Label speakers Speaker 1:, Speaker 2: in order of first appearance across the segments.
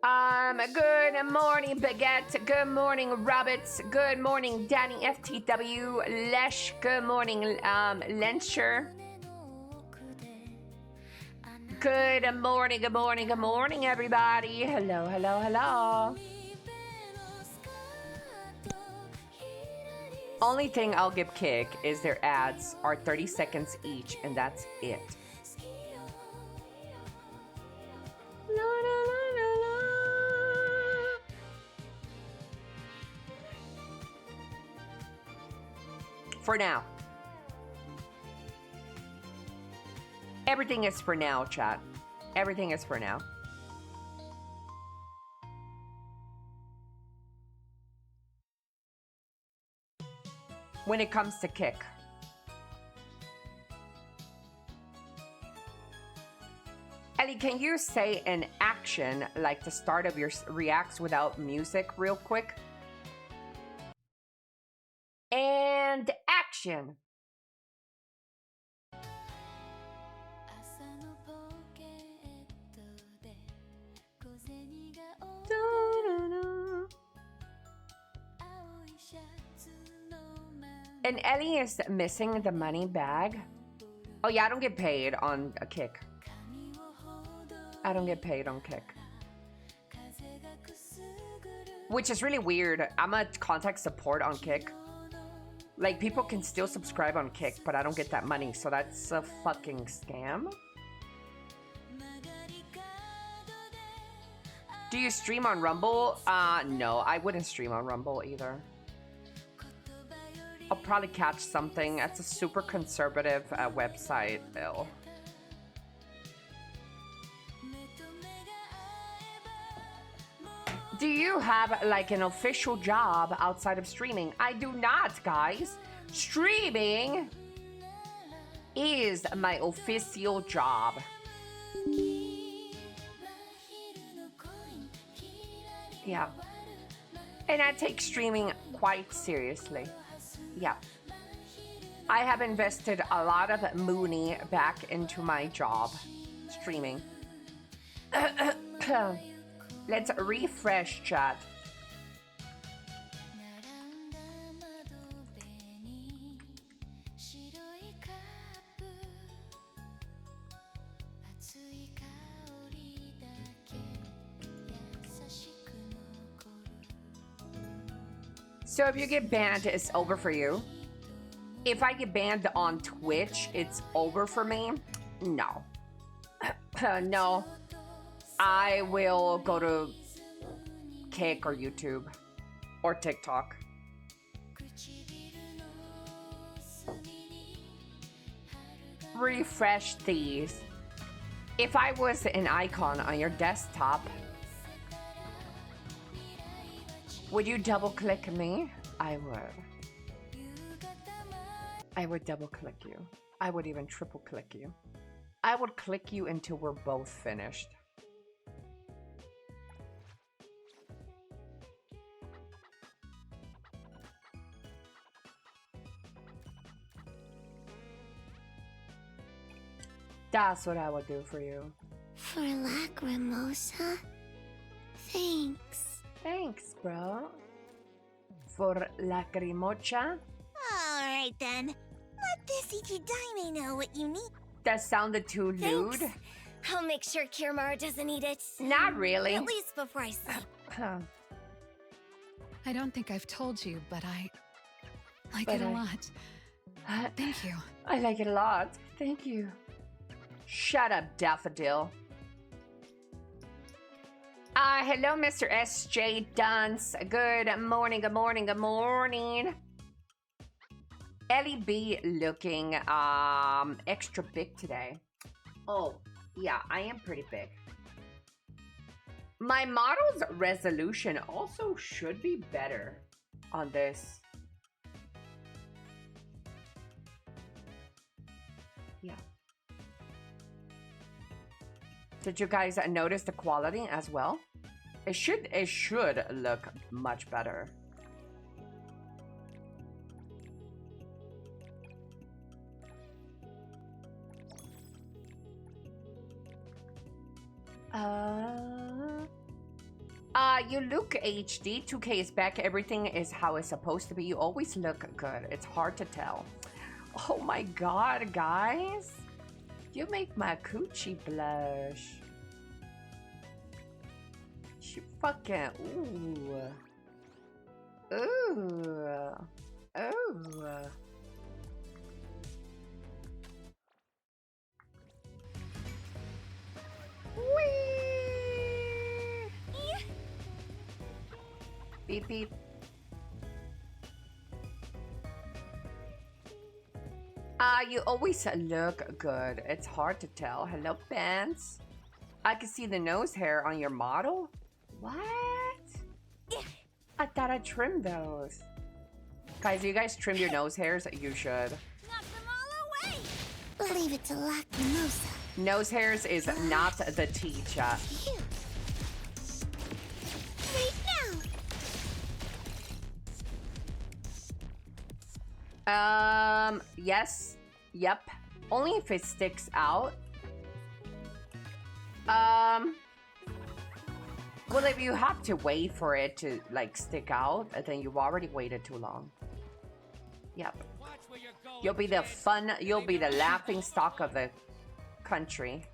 Speaker 1: Good morning, Baguette. Good morning, Roberts. Good morning, Danny FTW. Lesh. Good morning, Lencher. Good morning, good morning, good morning, everybody. Hello, hello, hello. Only thing I'll give kick is their ads are 30 seconds each, and that's it. La, la, la, la, la. For now. Everything is for now, chat. Everything is for now. When it comes to kick. Ellie, can you say an action like the start of your reacts without music real quick? And action. And Ellie is missing the money bag. Oh yeah, I don't get paid on a kick. I don't get paid on kick. Which is really weird. I'm a contact support on kick. Like, people can still subscribe on kick, but I don't get that money, so that's a fucking scam. Do you stream on Rumble? No, I wouldn't stream on Rumble either. I'll probably catch something. That's a super conservative website, Bill. Do you have like an official job outside of streaming? I do not, guys. Streaming is my official job. Yeah. And I take streaming quite seriously. Yeah. I have invested a lot of money back into my job, streaming. Let's refresh chat. So if you get banned, it's over for you. If I get banned on Twitch, it's over for me. No. No. I will go to Kick or YouTube or TikTok. Refresh these. If I was an icon on your desktop, would you double click me? I would. I would double click you. I would even triple click you. I would click you until we're both finished. That's what I would do for you.
Speaker 2: For Lacrimosa? Thanks.
Speaker 1: Thanks, bro. For Lacrimocha?
Speaker 2: Alright then. Let this Ichidaime know what you need.
Speaker 1: That sounded too lewd.
Speaker 2: Thanks. I'll make sure Kirmar doesn't eat it.
Speaker 1: Not really.
Speaker 2: At least before I sleep.
Speaker 3: I don't think I've told you, but I like it a lot. Thank you.
Speaker 1: I like it a lot. Thank you. Shut up, Daffodil. Hello, Mr. S.J. Dunce. Good morning, good morning, good morning. Ellie B looking extra big today. Oh, yeah, I am pretty big. My model's resolution also should be better on this. Yeah. Did you guys notice the quality as well? It should look much better. You look HD. 2K is back. Everything is how it's supposed to be. You always look good. It's hard to tell. Oh my god, guys. You make my coochie blush. You fucking... Ooh. Ooh. Ooh. Whee! Beep beep. You always look good. It's hard to tell. Hello, pants. I can see the nose hair on your model. What? I thought I trimmed those. Guys, you guys trimmed your nose hairs? You should.
Speaker 2: Knock them all away. Leave it to Lacrimosa.
Speaker 1: Nose hairs is not the tea, chat.
Speaker 2: Right
Speaker 1: now. Yes. Yep. Only if it sticks out. Well, if you have to wait for it to, like, stick out, then you've already waited too long. Yep. You'll be the laughing stock of the country.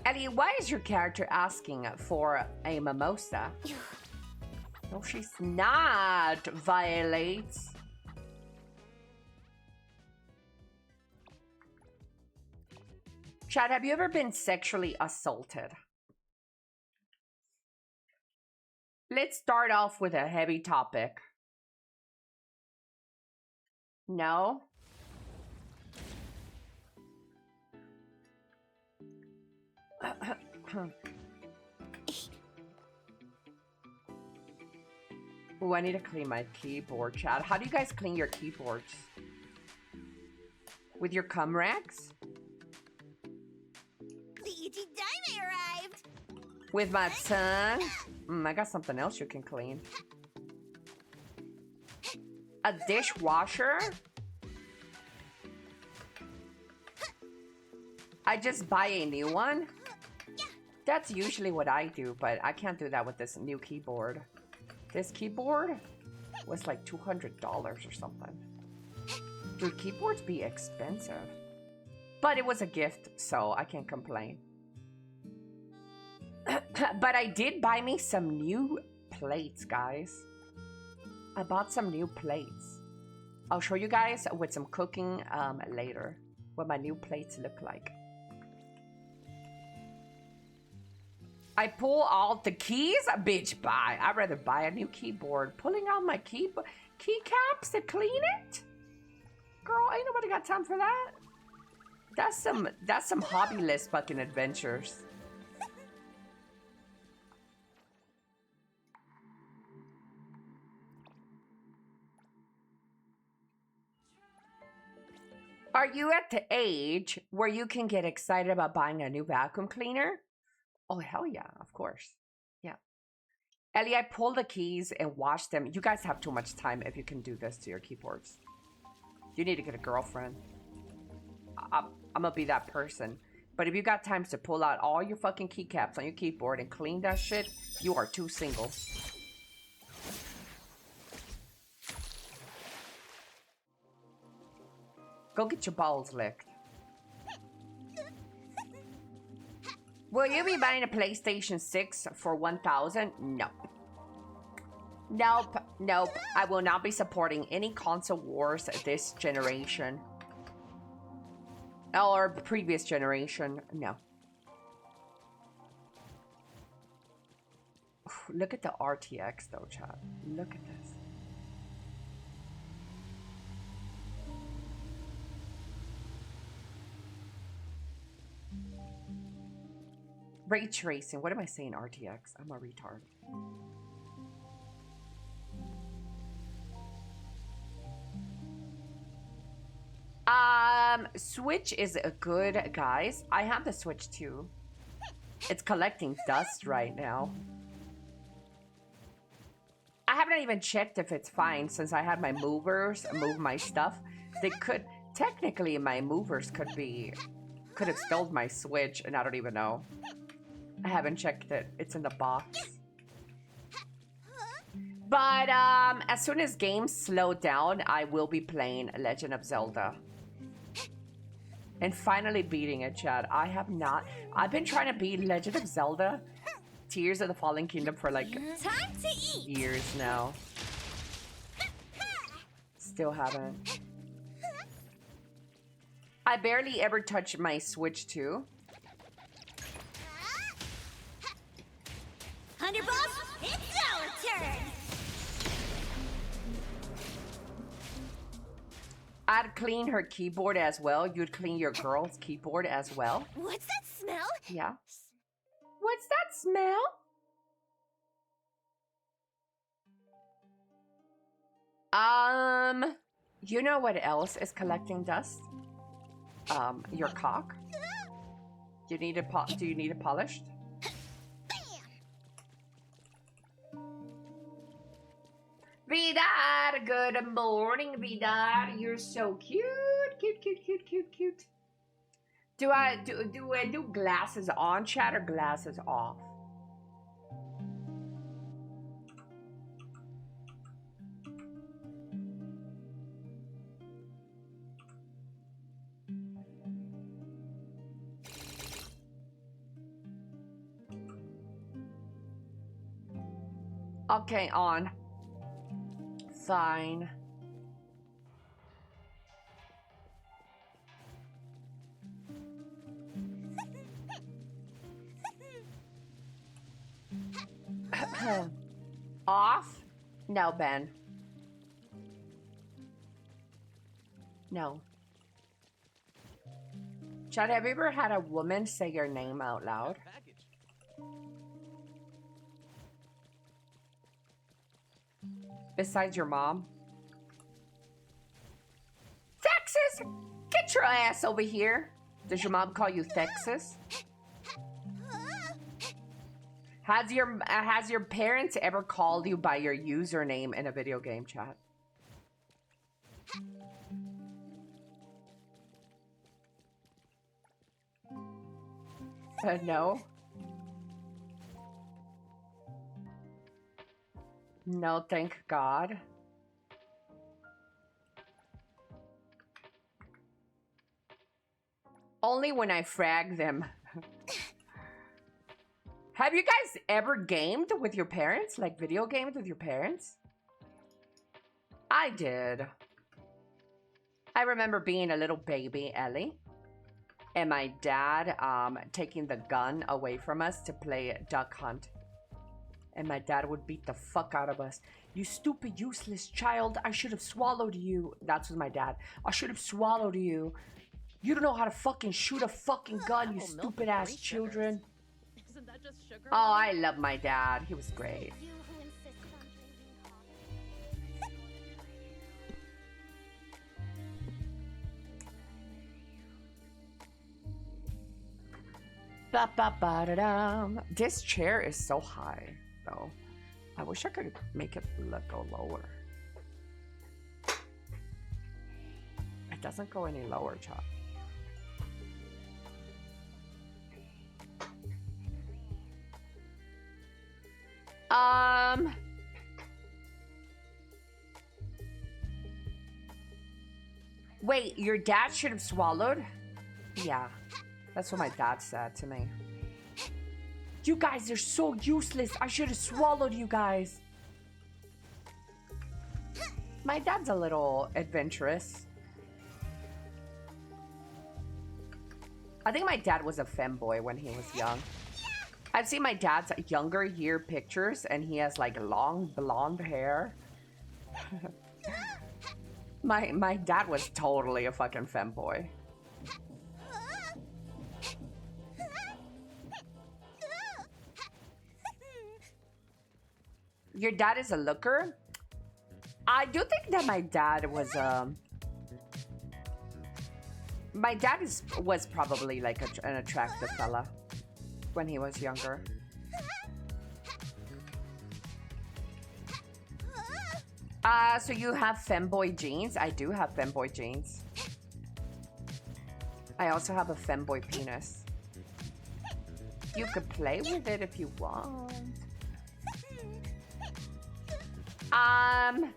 Speaker 1: Ellie, why is your character asking for a mimosa? No, she's not, Violet. Chad, have you ever been sexually assaulted? Let's start off with a heavy topic. No? Oh, I need to clean my keyboard, Chad. How do you guys clean your keyboards? With your cum rags?
Speaker 2: The Ichi Daime arrived.
Speaker 1: With my tongue? I got something else you can clean. A dishwasher? I just buy a new one? That's usually what I do, but I can't do that with this new keyboard. This keyboard was like $200 or something. Dude, keyboards be expensive. But it was a gift, so I can't complain. But I did buy me some new plates, guys. I bought some new plates. I'll show you guys with some cooking later what my new plates look like. I pull out the keys? Bitch, bye. I'd rather buy a new keyboard. Pulling out my keycaps to clean it? Girl, ain't nobody got time for that. That's some hobbyless fucking adventures. Are you at the age where you can get excited about buying a new vacuum cleaner? Oh, hell yeah, of course. Yeah. Ellie, I pull the keys and wash them. You guys have too much time if you can do this to your keyboards. You need to get a girlfriend. I'm gonna be that person. But if you got time to pull out all your fucking keycaps on your keyboard and clean that shit, you are too single. Go get your balls licked. Will you be buying a PlayStation 6 for $1,000? Nope. Nope. Nope. I will not be supporting any console wars this generation. Or previous generation. No. Look at the RTX though, chat. Look at this. Ray tracing. What am I saying, RTX? I'm a retard. Switch is good, guys. I have the Switch too. It's collecting dust right now. I haven't even checked if it's fine since I had my movers move my stuff. They could, technically my movers could have stole my Switch and I don't even know. I haven't checked it. It's in the box. But as soon as games slow down, I will be playing Legend of Zelda. And finally beating it, Chad. I have not. I've been trying to beat Legend of Zelda Tears of the Fallen Kingdom for like
Speaker 2: Time to eat.
Speaker 1: years now. Still haven't. I barely ever touch my Switch too.
Speaker 2: Underboss, it's our turn.
Speaker 1: I'd clean her keyboard as well. You'd clean your girl's keyboard as well.
Speaker 2: What's that smell?
Speaker 1: Yeah. What's that smell? You know what else is collecting dust? Your cock. Do you need it polished? Vidar, good morning, Vidar. You're so cute. Cute. Do I do glasses on, chat, or glasses off? Okay, on. Fine. Off? No, Ben. No. Chad, have you ever had a woman say your name out loud? Besides your mom? Texas! Get your ass over here! Does your mom call you Texas? Has your parents ever called you by your username in a video game, chat? No. No, thank God. Only when I frag them. Have you guys ever gamed with your parents? Like video games with your parents? I did. I remember being a little baby, Ellie. And my dad taking the gun away from us to play duck hunt. And my dad would beat the fuck out of us. You stupid, useless child. I should have swallowed you. That's what my dad. I should have swallowed you. You don't know how to fucking shoot a fucking gun, you stupid ass children.
Speaker 4: Isn't that just sugar?
Speaker 1: Oh, I love my dad. He was great.
Speaker 2: You who insist on drinking
Speaker 1: Ba ba ba da dum. This chair is so high, though. I wish I could make it go lower. It doesn't go any lower, Chop. Wait, your dad should have swallowed? Yeah, that's what my dad said to me. You guys are so useless. I should have swallowed you guys. My dad's a little adventurous. I think my dad was a femboy when he was young. I've seen my dad's younger year pictures and he has like long blonde hair. My dad was totally a fucking femboy. Your dad is a looker? I do think that my dad was my dad was probably like an attractive fella when he was younger. So you have femboy genes? I do have femboy genes. I also have a femboy penis. You could play with it if you want. Hola,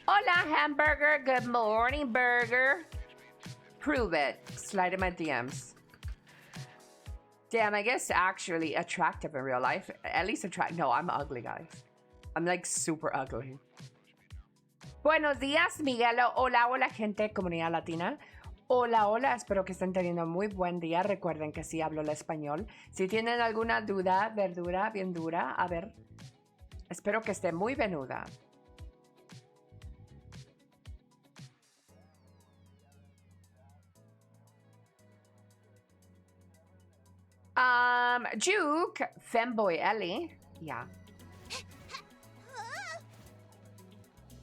Speaker 1: hamburger. Good morning, burger. Prove it. Slide in my DMs. Damn, I guess actually attractive in real life. At least attractive. No, I'm ugly, guys. I'm like super ugly. Buenos días, Miguelo. Hola, hola, gente, comunidad latina. Hola, hola, espero que estén teniendo muy buen día. Recuerden que sí hablo el español. Si tienen alguna duda, verdura, bien dura, a ver. Espero que esté muy venuda. Juke, femboy Ellie. Yeah.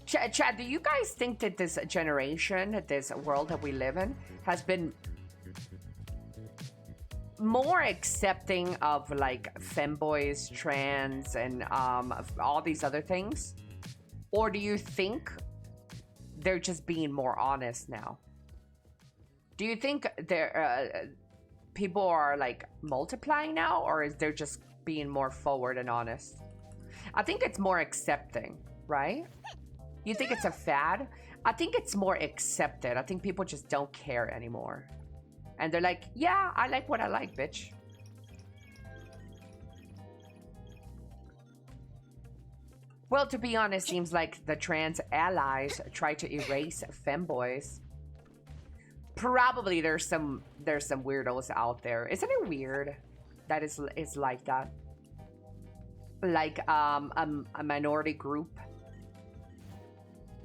Speaker 1: Chad, do you guys think that this generation, this world that we live in, has been more accepting of like femboys, trans, and all these other things? Or do you think they're just being more honest now? Do you think people are like multiplying now, or is they're just being more forward and honest? I think it's more accepting, right? You think it's a fad? I think it's more accepted. I think people just don't care anymore. And they're like, yeah, I like what I like, bitch. Well, to be honest, seems like the trans allies try to erase femboys. Probably there's some weirdos out there. Isn't it weird that is like that? Like a minority group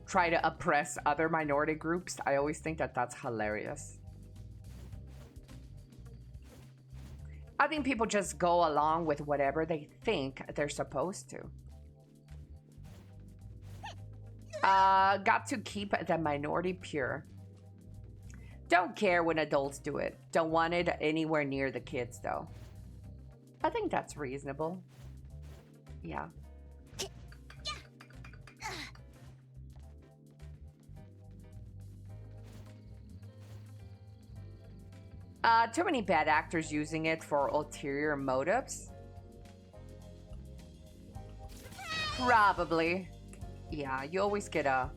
Speaker 1: try to oppress other minority groups. I always think that that's hilarious. I think people just go along with whatever they think they're supposed to. Got to keep the minority pure. Don't care when adults do it. Don't want it anywhere near the kids, though. I think that's reasonable. Yeah. Too many bad actors using it for ulterior motives. Probably. Yeah, you always get the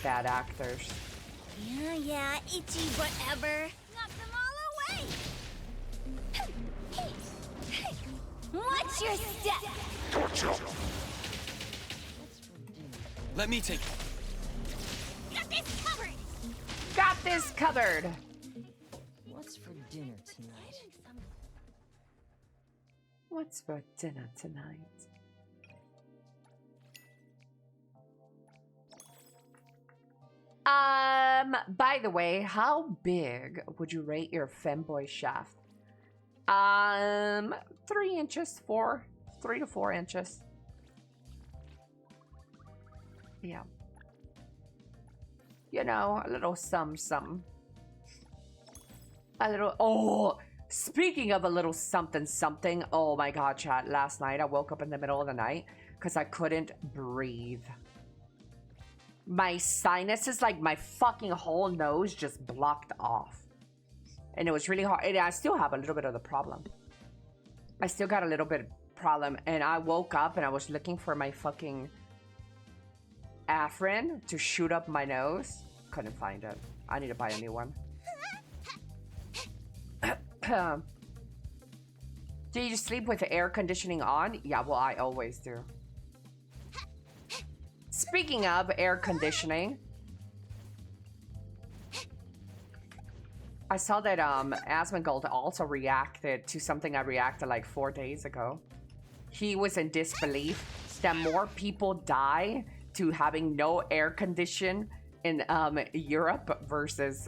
Speaker 1: bad actors.
Speaker 2: Yeah, itchy whatever. Knock them all away! Watch your step!
Speaker 4: Gotcha! Let me take it.
Speaker 2: Got this covered!
Speaker 1: Got this covered!
Speaker 5: What's for dinner tonight?
Speaker 1: What's for dinner tonight? By the way, how big would you rate your femboy shaft? 3 inches, 3 to 4 inches. Yeah. You know, a little something. A little, oh, speaking of a little something. Oh my God, chat. Last night I woke up in the middle of the night because I couldn't breathe. My sinuses, like my fucking whole nose just blocked off. And it was really hard. And I still have a little bit of the problem. I still got a little bit of problem. And I woke up and I was looking for my fucking Afrin to shoot up my nose. Couldn't find it. I need to buy a new one. Do you sleep with the air conditioning on? Yeah, well, I always do. Speaking of air conditioning, I saw that Asmongold also reacted to something I reacted like 4 days ago. He was in disbelief that more people die to having no air condition in Europe versus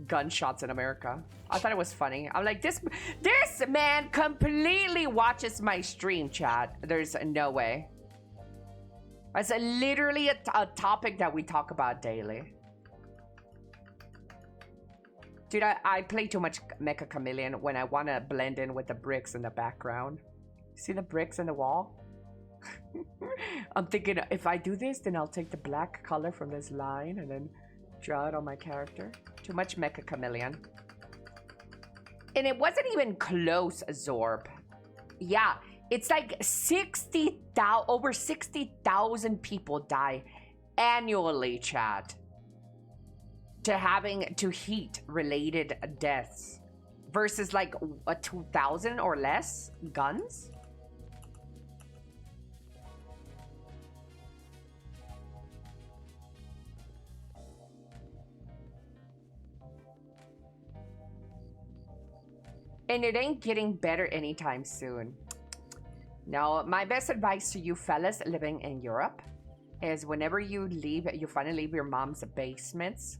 Speaker 1: gunshots in America. I thought it was funny. I'm like, this man completely watches my stream, chat. There's no way. It's literally a topic that we talk about daily. Dude, I play too much Mecha Chameleon when I want to blend in with the bricks in the background. See the bricks in the wall? I'm thinking, if I do this, then I'll take the black color from this line and then draw it on my character. Too much Mecha Chameleon. And it wasn't even close, Zorb. Yeah, It's like 60,000, over 60,000 people die annually, chat, to heat-related deaths versus like a 2,000 or less guns. And it ain't getting better anytime soon. Now, my best advice to you fellas living in Europe is whenever you leave, you finally leave your mom's basements,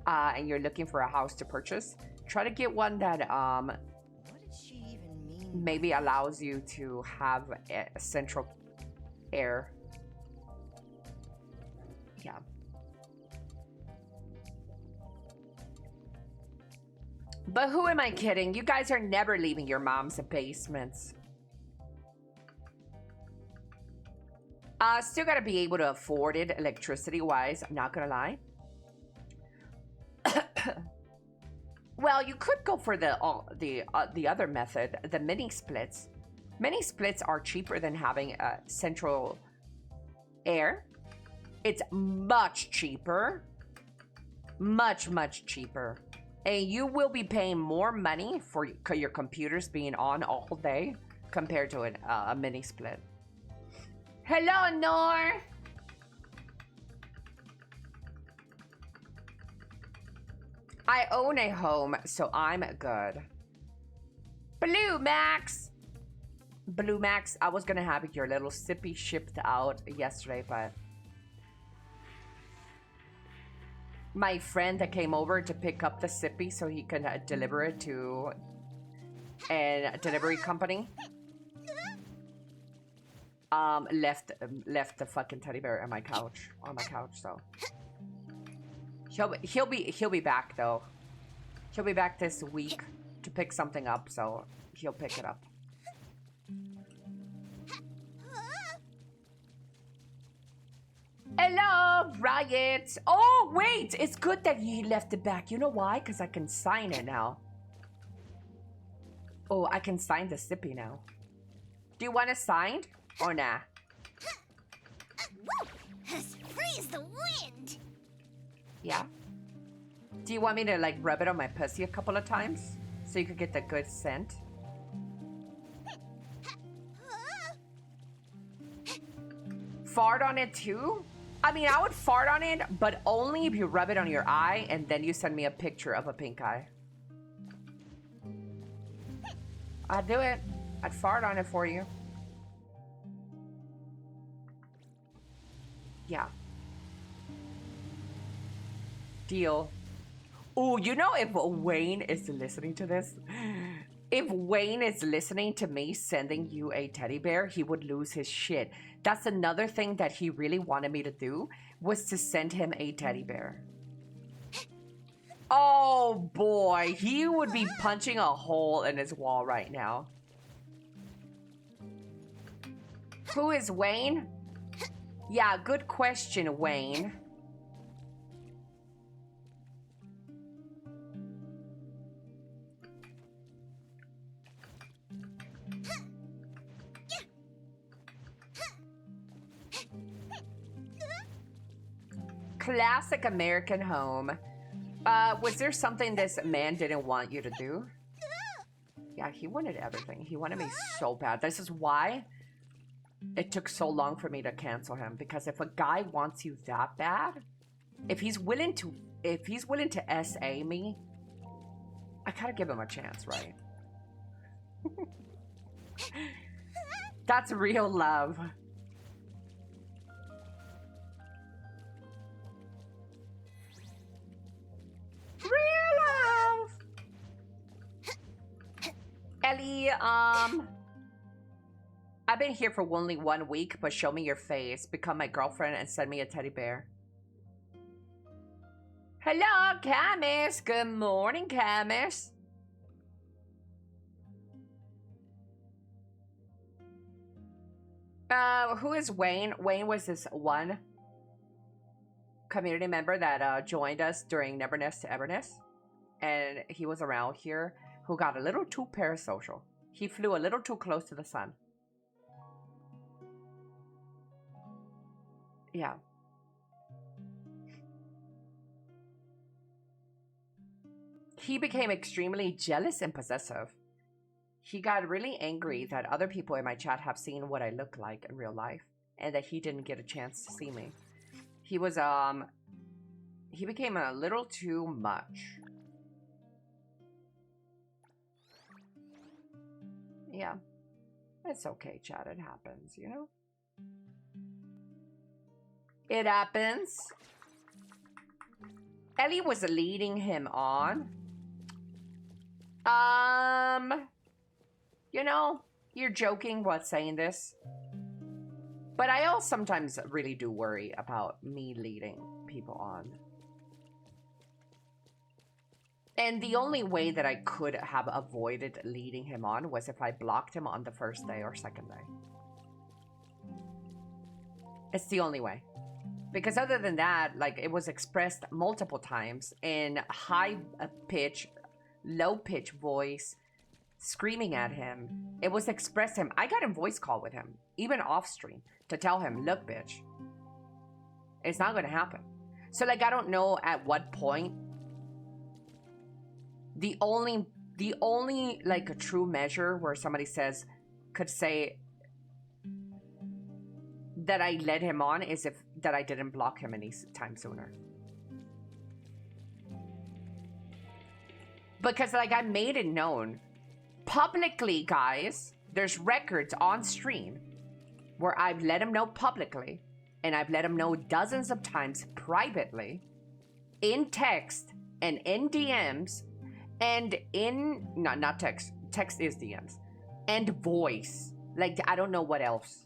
Speaker 1: and you're looking for a house to purchase, try to get one that
Speaker 5: What did she even mean?
Speaker 1: maybe allows you to have a central air. Yeah. But who am I kidding? You guys are never leaving your mom's basements. Still gotta be able to afford it electricity-wise, I'm not gonna lie. Well, you could go for the other method, the mini splits. Mini splits are cheaper than having a central air. It's much cheaper. Much, much cheaper. And you will be paying more money for your computers being on all day compared to a mini split. Hello, Nor. I own a home, so I'm good. Blue Max. Blue Max, I was gonna have your little sippy shipped out yesterday, but my friend that came over to pick up the sippy so he can deliver it to a delivery company left the fucking teddy bear on my couch, so he'll be back though. He'll be back this week to pick something up, so he'll pick it up. Hello, Riot. Oh, wait. It's good that you left it back. You know why? Because I can sign it now. Oh, I can sign the sippy now. Do you want it signed or nah?
Speaker 2: As free as the wind.
Speaker 1: Yeah. Do you want me to like rub it on my pussy a couple of times so you could get the good scent? Fart on it too? I mean, I would fart on it, but only if you rub it on your eye and then you send me a picture of a pink eye. I'd do it. I'd fart on it for you. Yeah. Deal. Oh, you know, if Wayne is listening to this, if Wayne is listening to me sending you a teddy bear, he would lose his shit. That's another thing that he really wanted me to do, was to send him a teddy bear. Oh boy, he would be punching a hole in his wall right now. Who is Wayne? Yeah, good question, Wayne. Classic American home. Was there something this man didn't want you to do? Yeah, he wanted everything. He wanted me so bad. This is why it took so long for me to cancel him. Because if a guy wants you that bad, if he's willing to SA me, I gotta give him a chance, right? That's real love. Real love. Ellie, I've been here for only 1 week, but show me your face, become my girlfriend, and send me a teddy bear. Hello, Camus. Good morning, Camus. Who is Wayne? Wayne was this one community member that joined us during Neverness to Everness, and he was around here who got a little too parasocial. He flew a little too close to the sun. Yeah. He became extremely jealous and possessive. He got really angry that other people in my chat have seen what I look like in real life and that he didn't get a chance to see me. He was, he became a little too much. Yeah. It's okay, chat. It happens, you know? It happens. Elly was leading him on. You know, you're joking while saying this. But I also sometimes really do worry about me leading people on. And the only way that I could have avoided leading him on was if I blocked him on the first day or second day. It's the only way. Because other than that, like, it was expressed multiple times in high pitch, low pitch voice, screaming at him. It was expressed him. I got a voice call with him, even off stream, to tell him, look, bitch, it's not going to happen. So, like, I don't know at what point. The only like a true measure where somebody could say that I led him on is if that I didn't block him any time sooner. Because, like, I made it known publicly, guys. There's records on stream where I've let him know publicly, and I've let him know dozens of times privately, in text and in DMs, and in not text. Text is DMs, and voice. Like, I don't know what else.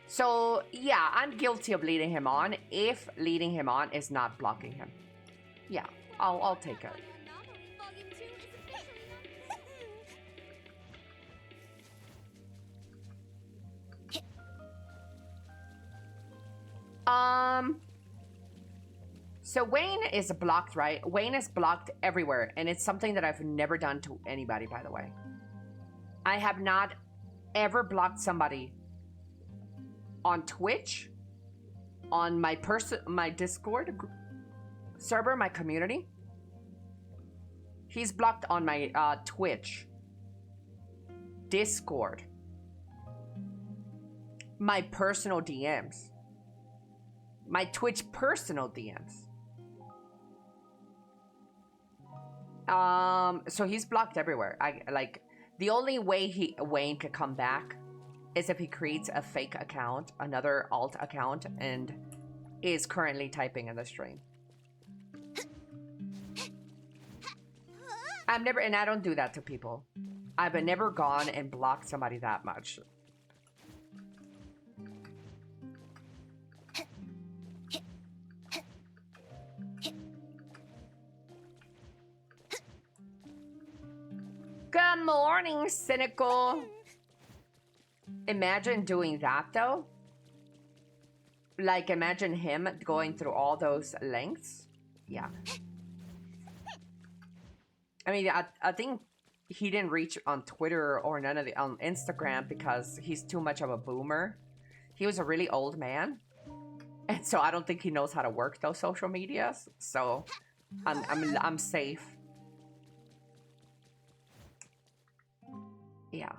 Speaker 1: So, yeah, I'm guilty of leading him on if leading him on is not blocking him. Yeah, I'll take it. So Wayne is blocked, right? Wayne is blocked everywhere, and it's something that I've never done to anybody, by the way. I have not ever blocked somebody on Twitch, on my Discord server, my community. He's blocked on my Twitch, Discord, my personal DMs, my Twitch personal DMs. So he's blocked everywhere. The only way Wayne could come back is if he creates a fake account, another alt account, and is currently typing in the stream. And I don't do that to people. I've never gone and blocked somebody that much. Good morning, Cynical. Imagine doing that, though. Like, imagine him going through all those lengths. Yeah. I mean, I think he didn't reach on Twitter or on Instagram because he's too much of a boomer. He was a really old man. And so I don't think he knows how to work those social medias. So I'm safe. Yeah.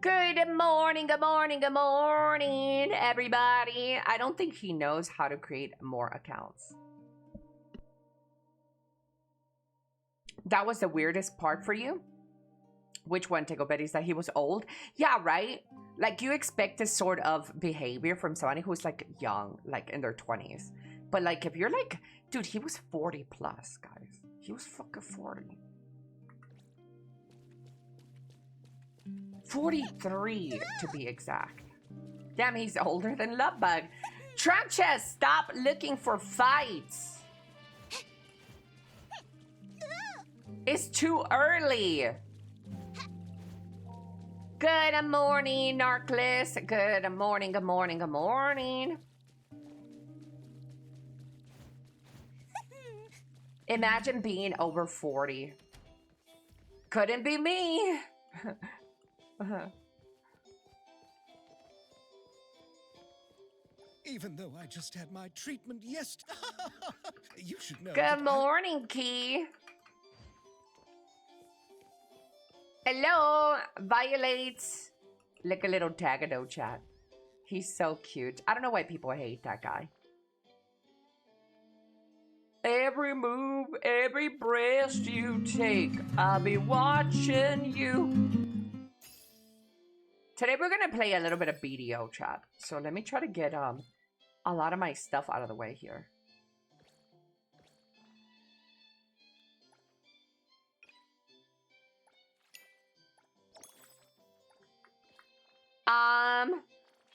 Speaker 1: Good morning, good morning, good morning, everybody. I don't think he knows how to create more accounts. That was the weirdest part for you? Which one, Tickle Betty? Is that he was old? Yeah, right? Like, you expect this sort of behavior from somebody who's, like, young, like, in their 20s. But, like, if you're, like... Dude, he was 40 plus, guys. He was fucking 40. 43, to be exact. Damn, he's older than Lovebug. Trump Chest, stop looking for fights. It's too early. Good morning, Narclis. Good morning, good morning, good morning. Imagine being over 40 Couldn't be me.
Speaker 6: Even though I just had my treatment yesterday. You should know.
Speaker 1: Good morning, Key. Hello, Violet. Look a little Tagado chat. He's so cute. I don't know why people hate that guy. Every move, every breath you take, I'll be watching you. Today we're gonna play a little bit of BDO chat. So let me try to get a lot of my stuff out of the way here.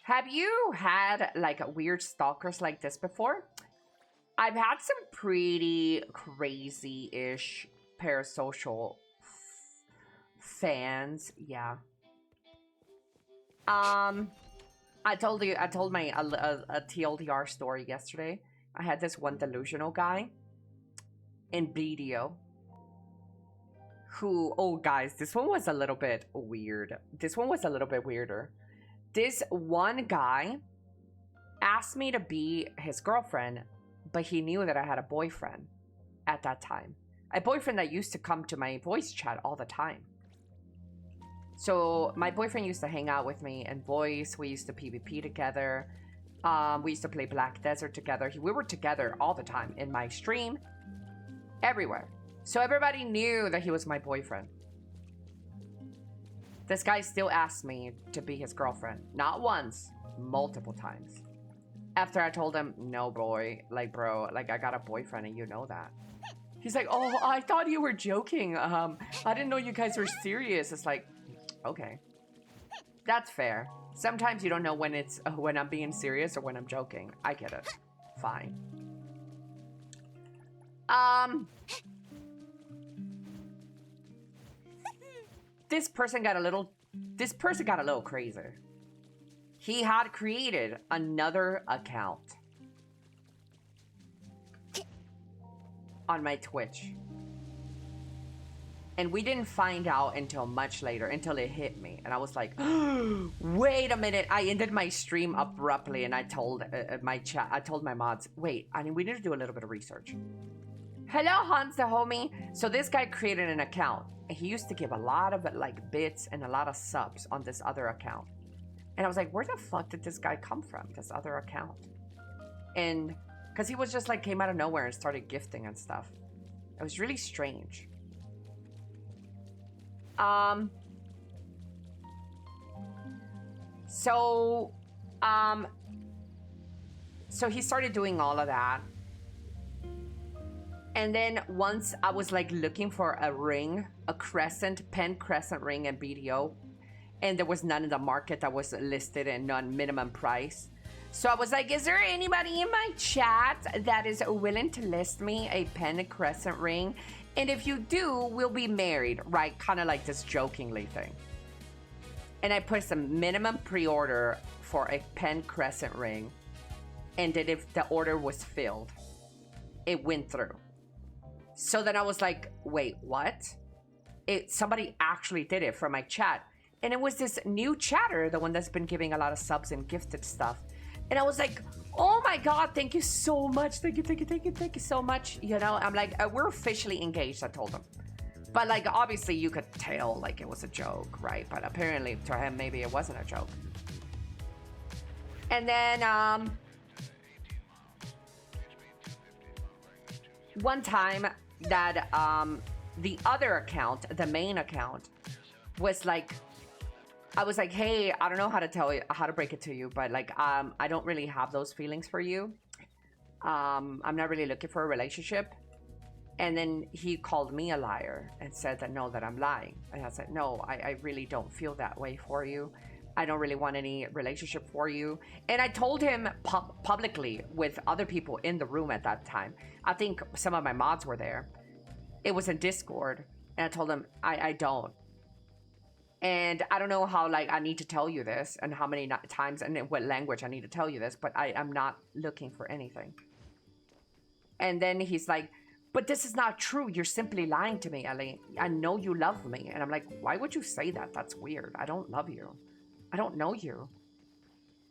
Speaker 1: Have you had like weird stalkers like this before? I've had some pretty crazy-ish parasocial fans, yeah. I told my a TLDR story yesterday. I had this one delusional guy in BDO who, oh guys, this one was a little bit weird. This one was a little bit weirder. This one guy asked me to be his girlfriend, but he knew that I had a boyfriend at that time. A boyfriend that used to come to my voice chat all the time. So my boyfriend used to hang out with me and voice. We used to PvP together. We used to play Black Desert together. We were together all the time in my stream, everywhere. So everybody knew that he was my boyfriend. This guy still asked me to be his girlfriend. Not once, multiple times. After I told him, no boy, like bro, like I got a boyfriend and you know that. He's like, oh, I thought you were joking. I didn't know you guys were serious. It's like, okay. That's fair. Sometimes you don't know when it's when I'm being serious or when I'm joking. I get it. Fine. This person got a little crazy. He had created another account on my Twitch. And we didn't find out until much later, until it hit me. And I was like, wait a minute. I ended my stream abruptly and I told my chat, I told my mods, wait, I mean, we need to do a little bit of research. Hello, Hans the homie. So this guy created an account. He used to give a lot of like bits and a lot of subs on this other account. And I was like, where the fuck did this guy come from, this other account? And because he was just like came out of nowhere and started gifting and stuff. It was really strange. So he started doing all of that. And then once I was like looking for a ring, a pen crescent ring in BDO, and there was none in the market that was listed and none minimum price. So I was like, is there anybody in my chat that is willing to list me a pen crescent ring? And if you do, we'll be married, right? Kind of like this jokingly thing. And I put some minimum pre-order for a pen crescent ring. And then if the order was filled, it went through. So then I was like, wait, what? Somebody actually did it from my chat. And it was this new chatter, the one that's been giving a lot of subs and gifted stuff. And I was like, oh my God, thank you so much. Thank you so much. You know, I'm like, we're officially engaged, I told him. But like, obviously you could tell like it was a joke, right? But apparently to him, maybe it wasn't a joke. And then, one time that the other account, the main account, was like, I was like, hey, I don't know how to tell you, how to break it to you, but like, I don't really have those feelings for you. I'm not really looking for a relationship. And then he called me a liar and said that no, that I'm lying. And I said, no, I really don't feel that way for you. I don't really want any relationship for you. And I told him publicly with other people in the room at that time. I think some of my mods were there. It was in Discord. And I told him, I don't. And I don't know how, like, I need to tell you this and how many times and in what language I need to tell you this, but I'm not looking for anything. And then he's like, but this is not true. You're simply lying to me, Elly. I know you love me. And I'm like, why would you say that? That's weird. I don't love you. I don't know you.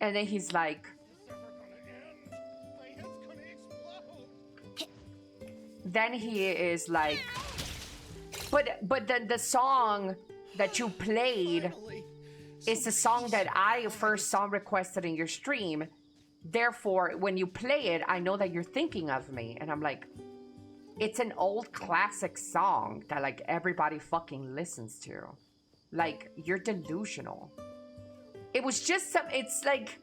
Speaker 1: And then he's like, then he is like, but then the song that you played is the song that I first saw requested in your stream. Therefore, when you play it, I know that you're thinking of me. And I'm like, it's an old classic song that like everybody fucking listens to. Like, you're delusional. It was just some, it's like,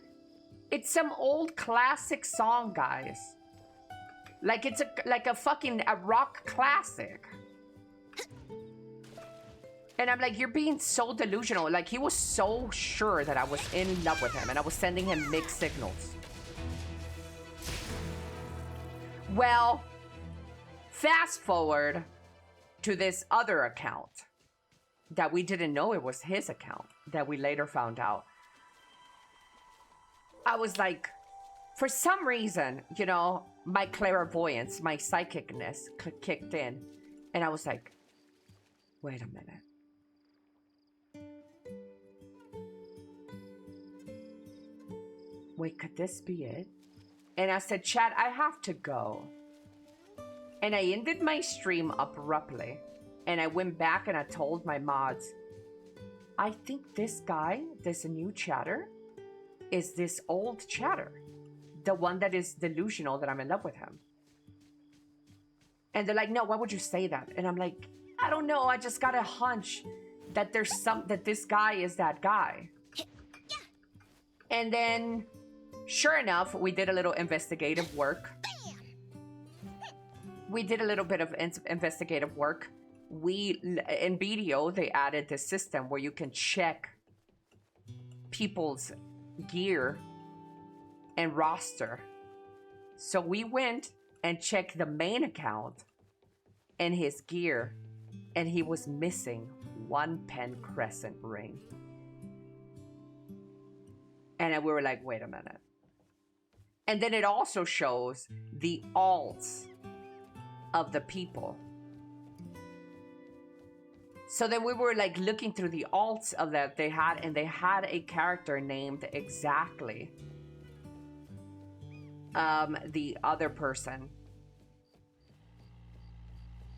Speaker 1: it's some old classic song, guys. Like, it's a fucking rock classic. And I'm like, you're being so delusional. Like, he was so sure that I was in love with him, and I was sending him mixed signals. Well, fast forward to this other account that we didn't know it was his account, that we later found out. I was like, for some reason, you know, my clairvoyance, my psychicness kicked in. And I was like, wait a minute. Wait, could this be it? And I said, chat, I have to go. And I ended my stream abruptly. And I went back and I told my mods, I think this guy, this new chatter, is this old chatter. The one that is delusional that I'm in love with him. And they're like, no, why would you say that? And I'm like, I don't know. I just got a hunch that that this guy is that guy. And then, sure enough, we did a little investigative work. We did a little bit of investigative work. In BDO, they added this system where you can check people's gear and roster. So we went and checked the main account and his gear, and he was missing one pen crescent ring. And we were like, wait a minute. And then it also shows the alts of the people. So then we were like looking through the alts of that they had, and they had a character named exactly the other person.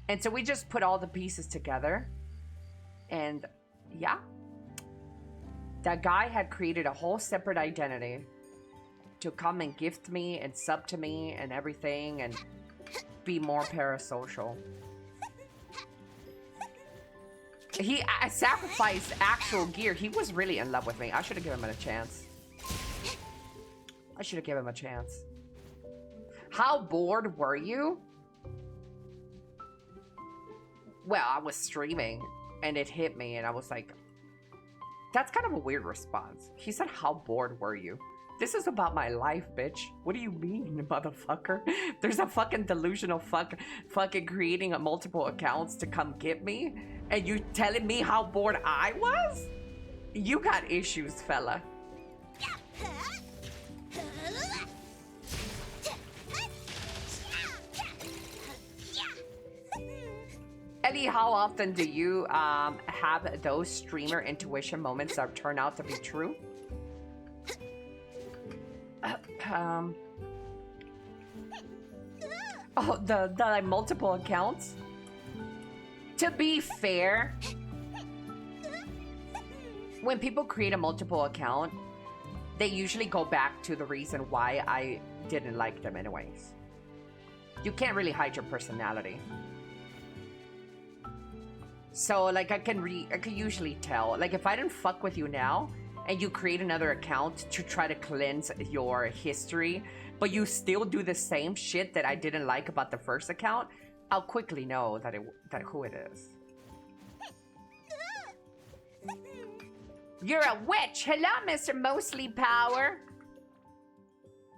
Speaker 1: And so we just put all the pieces together, and yeah, that guy had created a whole separate identity to come and gift me and sub to me and everything and be more parasocial. He sacrificed actual gear. He was really in love with me. I should have given him a chance. I should have given him a chance. How bored were you? Well, I was streaming and it hit me and I was like, that's kind of a weird response. He said, how bored were you? This is about my life, bitch. What do you mean, motherfucker? There's a fucking delusional fucking creating multiple accounts to come get me? And you telling me how bored I was? You got issues, fella. Elly, how often do you have those streamer intuition moments that turn out to be true? Oh, the like, multiple accounts? To be fair, when people create a multiple account, they usually go back to the reason why I didn't like them anyways. You can't really hide your personality. So, like, I can usually tell. Like, if I didn't fuck with you now, and you create another account to try to cleanse your history, but you still do the same shit that I didn't like about the first account, I'll quickly know that who it is. You're a witch! Hello, Mr. Mostly Power!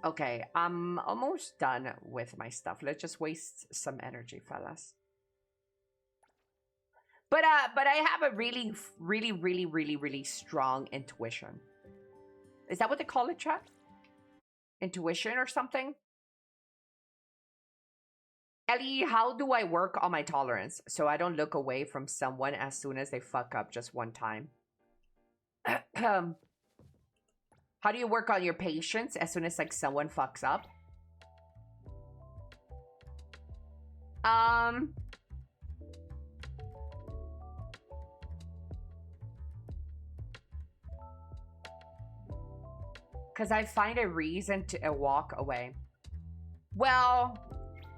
Speaker 1: Okay, I'm almost done with my stuff. Let's just waste some energy, fellas. But I have a really strong intuition. Is that what they call it, chat? Intuition or something? Ellie, how do I work on my tolerance so I don't look away from someone as soon as they fuck up just one time? How do you work on your patience as soon as like someone fucks up? Because I find a reason to walk away. Well,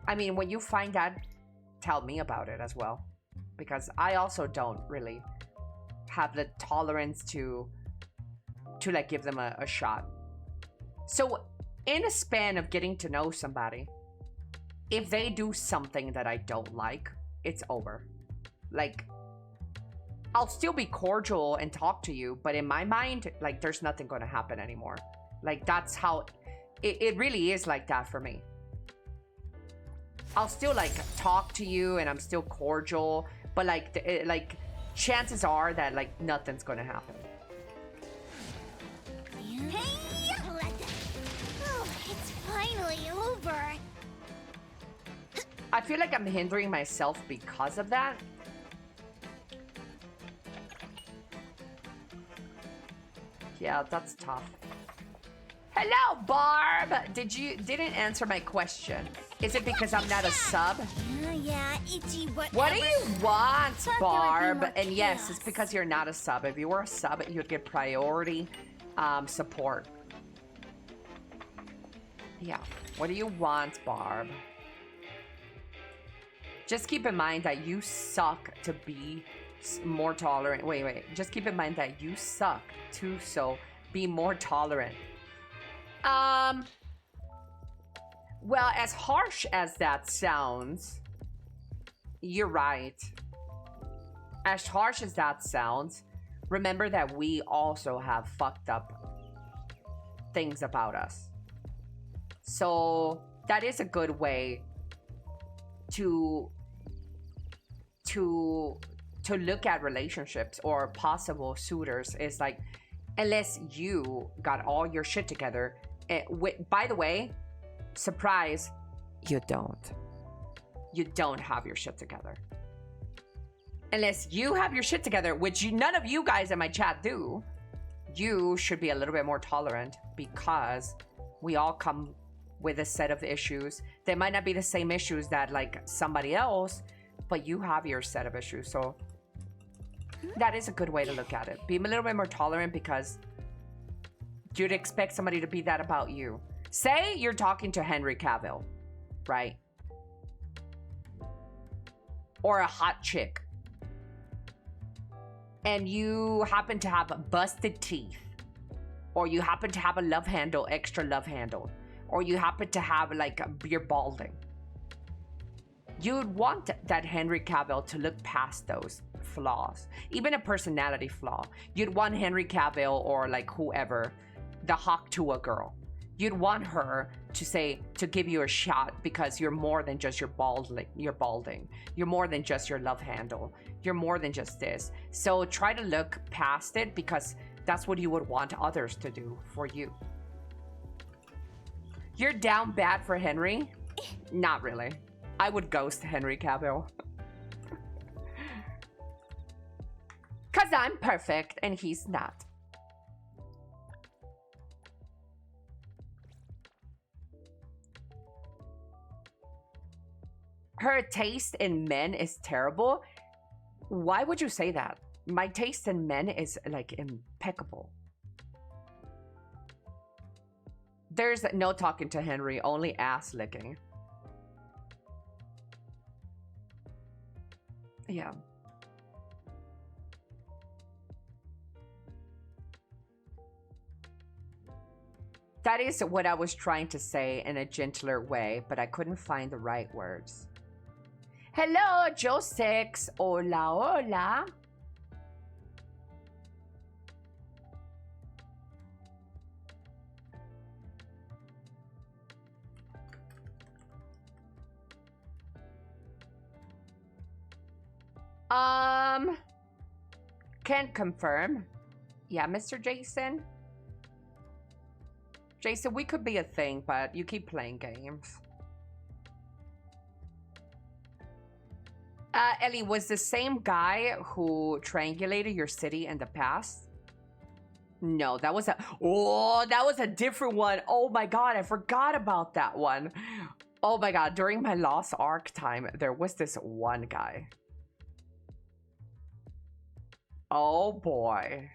Speaker 1: I mean, when you find that, tell me about it as well. Because I also don't really have the tolerance to like give them a shot. So in a span of getting to know somebody, if they do something that I don't like, it's over. Like, I'll still be cordial and talk to you, but in my mind, like, there's nothing going to happen anymore. Like, that's how it really is like that for me. I'll still like talk to you and I'm still cordial, but like chances are that like nothing's going to happen.
Speaker 2: Hey! Oh, it's finally over.
Speaker 1: I feel like I'm hindering myself because of that. Yeah, that's tough. Hello, Barb! Didn't answer my question. Is it because I'm not a sub?
Speaker 2: Yeah, itchy, whatever.
Speaker 1: What do you want,
Speaker 2: Thought there would be
Speaker 1: Barb?
Speaker 2: more
Speaker 1: And yes,
Speaker 2: chaos.
Speaker 1: it's because you're not a sub. If you were a sub, you'd get priority support. Yeah. What do you want, Barb? Just keep in mind that you suck to be more tolerant. Wait. Just keep in mind that you suck too, so be more tolerant. Well, as harsh as that sounds, you're right. As harsh as that sounds, remember that we also have fucked up things about us. So that is a good way to look at relationships or possible suitors. Is like, unless you got all your shit together. By the way, surprise, you don't. You don't have your shit together. Unless you have your shit together, which none of you guys in my chat do, you should be a little bit more tolerant, because we all come with a set of issues. They might not be the same issues that like somebody else, but you have your set of issues. So that is a good way to look at it. Be a little bit more tolerant, because you'd expect somebody to be that about you. Say you're talking to Henry Cavill, right? Or a hot chick. And you happen to have busted teeth. Or you happen to have a love handle, extra love handle. Or you happen to have like you're balding. You'd want that Henry Cavill to look past those flaws. Even a personality flaw. You'd want Henry Cavill or like whoever, the Hawk Tuah girl. You'd want her to give you a shot, because you're more than just your balding. You're more than just your love handle. You're more than just this. So try to look past it, because that's what you would want others to do for you. You're down bad for Henry? Not really. I would ghost Henry Cavill. Cause I'm perfect and he's not. Her taste in men is terrible. Why would you say that? My taste in men is like impeccable. There's no talking to Henry, only ass licking. Yeah. That is what I was trying to say in a gentler way, but I couldn't find the right words. Hello, Joe 6. Hola, hola. Can't confirm. Yeah, Mr. Jason. Jason, we could be a thing, but you keep playing games. Ellie, was the same guy who triangulated your city in the past? No, that was a different one. Oh my god, I forgot about that one. Oh my god, during my Lost Ark time, there was this one guy. Oh boy.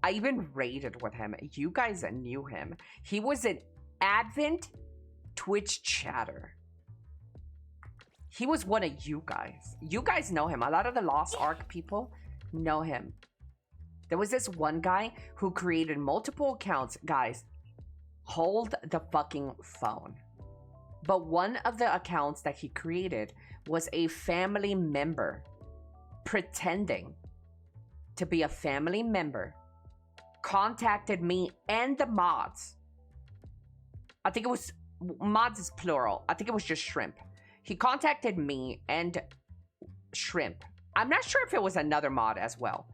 Speaker 1: I even raided with him. You guys knew him. He was an Advent Twitch chatter. He was one of you guys. You guys know him. A lot of the Lost Ark people know him. There was this one guy who created multiple accounts. Guys, hold the fucking phone. But one of the accounts that he created was a family member pretending to be a family member, contacted me and the mods. I think it was, mods is plural. I think it was just Shrimp. He contacted me and Shrimp. I'm not sure if it was another mod as well.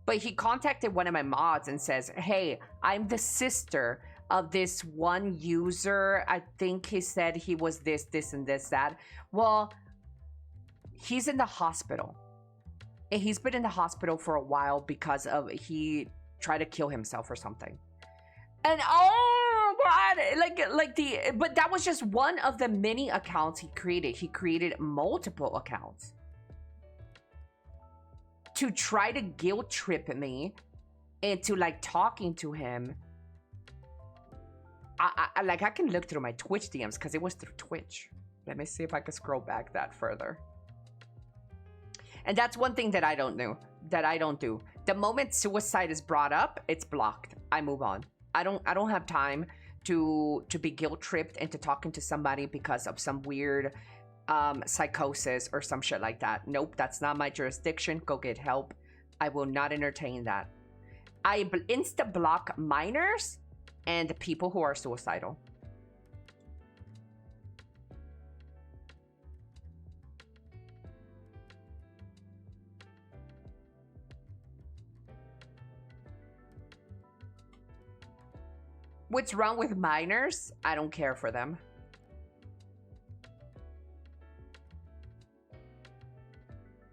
Speaker 1: But he contacted one of my mods and says, hey, I'm the sister of this one user. I think he said he was this, and this, that. Well, he's in the hospital. And he's been in the hospital for a while because of he tried to kill himself or something. And oh god, but that was just one of the many accounts he created. He created multiple accounts to try to guilt trip me into like talking to him. I can look through my Twitch DMs because it was through Twitch. Let me see if I can scroll back that further. And that's one thing that I don't do. The moment suicide is brought up, it's blocked. I move on. I don't have time to be guilt tripped into talking to somebody because of some weird psychosis or some shit like that. Nope, that's not my jurisdiction. Go get help. I will not entertain that. I insta block minors and people who are suicidal. What's wrong with minors? I don't care for them.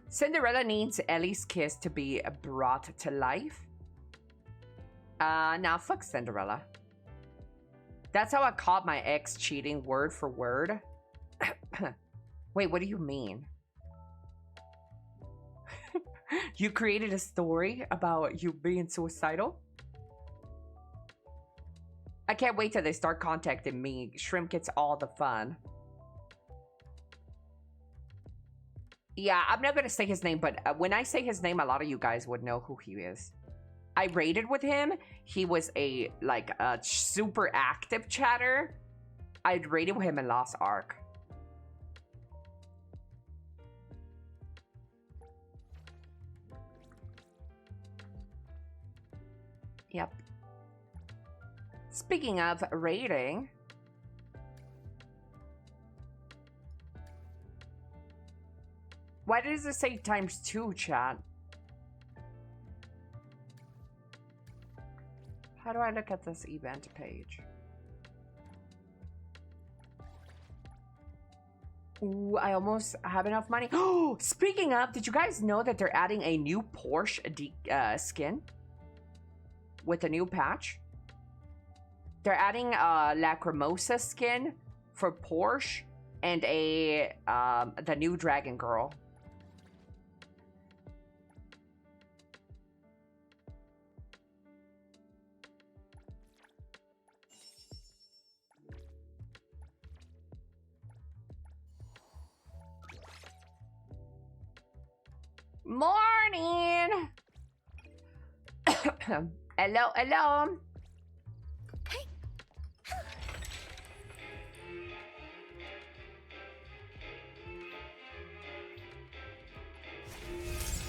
Speaker 1: Cinderella needs Elly's kiss to be brought to life. Nah, fuck Cinderella. That's how I caught my ex cheating word for word. Wait, what do you mean? You created a story about you being suicidal? I can't wait till they start contacting me. Shrimp gets all the fun. Yeah, I'm not gonna say his name, but when I say his name, a lot of you guys would know who he is. I raided with him. He was a super active chatter. I'd raided with him in Lost Ark. Yep. Speaking of raiding, why does it say ×2, chat? How do I look at this event page? Ooh, I almost have enough money. Oh, speaking of, did you guys know that they're adding a new Porsche skin with a new patch? They're adding a Lacrimosa skin for Porsche and the new Dragon Girl. Morning. Hello, hello.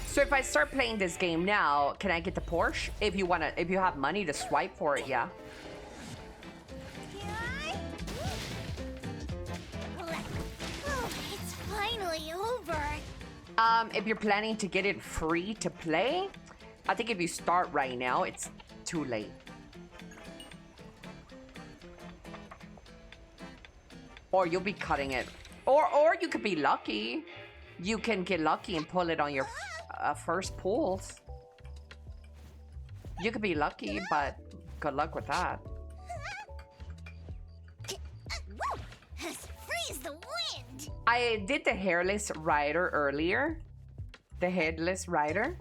Speaker 1: So if I start playing this game now, can I get the Porsche? If you have money to swipe for it, yeah.
Speaker 2: Oh, it's finally over.
Speaker 1: If you're planning to get it free to play, I think if you start right now, it's too late. Or you'll be cutting it. Or you could be lucky. You can get lucky and pull it on your first pulls. You could be lucky, but good luck with that.
Speaker 2: Freeze the wind!
Speaker 1: I did the hairless rider earlier. The headless rider.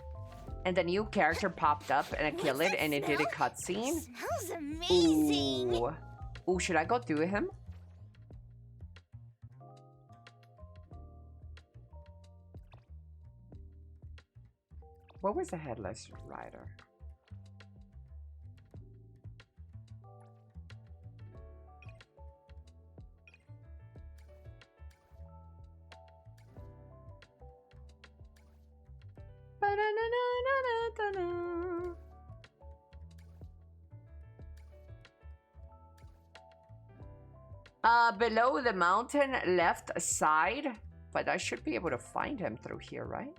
Speaker 1: And the new character popped up and I killed it and it did a cutscene.
Speaker 2: Smells amazing!
Speaker 1: Ooh. Ooh, should I go through him? What was the headless rider? Below the mountain left side, but I should be able to find him through here, right?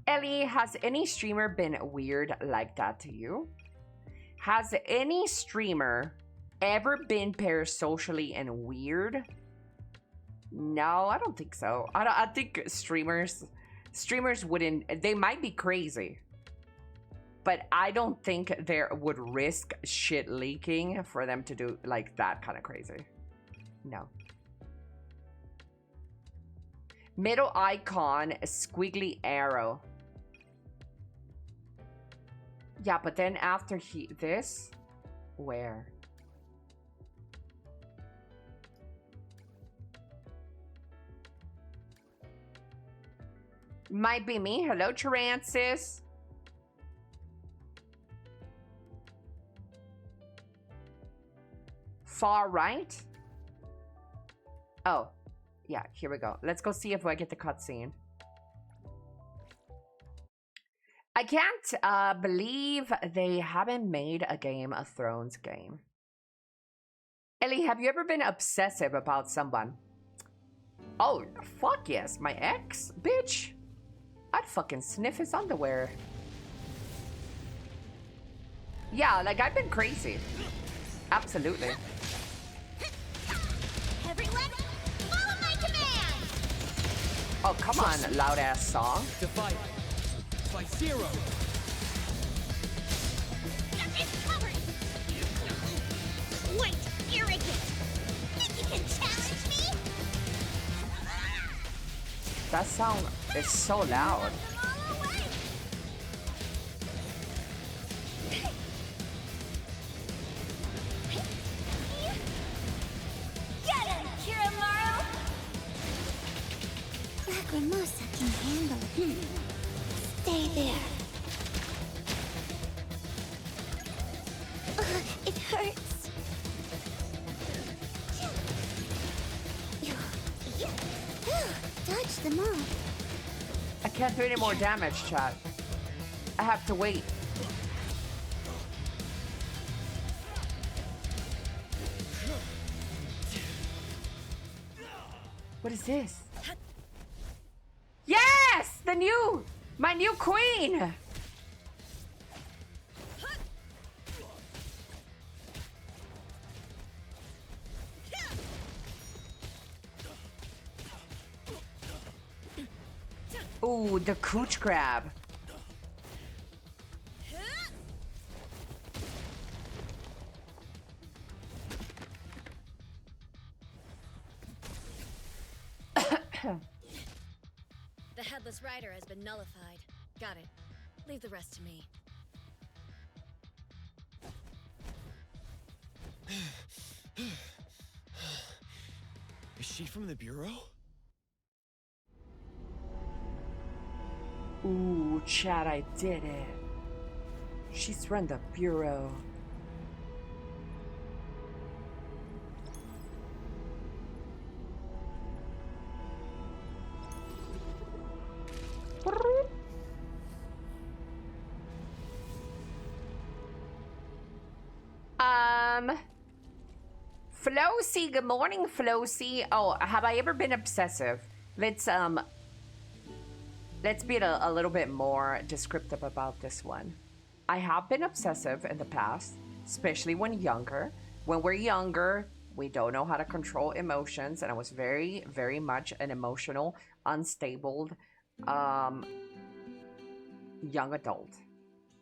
Speaker 1: Ellie, has any streamer been weird like that to you? Has any streamer ever been parasocially and weird? No, I don't think so. I think streamers wouldn't. They might be crazy, but I don't think they would risk shit leaking for them to do like that kind of crazy. No. Middle icon, squiggly arrow. Yeah, but then after this, where? Might be me. Hello, Taransis. Far right? Oh, yeah, here we go. Let's go see if I get the cutscene. I can't believe they haven't made a Game of Thrones game. Ellie, have you ever been obsessive about someone? Oh, fuck yes. My ex? Bitch. I'd fucking sniff his underwear. Yeah, like, I've been crazy. Absolutely.
Speaker 2: Everyone, follow my command!
Speaker 1: Oh, come on, loud-ass song.
Speaker 4: To fight. Fight zero.
Speaker 2: It's covered! Wait, arrogant! Think you can challenge me?
Speaker 1: That sound is so loud.
Speaker 2: I'm all away! Get him, Kiramaru! Lacrimosa can handle it. Stay there. It hurts. Dodge them all.
Speaker 1: I can't do any more damage, chat. I have to wait. What is this? Yes! My new queen! Ooh, the cooch grab.
Speaker 7: The headless rider has been nullified. Got it. Leave the rest to me.
Speaker 4: Is she from the Bureau?
Speaker 1: Ooh, chat, I did it. She's from the Bureau. Flossie, good morning, Flossie. Oh, have I ever been obsessive? Let's be a little bit more descriptive about this one. I have been obsessive in the past. especially when younger. When we're younger, we don't know how to control emotions, and I was very, very much an emotional, unstable, young adult.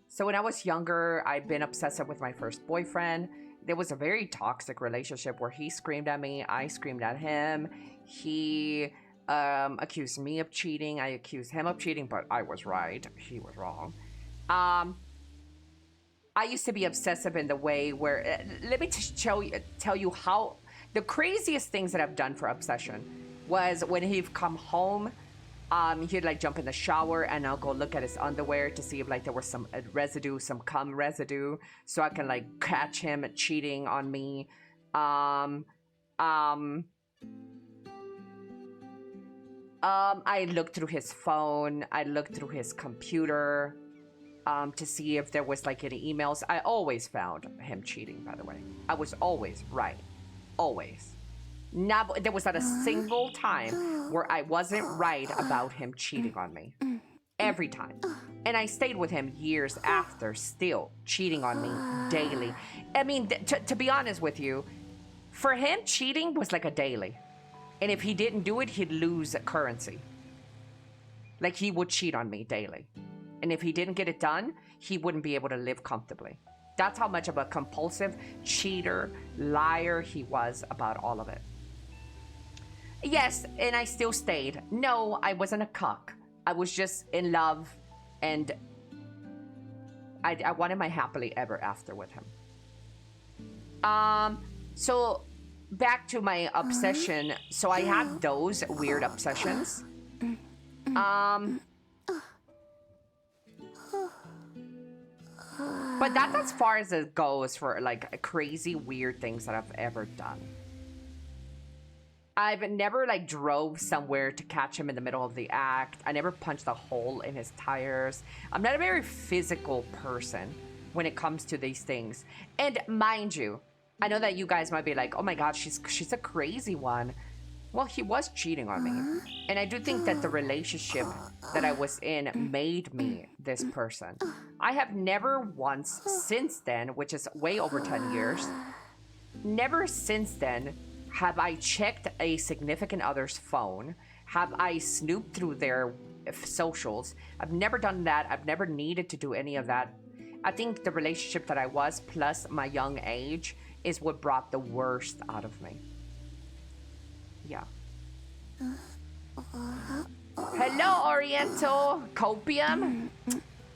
Speaker 1: So when I was younger, I'd been obsessive with my first boyfriend. There was a very toxic relationship where he screamed at me, I screamed at him. He accused me of cheating, I accused him of cheating, but I was right, he was wrong. I used to be obsessive in the way where, let me tell you how, the craziest things that I've done for obsession was when he'd come home, he'd like jump in the shower and I'll go look at his underwear to see if like there was some residue, some cum residue, so I can like catch him cheating on me. I looked through his phone, I looked through his computer, to see if there was like any emails. I always found him cheating, by the way. I was always right. Always. There was not a single time where I wasn't right about him cheating on me. Every time. And I stayed with him years after, still cheating on me daily. I mean, to be honest with you, for him, cheating was like a daily. And if he didn't do it, he'd lose currency. Like, he would cheat on me daily. And if he didn't get it done, he wouldn't be able to live comfortably. That's how much of a compulsive cheater, liar he was about all of it. Yes, and I still stayed. No, I wasn't a cuck. I was just in love, and I wanted my happily ever after with him. So back to my obsession. So I had those weird obsessions. But that's as far as it goes for like crazy weird things that I've ever done. I've never like drove somewhere to catch him in the middle of the act. I never punched a hole in his tires. I'm not a very physical person when it comes to these things. And mind you, I know that you guys might be like, oh my God, she's a crazy one. Well, he was cheating on me. And I do think that the relationship that I was in made me this person. I have never once since then, which is way over 10 years, never since then have I checked a significant other's phone. Have I snooped through their socials? I've never done that. I've never needed to do any of that. I think the relationship that I was, plus my young age, is what brought the worst out of me. Yeah. Hello, Oriental. Copium.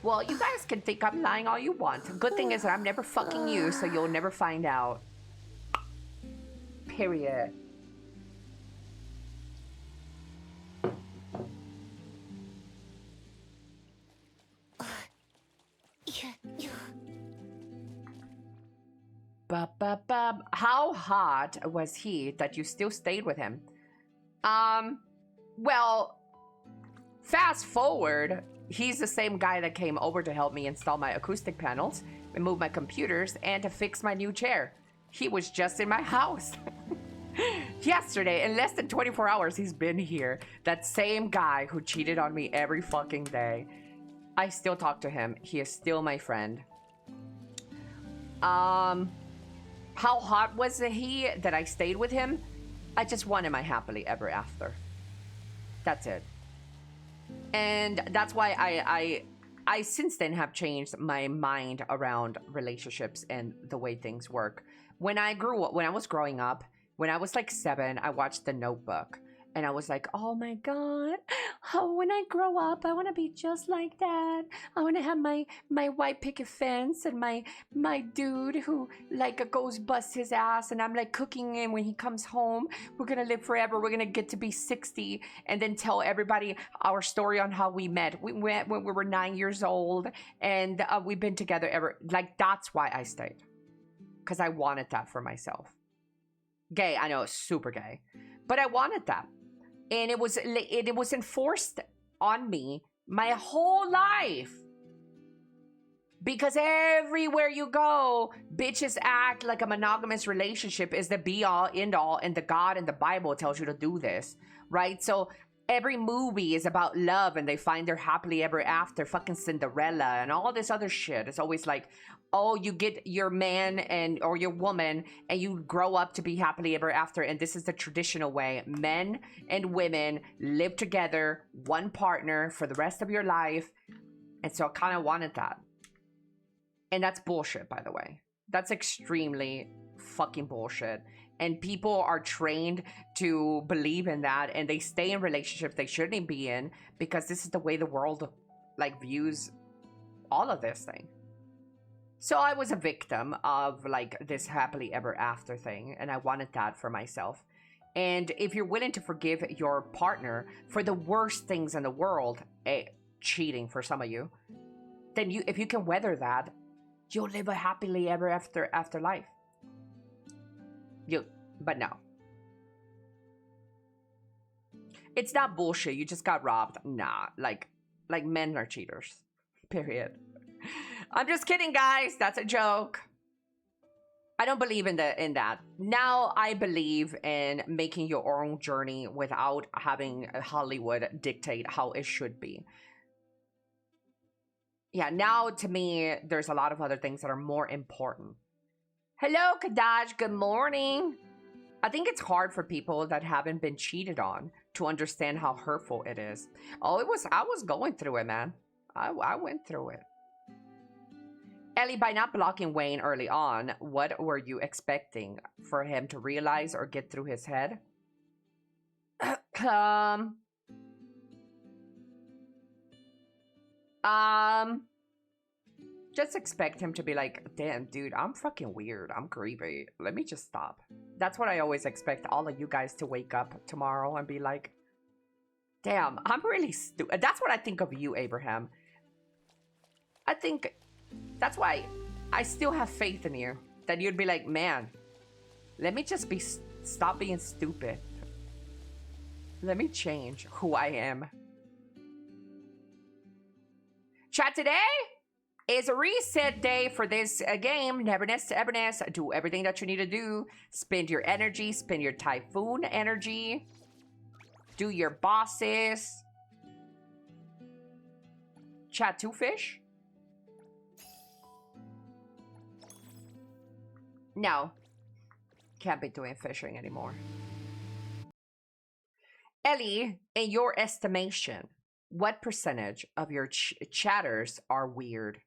Speaker 1: Well, you guys can think I'm lying all you want. Good thing is that I'm never fucking you, so you'll never find out. Period. How hot was he that you still stayed with him? Well, fast forward, he's the same guy that came over to help me install my acoustic panels, remove my computers, and to fix my new chair. He was just in my house. Yesterday, in less than 24 hours, he's been here. That same guy who cheated on me every fucking day. I still talk to him. He is still my friend. How hot was he that I stayed with him? I just wanted my happily ever after. That's it. And that's why I since then have changed my mind around relationships and the way things work. When I was growing up, when I was like 7, I watched The Notebook. And I was like, oh my God, when I grow up, I want to be just like that. I want to have my white picket fence and my dude who like goes bust his ass. And I'm like cooking him when he comes home. We're going to live forever. We're going to get to be 60 and then tell everybody our story on how we met. We met when we were 9 years old and we've been together ever. Like, that's why I stayed. Because I wanted that for myself. Gay, I know, super gay. But I wanted that. And it was enforced on me my whole life. Because everywhere you go, bitches act like a monogamous relationship is the be-all, end-all, and the God and the Bible tells you to do this, right? So every movie is about love and they find their happily ever after, fucking Cinderella and all this other shit. It's always like, oh, you get your man and or your woman and you grow up to be happily ever after, and this is the traditional way. Men and women live together, one partner for the rest of your life. And so I kind of wanted that. And that's bullshit, by the way. That's extremely fucking bullshit. And people are trained to believe in that, and they stay in relationships they shouldn't be in because this is the way the world like views all of this thing. So I was a victim of like this happily ever after thing, and I wanted that for myself. And if you're willing to forgive your partner for the worst things in the world, cheating for some of you, then if you can weather that, you'll live a happily ever after life. But no. It's not bullshit. You just got robbed. Nah, like men are cheaters. Period. I'm just kidding, guys. That's a joke. I don't believe in that. Now I believe in making your own journey without having Hollywood dictate how it should be. Yeah, now to me, there's a lot of other things that are more important. Hello, Kadaj. Good morning. I think it's hard for people that haven't been cheated on to understand how hurtful it is. Oh, I was going through it, man. I went through it. Ellie, by not blocking Wayne early on, what were you expecting for him to realize or get through his head? Just expect him to be like, damn, dude, I'm fucking weird. I'm creepy. Let me just stop. That's what I always expect all of you guys to wake up tomorrow and be like, damn, I'm really stupid. That's what I think of you, Abraham. I think that's why I still have faith in you. That you'd be like, man, let me just stop being stupid. Let me change who I am. Chat today is a reset day for this game. Neverness to Everness. Do everything that you need to do. Spend your energy. Spend your typhoon energy. Do your bosses. Chat 2 fish. No. Can't be doing fishing anymore. Ellie, in your estimation, what percentage of your chatters are weird?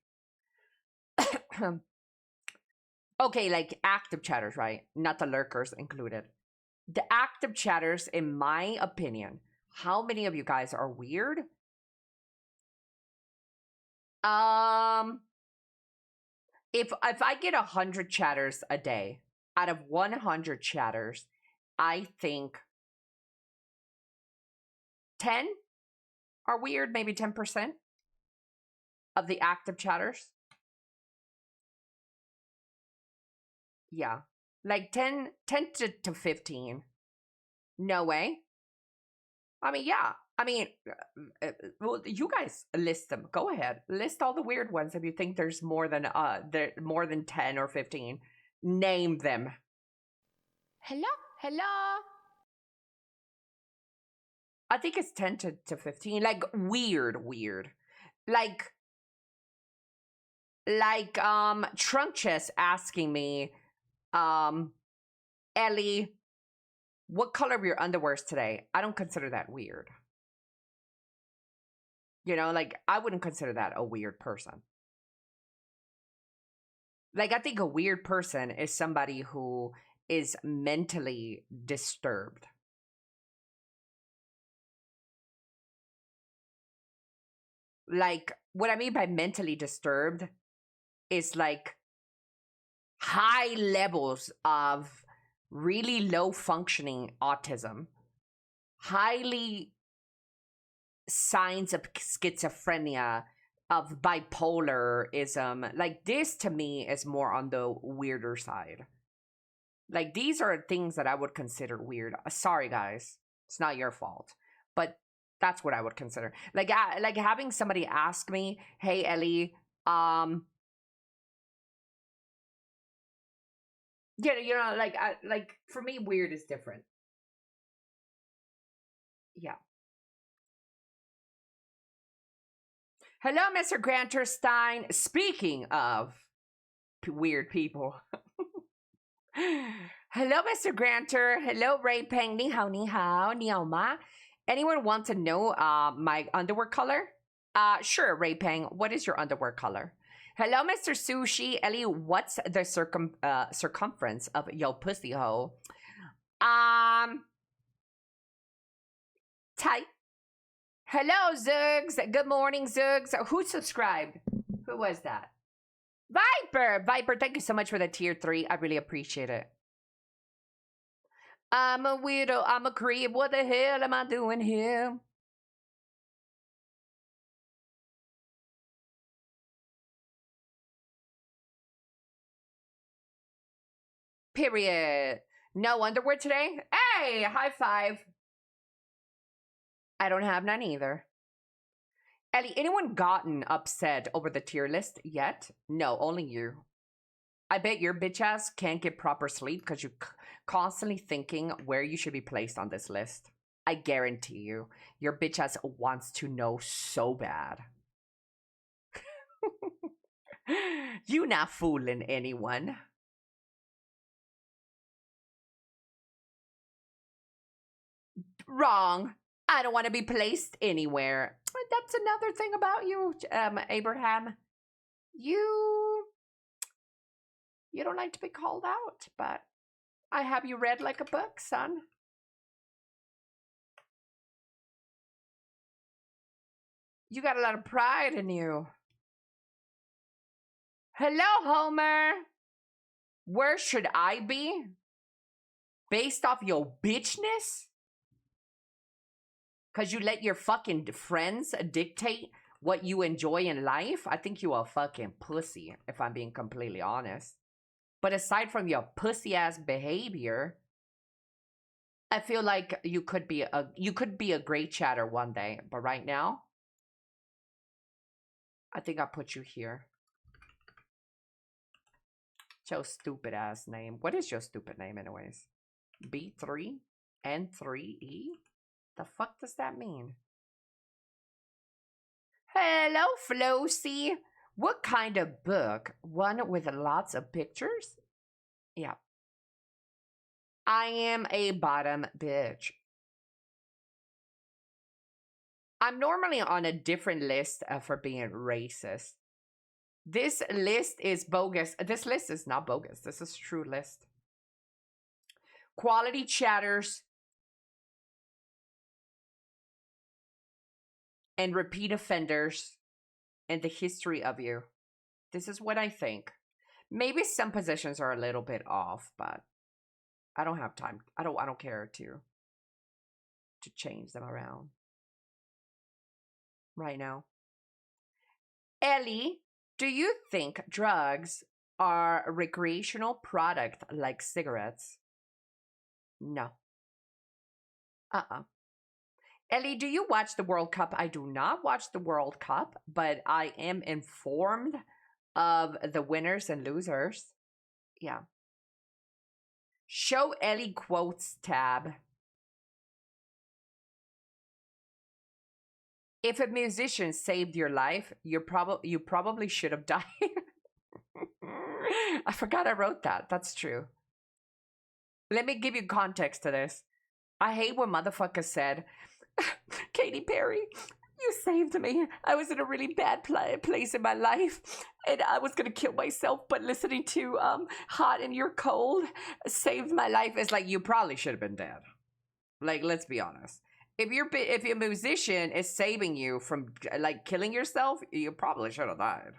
Speaker 1: Okay, like active chatters, right? Not the lurkers included. The active chatters, in my opinion, how many of you guys are weird? If I get 100 chatters a day, out of 100 chatters, I think 10 are weird, maybe 10% of the active chatters. Yeah, like 10 to 15. No way. I mean, yeah. I mean, well, you guys list them. Go ahead. List all the weird ones if you think there's more than 10 or 15. Name them. Hello? Hello? I think it's 10 to 15. Like, weird. Like, Trunk Chest asking me, Ellie, what color of your underwear is today? I don't consider that weird. You know, like, I wouldn't consider that a weird person. Like, I think a weird person is somebody who is mentally disturbed. Like, what I mean by mentally disturbed is like high levels of really low functioning autism, highly signs of schizophrenia, of bipolarism. Like, this to me is more on the weirder side. Like, these are things that I would consider weird. Sorry, guys. It's not your fault. But that's what I would consider. Like having somebody ask me, hey, Ellie, yeah, you know, like for me, weird is different. Yeah. Hello, Mr. Granterstein. Speaking of weird people. Hello, Mr. Granter. Hello, Ray Peng. Ni hao, ni hao, ni hao ma. Anyone want to know my underwear color? Sure, Ray Peng. What is your underwear color? Hello, Mr. Sushi. Ellie, what's the circumference of your pussy hole? Tight. Hello, Zugs. Good morning, Zugs. Who subscribed? Who was that? Viper. Viper, thank you so much for the tier 3. I really appreciate it. I'm a widow. I'm a creep. What the hell am I doing here? Period. No underwear today? Hey, high five. I don't have none either. Ellie, anyone gotten upset over the tier list yet? No, only you. I bet your bitch ass can't get proper sleep because you're constantly thinking where you should be placed on this list. I guarantee you, your bitch ass wants to know so bad. You not fooling anyone. Wrong. I don't want to be placed anywhere. That's another thing about you, Abraham. You don't like to be called out, but I have you read like a book, son. You got a lot of pride in you. Hello, Homer. Where should I be? Based off your bitchness? Because you let your fucking friends dictate what you enjoy in life? I think you a fucking pussy, if I'm being completely honest. But aside from your pussy-ass behavior, I feel like you could be a great chatter one day. But right now, I think I'll put you here. Your stupid-ass name. What is your stupid name anyways? B3? N3E? The fuck does that mean? Hello, Flossie. What kind of book? One with lots of pictures? Yeah. I am a bottom bitch. I'm normally on a different list for being racist. This list is bogus. This list is not bogus. This is a true list. Quality chatters and repeat offenders and the history of you. This is what I think. Maybe some positions are a little bit off, but I don't have time. I don't care to change them around right now. Ellie, do you think drugs are a recreational product like cigarettes? No. Ellie, do you watch the World Cup? I do not watch the World Cup, but I am informed of the winners and losers. Yeah. Show Ellie quotes tab. If a musician saved your life, you probably should have died. I forgot I wrote that. That's true. Let me give you context to this. I hate when motherfuckers said, Katy Perry, you saved me. I was in a really bad place in my life, and I was gonna kill myself, but listening to Hot and You're Cold saved my life. It's like, you probably should have been dead. Like, let's be honest. If your musician is saving you from like killing yourself, you probably should have died.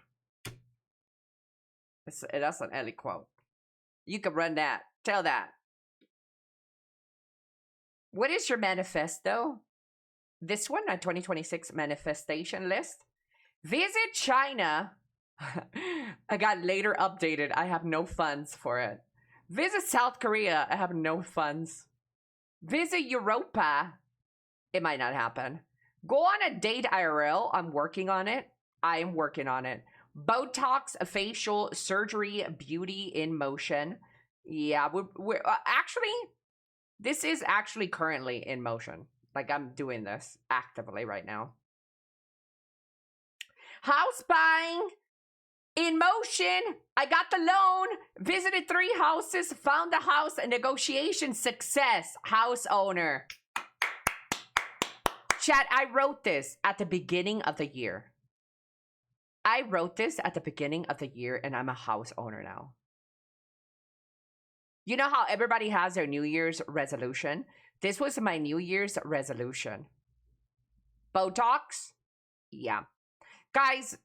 Speaker 1: That's an Ellie quote. You can run that. Tell that. What is your manifesto? This one, a 2026 manifestation list. Visit China. I got later updated. I have no funds for it. Visit South Korea. I have no funds. Visit Europa. It might not happen. Go on a date IRL. I'm working on it. I am working on it. Botox, facial surgery, beauty in motion. Yeah, we're actually, this is actually currently in motion. Like, I'm doing this actively right now. House buying in motion. I got the loan, visited 3 houses, found the house, a negotiation success. House owner. Chat, I wrote this at the beginning of the year. I wrote this at the beginning of the year, and I'm a house owner now. You know how everybody has their New Year's resolution? This was my New Year's resolution. Botox? Yeah. Guys,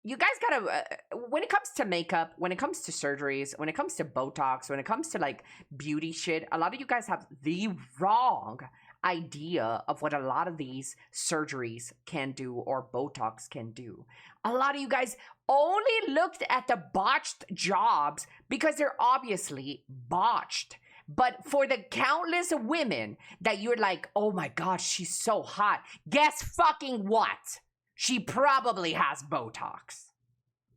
Speaker 1: you guys gotta, when it comes to makeup, when it comes to surgeries, when it comes to Botox, when it comes to like beauty shit, a lot of you guys have the wrong idea of what a lot of these surgeries can do or Botox can do. A lot of you guys only looked at the botched jobs because they're obviously botched. But for the countless women that you're like, oh my God, she's so hot. Guess fucking what? She probably has Botox.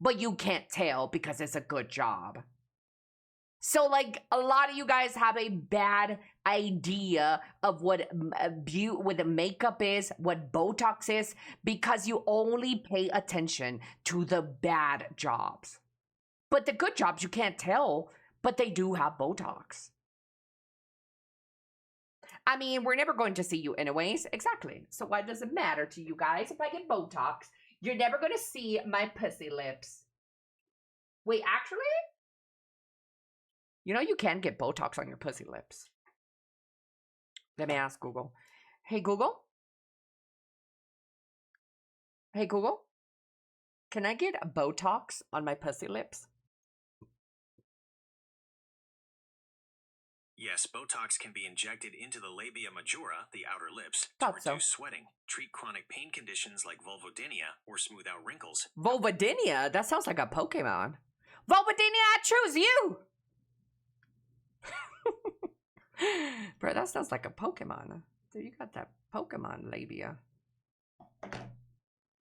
Speaker 1: But you can't tell because it's a good job. So like a lot of you guys have a bad idea of what the makeup is, what Botox is, because you only pay attention to the bad jobs. But the good jobs you can't tell, but they do have Botox. I mean, we're never going to see you anyways. Exactly. So why does it matter to you guys if I get Botox? You're never going to see my pussy lips. Wait, actually? You know you can get Botox on your pussy lips. Let me ask Google. Hey, Google? Hey, Google? Can I get a Botox on my pussy lips?
Speaker 8: Yes, Botox can be injected into the labia majora, the outer lips,
Speaker 1: Thought
Speaker 8: to reduce
Speaker 1: so.
Speaker 8: sweating, treat chronic pain conditions like vulvodynia, or smooth out wrinkles.
Speaker 1: Vulvodynia? That sounds like a Pokemon. Vulvodynia, I choose you! Bro, that sounds like a Pokemon. Dude, you got that Pokemon labia.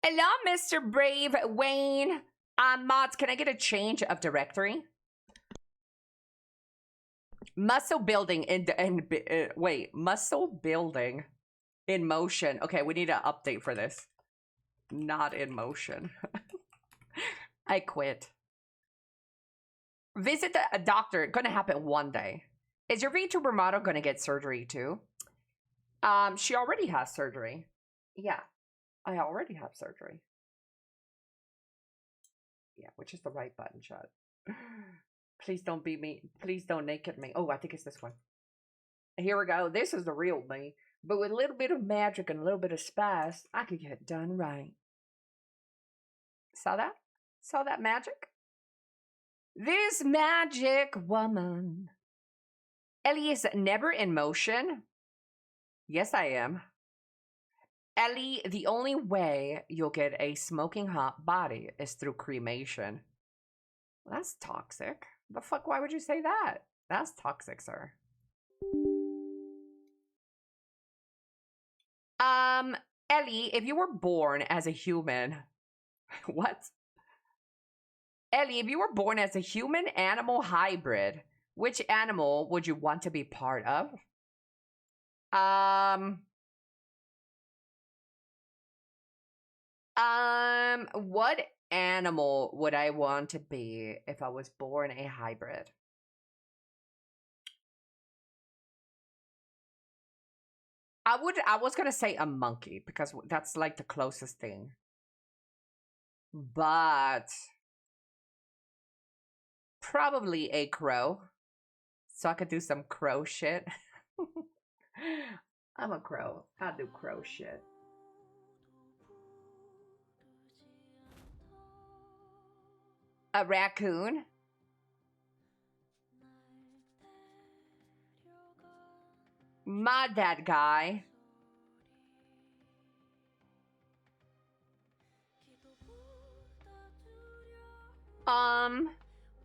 Speaker 1: Hello, Mr. Brave Wayne. Mods, can I get a change of directory? Muscle building wait, muscle building in motion. Okay, we need an update for this. Not in motion. I quit. Visit a doctor. Gonna happen one day. Is your VTuber model gonna get surgery too? She already has surgery. Yeah, I already have surgery. Yeah, which is the right button, chat. Please don't beat me. Please don't naked me. Oh, I think it's this one. Here we go. This is the real me. But with a little bit of magic and a little bit of spice, I could get it done right. Saw that? Saw that magic? This magic woman. Elly is never in motion. Yes, I am. Elly, the only way you'll get a smoking hot body is through cremation. That's toxic. The fuck, why would you say that? That's toxic, sir. Elly, if you were born as a human... What? Elly, if you were born as a human-animal hybrid, which animal would you want to be part of? What animal would I want to be if I was born a hybrid? I was gonna say a monkey because that's like the closest thing. But probably a crow. So I could do some crow shit. I'm a crow. I'll do crow shit. A raccoon? Mod that guy.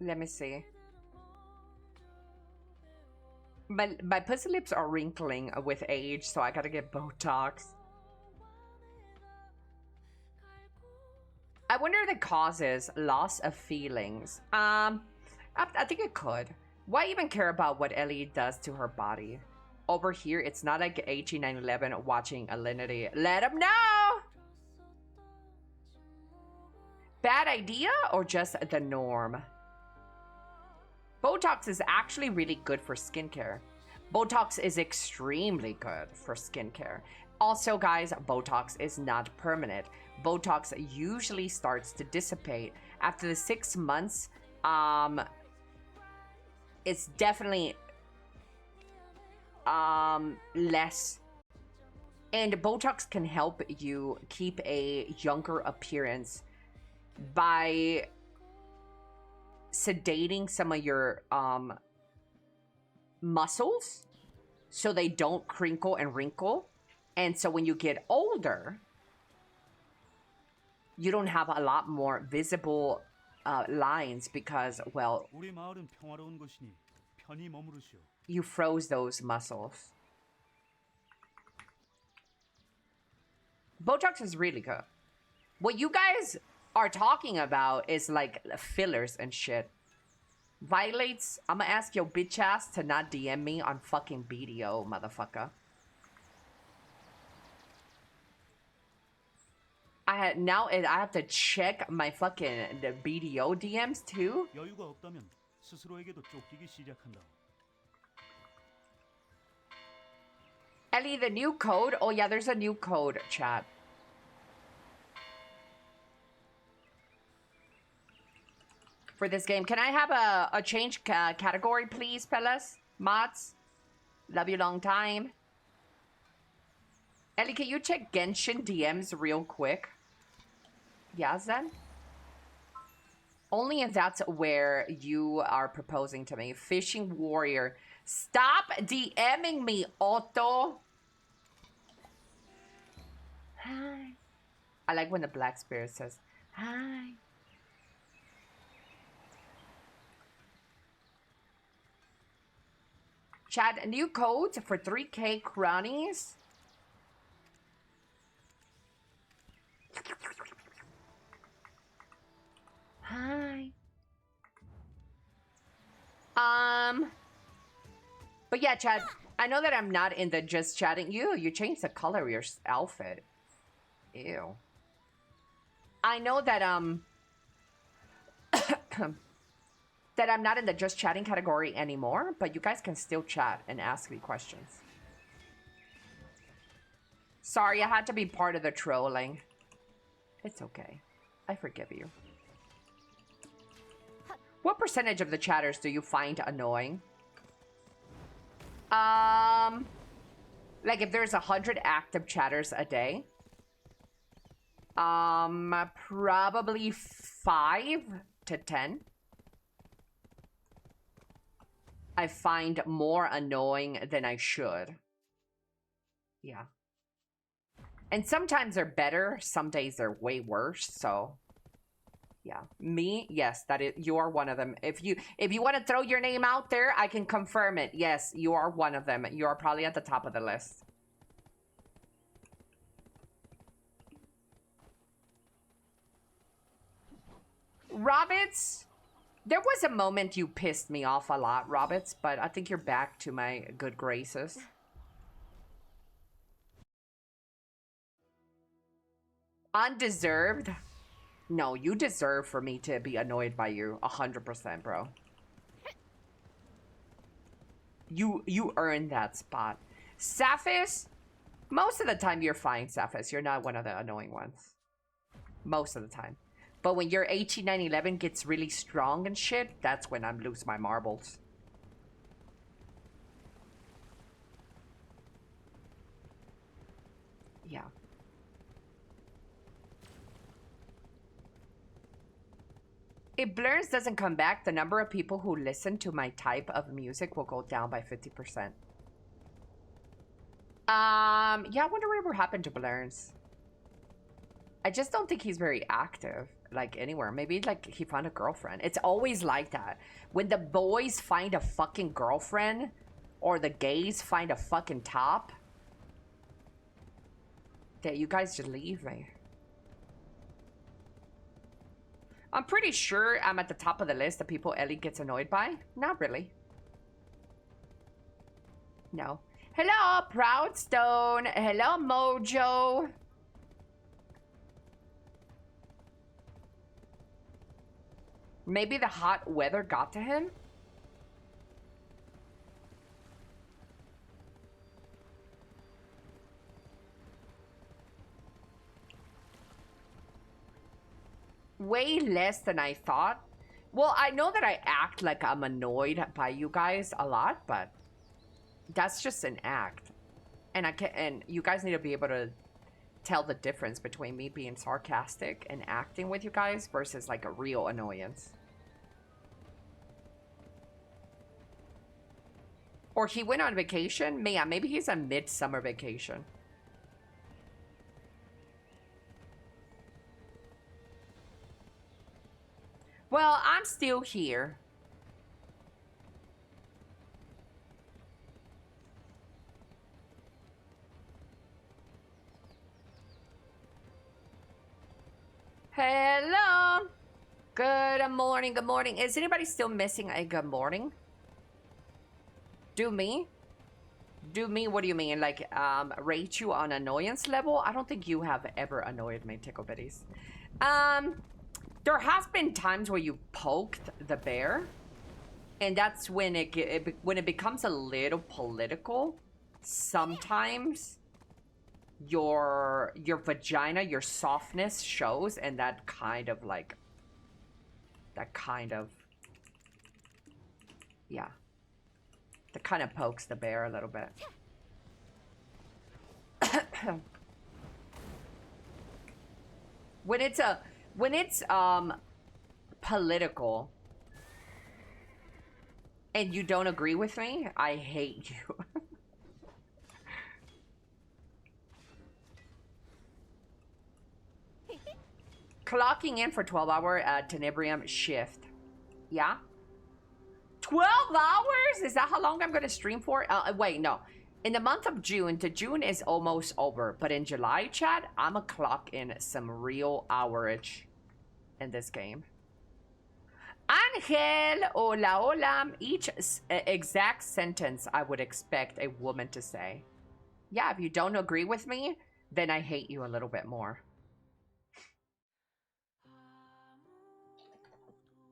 Speaker 1: Let me see. My pussy lips are wrinkling with age, so I gotta get Botox. I wonder if it causes loss of feelings. I think it could. Why even care about what Elly does to her body? Over here, it's not like HE911 watching Alinity. Let him know! Bad idea or just the norm? Botox is actually really good for skincare. Botox is extremely good for skincare. Also, guys, Botox is not permanent. Botox usually starts to dissipate after the 6 months. It's definitely less. And Botox can help you keep a younger appearance by sedating some of your muscles so they don't crinkle and wrinkle. And so when you get older, you don't have a lot more visible lines because, well, you froze those muscles. Botox is really good. What you guys are talking about is like fillers and shit. Violates, I'm gonna ask your bitch ass to not DM me on fucking BDO, motherfucker. I have to check my fucking the BDO DMs too. Ellie, the new code? Oh yeah, there's a new code, chat. For this game. Can I have a change category, please, fellas? Mods? Love you long time. Ellie, can you check Genshin DMs real quick? Yeah, then? Only if that's where you are proposing to me. Fishing warrior. Stop DMing me, Otto. Hi. I like when the Black Spirit says, hi. Chat, new codes for 3K cronies. Hi. But yeah, Chad, I know that I'm not in the just chatting. You changed the color of your outfit. Ew. I know that, that I'm not in the just chatting category anymore, but you guys can still chat and ask me questions. Sorry, I had to be part of the trolling. It's okay. I forgive you. What percentage of the chatters do you find annoying? Like if there's 100 active chatters a day, probably 5 to 10. I find more annoying than I should. Yeah. And sometimes they're better, some days they're way worse, so yeah. Me, yes, that is, you are one of them. If you want to throw your name out there, I can confirm it. Yes, you are one of them. You are probably at the top of the list. Robbits, there was a moment you pissed me off a lot, Robbits, but I think you're back to my good graces. Undeserved? No, you deserve for me to be annoyed by you. 100%, bro. You earned that spot. Saphis? Most of the time you're fine, Saphis. You're not one of the annoying ones. Most of the time. But when your 18911 gets really strong and shit, that's when I'm lose my marbles. Yeah. If Blurs doesn't come back, the number of people who listen to my type of music will go down by 50%. Yeah, I wonder whatever happened to Blurs. I just don't think he's very active, like, anywhere. Maybe, like, he found a girlfriend. It's always like that. When the boys find a fucking girlfriend, or the gays find a fucking top, that you guys just leave me. I'm pretty sure I'm at the top of the list of people Ellie gets annoyed by. Not really. No. Hello, Proudstone. Hello, Mojo. Maybe the hot weather got to him? Way less than I thought. Well, I know that I act like I'm annoyed by you guys a lot, but that's just an act. And you guys need to be able to tell the difference between me being sarcastic and acting with you guys versus like a real annoyance. Or he went on vacation? Yeah, maybe he's on midsummer vacation. Well, I'm still here. Hello. Good morning, good morning. Is anybody still missing a good morning? Do me? Do me? What do you mean? Like, rate you on annoyance level? I don't think you have ever annoyed me, Tickle Bitties. There has been times where you poked the bear, and that's when when it becomes a little political. Sometimes your vagina, your softness shows, and that kind of yeah, that kind of pokes the bear a little bit. When it's political and you don't agree with me, I hate you. Clocking in for 12-hour Tenebrium shift. Yeah? 12 hours? Is that how long I'm gonna stream for? Wait, no. In the month of June, June is almost over. But in July, chat, I'ma clock in some real hourage in this game. Angel, hola, hola. Each exact sentence I would expect a woman to say. Yeah, if you don't agree with me, then I hate you a little bit more.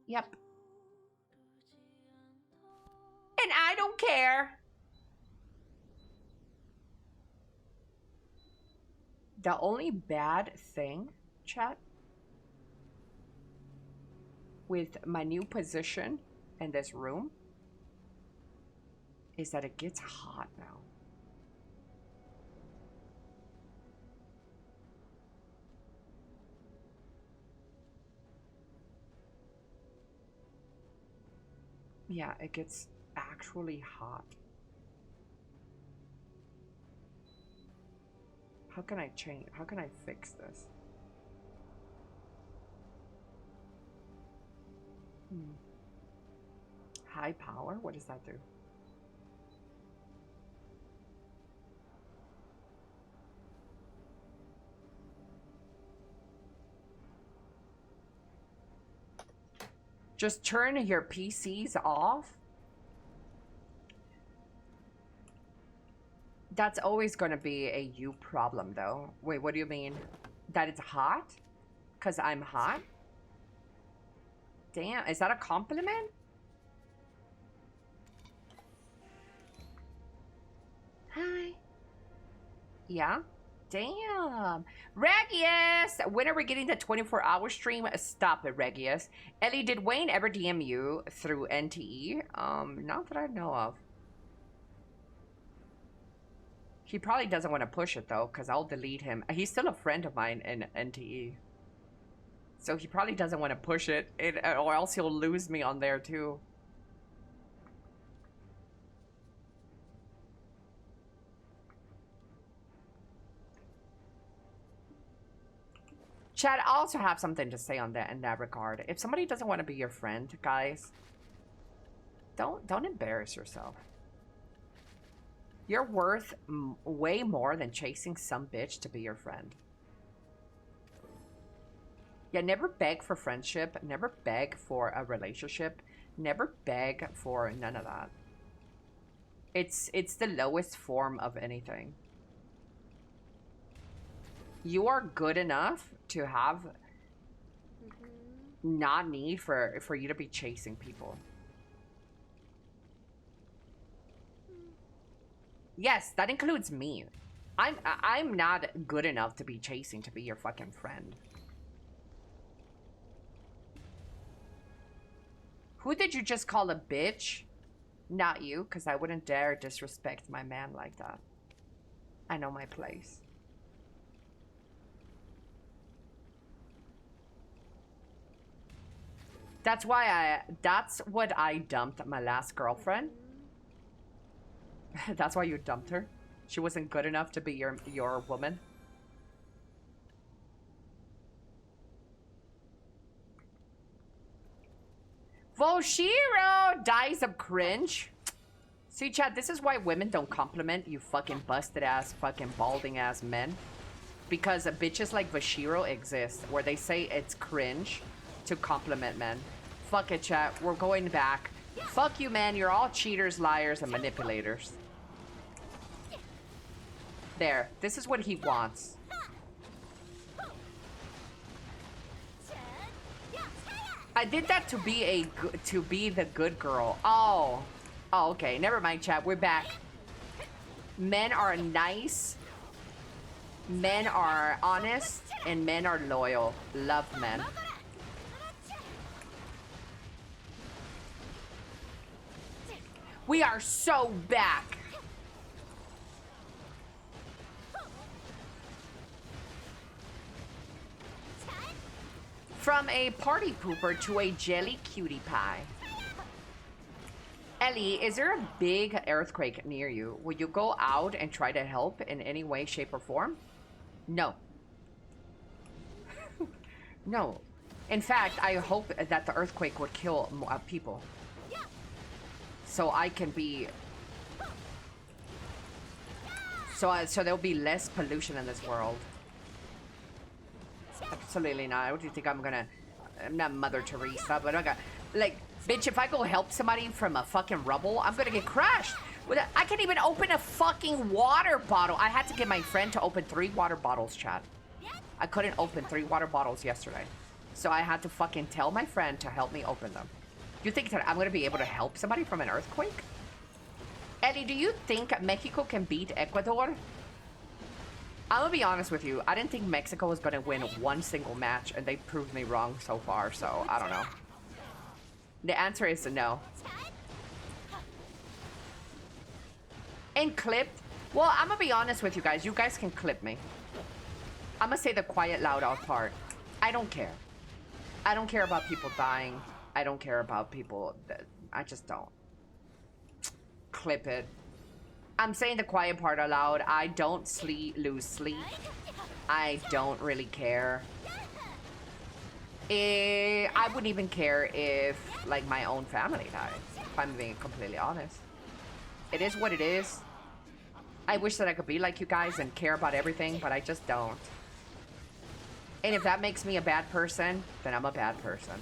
Speaker 1: Yep. And I don't care. The only bad thing, chat, with my new position in this room is that it gets hot now. Yeah, it gets actually hot. How can I change? How can I fix this? High power? What does that do? Just turn your PCs off? That's always going to be a you problem, though. Wait, what do you mean? That it's hot? Because I'm hot? Damn, is that a compliment? Hi. Yeah? Damn. Regius! When are we getting the 24-hour stream? Stop it, Regius. Ellie, did Wayne ever DM you through NTE? Not that I know of. He probably doesn't want to push it, though, because I'll delete him. He's still a friend of mine in NTE. So he probably doesn't want to push it, or else he'll lose me on there, too. Chad, I also have something to say on that in that regard. If somebody doesn't want to be your friend, guys, don't embarrass yourself. You're worth way more than chasing some bitch to be your friend. Yeah, never beg for friendship. Never beg for a relationship. Never beg for none of that. It's the lowest form of anything. You are good enough to have not need for you to be chasing people. Yes, that includes me. I'm not good enough to be chasing to be your fucking friend. Who did you just call a bitch? Not you, because I wouldn't dare disrespect my man like that. I know my place. That's what I dumped my last girlfriend. That's why you dumped her? She wasn't good enough to be your woman? Voshiro dies of cringe. See, Chad, this is why women don't compliment you fucking busted ass, fucking balding ass men. Because bitches like Voshiro exist, where they say it's cringe to compliment men. Fuck it, chat. We're going back. Fuck you, man. You're all cheaters, liars, and manipulators. There. This is what he wants. I did that to be the good girl. Oh. Oh, okay. Never mind, chat. We're back. Men are nice. Men are honest. And men are loyal. Love men. We are so back. From a party pooper to a jelly cutie pie. Elly, is there a big earthquake near you? Will you go out and try to help in any way, shape, or form? No. No. In fact, I hope that the earthquake would kill people. So I can be... So there'll be less pollution in this world. Absolutely not. What do you think I'm gonna... I'm not Mother Teresa, but I got... Like, bitch, if I go help somebody from a fucking rubble, I'm gonna get crushed. I can't even open a fucking water bottle. I had to get my friend to open 3 water bottles, Chad. I couldn't open 3 water bottles yesterday. So I had to fucking tell my friend to help me open them. You think that I'm gonna be able to help somebody from an earthquake? Elly, do you think Mexico can beat Ecuador? I'm gonna be honest with you. I didn't think Mexico was gonna win one single match, and they proved me wrong so far, so I don't know. The answer is no. And clipped? Well, I'm gonna be honest with you guys. You guys can clip me. I'm gonna say the quiet, loud out part. I don't care. I don't care about people dying. I don't care about people that... I just don't. Clip it. I'm saying the quiet part aloud. I don't lose sleep. I don't really care. I wouldn't even care if, like, my own family died. If I'm being completely honest. It is what it is. I wish that I could be like you guys and care about everything, but I just don't. And if that makes me a bad person, then I'm a bad person.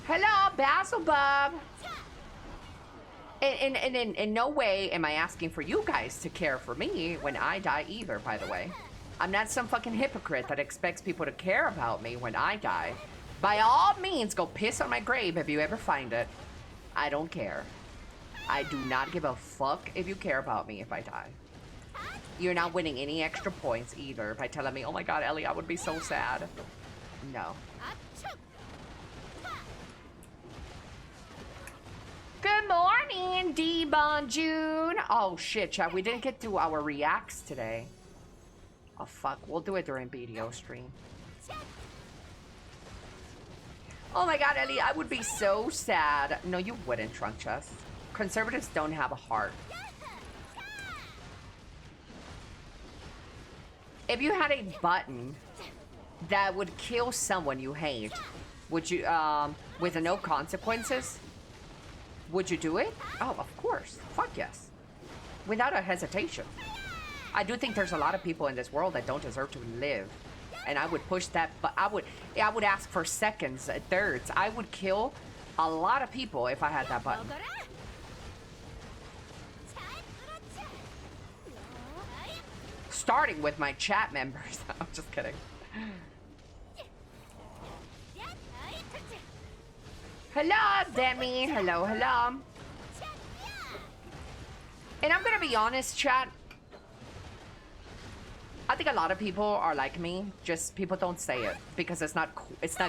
Speaker 1: Hello, Basil Bob. And in no way am I asking for you guys to care for me when I die either, by the way. I'm not some fucking hypocrite that expects people to care about me when I die. By all means, go piss on my grave if you ever find it. I don't care. I do not give a fuck if you care about me if I die. You're not winning any extra points either by telling me, oh my god, Elly, I would be so sad. No. Good morning, D-Bon June. Oh shit, chat, we didn't get to our reacts today. Oh fuck, we'll do it during BDO stream. Oh my god, Elly, I would be so sad. No, you wouldn't, Trunk Chest. Conservatives don't have a heart. If you had a button that would kill someone you hate, would you, with no consequences, would you do it? Oh, of course. Fuck yes. Without a hesitation. I do think there's a lot of people in this world that don't deserve to live. And I would push that, but I would ask for seconds, thirds. I would kill a lot of people if I had that button. Starting with my chat members. I'm just kidding. Hello, Demi. Hello, hello. And I'm gonna be honest, chat. I think a lot of people are like me. Just people don't say it because it's not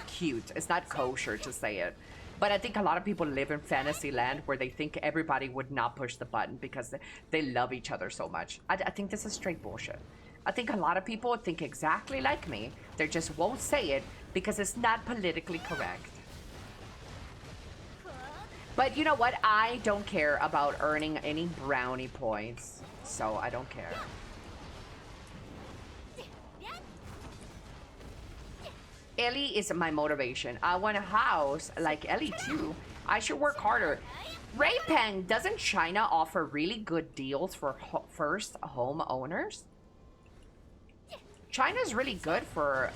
Speaker 1: cute. It's not kosher to say it. But I think a lot of people live in fantasy land where they think everybody would not push the button because they love each other so much. I think this is straight bullshit. I think a lot of people think exactly like me. They just won't say it because it's not politically correct. But you know what? I don't care about earning any brownie points. So I don't care. Elly is my motivation. I want a house like Elly too. I should work harder. Ray Peng, doesn't China offer really good deals for first home owners? China's really good for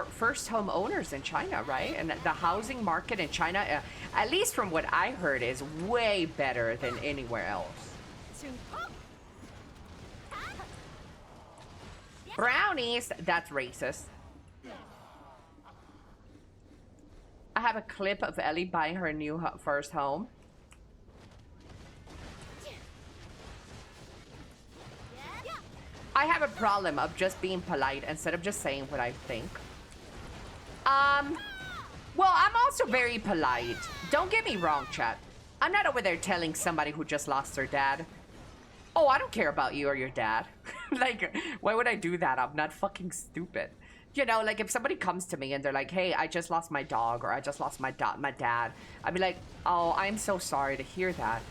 Speaker 1: first home owners in China, right? And the housing market in China, at least from what I heard, is way better than anywhere else. Brownies, that's racist. I have a clip of Elly buying her new first home. I have a problem of just being polite instead of just saying what I think. Well, I'm also very polite. Don't get me wrong, chat. I'm not over there telling somebody who just lost their dad, oh, I don't care about you or your dad. Like, why would I do that? I'm not fucking stupid. You know, like if somebody comes to me and they're like, hey, I just lost my dog or I just lost my dad, I'd be like, oh, I'm so sorry to hear that.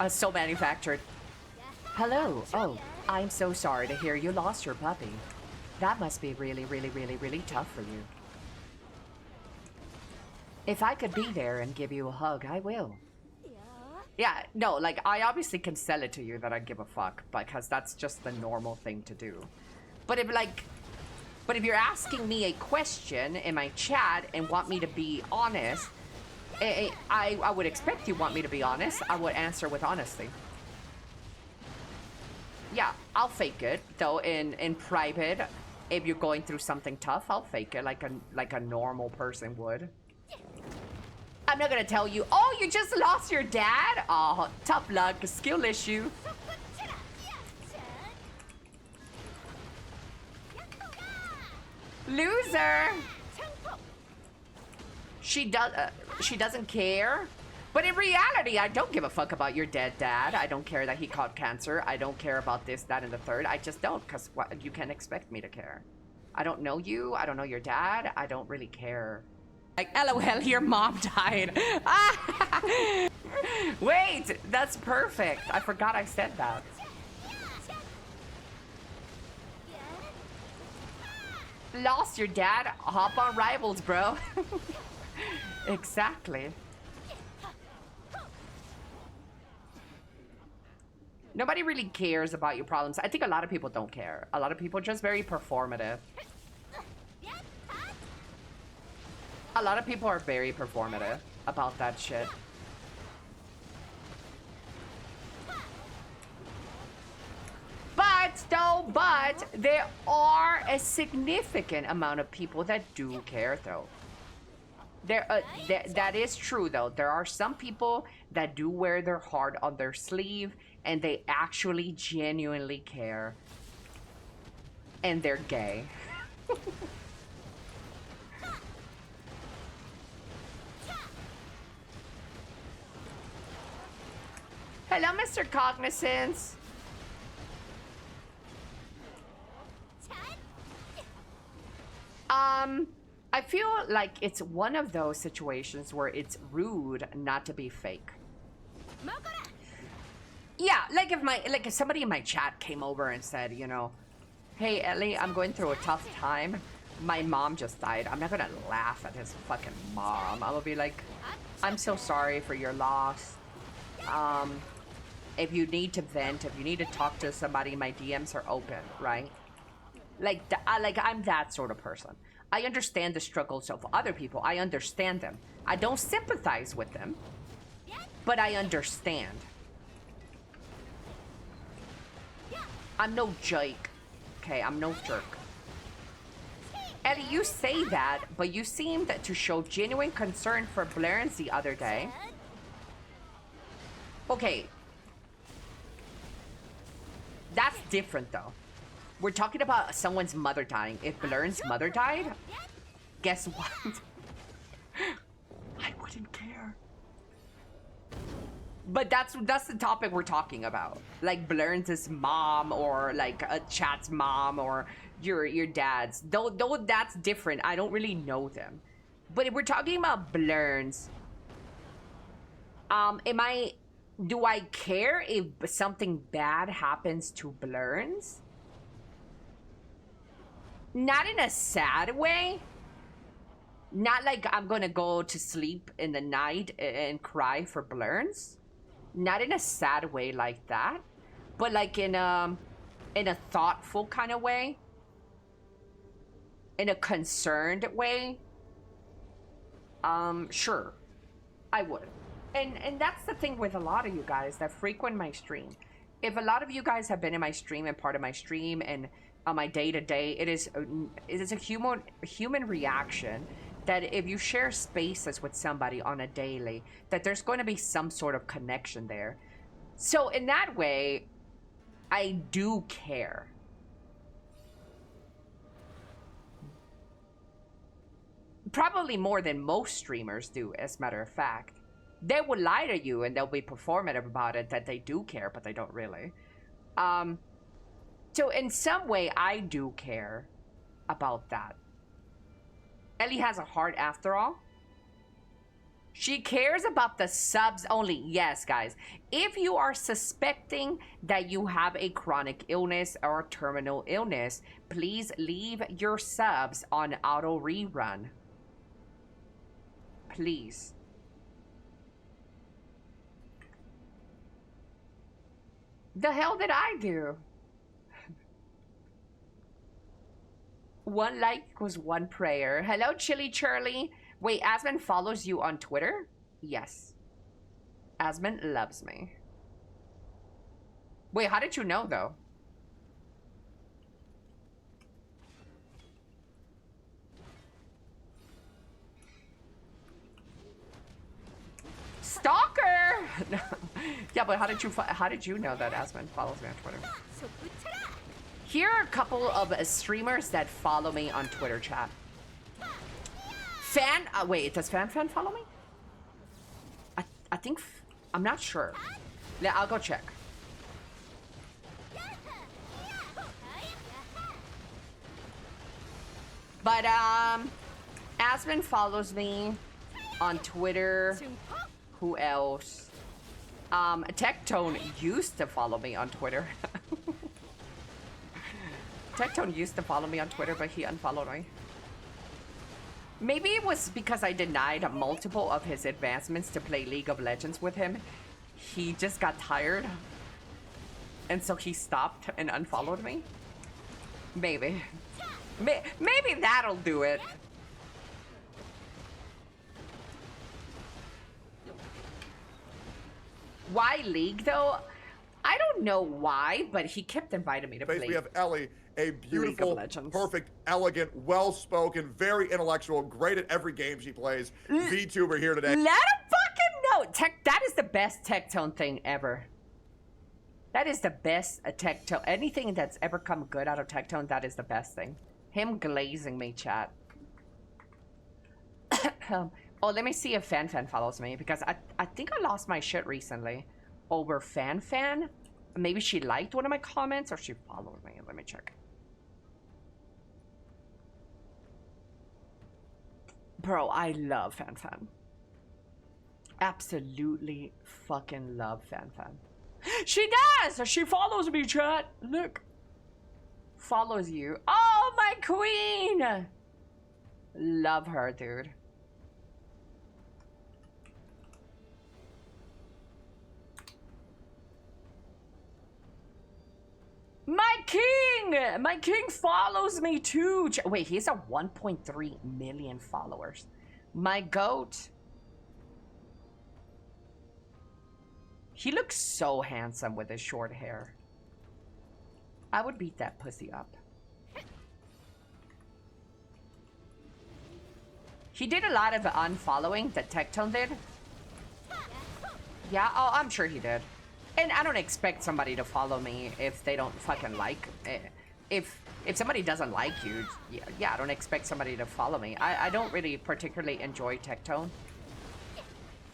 Speaker 1: So manufactured. Hello. Oh, I'm so sorry to hear you lost your puppy. That must be really, really, really, really tough for you. If I could be there and give you a hug, I will. Yeah, no, like, I obviously can sell it to you that I give a fuck, because that's just the normal thing to do. But if you're asking me a question in my chat and want me to be honest, I would expect you want me to be honest. I would answer with honesty. Yeah, I'll fake it, though, in private. If you're going through something tough, I'll fake it like a normal person would. I'm not gonna tell you, oh, you just lost your dad? Oh, tough luck, skill issue. Loser. She doesn't care. But in reality, I don't give a fuck about your dead dad. I don't care that he caught cancer. I don't care about this, that, and the third. I just don't, because you can't expect me to care. I don't know you. I don't know your dad. I don't really care. Like, LOL, your mom died. Wait, that's perfect. I forgot I said that. Lost your dad? Hop on Rivals, bro. Exactly. Nobody really cares about your problems. I think a lot of people don't care. A lot of people are just very performative. A lot of people are very performative about that shit. But there are a significant amount of people that do care, though. That is true, though. There are some people that do wear their heart on their sleeve, and they actually genuinely care. And they're gay. Hello, Mr. Cognizance. I feel like it's one of those situations where it's rude not to be fake. Yeah, like if somebody in my chat came over and said, you know, hey, Elly, I'm going through a tough time. My mom just died. I'm not gonna laugh at his fucking mom. I'm gonna be like, I'm so sorry for your loss. If you need to vent, if you need to talk to somebody, my DMs are open, right? Like, I'm that sort of person. I understand the struggles of other people. I understand them. I don't sympathize with them, but I understand. I'm no jerk. Okay, I'm no jerk. Elly, you say that, but you seemed to show genuine concern for Blurns the other day. Okay. That's different, though. We're talking about someone's mother dying. If Blurn's mother died, guess what? I wouldn't care. But that's the topic we're talking about. Like Blurns' mom, or like a chat's mom, or your dad's. Though that's different. I don't really know them. But if we're talking about Blurns, do I care if something bad happens to Blurns? Not in a sad way. Not like I'm gonna go to sleep in the night and cry for Blurns. Not in a sad way like that, but like in a thoughtful kind of way, in a concerned way. Sure, I would. And that's the thing with a lot of you guys that frequent my stream. If a lot of you guys have been in my stream and part of my stream and on my day-to-day, it is a human reaction that if you share spaces with somebody on a daily, that there's going to be some sort of connection there. So in that way, I do care. Probably more than most streamers do, as a matter of fact. They will lie to you and they'll be performative about it, that they do care, but they don't really. So in some way, I do care about that. Elly has a heart after all. She cares about the subs only. Yes, guys. If you are suspecting that you have a chronic illness or terminal illness, please leave your subs on auto rerun. Please. The hell did I do? One like equals one prayer. Hello, Chili Charlie. Wait, Asmon follows you on Twitter? Yes. Asmon loves me. Wait, how did you know, though? Stalker! Yeah, but how did you know that Asmon follows me on Twitter? Here are a couple of streamers that follow me on Twitter, chat. Wait, does Fan follow me? I think, I'm not sure. Yeah, I'll go check. But, Asmon follows me on Twitter. Who else? Tectone used to follow me on Twitter. Tectone used to follow me on Twitter, but he unfollowed me. Maybe it was because I denied multiple of his advancements to play League of Legends with him. He just got tired. And so he stopped and unfollowed me. Maybe. Maybe that'll do it. Why League, though? I don't know why, but he kept inviting me to play.
Speaker 9: We have Elly, a beautiful, perfect, elegant, well-spoken, very intellectual, great at every game she plays. VTuber here today.
Speaker 1: Let him fucking know. That is the best Tectone thing ever. That is the best Tectone. Anything that's ever come good out of Tectone, that is the best thing. Him glazing me, chat. Oh, let me see if Fan follows me, because I think I lost my shit recently over Fan. Maybe she liked one of my comments or she followed me. Let me check. Bro, I love Fan. Absolutely fucking love Fan. She does! She follows me, chat. Look. Follows you. Oh, my queen! Love her, dude. My king! My king follows me too! Wait, he's at 1.3 million followers. My goat. He looks so handsome with his short hair. I would beat that pussy up. He did a lot of unfollowing that Tectone did. Yeah, oh, I'm sure he did. And I don't expect somebody to follow me if they don't fucking like it. If somebody doesn't like you, yeah, I don't expect somebody to follow me. I don't really particularly enjoy Tectone.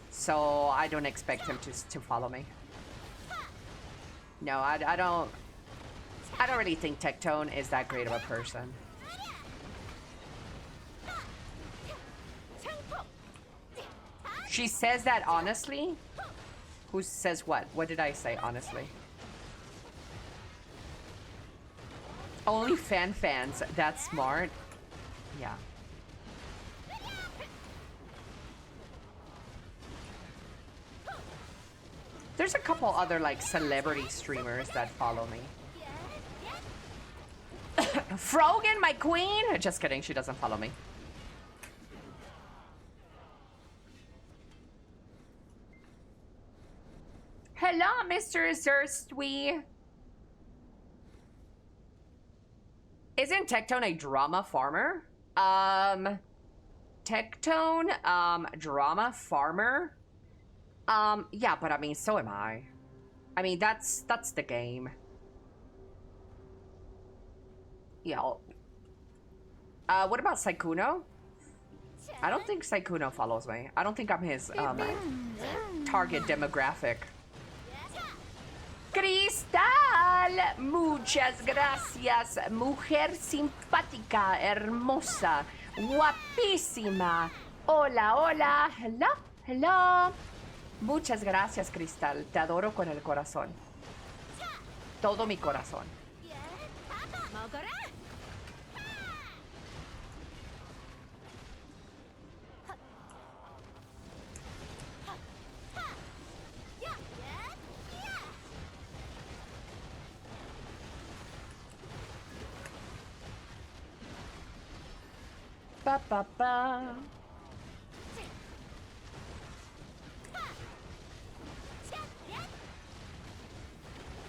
Speaker 1: So I don't expect him to follow me. No, I don't really think Tectone is that great of a person. She says that honestly. Who says what? What did I say honestly? Only fans. That's smart. Yeah. There's a couple other like celebrity streamers that follow me. Frogan, my queen. Just kidding. She doesn't follow me. Hello, Mr. Zerstwy. Isn't Tectone a drama farmer? Tectone, drama farmer? Yeah, but I mean, so am I. I mean, that's the game. Yeah. What about Saikuno? I don't think Saikuno follows me. I don't think I'm his, target demographic. Cristal, muchas gracias, mujer simpática, hermosa, guapísima. Hola, hola, hello, hello. Muchas gracias, Cristal. Te adoro con el corazón. Todo mi corazón. Pa, pa, pa.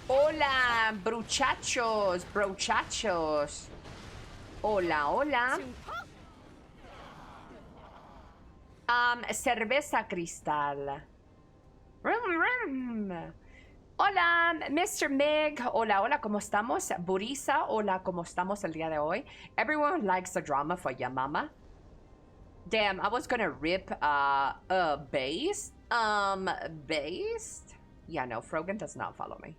Speaker 1: Hola, bruchachos, brochachos. Hola, hola. Cerveza Cristal. Hola, Mr. Mig. Hola, hola, ¿cómo estamos? Burisa, hola, ¿cómo estamos el día de hoy? Everyone likes the drama for your mama. Damn, I was gonna rip, based? Based? Yeah, no, Frogan does not follow me.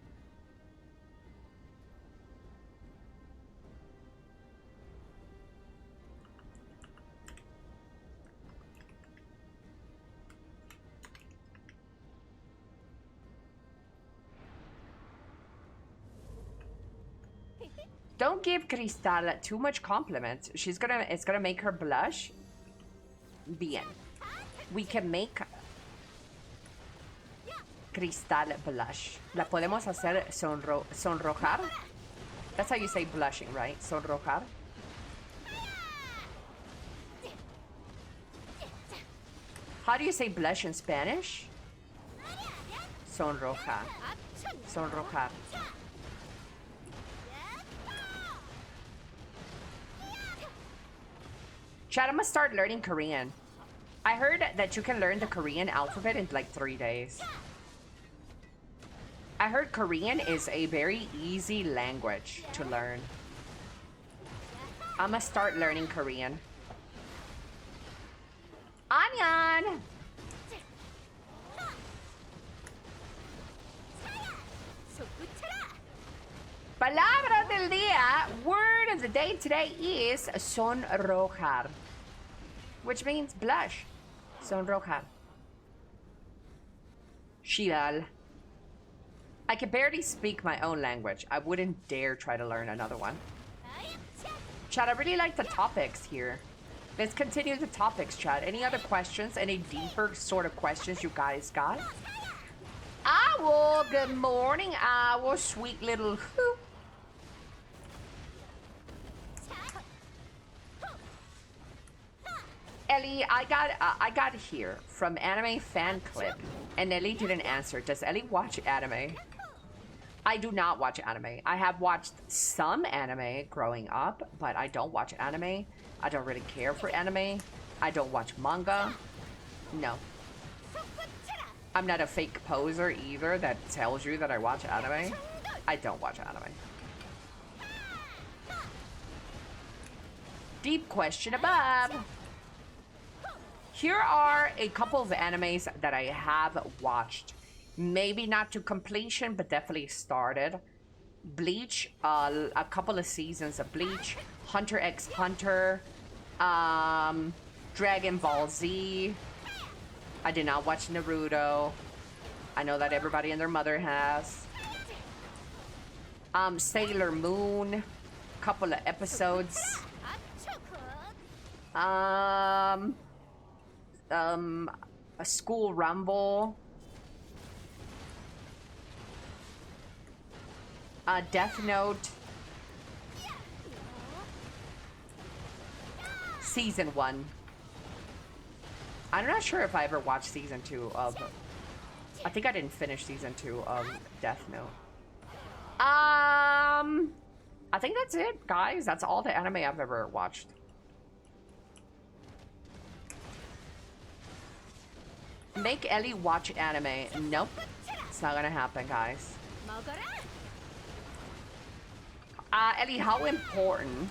Speaker 1: Don't give Cristal too much compliments. It's gonna make her blush. Bien. We can make Cristal blush. La podemos hacer sonrojar. That's how you say blushing, right? Sonrojar. How do you say blush in Spanish? Sonrojar. Sonrojar. Chat, I'm gonna start learning Korean. I heard that you can learn the Korean alphabet in like 3 days. I heard Korean is a very easy language to learn. I'm gonna start learning Korean. Anyan! Palabra del día. Word of the day today is sonrojar, which means blush. Sonrojar. Shidal. I can barely speak my own language. I wouldn't dare try to learn another one. Chat, I really like the topics here. Let's continue the topics, chat. Any other questions? Any deeper sort of questions you guys got? Owl, good morning, Owl, sweet little hoop. Ellie, I got here from Anime Fan Clip, and Ellie didn't answer. Does Ellie watch anime? I do not watch anime. I have watched some anime growing up, but I don't watch anime. I don't really care for anime. I don't watch manga. No. I'm not a fake poser either that tells you that I watch anime. I don't watch anime. Deep question above. Here are a couple of animes that I have watched. Maybe not to completion, but definitely started. Bleach, a couple of seasons of Bleach. Hunter x Hunter. Dragon Ball Z. I did not watch Naruto. I know that everybody and their mother has. Sailor Moon. Couple of episodes. A School Rumble. Death Note. Season 1. I'm not sure if I ever watched season 2 of... I think I didn't finish season 2 of Death Note. I think that's it, guys. That's all the anime I've ever watched. Make Ellie watch anime. Nope. It's not gonna happen, guys. Ellie, how important...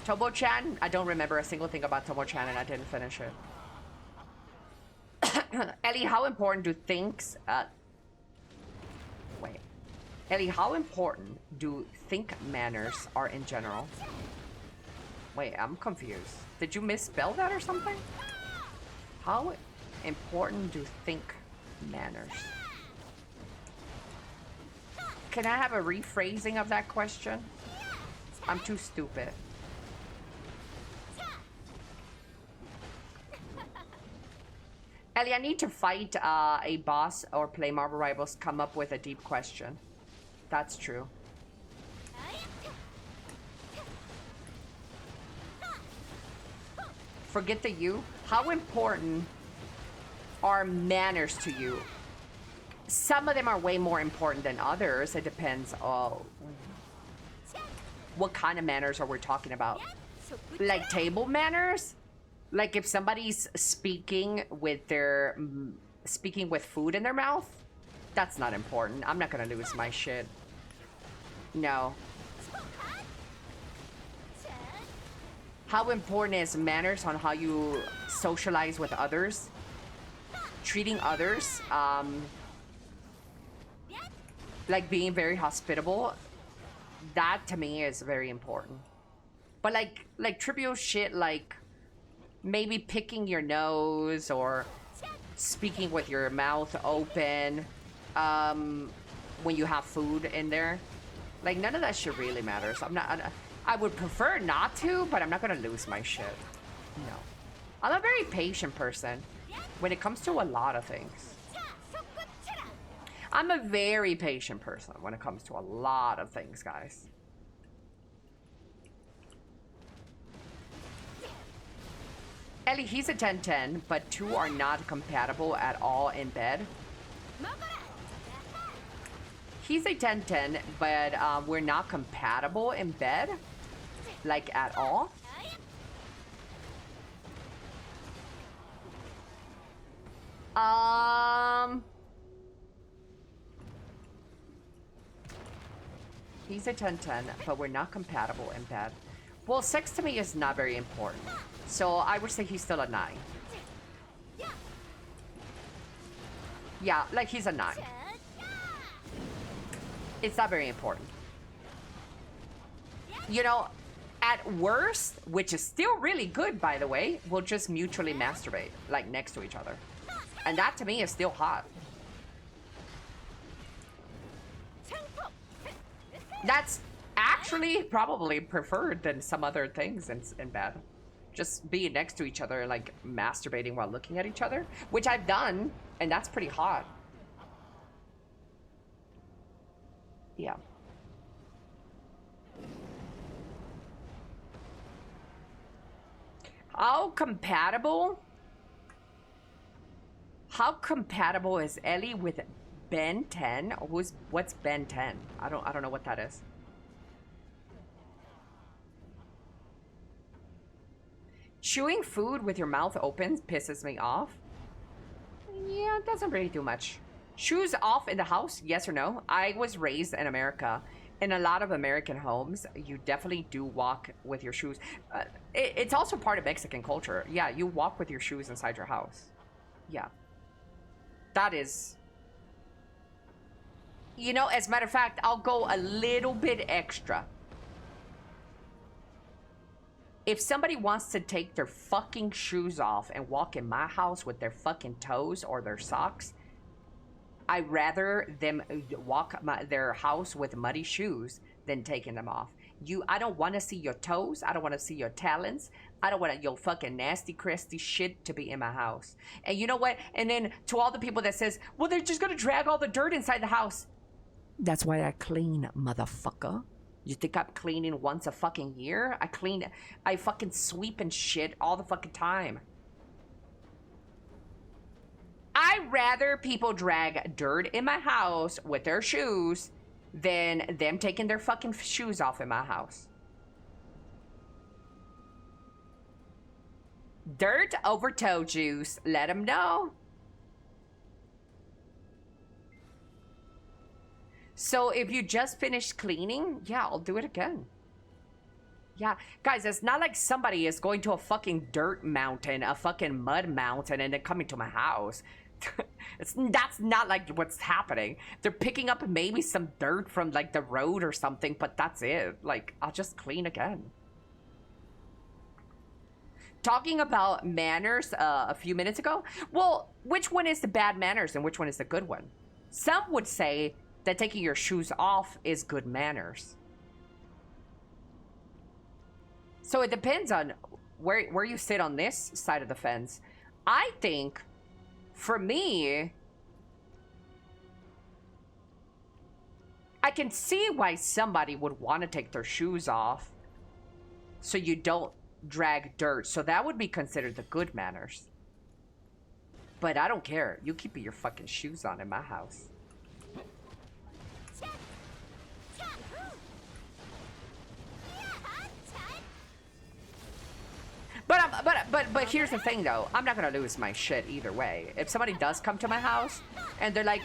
Speaker 1: Tomo-chan? I don't remember a single thing about Tomo-chan and I didn't finish it. Ellie, how important do things... Wait. Ellie, how important do think manners are in general? Wait, I'm confused. Did you misspell that or something? How important do think manners? Can I have a rephrasing of that question? I'm too stupid. Ellie, I need to fight a boss or play Marvel Rivals. Come up with a deep question. That's true. Forget the you. How important are manners to you? Some of them are way more important than others. It depends on what kind of manners are we talking about. Like table manners? Like if somebody's speaking with food in their mouth, that's not important. I'm not gonna lose my shit. No. How important is manners on how you socialize with others? Treating others, like being very hospitable. That to me is very important. But like trivial shit like maybe picking your nose or speaking with your mouth open when you have food in there. Like none of that shit really matters. I would prefer not to, but I'm not gonna lose my shit. No. I'm a very patient person when it comes to a lot of things. I'm a very patient person when it comes to a lot of things, guys. Ellie, he's a 10-10, but two are not compatible at all in bed. He's a 10-10, but we're not compatible in bed. Like, at all. He's a 10-10, but we're not compatible in bed. Well, sex to me is not very important. So I would say he's still a 9. Yeah, like he's a 9. It's not very important. You know, at worst, which is still really good, by the way, we'll just mutually masturbate, like next to each other. And that to me is still hot. That's actually probably preferred than some other things in bed. Just being next to each other and like masturbating while looking at each other, which I've done, and that's pretty hot. Yeah. How compatible is Ellie with Ben 10? What's Ben 10? I don't know what that is. Chewing food with your mouth open pisses me off. Yeah, it doesn't really do much. Shoes off in the house, yes or no? I was raised in America. In a lot of American homes, you definitely do walk with your shoes. It's also part of Mexican culture. Yeah, you walk with your shoes inside your house. Yeah. That is... You know, as a matter of fact, I'll go a little bit extra. If somebody wants to take their fucking shoes off and walk in my house with their fucking toes or their socks, I'd rather them walk their house with muddy shoes than taking them off. I don't want to see your toes. I don't want to see your talons. I don't want your fucking nasty, crusty shit to be in my house. And you know what? And then to all the people that says, well, they're just going to drag all the dirt inside the house. That's why I clean, motherfucker. You think I'm cleaning once a fucking year? I fucking sweep and shit all the fucking time. I'd rather people drag dirt in my house with their shoes than them taking their fucking shoes off in my house. Dirt over toe juice. Let them know. So if you just finished cleaning, yeah, I'll do it again. Yeah, guys, it's not like somebody is going to a fucking dirt mountain, a fucking mud mountain, and then coming to my house. That's not like what's happening. They're picking up maybe some dirt from like the road or something, but that's it. Like, I'll just clean again. Talking about manners a few minutes ago. Well, which one is the bad manners and which one is the good one? Some would say that taking your shoes off is good manners. So it depends on where you sit on this side of the fence. I think, for me, I can see why somebody would want to take their shoes off so you don't drag dirt. So that would be considered the good manners. But I don't care. You keep your fucking shoes on in my house. But here's the thing though, I'm not gonna lose my shit either way. If somebody does come to my house and they're like,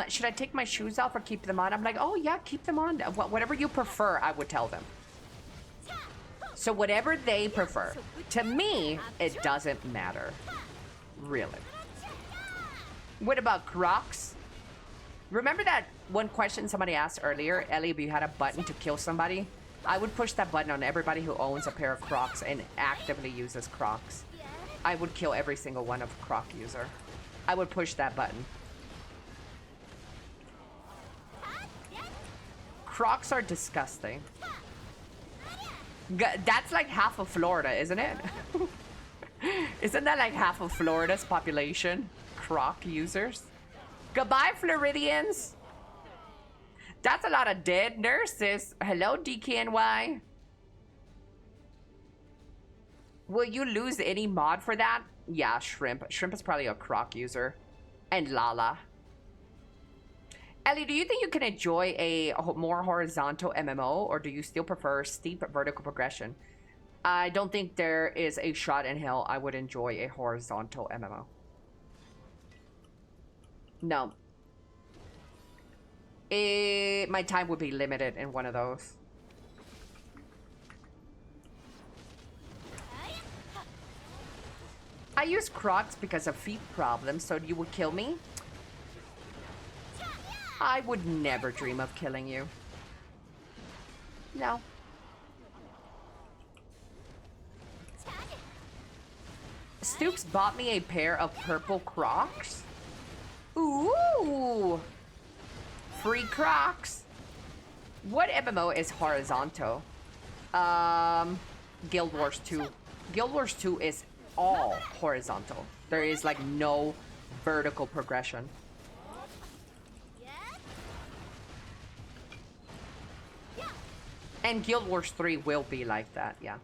Speaker 1: should I take my shoes off or keep them on? I'm like, oh yeah, keep them on. Whatever you prefer, I would tell them. So whatever they prefer. To me, it doesn't matter. Really. What about Crocs? Remember that one question somebody asked earlier, Ellie, if you had a button to kill somebody? I would push that button on everybody who owns a pair of Crocs and actively uses Crocs. I would kill every single one of Croc user. I would push that button. Crocs are disgusting. That's like half of Florida, isn't it? Isn't that like half of Florida's population? Croc users? Goodbye, Floridians. That's a lot of dead nurses. Hello, DKNY. Will you lose any mod for that? Yeah, Shrimp. Shrimp is probably a Croc user. And Lala. Ellie, do you think you can enjoy a more horizontal MMO, or do you still prefer steep vertical progression? I don't think there is a shot in hell I would enjoy a horizontal MMO. No. My time would be limited in one of those. I use Crocs because of feet problems, so you would kill me? I would never dream of killing you. No. Stoops bought me a pair of purple Crocs. Ooh! Free Crocs. What MMO is horizontal? Guild Wars 2. Guild Wars 2 is all horizontal. There is like no vertical progression. And Guild Wars 3 will be like that, yeah.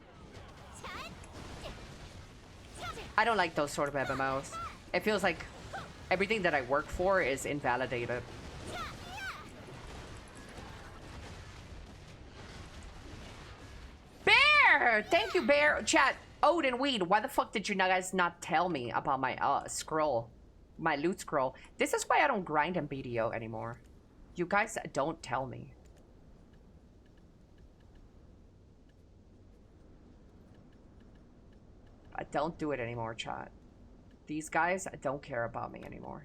Speaker 1: I don't like those sort of MMOs. It feels like everything that I work for is invalidated. Bear! Thank you, Bear. Chat, Oh, then weed. Why the fuck did you guys not tell me about my scroll? My loot scroll. This is why I don't grind in BDO anymore. You guys don't tell me. I don't do it anymore, chat. These guys don't care about me anymore.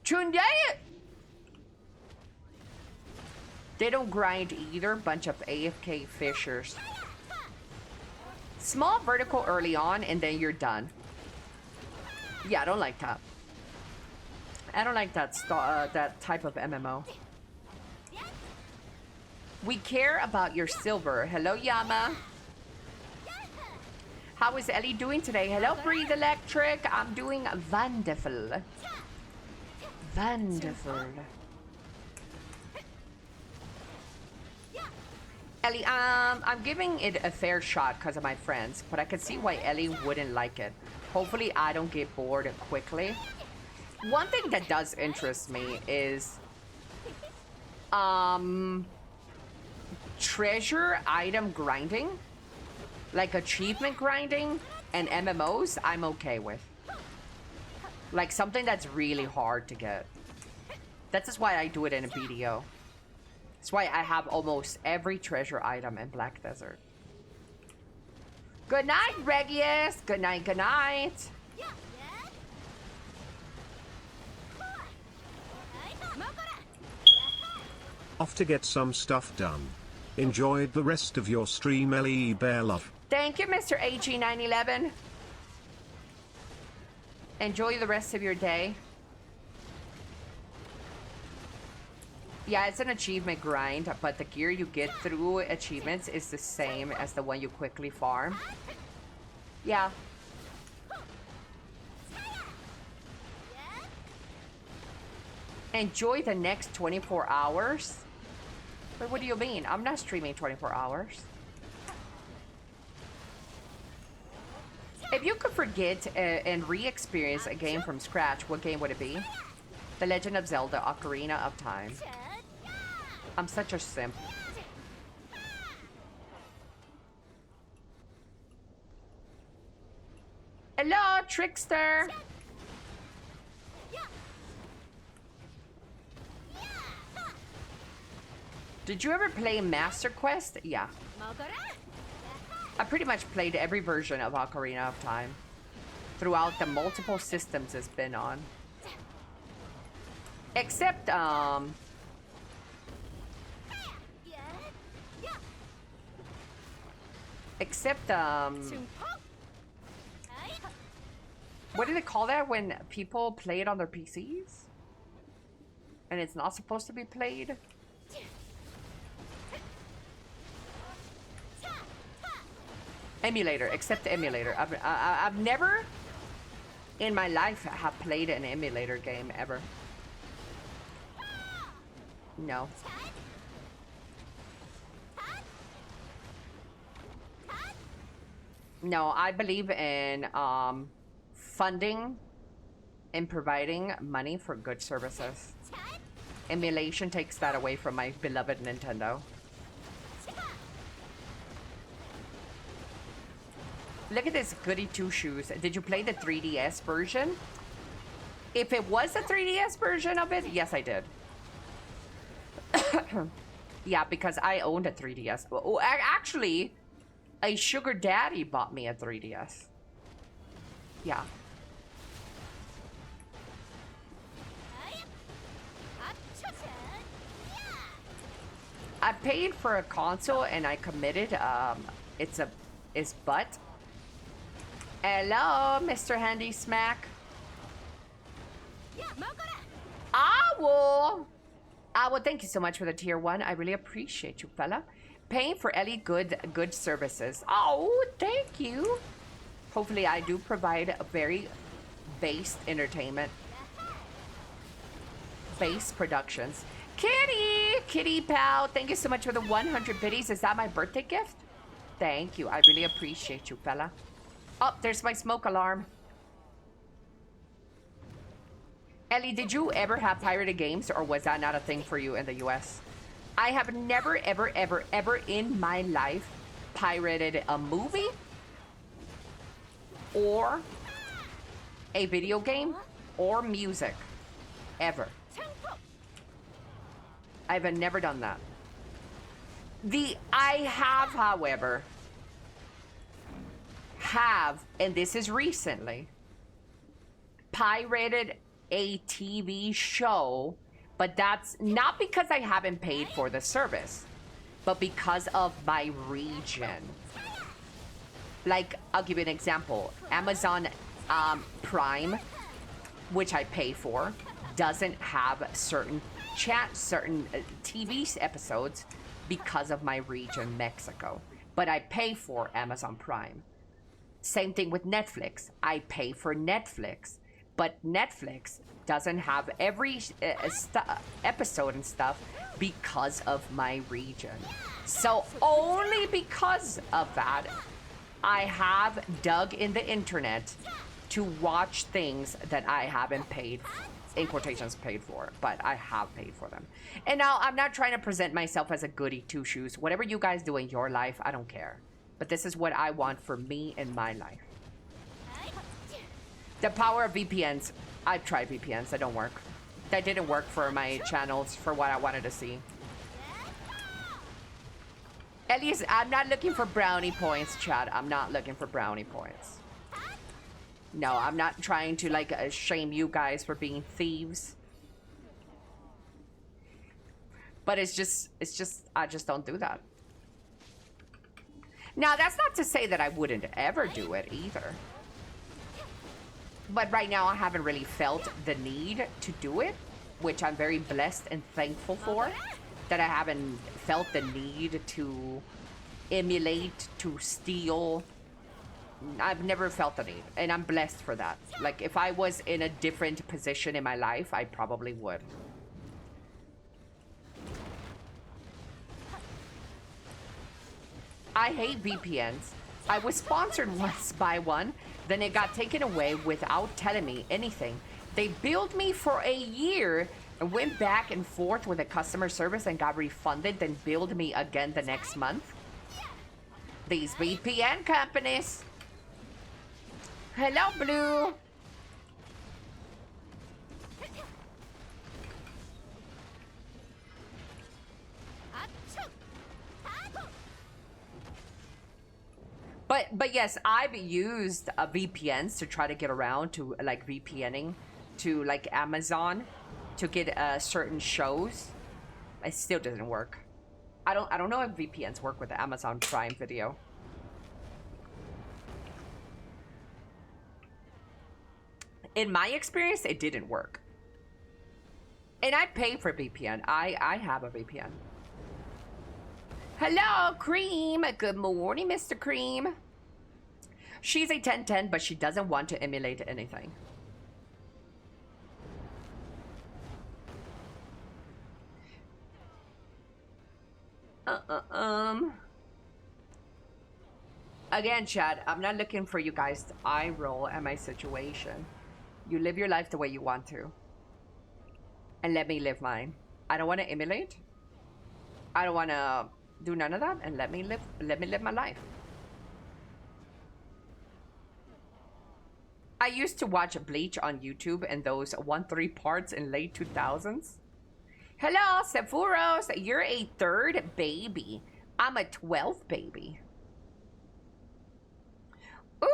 Speaker 1: Chundae! They don't grind either. Bunch of AFK fishers. Small vertical early on, and then you're done. Yeah, I don't like that. I don't like that that type of MMO. We care about your silver. Hello, Yama. How is Ellie doing today? Hello, Breathe Electric. I'm doing wonderful. Wonderful. Ellie, I'm giving it a fair shot because of my friends, but I can see why Ellie wouldn't like it. Hopefully, I don't get bored quickly. One thing that does interest me is, treasure item grinding, like achievement grinding and MMOs, I'm okay with. Like something that's really hard to get. That's just why I do it in a BDO. That's why I have almost every treasure item in Black Desert. Good night, Regius. Good night, good night.
Speaker 10: Off to get some stuff done. Enjoyed the rest of your stream, Ellie Bear Love.
Speaker 1: Thank you, Mr. AG911. Enjoy the rest of your day. Yeah, it's an achievement grind, but the gear you get through achievements is the same as the one you quickly farm. Yeah. Enjoy the next 24 hours? But what do you mean? I'm not streaming 24 hours. If you could forget and re-experience a game from scratch, what game would it be? The Legend of Zelda: Ocarina of Time. I'm such a simp. Hello, Trickster! Did you ever play Master Quest? Yeah. I pretty much played every version of Ocarina of Time throughout the multiple systems it's been on. Except, what do they call that when people play it on their PCs? And it's not supposed to be played? Emulator, except the emulator. I've never in my life have played an emulator game ever. No. No, I believe in funding and providing money for good services. Emulation takes that away from my beloved Nintendo. Look at this goody two-shoes. Did you play the 3DS version? If it was the 3DS version of it, yes, I did. Yeah, because I owned a 3DS. Oh, actually, a sugar daddy bought me a 3DS. Yeah. I paid for a console and I committed. It's butt. Hello, Mr. Handy Smack. Owl! Owl, thank you so much for the tier 1. I really appreciate you, fella. Paying for Ellie good services. Oh, thank you. Hopefully I do provide a very based entertainment. Base productions. Kitty pal, thank you so much for the 100 biddies. Is that my birthday gift? Thank you. I really appreciate you, fella. Oh, there's my smoke alarm. Ellie, did you ever have pirated games, or was that not a thing for you in the US? I have never, ever, ever, ever in my life pirated a movie or a video game or music. Ever. I've never done that. I have, however, and this is recently, pirated a TV show, but that's not because I haven't paid for the service, but because of my region. Like, I'll give you an example. Amazon Prime, which I pay for, doesn't have certain TV episodes because of my region, Mexico. But I pay for Amazon Prime. Same thing with Netflix. I pay for Netflix, but Netflix doesn't have every episode and stuff because of my region. So only because of that, I have dug in the internet to watch things that I haven't paid, in quotations, paid for, but I have paid for them. And now I'm not trying to present myself as a goody two-shoes. Whatever you guys do in your life, I don't care. But this is what I want for me in my life. The power of VPNs. I've tried VPNs. They don't work. That didn't work for my channels for what I wanted to see. At least I'm not looking for brownie points, Chad. I'm not looking for brownie points. No, I'm not trying to like shame you guys for being thieves. But it's just I just don't do that. Now, that's not to say that I wouldn't ever do it either. But right now, I haven't really felt the need to do it, which I'm very blessed and thankful for. That I haven't felt the need to emulate, to steal. I've never felt the need, and I'm blessed for that. Like, if I was in a different position in my life, I probably would. I hate VPNs. I was sponsored once by one, then it got taken away without telling me anything. They billed me for a year and went back and forth with the customer service and got refunded, then billed me again the next month. These VPN companies. Hello, Blue. But yes, I've used VPNs to try to get around to like VPNing to like Amazon to get certain shows. It still doesn't work. I don't know if VPNs work with Amazon Prime Video. In my experience, it didn't work. And I pay for VPN. I have a VPN. Hello, Cream. Good morning, Mr. Cream. She's a 1010, but she doesn't want to emulate anything. Again, Chad, I'm not looking for you guys to eye roll at my situation. You live your life the way you want to. And let me live mine. I don't want to emulate. I don't want to do none of that, and let me live my life. I used to watch Bleach on YouTube and those 1-3 parts in late 2000s. Hello, Sephuros. You're a 3rd baby. I'm a 12th baby. Ooh!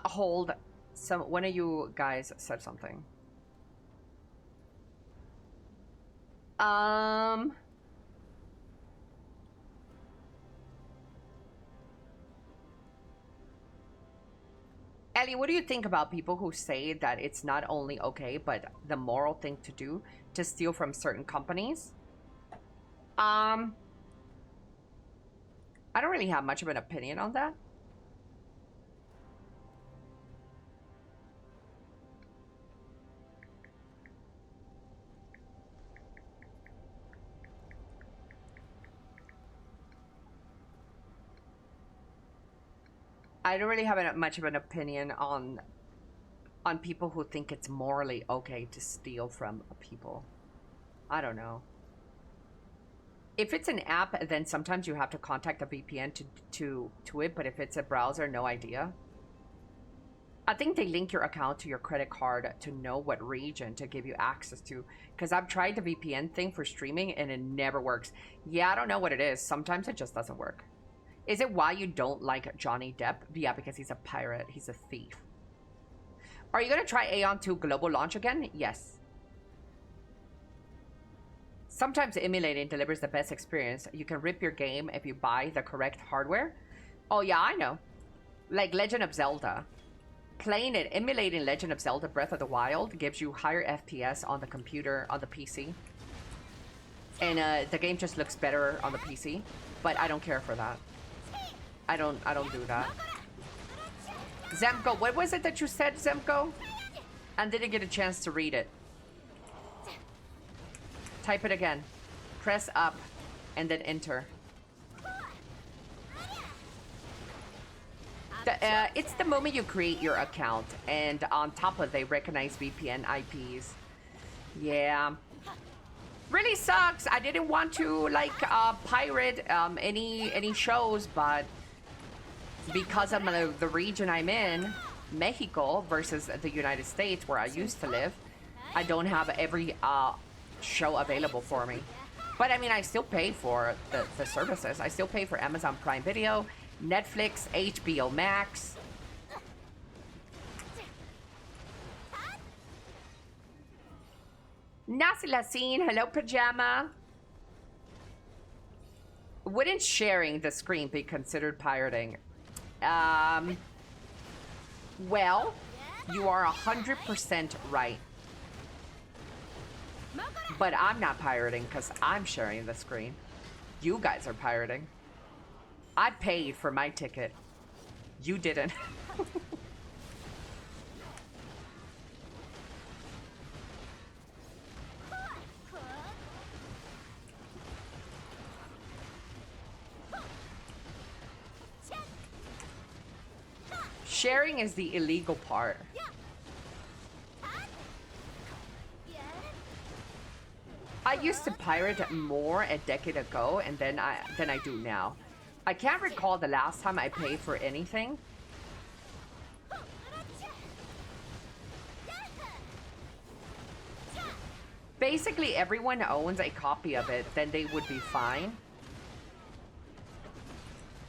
Speaker 1: Hold. One of you guys said something. Ellie, what do you think about people who say that it's not only okay, but the moral thing to do to steal from certain companies? I don't really have much of an opinion on that. I don't really have much of an opinion on people who think it's morally okay to steal from people. I don't know. If it's an app, then sometimes you have to contact a VPN to it, but if it's a browser, no idea. I think they link your account to your credit card to know what region to give you access to, because I've tried the VPN thing for streaming and it never works. Yeah, I don't know what it is. Sometimes it just doesn't work. Is it why you don't like Johnny Depp? Yeah, because he's a pirate. He's a thief. Are you going to try Aeon 2 global launch again? Yes. Sometimes emulating delivers the best experience. You can rip your game if you buy the correct hardware. Oh yeah, I know. Like Legend of Zelda. Playing it, emulating Legend of Zelda Breath of the Wild gives you higher FPS on the computer, on the PC. And the game just looks better on the PC. But I don't care for that. I don't do that. Zemko, what was it that you said, Zemko? And didn't get a chance to read it. Type it again. Press up and then enter. It's the moment you create your account, and on top of it, they recognize VPN IPs. Yeah. Really sucks. I didn't want to like pirate any shows, but because of the region I'm in, Mexico versus the United States where I used to live, I don't have every show available for me. But I mean, I still pay for the services. I still pay for Amazon Prime Video, Netflix, HBO Max. Nasi Lasine, hello Pajama. Wouldn't sharing the screen be considered pirating? Well, you are 100% right. But I'm not pirating because I'm sharing the screen. You guys are pirating. I paid for my ticket. You didn't. Sharing is the illegal part. I used to pirate more a decade ago and than I do now. I can't recall the last time I paid for anything. Basically, everyone owns a copy of it, then they would be fine.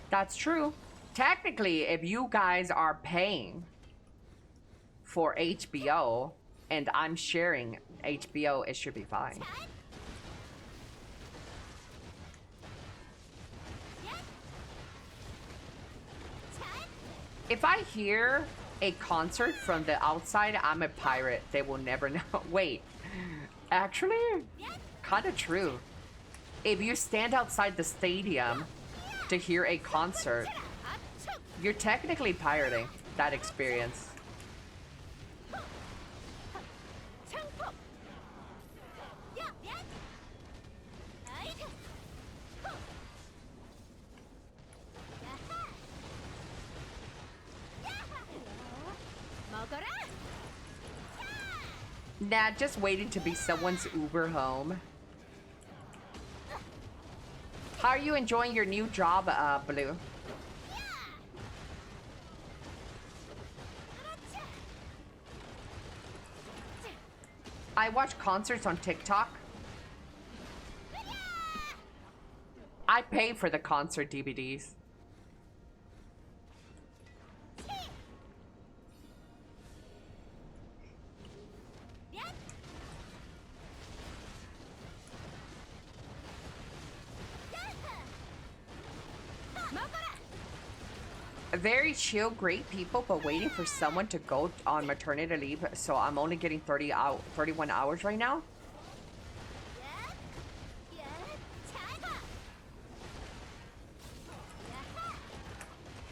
Speaker 1: That's true. Technically, if you guys are paying for HBO and I'm sharing HBO, it should be fine. If I hear a concert from the outside, I'm a pirate. They will never know. Wait, actually, kind of true. If you stand outside the stadium to hear a concert, you're technically pirating that experience. Nah, just waiting to be someone's Uber home. How are you enjoying your new job, Blue? I watch concerts on TikTok. I pay for the concert DVDs. Very chill, great people, but waiting for someone to go on maternity leave, so I'm only getting 31 hours right now.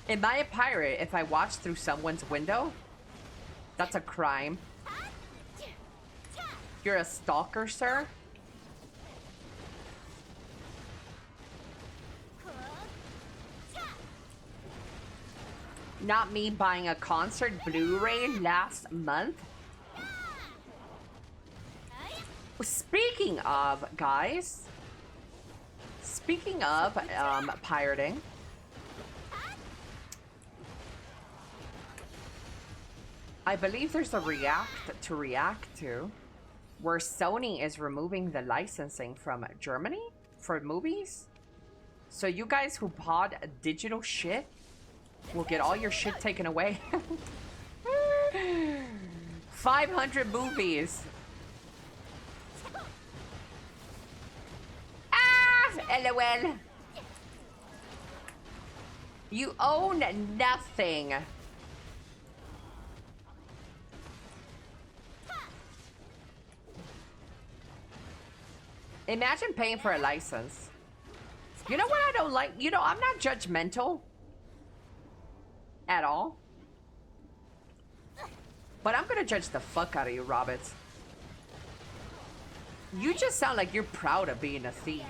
Speaker 1: Am I a pirate if I watch through someone's window? That's a crime. You're a stalker, sir? Not me buying a concert Blu-ray last month. Speaking of, guys. Speaking of pirating. I believe there's a react to where Sony is removing the licensing from Germany for movies. So you guys who bought digital shit will get all your shit taken away. 500 movies. Ah, LOL. You own nothing. Imagine paying for a license. You know what I don't like? You know, I'm not judgmental at all. But I'm gonna judge the fuck out of you, Roberts. You just sound like you're proud of being a thief.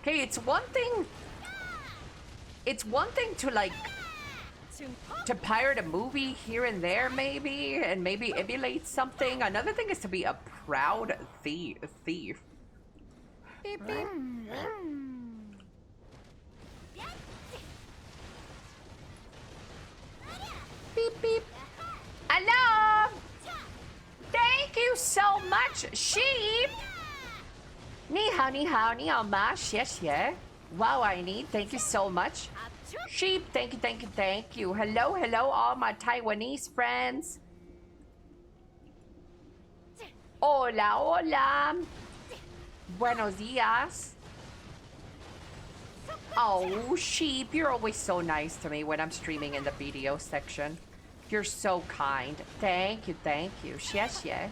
Speaker 1: Okay, it's one thing to like to pirate a movie here and there maybe, and maybe emulate something. Another thing is to be a proud thief. Beep, beep. Beep, beep. Hello! Thank you so much, sheep! Ni hao, ni hao, ni hao ma, xie xie. Wow, I need. Thank you so much. Sheep, thank you, thank you, thank you. Hello, hello, all my Taiwanese friends. Hola, hola. Buenos dias. Oh, sheep, you're always so nice to me when I'm streaming in the video section. You're so kind. Thank you, thank you. Xie xie.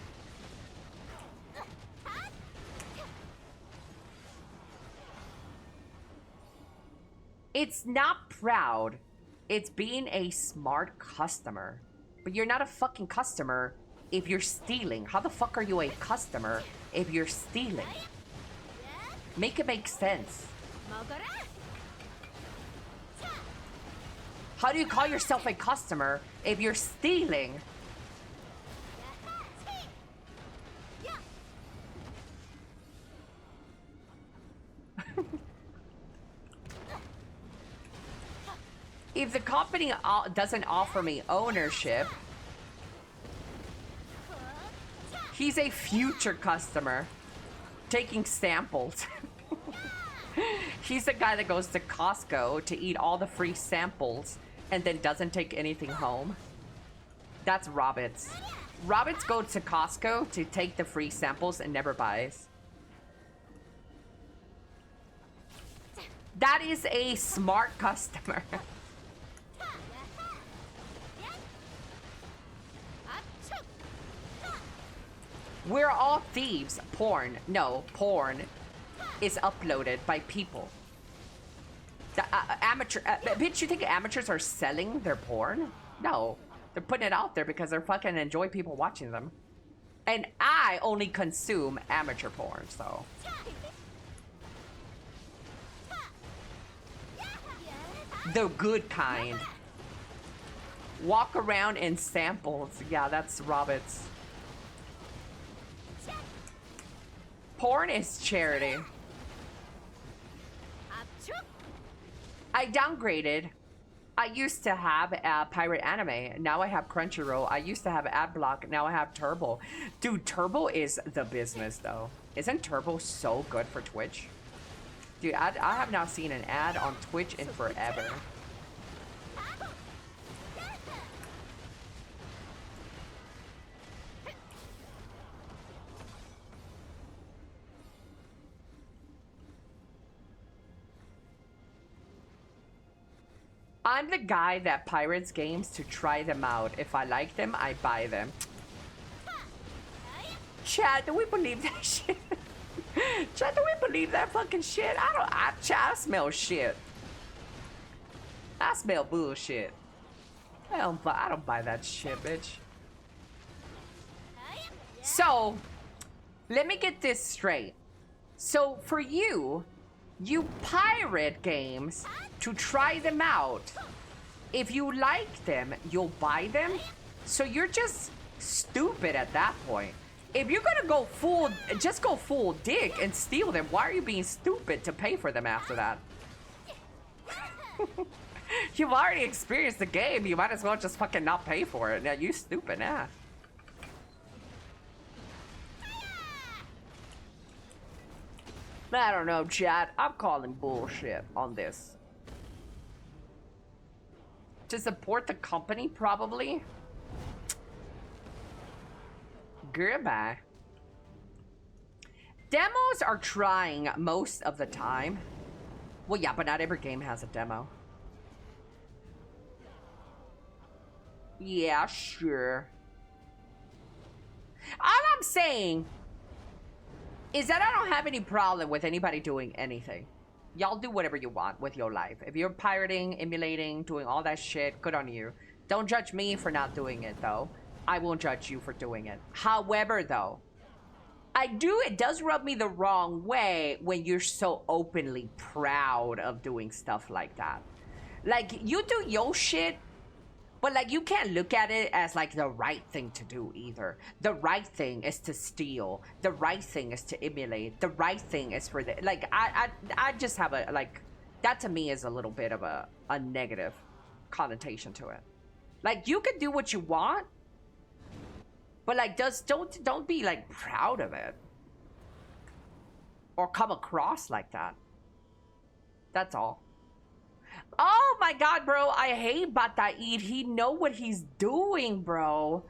Speaker 1: It's not proud. It's being a smart customer. But you're not a fucking customer if you're stealing. How the fuck are you a customer if you're stealing? Make it make sense. How do you call yourself a customer if you're stealing? If the company doesn't offer me ownership, he's a future customer taking samples. He's the guy that goes to Costco to eat all the free samples and then doesn't take anything home. That's Roberts. Roberts goes to Costco to take the free samples and never buys. That is a smart customer. We're all thieves. Porn. No, porn is uploaded by people. The bitch, you think amateurs are selling their porn? No. They're putting it out there because they're fucking enjoy people watching them. And I only consume amateur porn, so. The good kind. Walk around in samples. Yeah, that's Roberts. Porn is charity. I downgraded. I used to have pirate anime. Now I have Crunchyroll. I used to have Adblock. Now I have Turbo. Dude, Turbo is the business, though. Isn't Turbo so good for Twitch? Dude, I have not seen an ad on Twitch in forever. I'm the guy that pirates games to try them out. If I like them, I buy them. Chad, do we believe that shit? Chad, do we believe that fucking shit? I smell shit. I smell bullshit. I don't buy that shit, bitch. So, let me get this straight. So, for you, you pirate games to try them out. If you like them, you'll buy them. So you're just stupid at that point. If you're gonna go full, just go full dick and steal them, why are you being stupid to pay for them after that? You've already experienced the game. You might as well just fucking not pay for it. Now you stupid, nah. I don't know, chat. I'm calling bullshit on this. To support the company, probably. Goodbye. Demos are trying most of the time. Well, yeah, but not every game has a demo. Yeah, sure. All I'm saying is that I don't have any problem with anybody doing anything. Y'all do whatever you want with your life. If you're pirating, emulating, doing all that shit, good on you. Don't judge me for not doing it, though. I won't judge you for doing it. However, though, it does rub me the wrong way when you're so openly proud of doing stuff like that. Like, you do your shit, but, like, you can't look at it as, like, the right thing to do either. The right thing is to steal. The right thing is to emulate. The right thing is for the... Like, I just have a, like... That, to me, is a little bit of a negative connotation to it. Like, you can do what you want, but, like, don't be, like, proud of it. Or come across like that. That's all. Oh my god, bro. I hate Bataid. He know what he's doing, bro.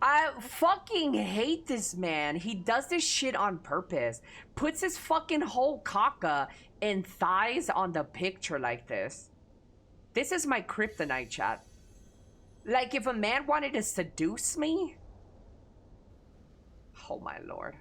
Speaker 1: I fucking hate this man. He does this shit on purpose. Puts his fucking whole caca and thighs on the picture like this. This is my kryptonite, chat. Like, if a man wanted to seduce me... Oh my lord.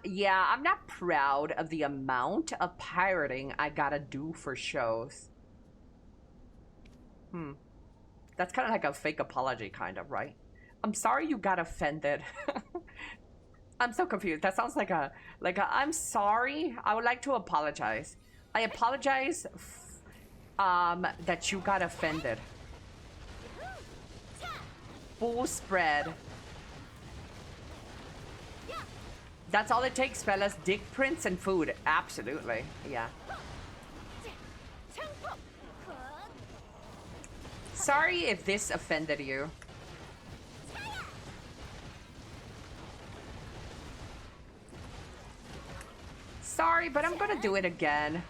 Speaker 1: Yeah, I'm not proud of the amount of pirating I gotta do for shows. That's kind of like a fake apology, kind of, right? I'm sorry you got offended. I'm so confused. That sounds like a I'm sorry. I would like to apologize. I apologize that you got offended. Full spread. That's all it takes, fellas. Dick prints and food. Absolutely. Yeah. Sorry if this offended you. Sorry, but I'm gonna do it again.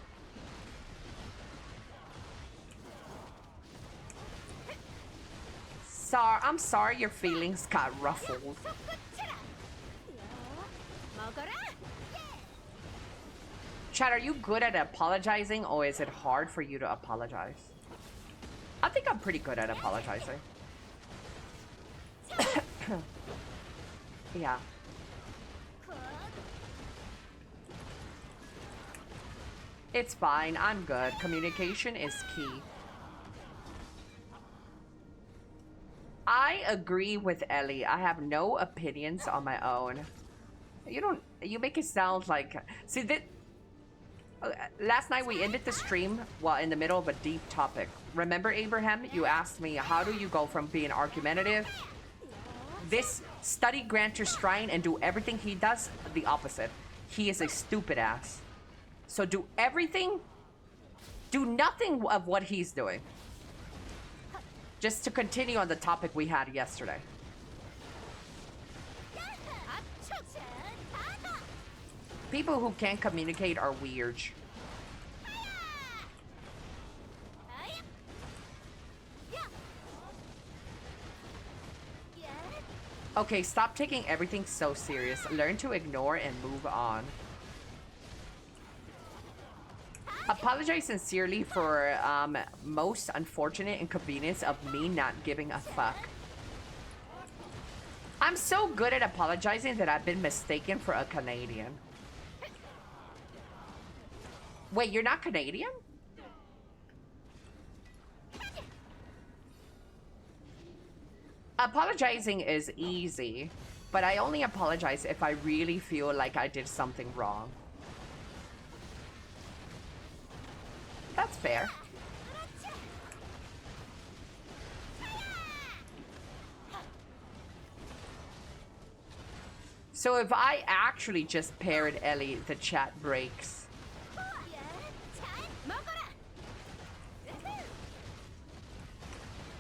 Speaker 1: I'm sorry your feelings got ruffled. Chad, are you good at apologizing, or is it hard for you to apologize? I think I'm pretty good at apologizing. Yeah. It's fine. I'm good. Communication is key. I agree with Ellie. I have no opinions on my own. You make it sound like... See, that... Last night we ended the stream while in the middle of a deep topic. Remember, Abraham? You asked me, how do you go from being argumentative? This study Grantor Strine and do everything he does, the opposite. He is a stupid ass. So do everything, do nothing of what he's doing. Just to continue on the topic we had yesterday. People who can't communicate are weird. Okay, stop taking everything so serious. Learn to ignore and move on. Apologize sincerely for most unfortunate inconvenience of me not giving a fuck. I'm so good at apologizing that I've been mistaken for a Canadian. Wait, you're not Canadian? Apologizing is easy, but I only apologize if I really feel like I did something wrong. That's fair. So if I actually just parrot Elly, the chat breaks.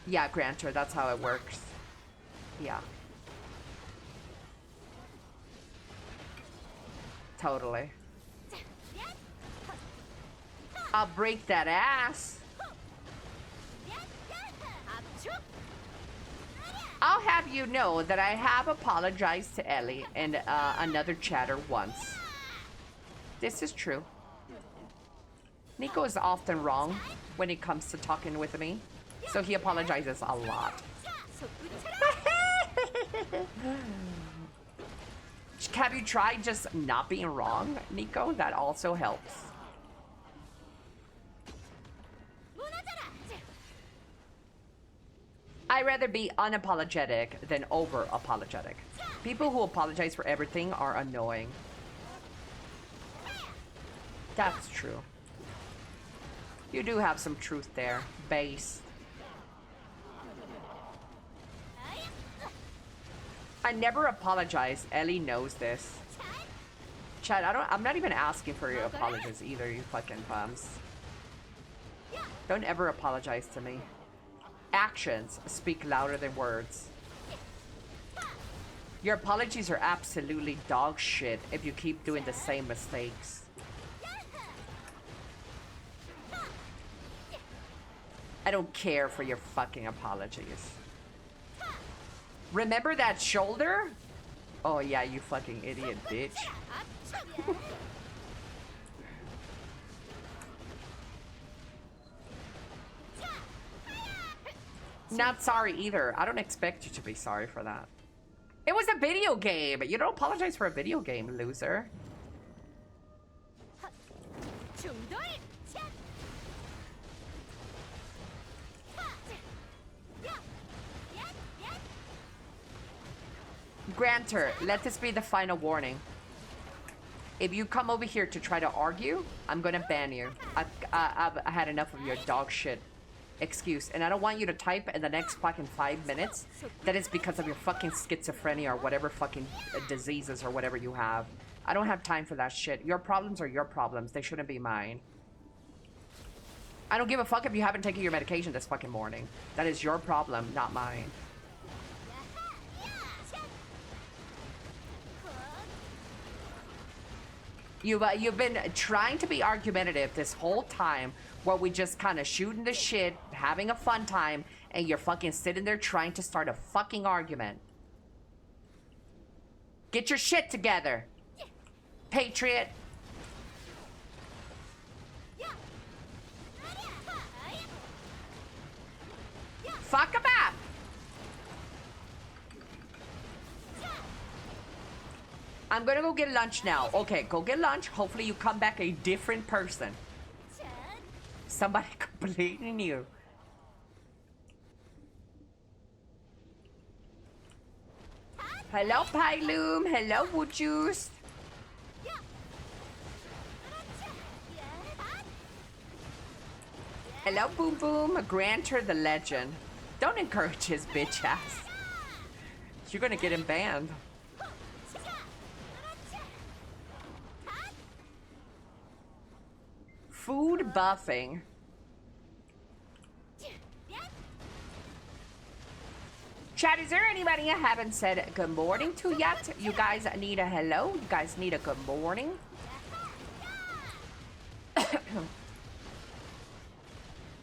Speaker 1: Yeah, Grantor, that's how it works. Yeah. Totally. I'll break that ass. I'll have you know that I have apologized to Elly and another chatter once. This is true. Nico is often wrong when it comes to talking with me, so he apologizes a lot. Have you tried just not being wrong, Nico? That also helps. I'd rather be unapologetic than over-apologetic. People who apologize for everything are annoying. That's true. You do have some truth there. Base. I never apologize. Elly knows this. Chad, I'm not even asking for your apologies either, you fucking bums. Don't ever apologize to me. Actions speak louder than words. Your apologies are absolutely dog shit if you keep doing the same mistakes. I don't care for your fucking apologies. Remember that shoulder? Oh yeah, you fucking idiot bitch. Not sorry either. I don't expect you to be sorry for that. It was a video game. You don't apologize for a video game, loser. Grantor, let this be the final warning. If you come over here to try to argue, I'm gonna ban you. I've had enough of your dog shit excuse, and I don't want you to type in the next fucking 5 minutes that it's because of your fucking schizophrenia or whatever fucking diseases or whatever you have. I don't have time for that shit. Your problems are your problems. They shouldn't be mine. I don't give a fuck if you haven't taken your medication this fucking morning. That is your problem, not mine. You've been trying to be argumentative this whole time while we just kind of shooting the shit, having a fun time, and you're fucking sitting there trying to start a fucking argument. Get your shit together, Patriot. Fuck him up. I'm gonna go get lunch now. Okay, go get lunch. Hopefully you come back a different person. Somebody completely new. Hello, Pyloom. Hello, Wood Juice. Hello, Boom Boom. Grantor the legend. Don't encourage his bitch ass. You're gonna get him banned. Food buffing. Chat, is there anybody I haven't said good morning to yet? You guys need a hello? You guys need a good morning?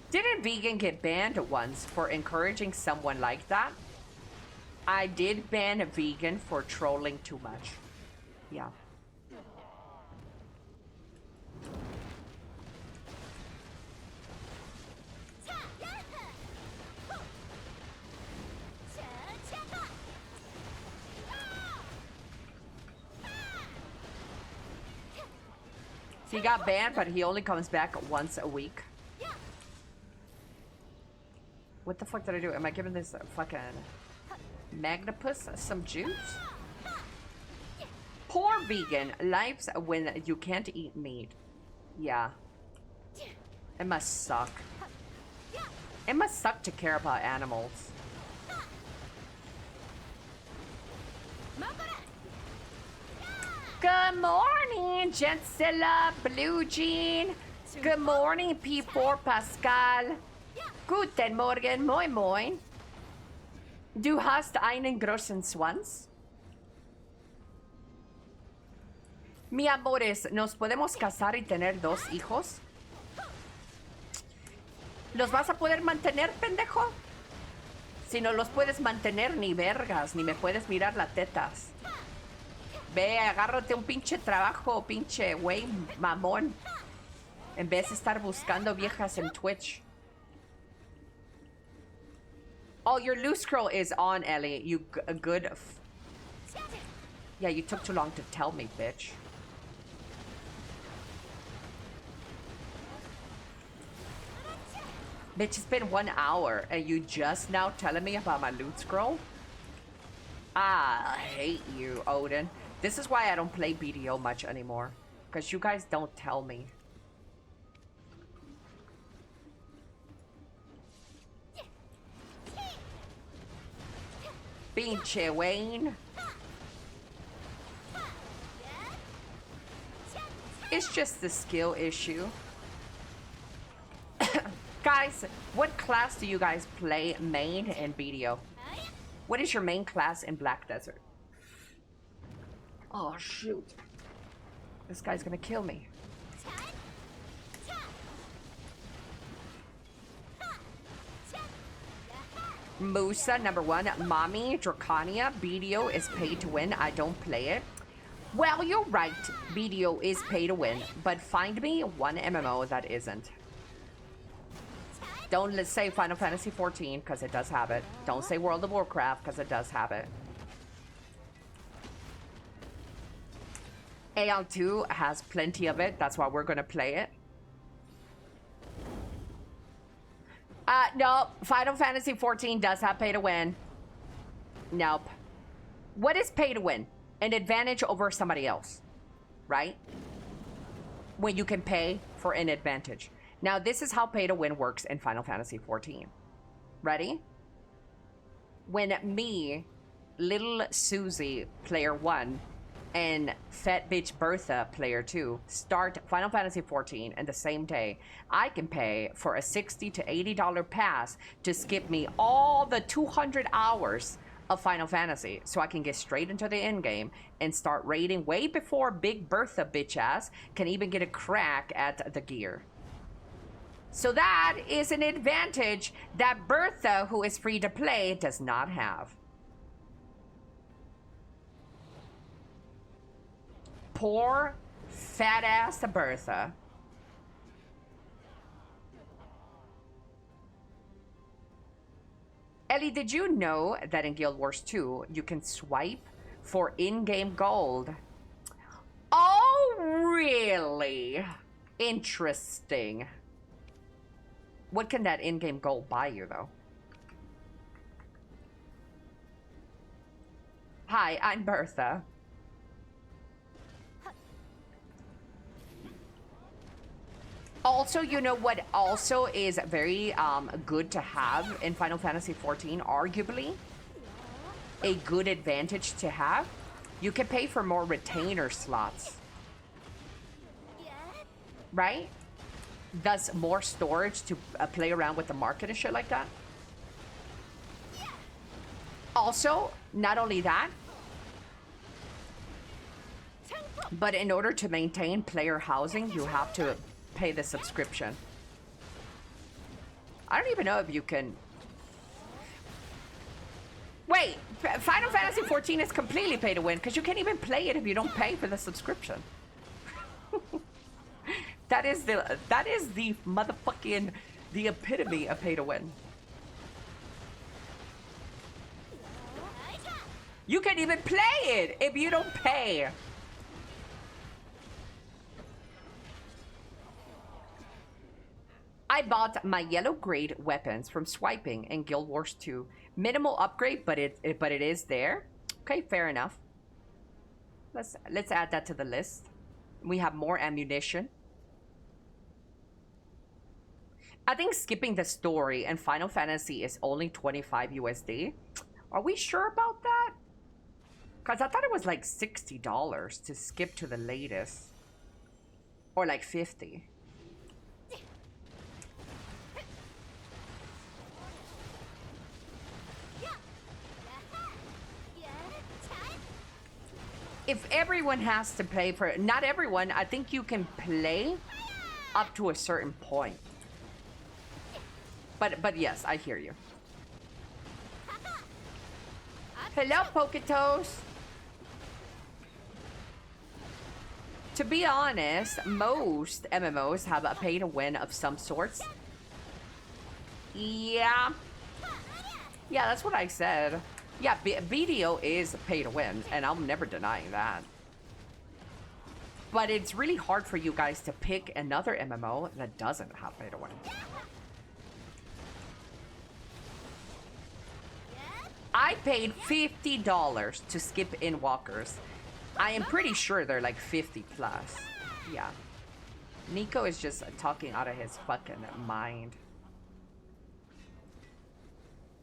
Speaker 1: Didn't Vegan get banned once for encouraging someone like that? I did ban a Vegan for trolling too much. Yeah. He got banned, but he only comes back once a week. What the fuck did I do? Am I giving this a fucking... Magnapus some juice? Poor vegan. Lives when you can't eat meat. Yeah. It must suck. It must suck to care about animals. Good morning, Jensilla, Blue Jean. Good morning, P4 Pascal. Guten Morgen, moin moin. Du hast einen großen Schwanz? Mi amores, ¿nos podemos casar y tener 2 hijos? ¿Los vas a poder mantener, pendejo? Si no los puedes mantener, ni vergas, ni me puedes mirar las tetas. Ve, agárrate un pinche trabajo, pinche güey, mamón. En vez de estar buscando viejas en Twitch. Oh, your loose scroll is on, Ellie. You good. Yeah, you took too long to tell me, bitch. Bitch, it's been 1 hour and you just now telling me about my loot scroll? I hate you, Odin. This is why I don't play BDO much anymore. Because you guys don't tell me. Pinche Wayne. It's just the skill issue. Guys, what class do you guys play main in BDO? What is your main class in Black Desert? Oh, shoot. This guy's gonna kill me. Musa, number 1. Mommy, Dracania, BDO is pay to win. I don't play it. Well, you're right. BDO is pay to win. But find me one MMO that isn't. Don't say Final Fantasy XIV, because it does have it. Don't say World of Warcraft, because it does have it. AL2 has plenty of it. That's why we're going to play it. No, Final Fantasy XIV does have pay to win. Nope. What is pay to win? An advantage over somebody else, right? When you can pay for an advantage. Now, this is how pay to win works in Final Fantasy XIV. Ready? When me, Little Susie, player 1, and Fat Bitch Bertha, player 2, start Final Fantasy XIV in the same day, I can pay for a $60 to $80 pass to skip me all the 200 hours of Final Fantasy, so I can get straight into the end game and start raiding way before Big Bertha bitch ass can even get a crack at the gear. So that is an advantage that Bertha, who is free to play, does not have. Poor fat ass Bertha. Ellie, did you know that in Guild Wars 2 you can swipe for in-game gold? Oh, really? Interesting. What can that in-game gold buy you, though? Hi, I'm Bertha. Also, you know what also is very good to have in Final Fantasy XIV, arguably a good advantage to have? You can pay for more retainer slots. Right? Thus, more storage to play around with the market and shit like that. Also, not only that, but in order to maintain player housing, you have to pay the subscription. I don't even know if you can... Wait, Final Fantasy XIV is completely pay to win because you can't even play it if you don't pay for the subscription. That is the motherfucking, the epitome of pay to win. You can't even play it if you don't pay. I bought my yellow grade weapons from swiping in Guild Wars 2. Minimal upgrade, but it is there. Okay, fair enough. Let's add that to the list. We have more ammunition. I think skipping the story and Final Fantasy is only 25 USD. Are we sure about that? Because I thought it was like $60 to skip to the latest. Or like 50. If everyone has to pay for it, not everyone, I think you can play up to a certain point. But yes, I hear you. Hello, Poketoes. To be honest, most MMOs have a pay to win of some sorts. Yeah. Yeah, that's what I said. Yeah, BDO is pay to win, and I'm never denying that. But it's really hard for you guys to pick another MMO that doesn't have pay to win. I paid $50 to skip in walkers. I am pretty sure they're like 50 plus. Yeah. Nico is just talking out of his fucking mind.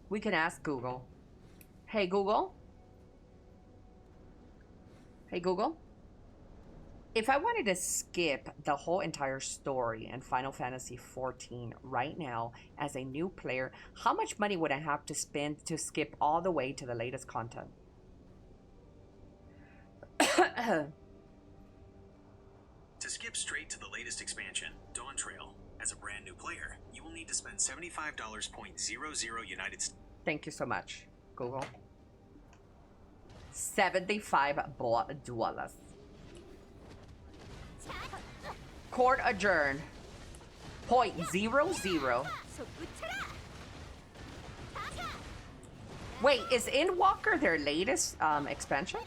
Speaker 1: We can ask Google. Hey Google? Hey Google? If I wanted to skip the whole entire story in Final Fantasy XIV right now as a new player, how much money would I have to spend to skip all the way to the latest content?
Speaker 8: To skip straight to the latest expansion, Dawn Trail, as a brand new player, you will need to spend $75.00 United States.
Speaker 1: Thank you so much, Google. $75. Court adjourned. .00. Wait, is Endwalker their latest expansion?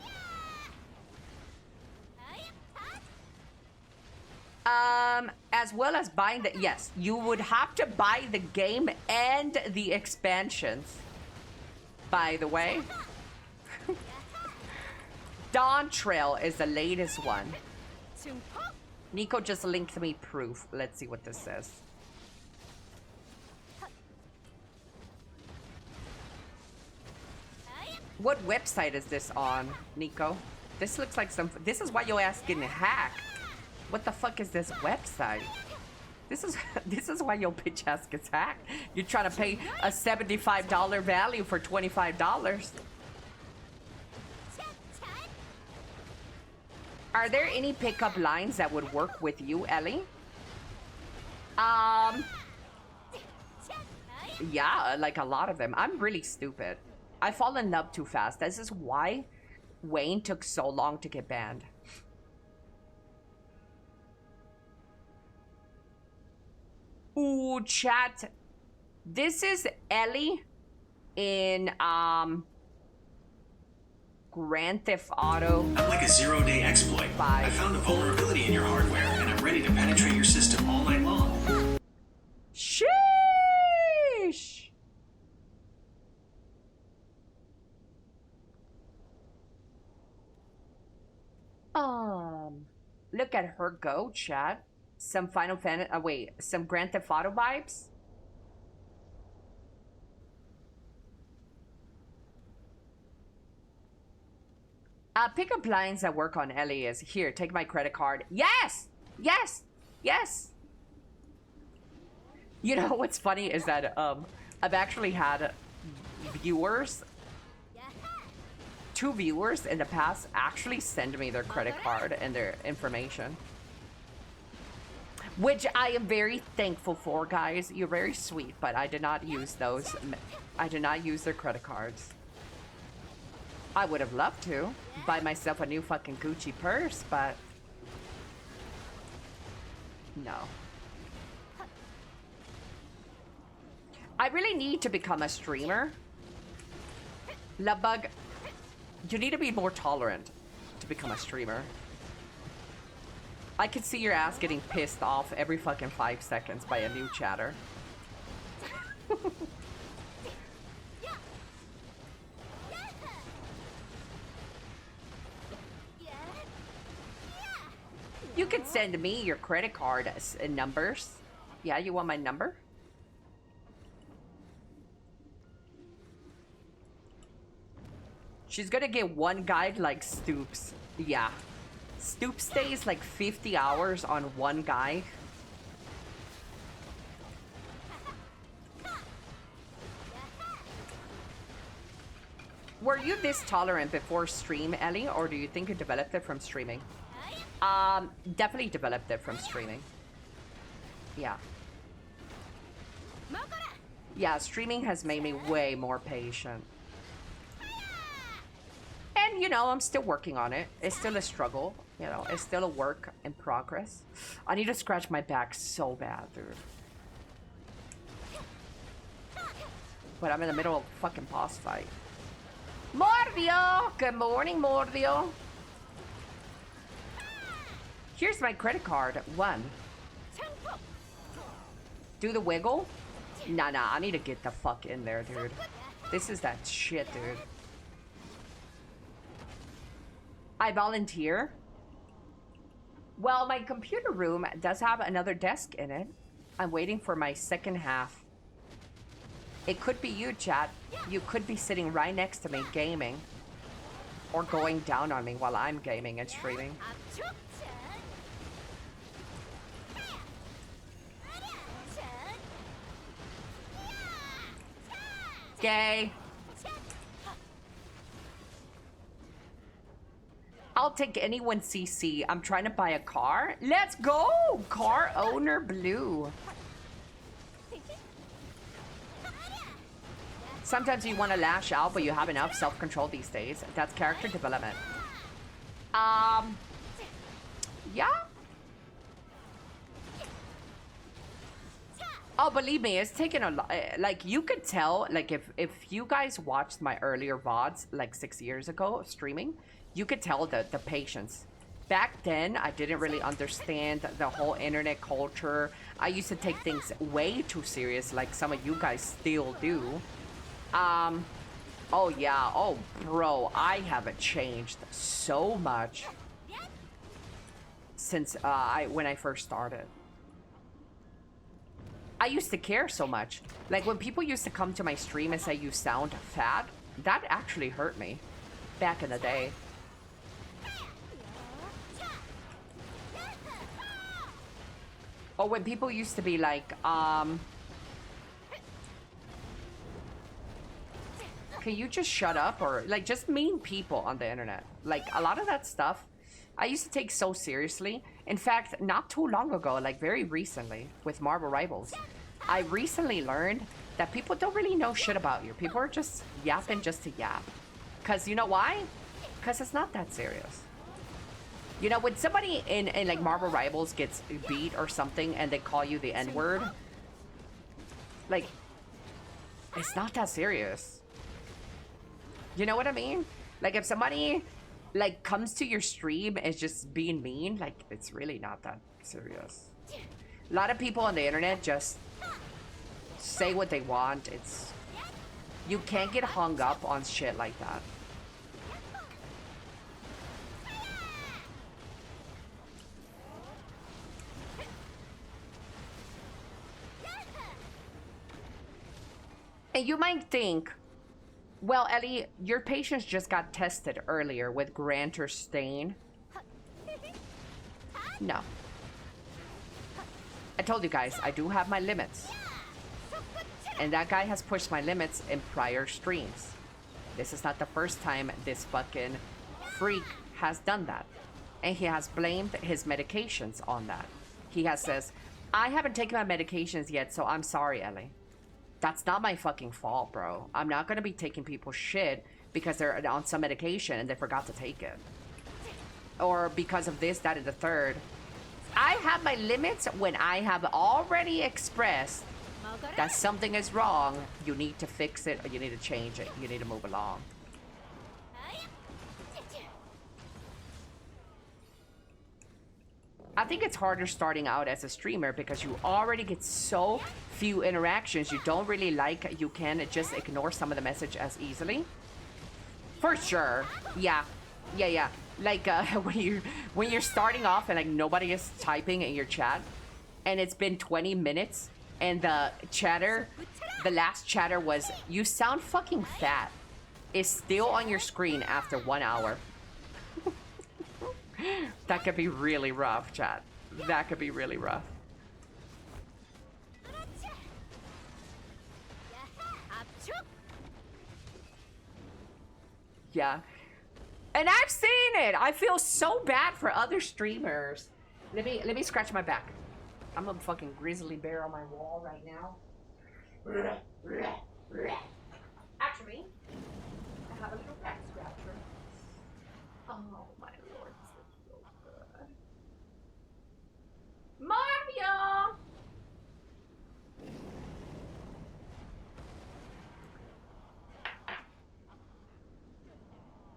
Speaker 1: As well as buying the... Yes, you would have to buy the game and the expansions. By the way. Dawn Trail is the latest one. Nico just linked me proof. Let's see what this says. What website is this on, Nico? This looks like some... This is why your ass getting hacked. What the fuck is this website? This is why your bitch ass gets hacked. You're trying to pay a $75 value for $25. Are there any pickup lines that would work with you, Ellie? Yeah, like a lot of them. I'm really stupid. I fall in love too fast. This is why Wayne took so long to get banned. Ooh, chat. This is Ellie in Grand Theft Auto.
Speaker 8: Unlike a zero-day exploit, I found a vulnerability in your hardware, and I'm ready to penetrate your system all night long.
Speaker 1: Sheesh. Look at her go, chat. Some Final Fantasy, some Grand Theft Auto vibes. Pickup lines that work on Ellie is, here, take my credit card. Yes! Yes! Yes! You know what's funny is that I've actually had viewers, 2 viewers in the past actually send me their credit card and their information. Which I am very thankful for, guys. You're very sweet, but I did not use those. I did not use their credit cards. I would have loved to buy myself a new fucking Gucci purse, but no. I really need to become a streamer. Lovebug, you need to be more tolerant to become a streamer. I could see your ass getting pissed off every fucking 5 seconds by a new chatter. You could send me your credit card numbers. Yeah, you want my number? She's gonna get one guide like Stoops. Yeah. Stoops stays like 50 hours on one guide. Were you this tolerant before stream, Ellie, or do you think you developed it from streaming? Definitely developed it from streaming. Yeah. Yeah, streaming has made me way more patient. And, you know, I'm still working on it. It's still a struggle, you know. It's still a work in progress. I need to scratch my back so bad, dude. But I'm in the middle of a fucking boss fight. Mordio! Good morning, Mordio. Here's my credit card. 1. Do the wiggle? Nah, I need to get the fuck in there, dude. This is that shit, dude. I volunteer. Well, my computer room does have another desk in it. I'm waiting for my second half. It could be you, chat. You could be sitting right next to me gaming. Or going down on me while I'm gaming and streaming. Gay. I'll take anyone CC. I'm trying to buy a car. Let's go! Car owner blue. Sometimes you want to lash out, but you have enough self-control these days. That's character development. Yeah. Oh, believe me, it's taken a lot. Like, you could tell, like, if you guys watched my earlier VODs, like 6 years ago, streaming, you could tell the patience. Back then, I didn't really understand the whole internet culture. I used to take things way too serious, like some of you guys still do. Oh yeah, oh bro, I haven't changed so much since when I first started. I used to care so much. Like when people used to come to my stream and say you sound fat, that actually hurt me back in the day. Or when people used to be like, can you just shut up? Or like just mean people on the internet. Like a lot of that stuff I used to take so seriously. In fact, not too long ago, like very recently with Marvel Rivals, I recently learned that people don't really know shit about you. People are just yapping just to yap. Cause you know why? Cause it's not that serious. You know, when somebody in like Marvel Rivals gets beat or something and they call you the N-word, like, it's not that serious. You know what I mean? Like, if somebody, like, comes to your stream and is just being mean, like, it's really not that serious. A lot of people on the internet just say what they want. It's... You can't get hung up on shit like that. And you might think, well, Ellie, your patience just got tested earlier with Granter Stain. No. I told you guys, I do have my limits. And that guy has pushed my limits in prior streams. This is not the first time this fucking freak has done that. And he has blamed his medications on that. He has says, I haven't taken my medications yet, so I'm sorry, Ellie. That's not my fucking fault, bro. I'm not gonna be taking people's shit because they're on some medication and they forgot to take it. Or because of this, that, and the third. I have my limits when I have already expressed that something is wrong. You need to fix it or you need to change it. You need to move along. I think it's harder starting out as a streamer because you already get so few interactions you don't really like. You can just ignore some of the message as easily. For sure. Yeah. Like when you're starting off and like nobody is typing in your chat and it's been 20 minutes and the last chatter was, "You sound fucking fat," is still on your screen after 1 hour. That could be really rough, chat. That could be really rough. Yeah. And I've seen it. I feel so bad for other streamers. Let me scratch my back. I'm a fucking grizzly bear on my wall right now. Actually, I have a little back scratcher. Oh my lord, this is so good. Mario!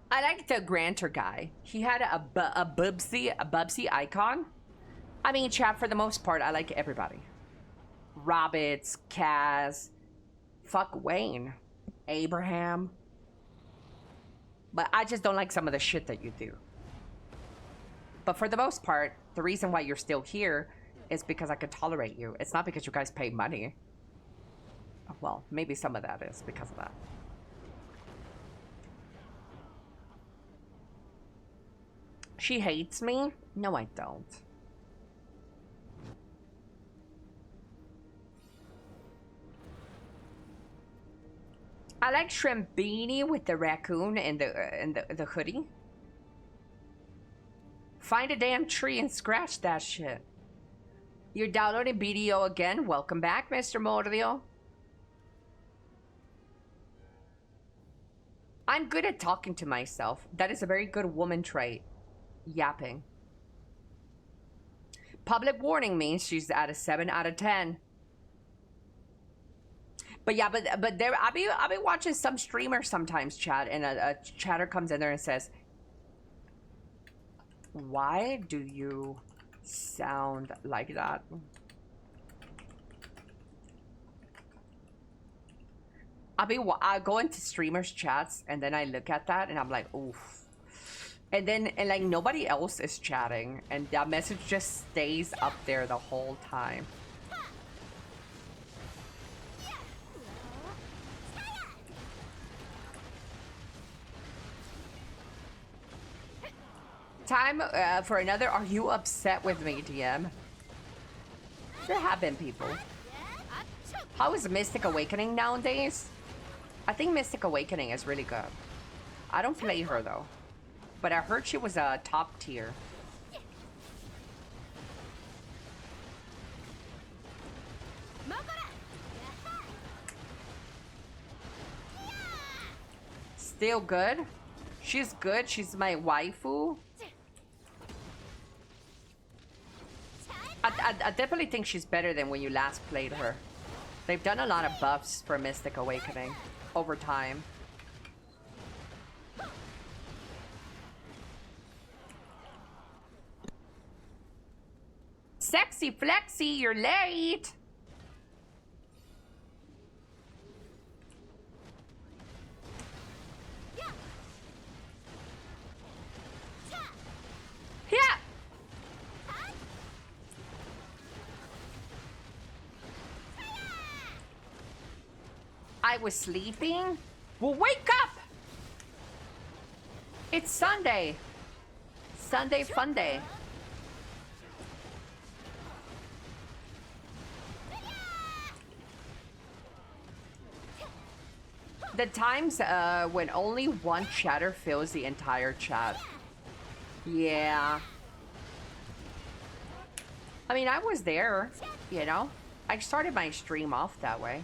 Speaker 1: I like the Granter guy. He had a Bubsy icon. I mean, chat, for the most part, I like everybody. Roberts, Kaz, fuck Wayne, Abraham. But I just don't like some of the shit that you do. But for the most part, the reason why you're still here is because I could tolerate you. It's not because you guys pay money. Well, maybe some of that is because of that. She hates me? No, I don't. I like Shrimpini with the raccoon and the hoodie. Find a damn tree and scratch that shit. You're downloading BDO again? Welcome back, Mr. Mordio. I'm good at talking to myself. That is a very good woman trait. Yapping. Public warning means she's at a 7 out of 10. But yeah, but there I'll be watching some streamers sometimes, chat, and a chatter comes in there and says, "Why do you sound like that?" I go into streamers chats and then I look at that and I'm like, oof. And like nobody else is chatting and that message just stays up there the whole time. Time for another "Are you upset with me?" DM. There have been people. How is Mystic Awakening nowadays? I think Mystic Awakening is really good. I don't play her though, but I heard she was a top tier. Still good? She's good. She's my waifu. I definitely think she's better than when you last played her. They've done a lot of buffs for Mystic Awakening over time. Sexy Flexi, you're late. Yeah. I was sleeping? Well, wake up! It's Sunday. Sunday fun day. The times when only one chatter fills the entire chat. Yeah. I mean, I was there, you know? I started my stream off that way.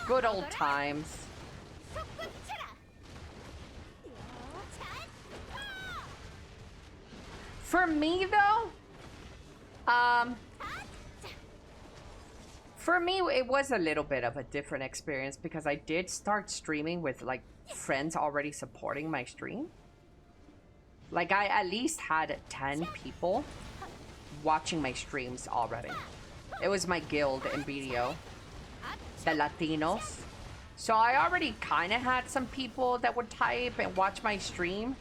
Speaker 1: Good old times. For me, though, for me, it was a little bit of a different experience because I did start streaming with, like, friends already supporting my stream. Like, I at least had 10 people watching my streams already. It was my guild in video, the Latinos. So I already kind of had some people that would type and watch my stream.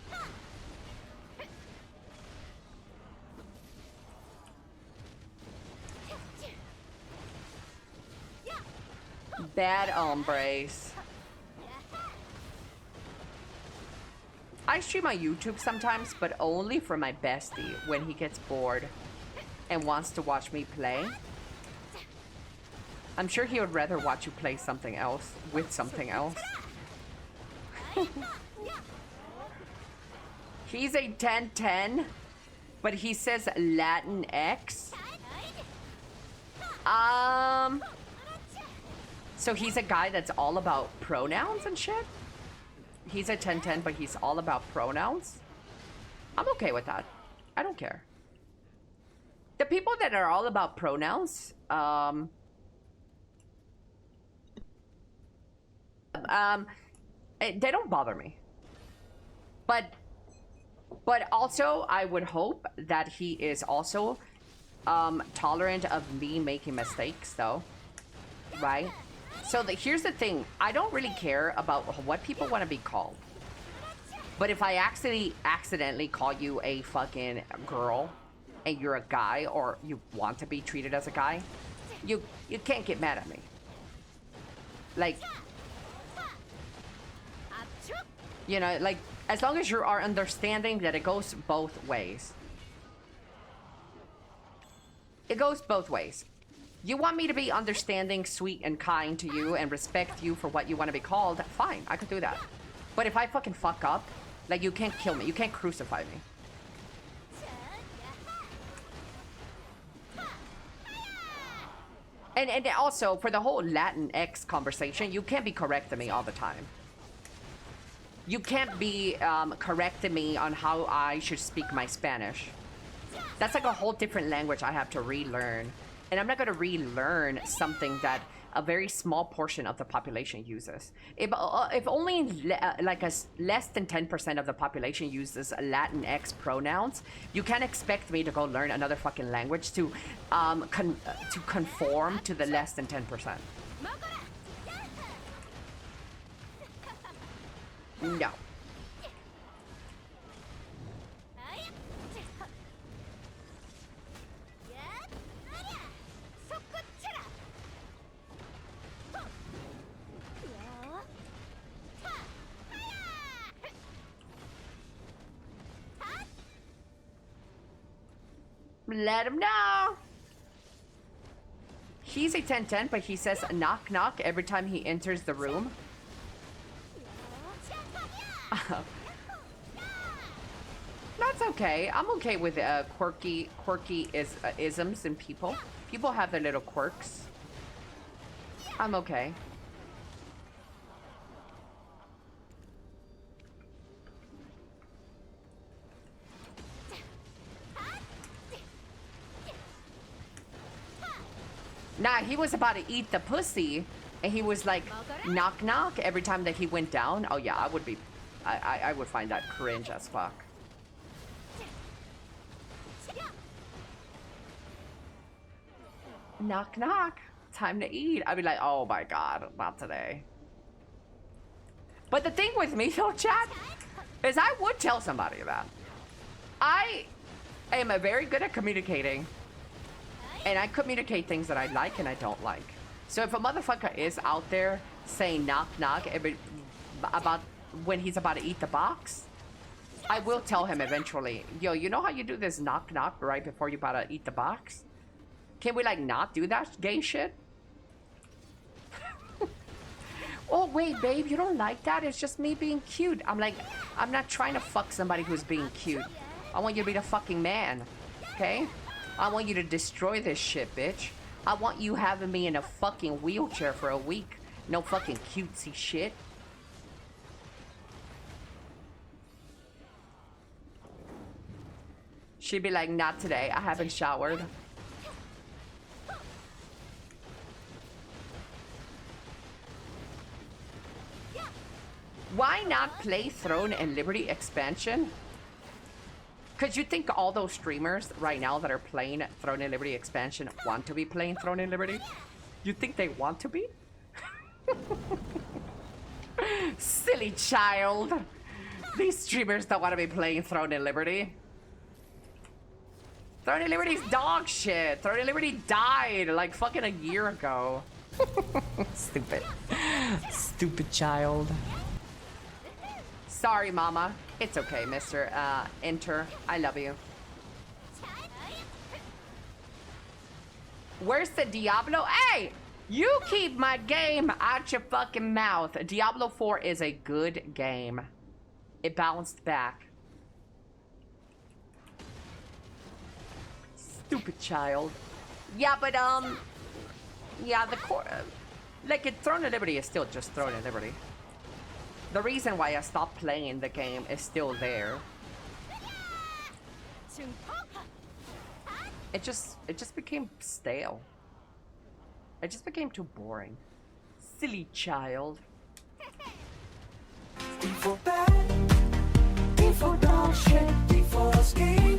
Speaker 1: Bad hombres. I stream on YouTube sometimes, but only for my bestie when he gets bored and wants to watch me play. I'm sure he would rather watch you play something else with something else. He's a 10-10, but he says Latin X. So he's a guy that's all about pronouns and shit? He's a 10-10, but he's all about pronouns? I'm okay with that. I don't care. The people that are all about pronouns, they don't bother me. But also, I would hope that he is also tolerant of me making mistakes, though. Right? So here's the thing. I don't really care about what people want to be called. But if I accidentally call you a fucking girl and you're a guy, or you want to be treated as a guy, you can't get mad at me. Like, you know, like, as long as you are understanding that it goes both ways. It goes both ways. You want me to be understanding, sweet, and kind to you and respect you for what you want to be called, fine, I could do that. But if I fucking fuck up, like, you can't kill me. You can't crucify me. And also, for the whole Latin X conversation, you can't be correcting me all the time. You can't be correcting me on how I should speak my Spanish. That's like a whole different language I have to relearn. And I'm not going to relearn something that a very small portion of the population uses. If only like less than 10% of the population uses Latinx pronouns, you can't expect me to go learn another fucking language to conform to the less than 10%. No. Let him know. He's a 10-10, but he says knock knock every time he enters the room. That's okay. I'm okay with quirky isms in people. People have their little quirks. I'm okay. Nah, he was about to eat the pussy, and he was like, knock knock every time that he went down. Oh yeah, I would find that cringe as fuck. Knock knock, time to eat. I'd be like, oh my god, not today. But the thing with me though, chat, is I would tell somebody that. I am very good at communicating. And I communicate things that I like and I don't like. So if a motherfucker is out there saying knock knock about when he's about to eat the box, I will tell him eventually, yo, you know how you do this knock knock right before you're about to eat the box? Can we like not do that gay shit? Oh wait, babe, you don't like that? It's just me being cute. I'm like, I'm not trying to fuck somebody who's being cute. I want you to be the fucking man, okay? I want you to destroy this shit, bitch. I want you having me in a fucking wheelchair for a week. No fucking cutesy shit. She'd be like, not today. I haven't showered. Why not play Throne and Liberty expansion? Because you think all those streamers right now that are playing Throne and Liberty expansion want to be playing Throne and Liberty? You think they want to be? Silly child. These streamers don't want to be playing Throne and Liberty. Throne and Liberty's dog shit. Throne and Liberty died like fucking a year ago. Stupid. Stupid child. Sorry, mama. It's okay, Mr. Enter. I love you. Where's the Diablo? Hey! You keep my game out your fucking mouth. Diablo 4 is a good game. It bounced back. Stupid child. Yeah, but, yeah, the core... like, Throne of Liberty is still just Throne of Liberty. The reason why I stopped playing the game is still there. It just became stale. It just became too boring. Silly child.
Speaker 11: Before bad, before dog shit, before scheme.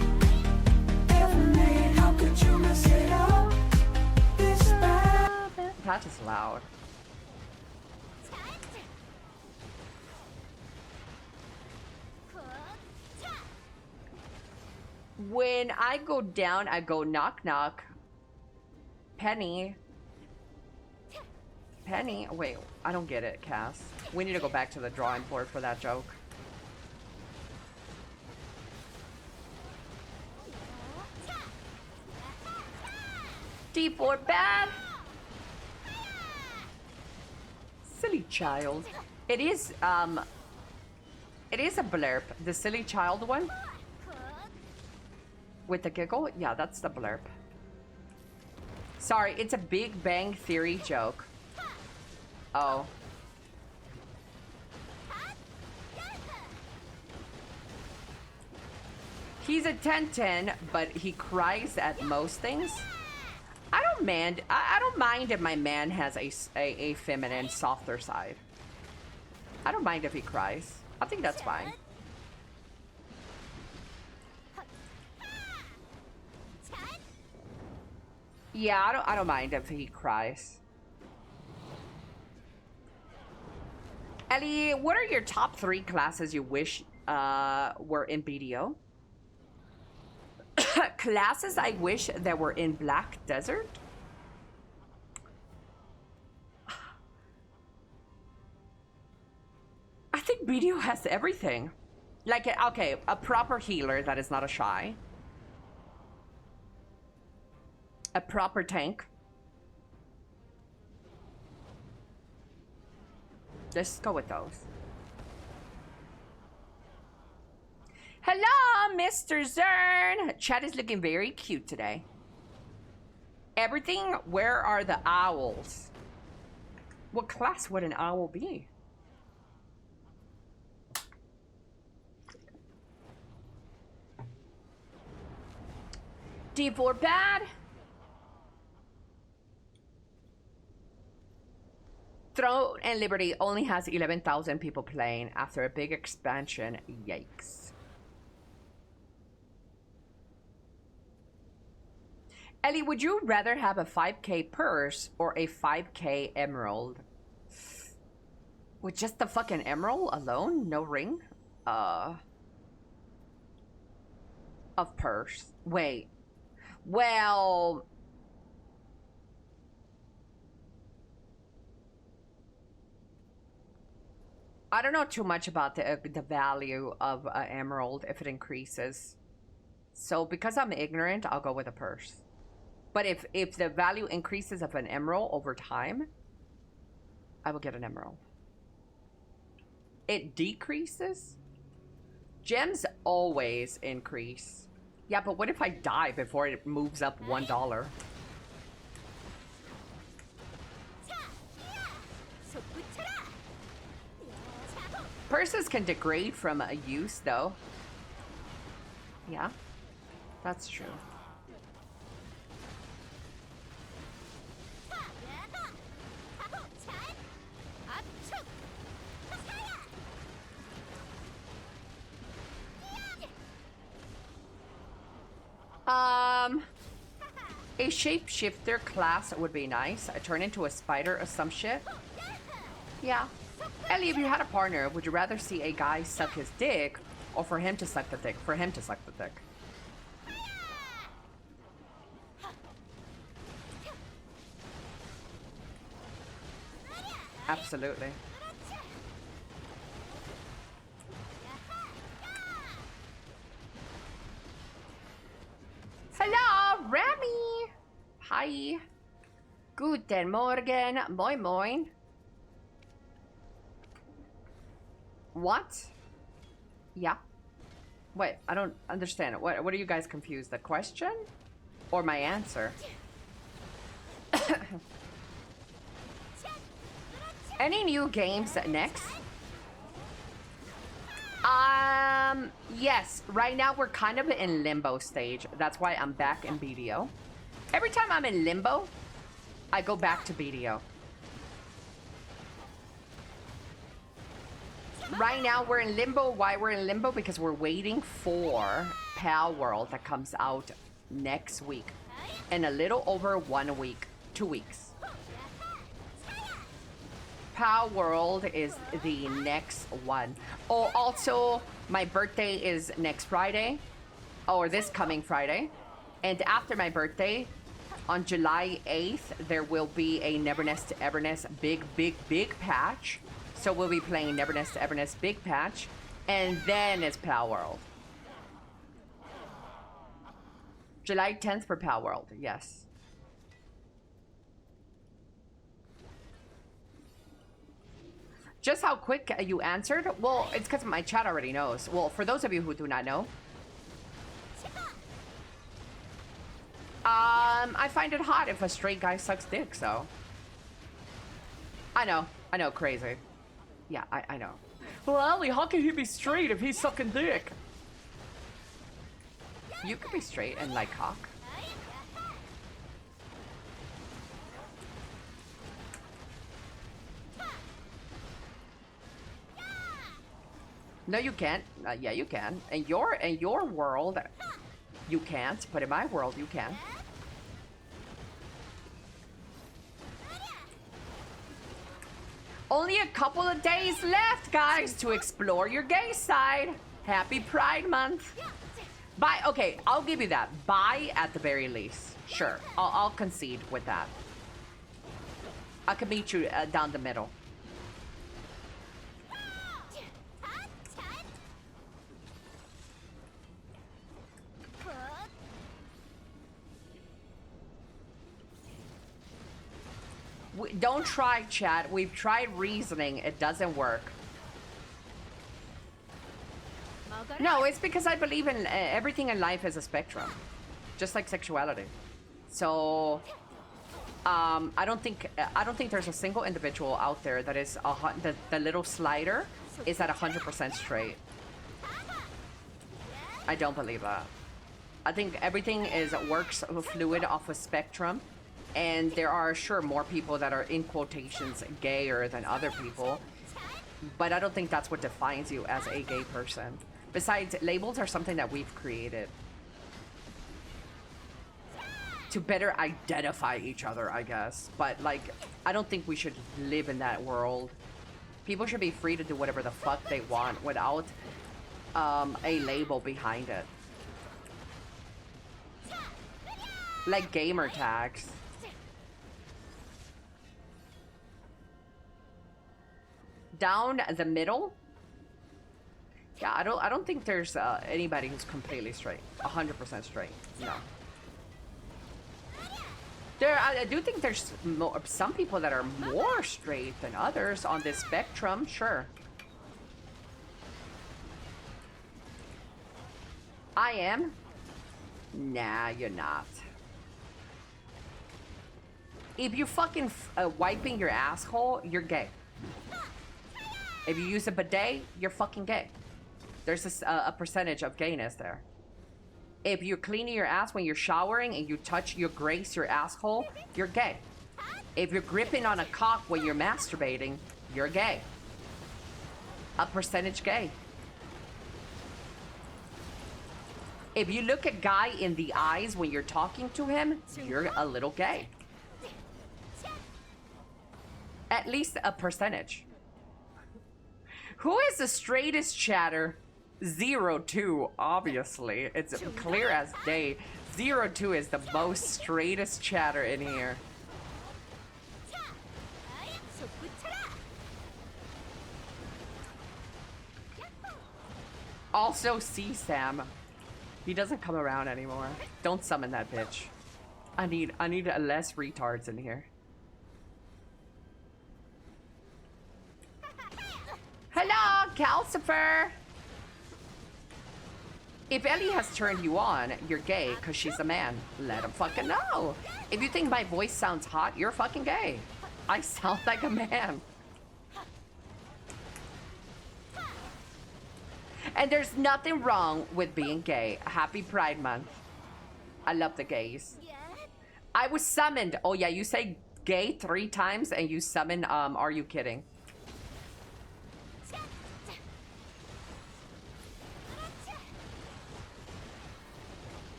Speaker 11: Definitely, how could you mess it up this bad?
Speaker 1: That is loud. When I go down, I go knock knock. Penny. Penny? Wait, I don't get it, Cass. We need to go back to the drawing board for that joke. D4 bad. Silly child. It is a blurb. The silly child one. With the giggle? Yeah, that's the blurb. Sorry, it's a Big Bang Theory joke. Oh. He's a 10-10, but he cries at most things. I don't mind if my man has a feminine, softer side. I don't mind if he cries. I think that's fine. Yeah, I don't mind if he cries. Ellie, what are your top 3 classes you wish were in BDO? Classes I wish that were in Black Desert? I think BDO has everything. Like, okay, a proper healer that is not a shy. A proper tank. Let's go with those. Hello, Mr. Zern. Chat is looking very cute today. Everything, where are the owls? What class would an owl be? D4 bad. Throne and Liberty only has 11,000 people playing after a big expansion. Yikes. Ellie, would you rather have a 5K purse or a 5K emerald? With just the fucking emerald alone? No ring? Of purse. Wait. Well... I don't know too much about the value of an emerald if it increases. So because I'm ignorant, I'll go with a purse. But if the value increases of an emerald over time, I will get an emerald. It decreases? Gems always increase. Yeah, but what if I die before it moves up $1? Purses can degrade from a use, though. Yeah, that's true. A shapeshifter class would be nice. I turn into a spider or some shit. Yeah. Ellie, if you had a partner, would you rather see a guy suck his dick or for him to suck the dick? For him to suck the dick. Absolutely. Hello, Remy. Hi. Guten Morgen. Moin moin. What? Yeah. Wait, I don't understand. What are you guys confused? The question? Or my answer? Any new games next? Yes. Right now we're kind of in limbo stage. That's why I'm back in BDO. Every time I'm in limbo, I go back to BDO. Right now we're in limbo. Why we're in limbo? Because we're waiting for Pal World that comes out next week. In a little over 1 week. 2 weeks. Pal World is the next one. Oh, also, my birthday is next Friday. Or this coming Friday. And after my birthday, on July 8th, there will be a Nevernest to Evernest big patch. So we'll be playing Nevernest to Evernest big patch. And then it's Pal World. July 10th for Pal World, yes. Just how quick you answered? Well, it's because my chat already knows. Well, for those of you who do not know. I find it hot if a straight guy sucks dick, so. I know, crazy. Yeah, I know. Well, Ellie, how can he be straight if he's sucking dick? You could be straight and like cock. No, you can't. Yeah, you can. In your world, you can't. But in my world, you can. Only a couple of days left, guys, to explore your gay side. Happy Pride Month. Bye. Okay, I'll give you that. Bye at the very least. Sure, I'll concede with that. I can meet you down the middle. Don't try, chat. We've tried reasoning. It doesn't work. No, it's because I believe in everything in life is a spectrum. Just like sexuality. So, I don't think there's a single individual out there that is the little slider is at 100% straight. I don't believe that. I think everything works fluid off a spectrum. And there are, sure, more people that are, in quotations, gayer than other people. But I don't think that's what defines you as a gay person. Besides, labels are something that we've created. To better identify each other, I guess. But, like, I don't think we should live in that world. People should be free to do whatever the fuck they want without a label behind it. Like gamer tags. Down the middle. Yeah, I don't think there's anybody who's completely straight, 100% straight. No. I do think there's some people that are more straight than others on this spectrum. Sure. I am. Nah, you're not. If you fucking wiping your asshole, you're gay. If you use a bidet, you're fucking gay. There's a percentage of gayness there. If you're cleaning your ass when you're showering and you grace your asshole, you're gay. If you're gripping on a cock when you're masturbating, you're gay. A percentage gay. If you look a guy in the eyes when you're talking to him, you're a little gay. At least a percentage. Who is the straightest chatter? 02, obviously. It's clear as day. 02 is the most straightest chatter in here. Also, see Sam. He doesn't come around anymore. Don't summon that bitch. I need less retards in here. Hello, Calcifer! If Elly has turned you on, you're gay because she's a man. Let him fucking know. If you think my voice sounds hot, you're fucking gay. I sound like a man. And there's nothing wrong with being gay. Happy Pride Month. I love the gays. I was summoned. Oh yeah, you say gay 3 times and you summon, are you kidding?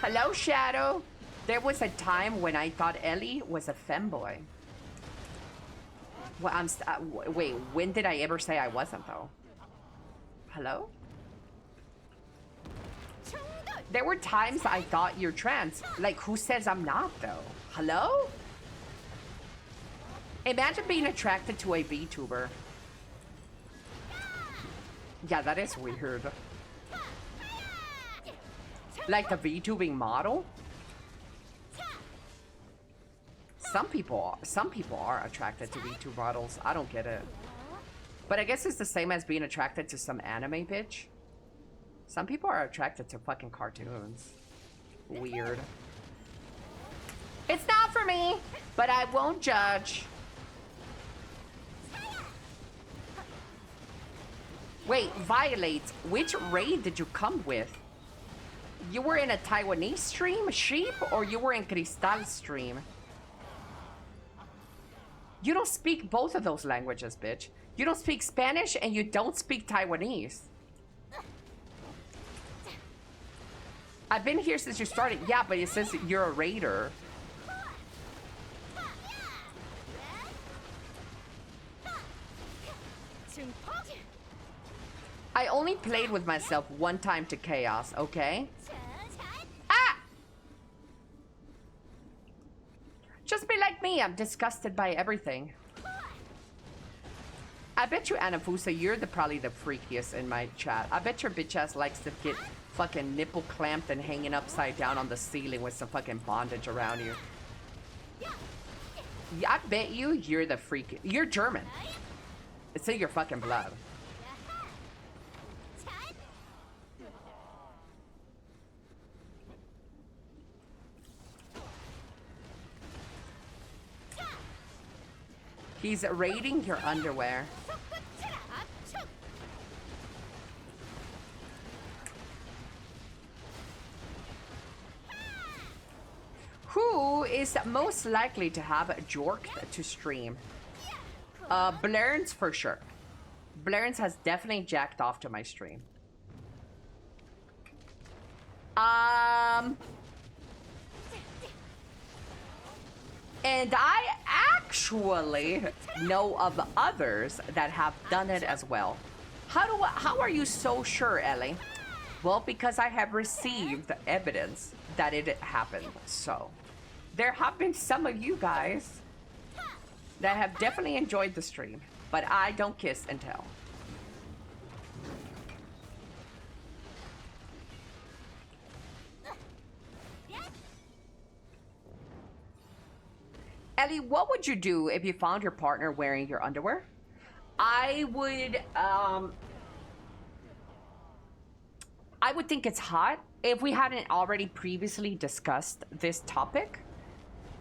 Speaker 1: Hello, Shadow. There was a time when I thought Elly was a femboy. Well, wait, when did I ever say I wasn't, though? Hello? There were times I thought you're trans. Like, who says I'm not, though? Hello? Imagine being attracted to a VTuber. Yeah, that is weird. Like the VTubing model? Some people are attracted to VTube models. I don't get it. But I guess it's the same as being attracted to some anime bitch. Some people are attracted to fucking cartoons. Weird. It's not for me, but I won't judge. Wait, Violate, which raid did you come with? You were in a Taiwanese stream, Sheep, or you were in Cristal stream? You don't speak both of those languages, bitch. You don't speak Spanish and you don't speak Taiwanese. I've been here since you started. Yeah, but it says you're a raider. I only played with myself one time to chaos, okay? Ah! Just be like me, I'm disgusted by everything. I bet you, Anafusa, you're probably the freakiest in my chat. I bet your bitch ass likes to get fucking nipple clamped and hanging upside down on the ceiling with some fucking bondage around you. Yeah, I bet you're the freak. You're German. It's in your fucking blood. He's raiding your underwear. Who is most likely to have GIRTH to stream? Blairns for sure. Blairns has definitely jacked off to my stream. And I actually know of others that have done it as well. How are you so sure, Elly? Well, because I have received evidence that it happened. So there have been some of you guys that have definitely enjoyed the stream, but I don't kiss and tell. Elly, what would you do if you found your partner wearing your underwear? I would think it's hot. If we hadn't already previously discussed this topic,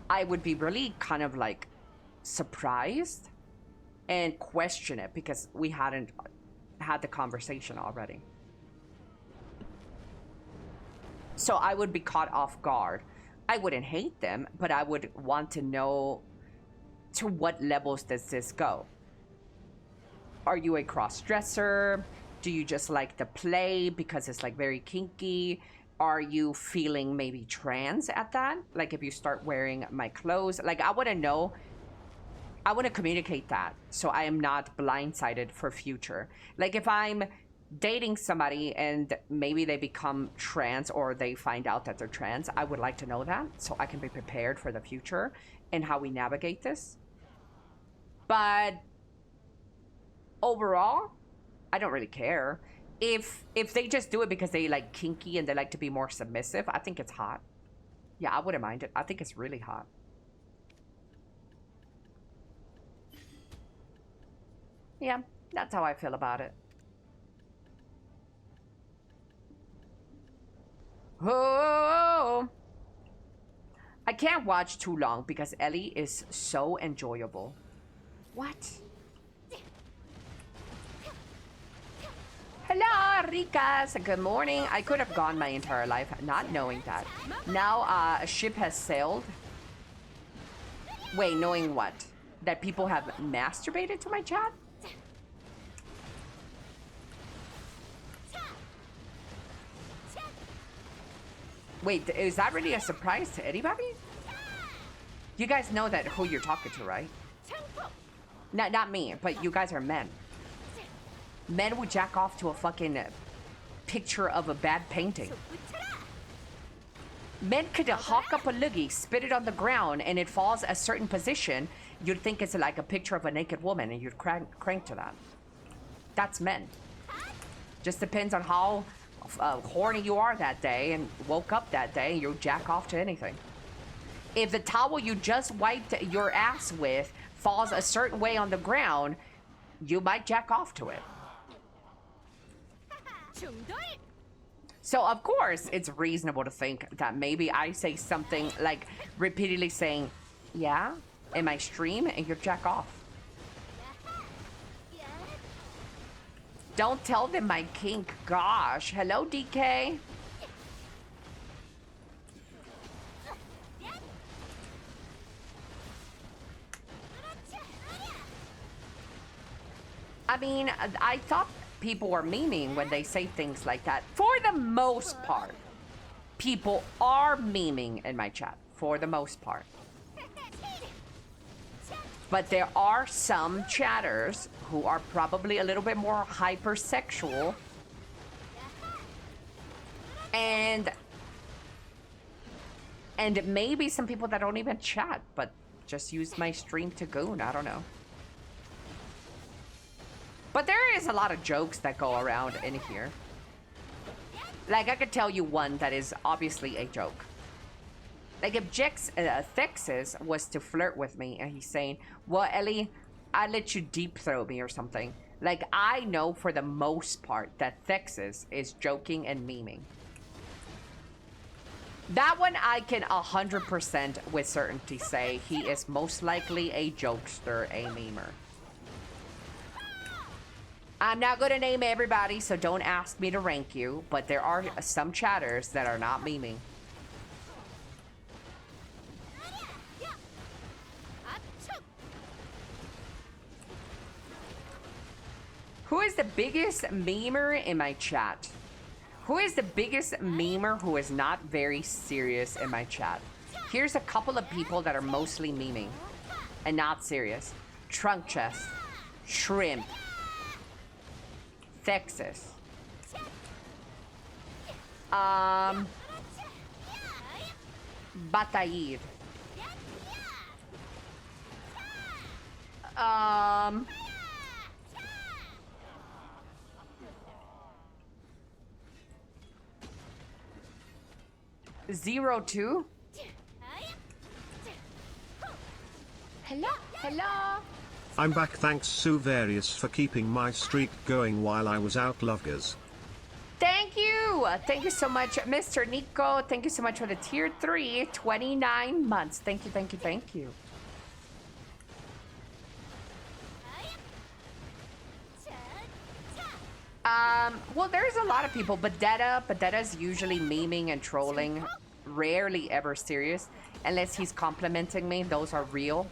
Speaker 1: I would be really kind of like surprised and question it because we hadn't had the conversation already. So I would be caught off guard. I wouldn't hate them, but I would want to know to what levels does this go? Are you a cross-dresser? Do you just like to play because it's like very kinky? Are you feeling maybe trans at that? Like if you start wearing my clothes, like I want to know. I want to communicate that so I am not blindsided for future. Like if I'm dating somebody and maybe they become trans or they find out that they're trans, I would like to know that so I can be prepared for the future and how we navigate this. But overall, I don't really care. If they just do it because they like kinky and they like to be more submissive, I think it's hot. Yeah, I wouldn't mind it. I think it's really hot. Yeah, that's how I feel about it. Oh, I can't watch too long because Elly is so enjoyable. What? Hello, Ricas. Good morning. I could have gone my entire life not knowing that. Now a ship has sailed. Wait, knowing what? That people have masturbated to my chat? Wait, is that really a surprise to anybody? You guys know that who you're talking to, right? Not me, but you guys are men. Men would jack off to a fucking picture of a bad painting. Men could hawk up a loogie, spit it on the ground, and it falls a certain position. You'd think it's like a picture of a naked woman, and you'd crank to that. That's men. Just depends on how horny you are that day and woke up that day, you'll jack off to anything. If the towel you just wiped your ass with falls a certain way on the ground, you might jack off to it. So of course it's reasonable to think that maybe I say something like repeatedly saying, yeah, in my stream, and you jack off. Don't tell them my kink. Gosh. Hello, DK. I mean, I thought people were memeing when they say things like that. For the most part, people are memeing in my chat. For the most part. But there are some chatters who are probably a little bit more hypersexual. And maybe some people that don't even chat, but just use my stream to goon. I don't know. But there is a lot of jokes that go around in here. Like, I could tell you one that is obviously a joke. Like, if Thexis was to flirt with me and he's saying, well, Elly, I let you deep throat me or something. Like, I know for the most part that Thexis is joking and memeing. That one I can 100% with certainty say he is most likely a jokester, a memer. I'm not going to name everybody, so don't ask me to rank you, but there are some chatters that are not memeing. Who is the biggest memer in my chat? Who is the biggest memer who is not very serious in my chat? Here's a couple of people that are mostly memeing and not serious. Trunk Chest, Shrimp, Thexis, Bataid, 02. Hello, hello.
Speaker 10: I'm back, thanks Suvarius for keeping my streak going while I was out, lovers.
Speaker 1: Thank you. Thank you so much, Mr. Nico. Thank you so much for the tier 3, 29 months. Thank you, thank you, thank you. Well, there's a lot of people. Badetta's usually memeing and trolling. Rarely ever serious. Unless he's complimenting me. Those are real.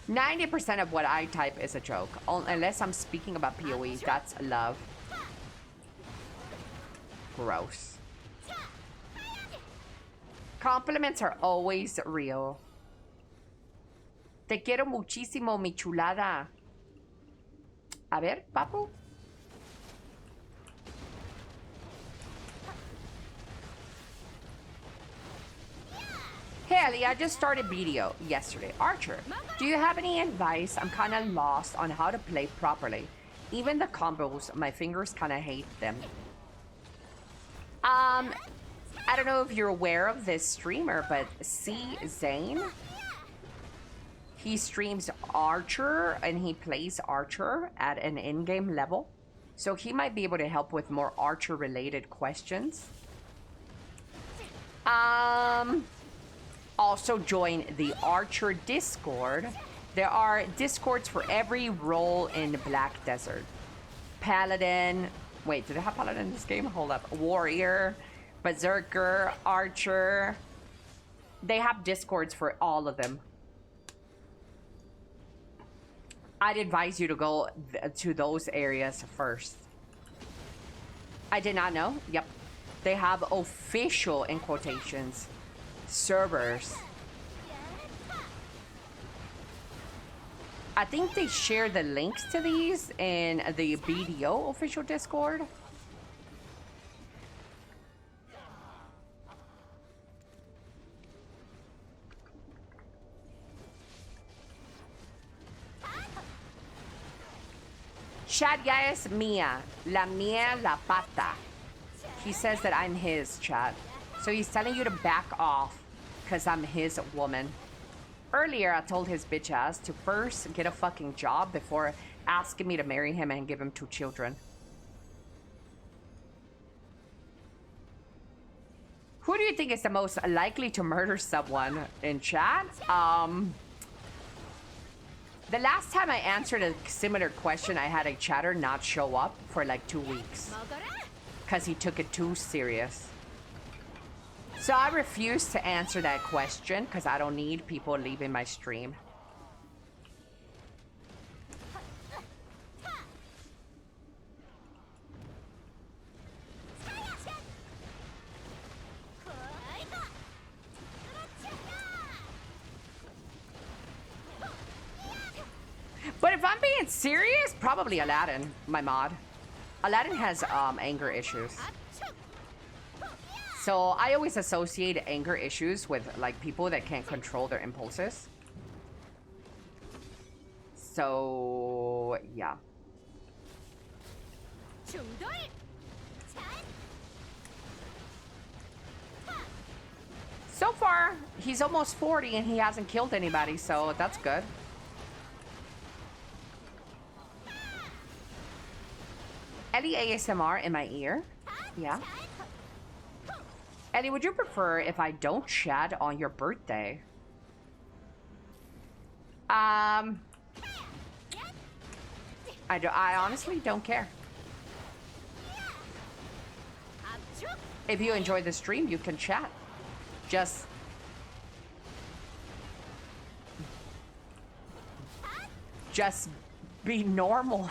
Speaker 1: 90% of what I type is a joke. Unless I'm speaking about PoE. That's love. Gross. Compliments are always real. Te quiero muchísimo, mi chulada. A ver, papu. Hey, Ellie, I just started video yesterday. Archer, do you have any advice? I'm kind of lost on how to play properly. Even the combos, my fingers kind of hate them. I don't know if you're aware of this streamer, but C. Zane, he streams Archer and he plays Archer at an in-game level. So he might be able to help with more Archer related questions. Also join the Archer Discord. There are Discords for every role in Black Desert. Paladin. Wait, do they have Paladin in this game? Hold up. Warrior, Berserker, Archer. They have Discords for all of them. I'd advise you to go to those areas first. I did not know. Yep. They have official, in quotations, servers. I think they share the links to these in the BDO official Discord. Chad, ya es mía. La mía, la pata. He says that I'm his, Chad. So he's telling you to back off because I'm his woman. Earlier, I told his bitch ass to first get a fucking job before asking me to marry him and give him 2 children. Who do you think is the most likely to murder someone in chat? The last time I answered a similar question, I had a chatter not show up for like 2 weeks because he took it too serious. So I refuse to answer that question because I don't need people leaving my stream. But if I'm being serious, probably Aladdin, my mod. Aladdin has anger issues. So I always associate anger issues with like people that can't control their impulses. So yeah. So far, he's almost 40 and he hasn't killed anybody, so that's good. Ellie ASMR in my ear. Yeah. Ellie, would you prefer if I don't chat on your birthday? I honestly don't care. If you enjoy the stream, you can chat. Just be normal.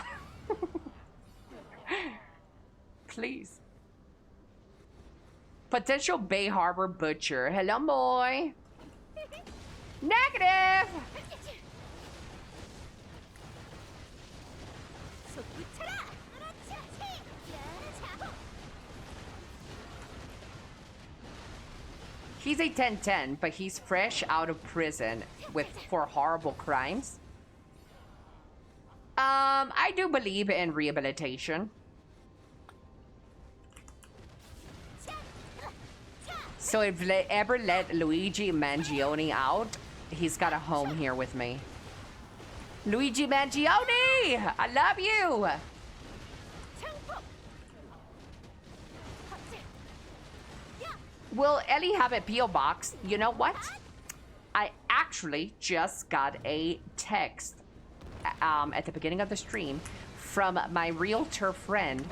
Speaker 1: Please. Potential Bay Harbor butcher. Hello, boy. Negative. He's a 10-10, but he's fresh out of prison for horrible crimes. I do believe in rehabilitation. So if they ever let Luigi Mangione out, he's got a home here with me. Luigi Mangione! I love you! Will Ellie have a P.O. box? You know what? I actually just got a text at the beginning of the stream from my realtor friend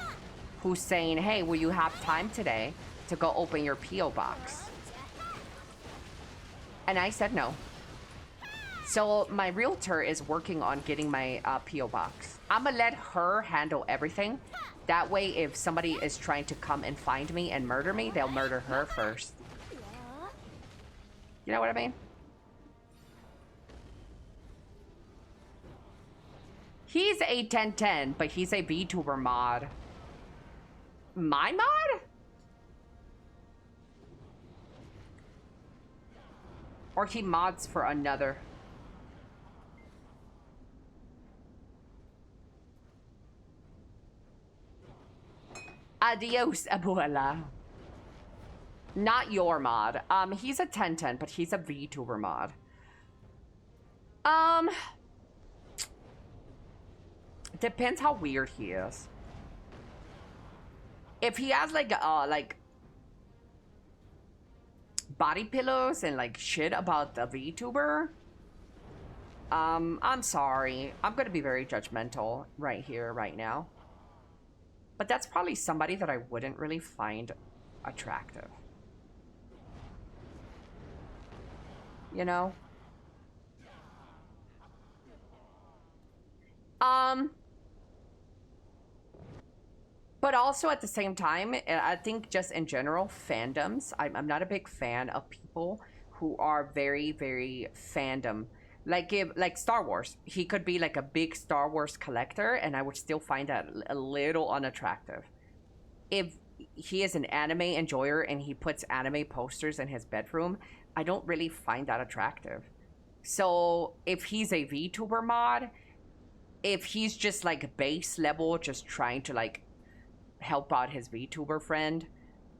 Speaker 1: who's saying, hey, will you have time today to go open your P.O. box? And I said no. So my realtor is working on getting my P.O. box. I'm gonna let her handle everything. That way, if somebody is trying to come and find me and murder me, they'll murder her first. You know what I mean? He's a 1010, but he's a VTuber mod. My mod? Or he mods for another. Adios, abuela. Not your mod. He's a 1010, but he's a VTuber mod. Depends how weird he is. If he has like body pillows and like shit about the VTuber, I'm sorry. I'm gonna be very judgmental right here, right now. But that's probably somebody that I wouldn't really find attractive. You know? But also at the same time, I think just in general, fandoms, I'm not a big fan of people who are very, very fandom. Like Star Wars, he could be like a big Star Wars collector and I would still find that a little unattractive. If he is an anime enjoyer and he puts anime posters in his bedroom, I don't really find that attractive. So if he's a VTuber mod, if he's just like base level, just trying to like help out his VTuber friend,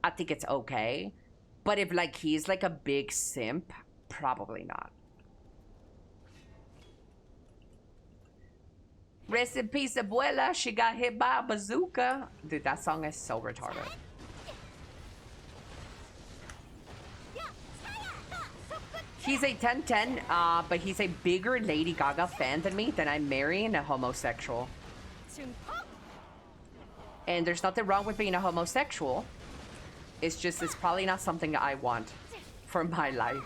Speaker 1: I think it's okay. But if like he's like a big simp, probably not. Rest in peace, abuela. She got hit by a bazooka. Dude, that song is so retarded. He's a 1010, but he's a bigger Lady Gaga fan than me, then I'm marrying a homosexual. And there's nothing wrong with being a homosexual. It's just, it's probably not something I want for my life.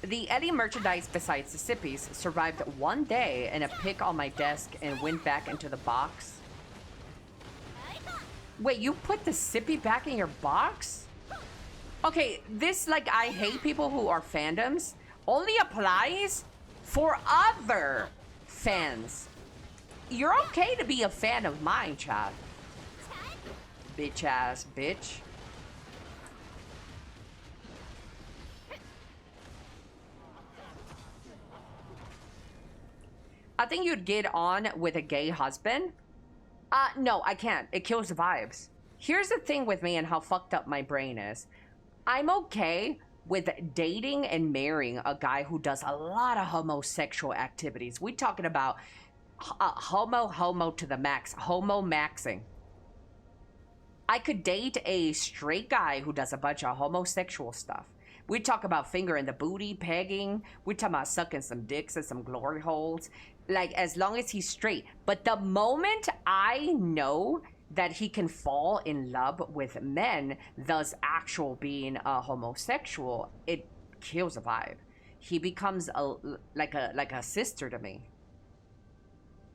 Speaker 1: The Elly merchandise besides the sippies survived one day in a pic on my desk and went back into the box. Wait, you put the sippy back in your box? Okay, this, like, I hate people who are fandoms only applies for other fans. You're okay to be a fan of mine, chat. Bitch ass bitch. I think you'd get on with a gay husband. No, I can't. It kills the vibes. Here's the thing with me and how fucked up my brain is. I'm okay with dating and marrying a guy who does a lot of homosexual activities. We're talking about homo to the max, homo maxing. I could date a straight guy who does a bunch of homosexual stuff. We talk about fingering the booty, pegging. We talk about sucking some dicks and some glory holes. Like, as long as he's straight. But the moment I know that he can fall in love with men, thus actual being a homosexual, it kills the vibe. He becomes like a sister to me.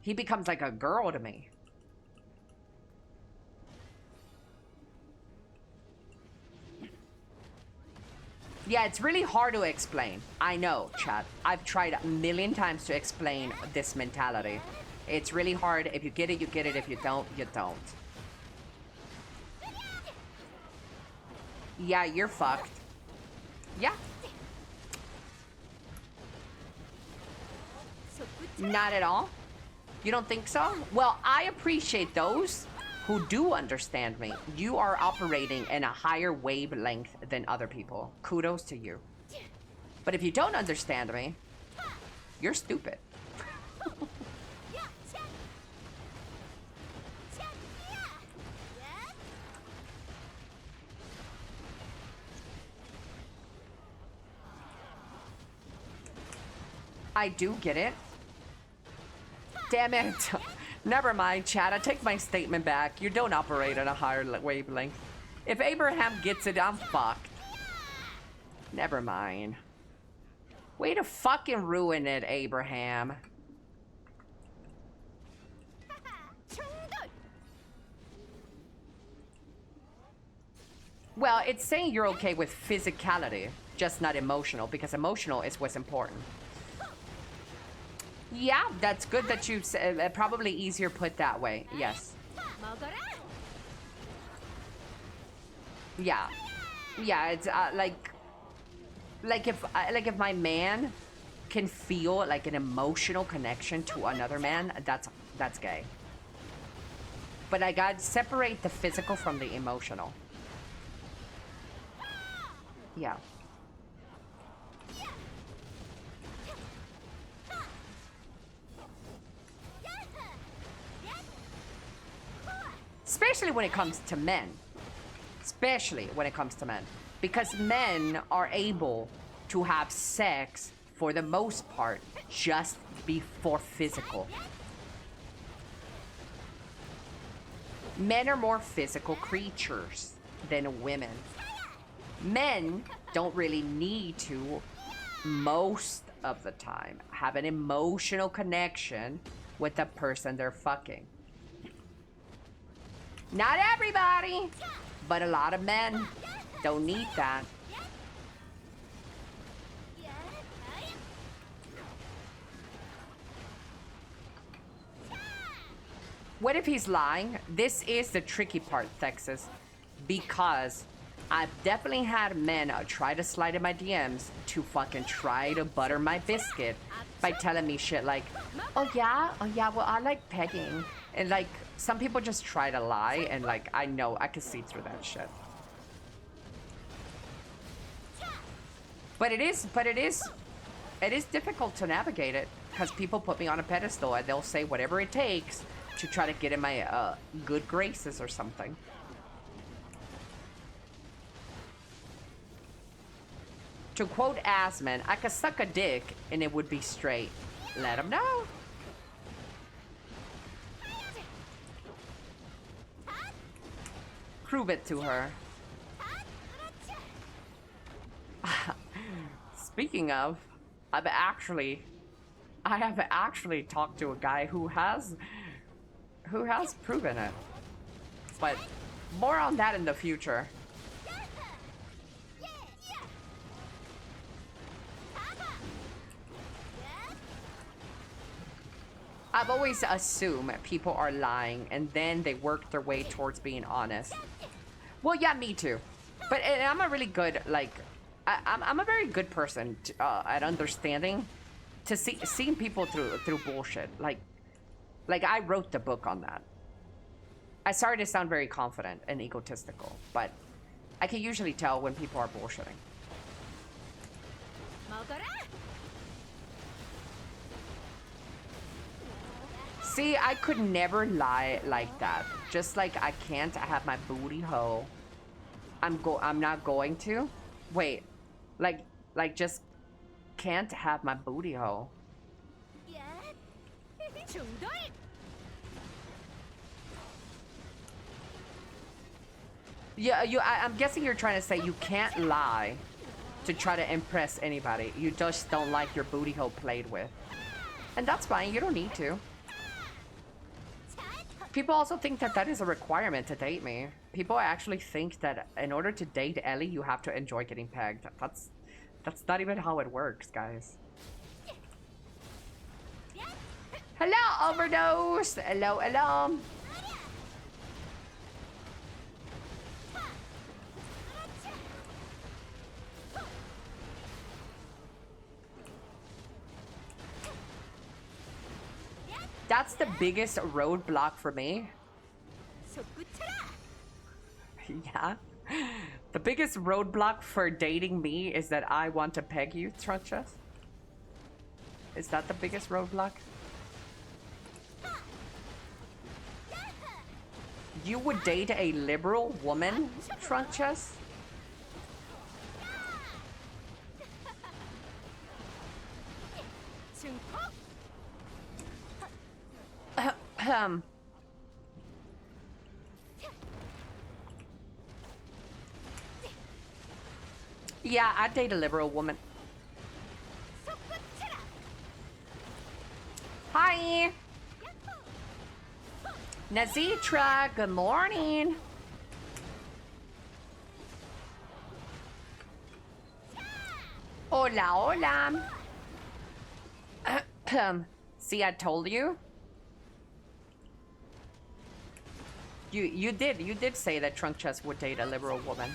Speaker 1: He becomes like a girl to me. Yeah, it's really hard to explain. I know, chat. I've tried a million times to explain this mentality. It's really hard. If you get it, you get it. If you don't, you don't. Yeah, you're fucked. Yeah. Not at all? You don't think so? Well, I appreciate those who do understand me. You are operating in a higher wavelength than other people. Kudos to you. But if you don't understand me, you're stupid. I do get it. Damn it. Never mind, Chad. I take my statement back. You don't operate at a higher wavelength. If Abraham gets it, I'm fucked. Never mind. Way to fucking ruin it, Abraham. Well, it's saying you're okay with physicality, just not emotional, because emotional is what's important. Yeah, that's good that you said. Probably easier put that way. Yes. Yeah. Yeah, it's like if my man can feel like an emotional connection to another man, that's gay. But I gotta separate the physical from the emotional. Yeah. Especially when it comes to men. Especially when it comes to men. Because men are able to have sex, for the most part, just before physical. Men are more physical creatures than women. Men don't really need to, most of the time, have an emotional connection with the person they're fucking. Not everybody, but a lot of men don't need that. What if he's lying? This is the tricky part, Texas, because I've definitely had men try to slide in my DMs to fucking try to butter my biscuit by telling me shit like, oh yeah, well, I like pegging. And like, some people just try to lie, and like, I know, I can see through that shit. But it is difficult to navigate it, because people put me on a pedestal and they'll say whatever it takes to try to get in my good graces or something. To quote Asman, I could suck a dick and it would be straight. Let him know. Prove it to her. Speaking of, I have actually talked to a guy who has proven it. But more on that in the future. I've always assumed people are lying and then they work their way towards being honest. Well, yeah, me too. But I'm a really good, like, I'm a very good person to, at understanding, to seeing people through bullshit. Like I wrote the book on that. I started to sound very confident and egotistical, but I can usually tell when people are bullshitting. See, I could never lie like that. Just like I can't have my booty hole. I'm not going to. Wait, like just can't have my booty hole. Yeah, I'm guessing you're trying to say you can't lie to try to impress anybody. You just don't like your booty hole played with. And that's fine, you don't need to. People also think that that is a requirement to date me. People actually think that in order to date Elly, you have to enjoy getting pegged. That's not even how it works, guys. Hello, Overdose! Hello, hello! That's the biggest roadblock for me. Yeah. The biggest roadblock for dating me is that I want to peg you, Trunchas. Is that the biggest roadblock? You would date a liberal woman, Trunchas? Yeah, I'd date a liberal woman. Hi. Nazitra, good morning. Hola, hola. See, I told you. You did say that Trunk Chest would date a liberal woman.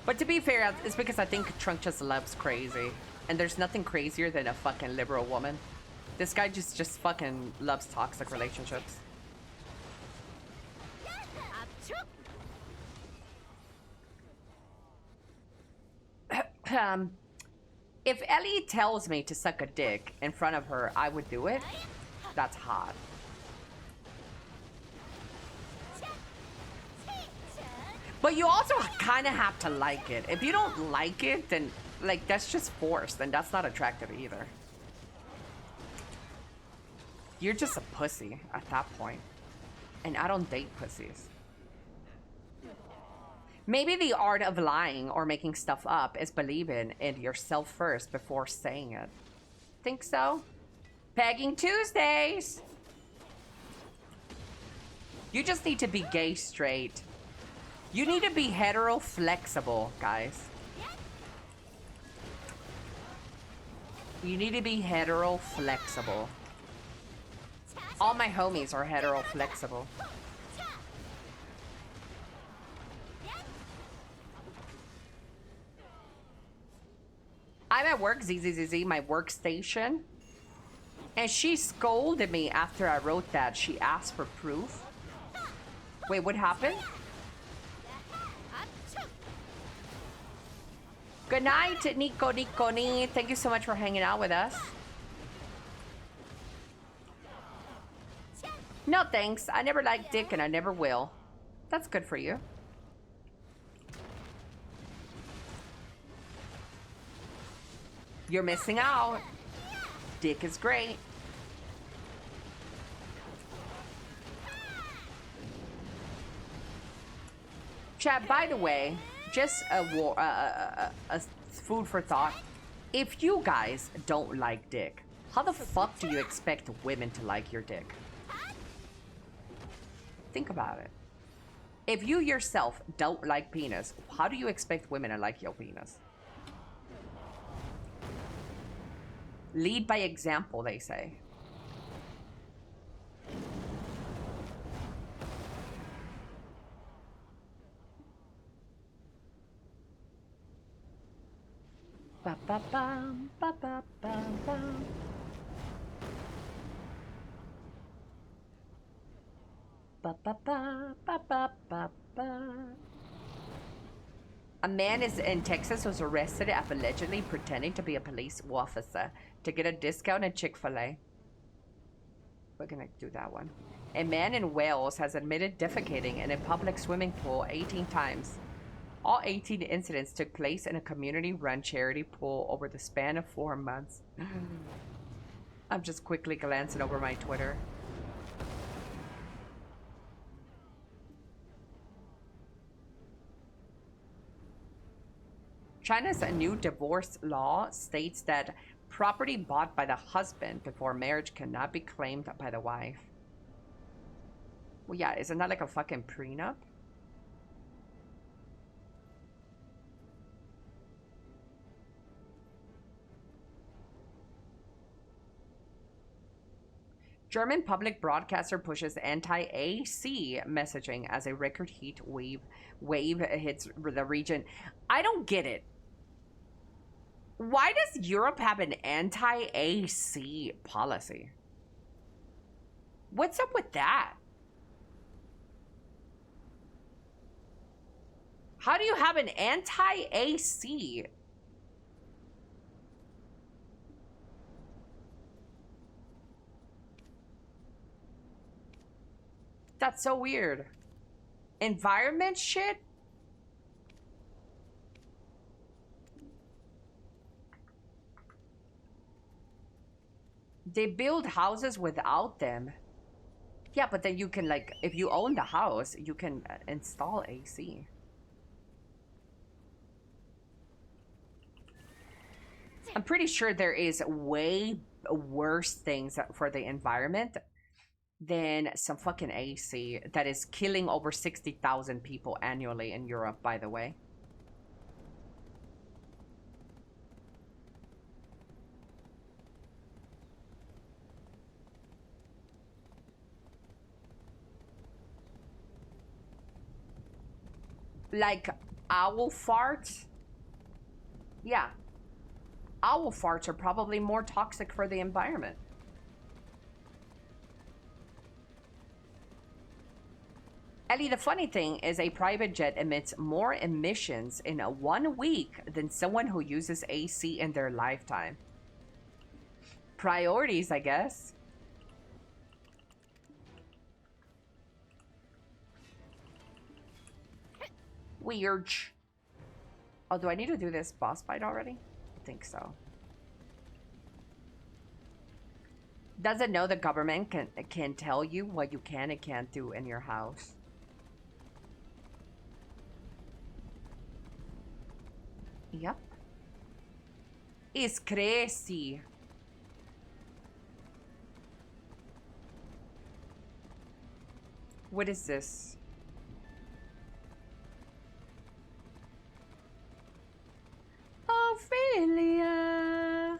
Speaker 1: But to be fair, it's because I think Trunk Chest loves crazy. And there's nothing crazier than a fucking liberal woman. This guy just fucking loves toxic relationships. If Elly tells me to suck a dick in front of her, I would do it. That's hot. But you also kind of have to like it. If you don't like it, then, like, that's just forced, and that's not attractive either. You're just a pussy at that point. And I don't date pussies. Maybe the art of lying or making stuff up is believing in yourself first before saying it. Think so? Pegging Tuesdays! You just need to be gay straight. You need to be hetero flexible, guys. You need to be hetero flexible. All my homies are hetero flexible. I'm at work, ZZZZ, my workstation. And she scolded me after I wrote that. She asked for proof. Wait, what happened? Good night, Nico Niconi. Thank you so much for hanging out with us. No thanks. I never liked dick and I never will. That's good for you. You're missing out. Dick is great. Chat, by the way, just a food for thought. If you guys don't like dick, how the fuck do you expect women to like your dick? Think about it. If you yourself don't like penis, how do you expect women to like your penis? Lead by example, they say. Ba ba bum, ba ba bum bum. Ba ba ba ba ba ba ba. A man in Texas was arrested after allegedly pretending to be a police officer to get a discount at Chick-fil-A. We're gonna do that one. A man in Wales has admitted defecating in a public swimming pool 18 times. All 18 incidents took place in a community-run charity pool over the span of 4 months. I'm just quickly glancing over my Twitter. China's new divorce law states that property bought by the husband before marriage cannot be claimed by the wife. Well, yeah, isn't that like a fucking prenup? German public broadcaster pushes anti-AC messaging as a record heat wave hits the region. I don't get it. Why does Europe have an anti-AC policy? What's up with that? How do you have an anti-AC? That's so weird. Environment shit? They build houses without them. Yeah, but then you can, like, if you own the house, you can install AC. I'm pretty sure there is way worse things for the environment than some fucking AC that is killing over 60,000 people annually in Europe, by the way. Like owl farts? Yeah. Owl farts are probably more toxic for the environment. Ellie, the funny thing is a private jet emits more emissions in 1 week than someone who uses AC in their lifetime. Priorities, I guess. Weird. Oh, do I need to do this boss fight already? I think so. Doesn't know the government can tell you what you can and can't do in your house. Yep. It's crazy. What is this? Ophelia.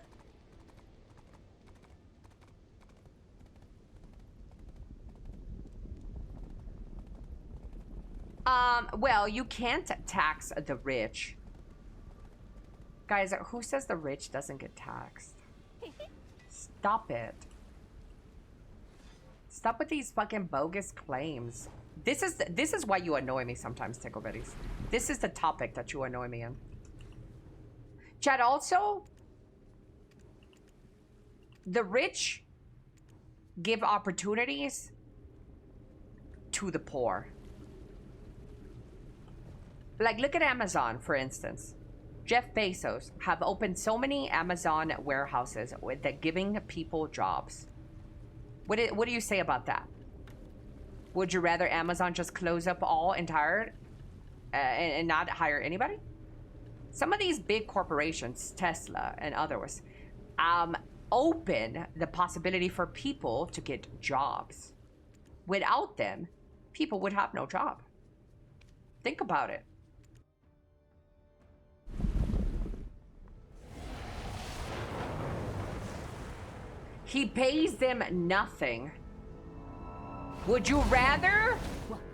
Speaker 1: Well, you can't tax the rich. Guys, who says the rich doesn't get taxed? Stop it. Stop with these fucking bogus claims. This is why you annoy me sometimes, Tickle Bitties. This is the topic that you annoy me in. Chad, also, the rich give opportunities to the poor. Like, look at Amazon, for instance. Jeff Bezos have opened so many Amazon warehouses that giving people jobs. What do you say about that? Would you rather Amazon just close up all entire and not hire anybody? Some of these big corporations, Tesla and others, open the possibility for people to get jobs. Without them, people would have no job. Think about it. He pays them nothing. Would you rather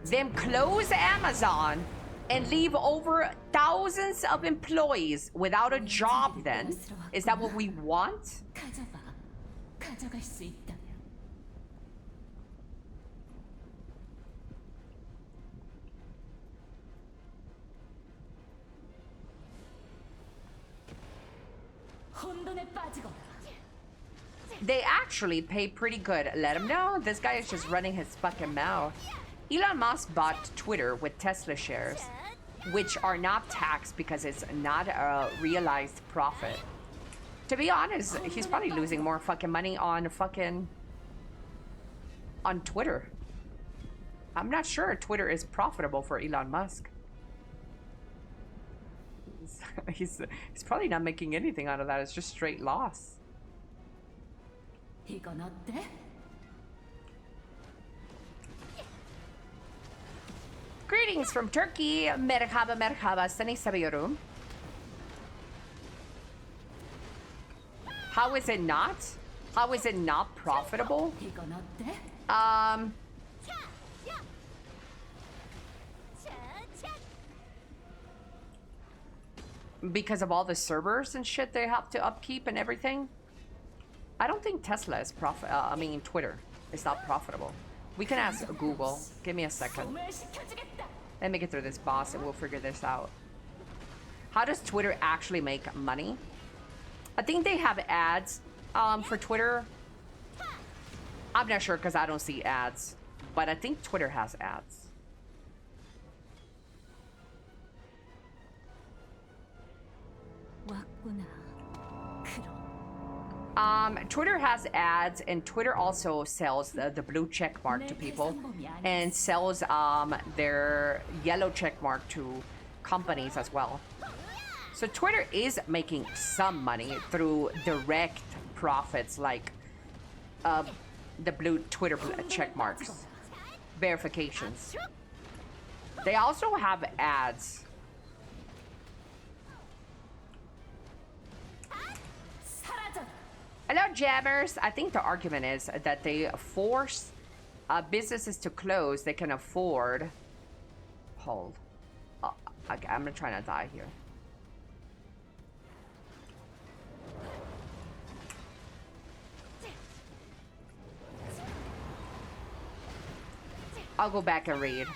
Speaker 1: them close Amazon and leave over thousands of employees without a job then? Is that what we want? They actually pay pretty good. Let him know. This guy is just running his fucking mouth. Elon Musk bought Twitter with Tesla shares, which are not taxed because it's not a realized profit. To be honest, he's probably losing more fucking money on Twitter. I'm not sure Twitter is profitable for Elon Musk. He's probably not making anything out of that. It's just straight loss. Greetings from Turkey. Merhaba merhaba. Seni seviyorum. How is it not? How is it not profitable? Because of all the servers and shit they have to upkeep and everything. I don't think Tesla is Twitter is not profitable. We can ask Google. Give me a second. Let me get through this boss and we'll figure this out. How does Twitter actually make money? I think they have ads for Twitter. I'm not sure because I don't see ads. But I think Twitter has ads. Twitter has ads, and Twitter also sells the blue check mark to people, and sells their yellow check mark to companies as well. So Twitter is making some money through direct profits, like the blue Twitter check marks, verifications. They also have ads. Hello, jammers. I think the argument is that they force businesses to close. They can afford. Hold. Okay, I'm gonna try not to die here. I'll go back and read.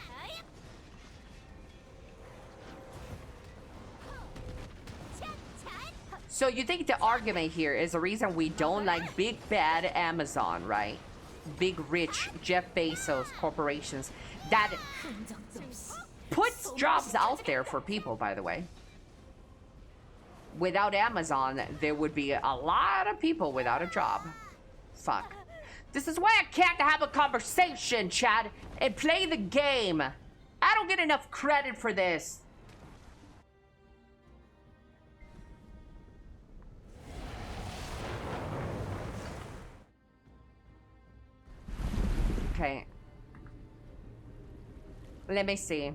Speaker 1: So you think the argument here is the reason we don't like big bad Amazon, right? Big rich Jeff Bezos corporations that puts jobs out there for people, by the way. Without Amazon, there would be a lot of people without a job. Fuck. This is why I can't have a conversation, Chad, and play the game. I don't get enough credit for this. Okay. Let me see.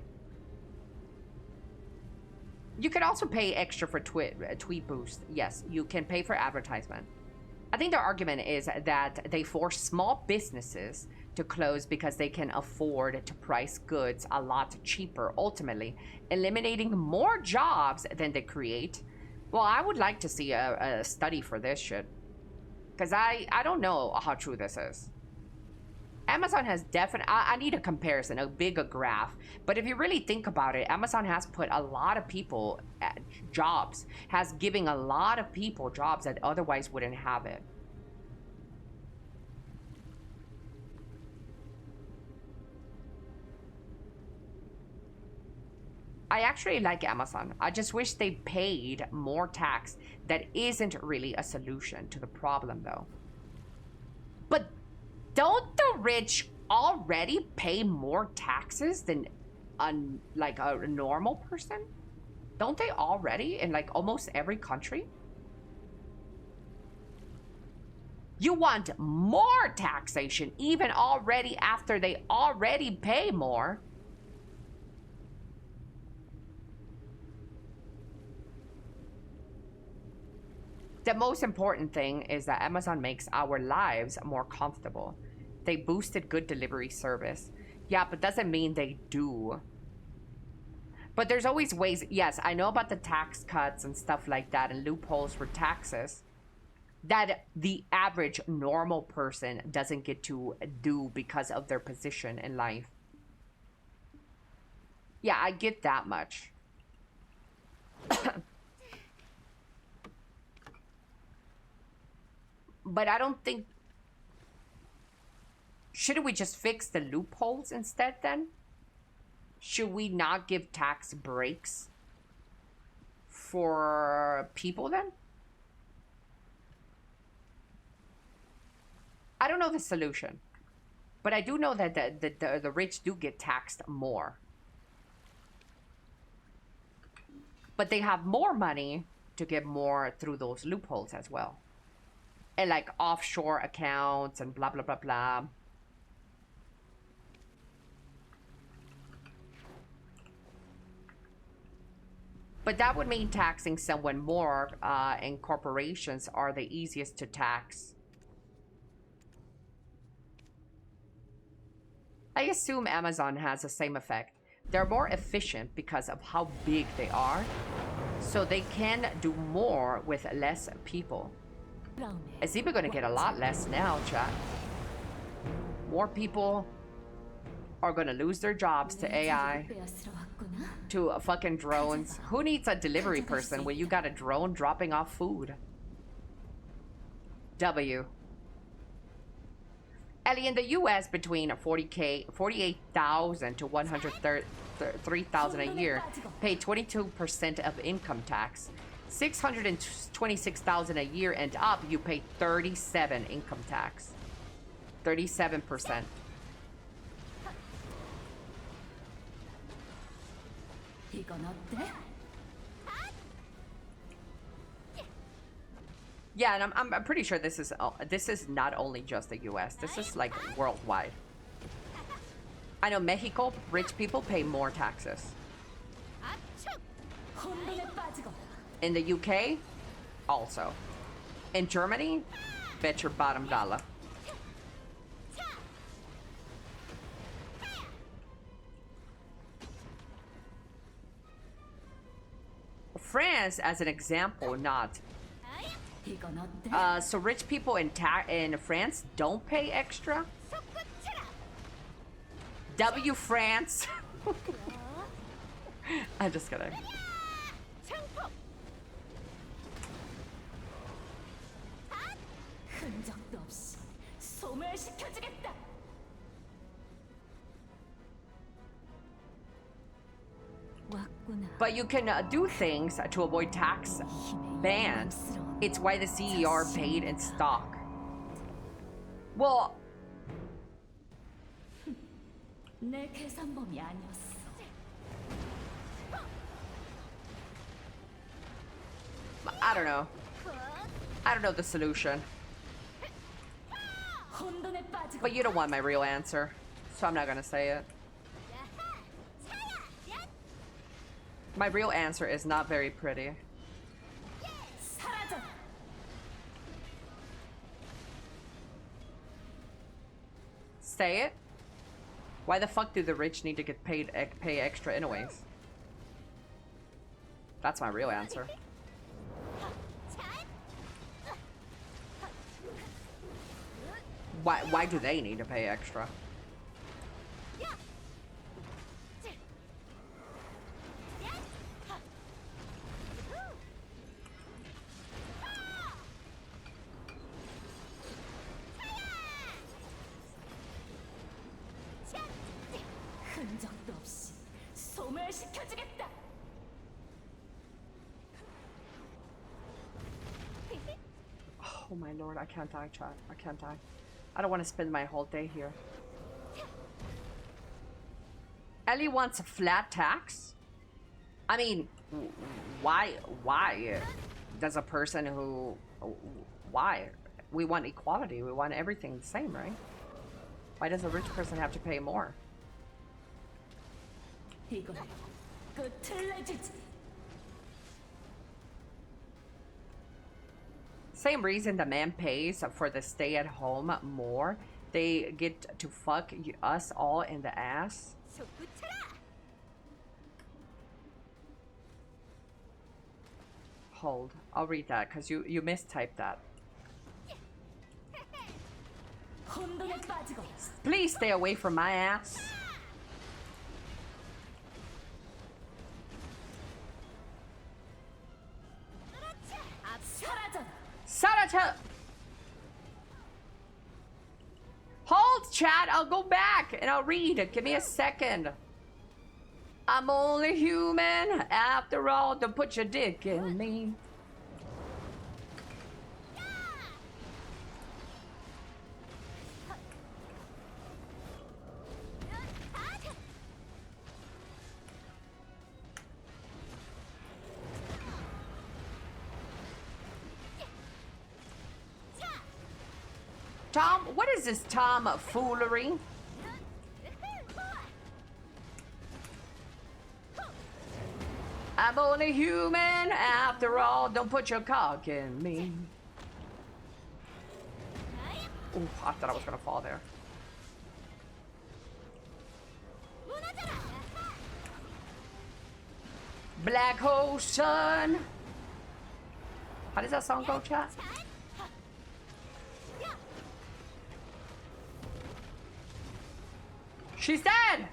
Speaker 1: You can also pay extra for tweet boost. Yes, you can pay for advertisement. I think the argument is that they force small businesses to close because they can afford to price goods a lot cheaper, ultimately eliminating more jobs than they create. Well, I would like to see a study for this shit, because I don't know how true this is. Amazon has definitely, I need a comparison, a bigger graph. But if you really think about it, Amazon has put a lot of people at jobs, has given a lot of people jobs that otherwise wouldn't have it. I actually like Amazon. I just wish they paid more tax. That isn't really a solution to the problem, though. But don't the rich already pay more taxes than like a normal person? Don't they already in like almost every country? You want more taxation even already after they already pay more. The most important thing is that Amazon makes our lives more comfortable. They boosted good delivery service. Yeah, but doesn't mean they do. But there's always ways. Yes, I know about the tax cuts and stuff like that and loopholes for taxes that the average normal person doesn't get to do because of their position in life. Yeah, I get that much. But I don't think... Shouldn't we just fix the loopholes instead then? Should we not give tax breaks for people then? I don't know the solution. But I do know that the rich do get taxed more. But they have more money to get more through those loopholes as well. And like offshore accounts and blah, blah, blah, blah. But that would mean taxing someone more, and corporations are the easiest to tax. I assume Amazon has the same effect. They're more efficient because of how big they are, so they can do more with less people. I see we're gonna get a lot less now, chat. More people are gonna lose their jobs to AI, to fucking drones. Who needs a delivery person when you got a drone dropping off food? W. Ellie, in the US, between 48,000 to 103,000 a year, pay 22% of income tax. $626,000 a year and up, you pay 37 income tax. 37%. Yeah, and I'm pretty sure this is not only just the U.S. This is like worldwide. I know Mexico, rich people pay more taxes. In the UK, also. In Germany, bet your bottom dollar. France, as an example, not. So rich people in France don't pay extra. W France. I'm just kidding. But you can do things to avoid tax ban. It's why the CER paid in stock. Well, I don't know. I don't know the solution. But you don't want my real answer, so I'm not gonna say it. My real answer is not very pretty. Say it? Why the fuck do the rich need to get pay extra anyways? That's my real answer. Why do they need to pay extra? Oh my lord, I can't die, chat. I can't die. I don't want to spend my whole day here. Elly wants a flat tax? I mean, why does a person who... Why? We want equality. We want everything the same, right? Why does a rich person have to pay more? Same reason the man pays for the stay-at-home more. They get to fuck us all in the ass. Hold. I'll read that because you mistyped that. Please stay away from my ass. Sarata! Hold, chat. I'll go back and I'll read. Give me a second. I'm only human. After all, don't put your dick in me. Tom, what is this tomfoolery? I'm only human after all. Don't put your cock in me. Ooh, I thought I was gonna fall there. Black hole sun. How does that song go, chat? She's dead!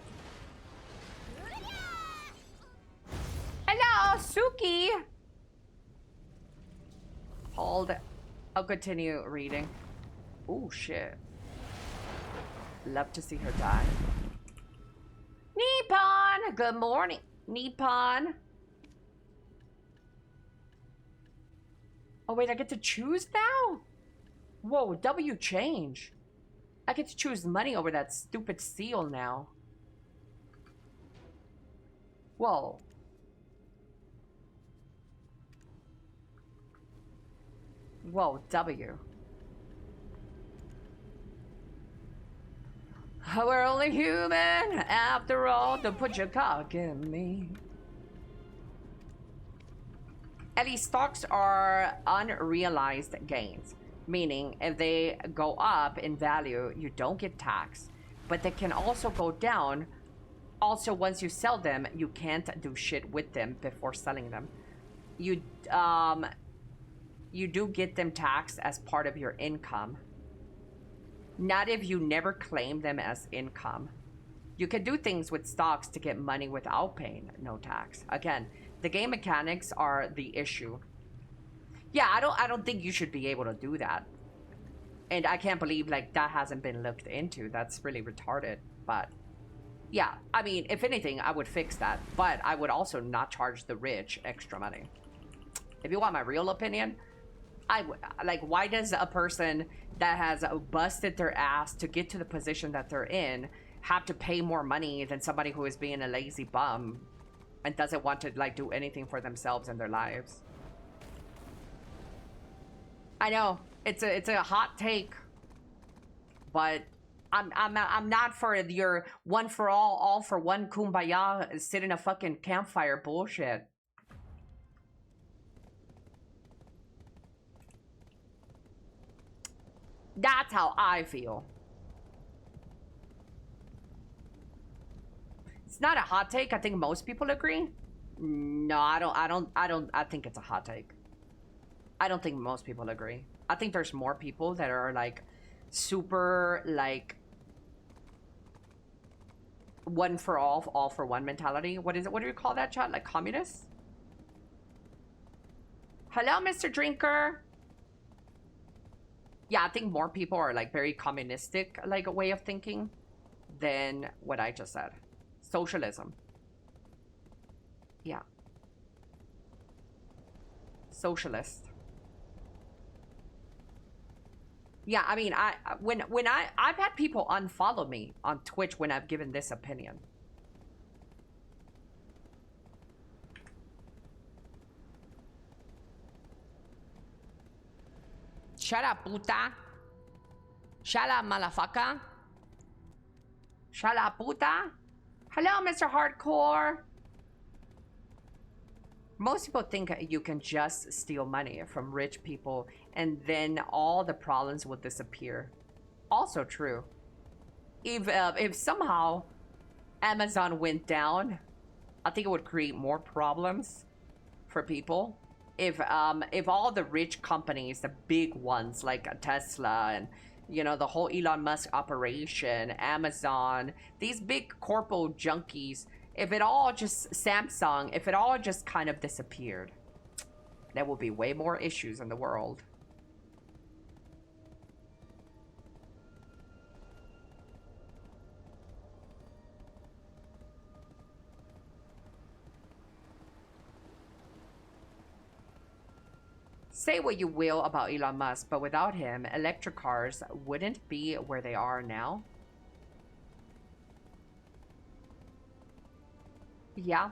Speaker 1: Hello, Suki! Hold. I'll continue reading. Oh, shit. Love to see her die. Nippon! Good morning. Nippon. Oh wait, I get to choose now? Whoa, W change. I get to choose money over that stupid seal now. Whoa. Whoa, W. We're only human after all. Don't put your cock in me. Elly, stocks are unrealized gains, meaning if they go up in value, you don't get taxed, but they can also go down. Also, once you sell them, you can't do shit with them before selling them. You do get them taxed as part of your income. Not if you never claim them as income. You can do things with stocks to get money without paying no tax. Again, the game mechanics are the issue. Yeah, I don't think you should be able to do that. And I can't believe like that hasn't been looked into. That's really retarded. But yeah, I mean, if anything, I would fix that. But I would also not charge the rich extra money. If you want my real opinion, I would like, why does a person that has busted their ass to get to the position that they're in have to pay more money than somebody who is being a lazy bum and doesn't want to like do anything for themselves in their lives? I know it's a hot take, but I'm not for your one for all for one kumbaya, sit in a fucking campfire bullshit. That's how I feel. It's not a hot take. I think most people agree. No, I think it's a hot take. I don't think most people agree. I think there's more people that are like super like one for all for one mentality. What is it? What do you call that, chat? Like communists? Hello, Mr. Drinker. Yeah, I think more people are like very communistic like a way of thinking than what I just said. Socialism. Yeah. Socialist. Yeah, I mean, I've had people unfollow me on Twitch when I've given this opinion. Shut up, puta. Shut up, motherfucker. Shut up, puta. Hello, Mr. Hardcore. Most people think you can just steal money from rich people and then all the problems will disappear. Also true. If somehow Amazon went down, I think it would create more problems for people. If all the rich companies, the big ones like Tesla and, you know, the whole Elon Musk operation, Amazon, these big corpo junkies, if it all just, Samsung, if it all just kind of disappeared, there will be way more issues in the world. Say what you will about Elon Musk, but without him, electric cars wouldn't be where they are now. Yeah.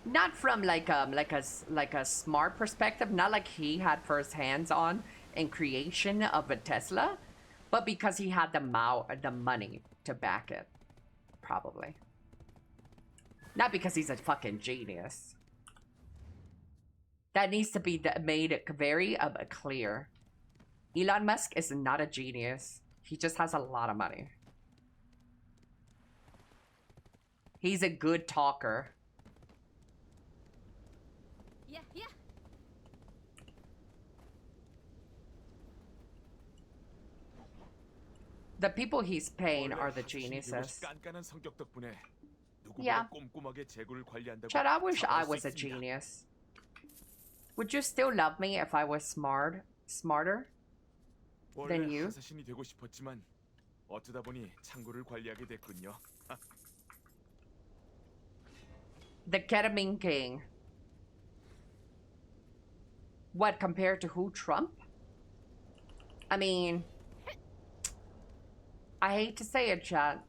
Speaker 1: Not from like a smart perspective, not like he had first hands on in creation of a Tesla, but because he had the money to back it, probably. Not because he's a fucking genius. That needs to be made very clear. Elon Musk is not a genius. He just has a lot of money. He's a good talker.
Speaker 7: Yeah.
Speaker 1: The people he's paying are the geniuses. Yeah. Chad, I wish I was a genius. Would you still love me if I was smarter than you? The ketamine king. What, compared to who? Trump? I mean, I hate to say it, chat,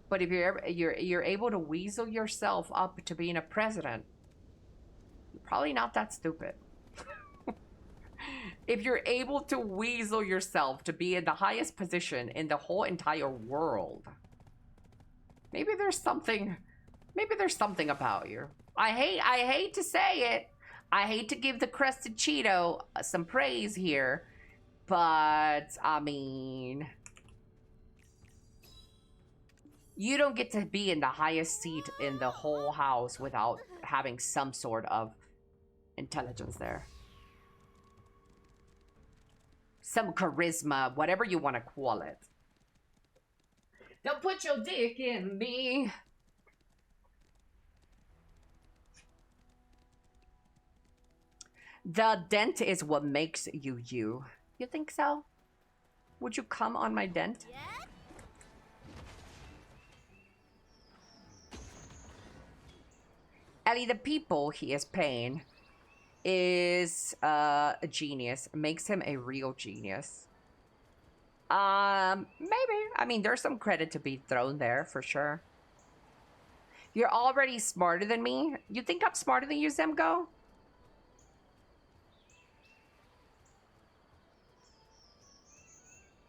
Speaker 1: but if you're able to weasel yourself up to being a president, you're probably not that stupid. If you're able to weasel yourself to be in the highest position in the whole entire world, maybe there's something about you. I hate to say it. I hate to give the crusted Cheeto some praise here, but I mean, you don't get to be in the highest seat in the whole house without having some sort of intelligence there. Some charisma, whatever you want to call it. Don't put your dick in me. The dent is what makes you you. You think so? Would you come on my dent?
Speaker 2: Yeah?
Speaker 1: Ellie, the people he is paying is a genius. Makes him a real genius. Maybe. I mean, there's some credit to be thrown there for sure. You're already smarter than me? You think I'm smarter than you, Zemgo?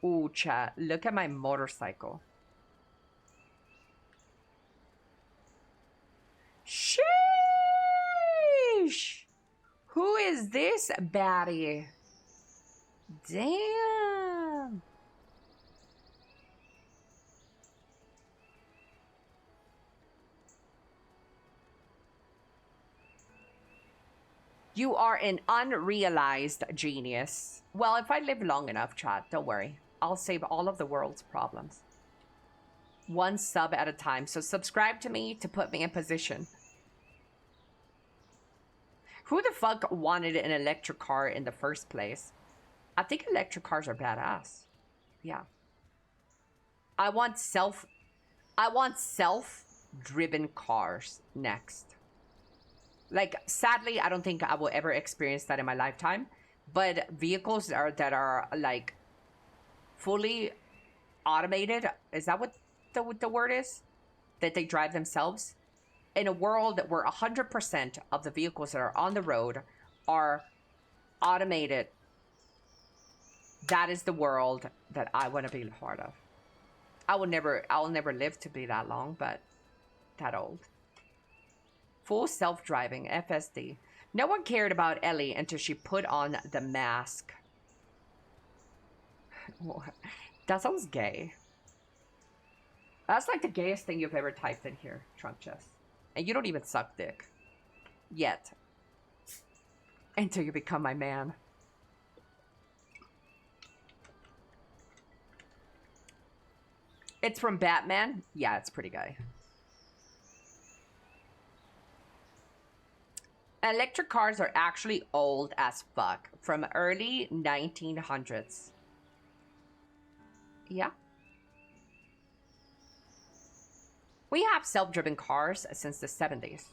Speaker 1: Ooh, chat. Look at my motorcycle. Sheesh! Who is this baddie? Damn. You are an unrealized genius. Well, if I live long enough, chat, don't worry. I'll save all of the world's problems. One sub at a time. So subscribe to me to put me in position. Who the fuck wanted an electric car in the first place? I think electric cars are badass. Yeah. I want self-driven cars next. Like, sadly, I don't think I will ever experience that in my lifetime. But vehicles that are like fully automated, is that what the word is? That they drive themselves? In a world where 100% of the vehicles that are on the road are automated, that is the world that I want to be a part of. I'll never live to be that long, but that old. Full self-driving, FSD. No one cared about Ellie until she put on the mask. That sounds gay. That's like the gayest thing you've ever typed in here, Trump Chess. And you don't even suck dick. Yet. Until you become my man. It's from Batman? Yeah, it's pretty gay. Electric cars are actually old as fuck. From early 1900s. Yeah. We have self-driven cars since the 70s.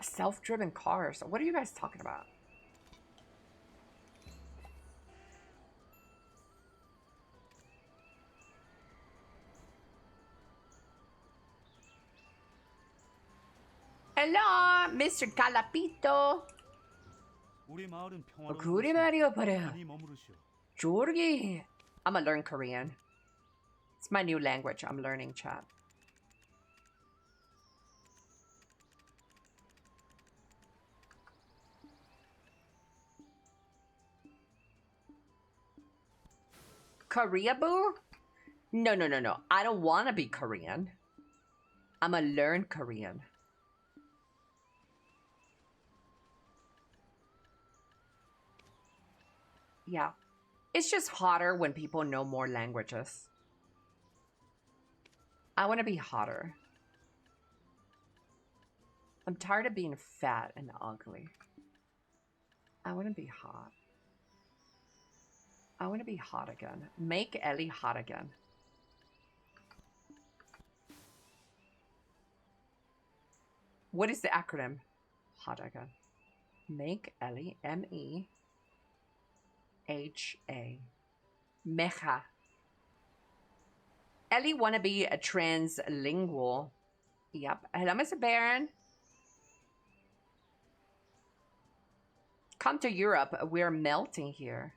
Speaker 1: Self-driven cars? What are you guys talking about? Hello, Mr. Calapito. Jorgi. I'm gonna learn Korean. It's my new language. I'm learning, chat. Korea boo? No. I don't want to be Korean. I'm gonna learn Korean. Yeah. It's just hotter when people know more languages. I want to be hotter. I'm tired of being fat and ugly. I want to be hot. I want to be hot again. Make Ellie hot again. What is the acronym? Hot icon. Make Elly. M-E-H-A. Mecha. Elly wanna be a translingual. Yep. Hello, Mr. Baron. Come to Europe. We're melting here.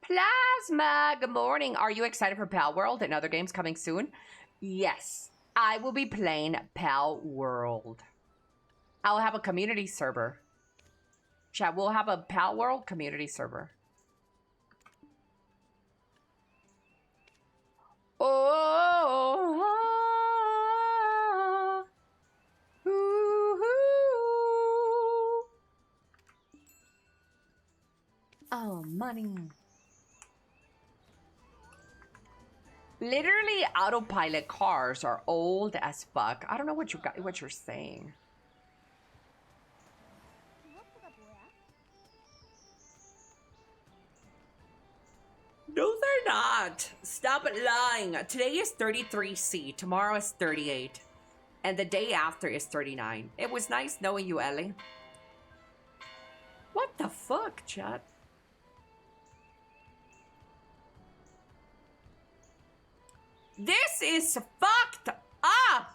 Speaker 1: Plasma. Good morning. Are you excited for Pal World and other games coming soon? Yes. I will be playing Pal World. I'll have a community server. Chat, we'll have a Pal World community server. Oh, oh, money. Literally, autopilot cars are old as fuck. I don't know what you're saying. Those are not. Stop lying. Today is 33C. Tomorrow is 38. And the day after is 39. It was nice knowing you, Elly. What the fuck, chat? This is fucked up!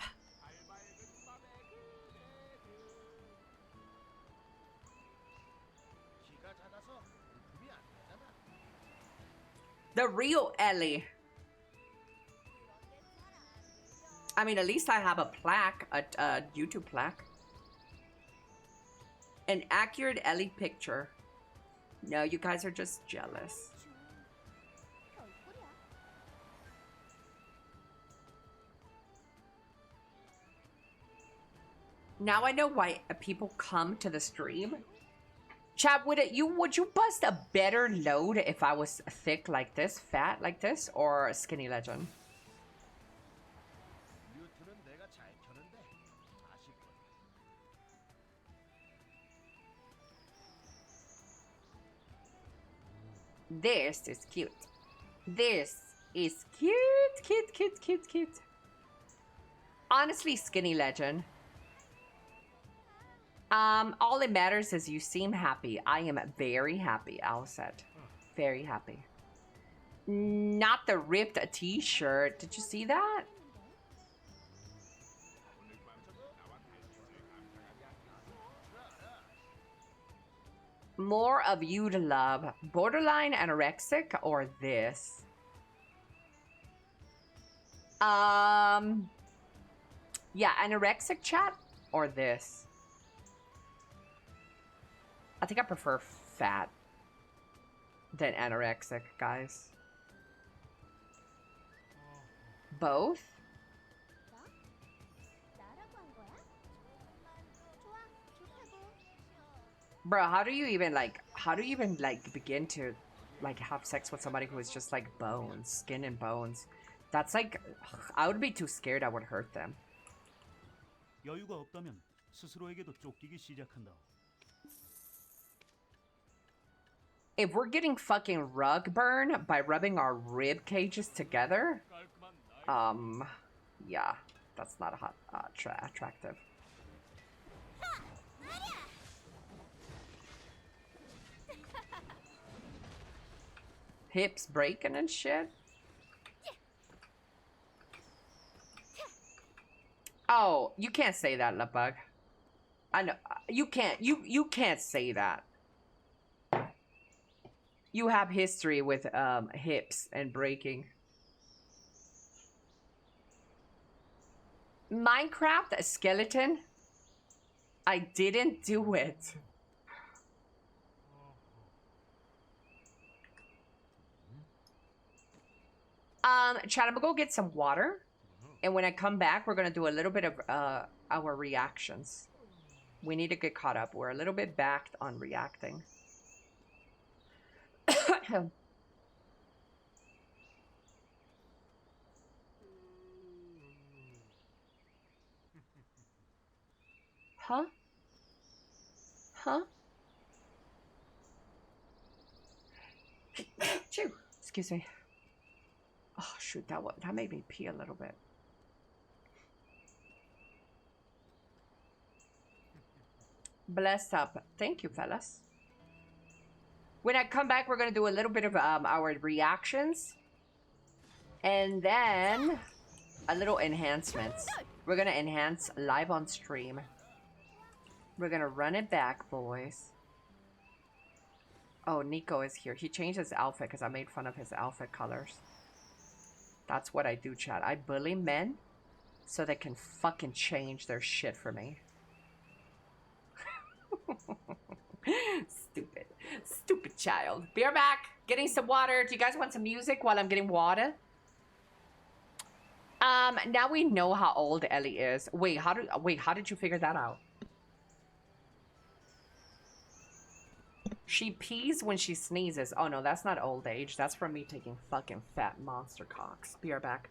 Speaker 1: The real Elly. I mean, at least I have a plaque, a YouTube plaque. An accurate Elly picture. No, you guys are just jealous. Now I know why people come to the stream. Chad, would you bust a better load if I was thick like this, fat like this, or skinny legend? This is cute. This is cute, cute, cute, cute, cute. Honestly, skinny legend. All it matters is you seem happy. I am very happy, Alcet. Very happy. Not the ripped t-shirt. Did you see that? More of you to love. Borderline anorexic or this? Yeah, anorexic chat or this? I think I prefer fat than anorexic, guys. Both? Bro, how do you even begin to like have sex with somebody who is just like bones, skin and bones? That's like, I would be too scared. I would hurt them.
Speaker 12: 여유가 없다면 스스로에게도 쫓기기 시작한다.
Speaker 1: If we're getting fucking rug burn by rubbing our rib cages together, yeah, that's not hot, attractive. Hips breaking and shit. Oh, you can't say that, Lubug. I know you can't. You can't say that. You have history with hips and breaking. Minecraft a skeleton? I didn't do it. Chat, I'm gonna go get some water. And when I come back, we're gonna do a little bit of our reactions. We need to get caught up. We're a little bit backed on reacting. Huh? Huh? Chew. Excuse me. Oh shoot, that made me pee a little bit. Bless up. Thank you, fellas. When I come back, we're going to do a little bit of our reactions. And then a little enhancements. We're going to enhance live on stream. We're going to run it back, boys. Oh, Nico is here. He changed his outfit because I made fun of his outfit colors. That's what I do, chat. I bully men so they can fucking change their shit for me. Stupid. Stupid child. Be right back. Getting some water. Do you guys want some music while I'm getting water? Now we know how old Elly is. Wait, how did you figure that out? She pees when she sneezes. Oh no, that's not old age. That's from me taking fucking fat monster cocks. Be right back.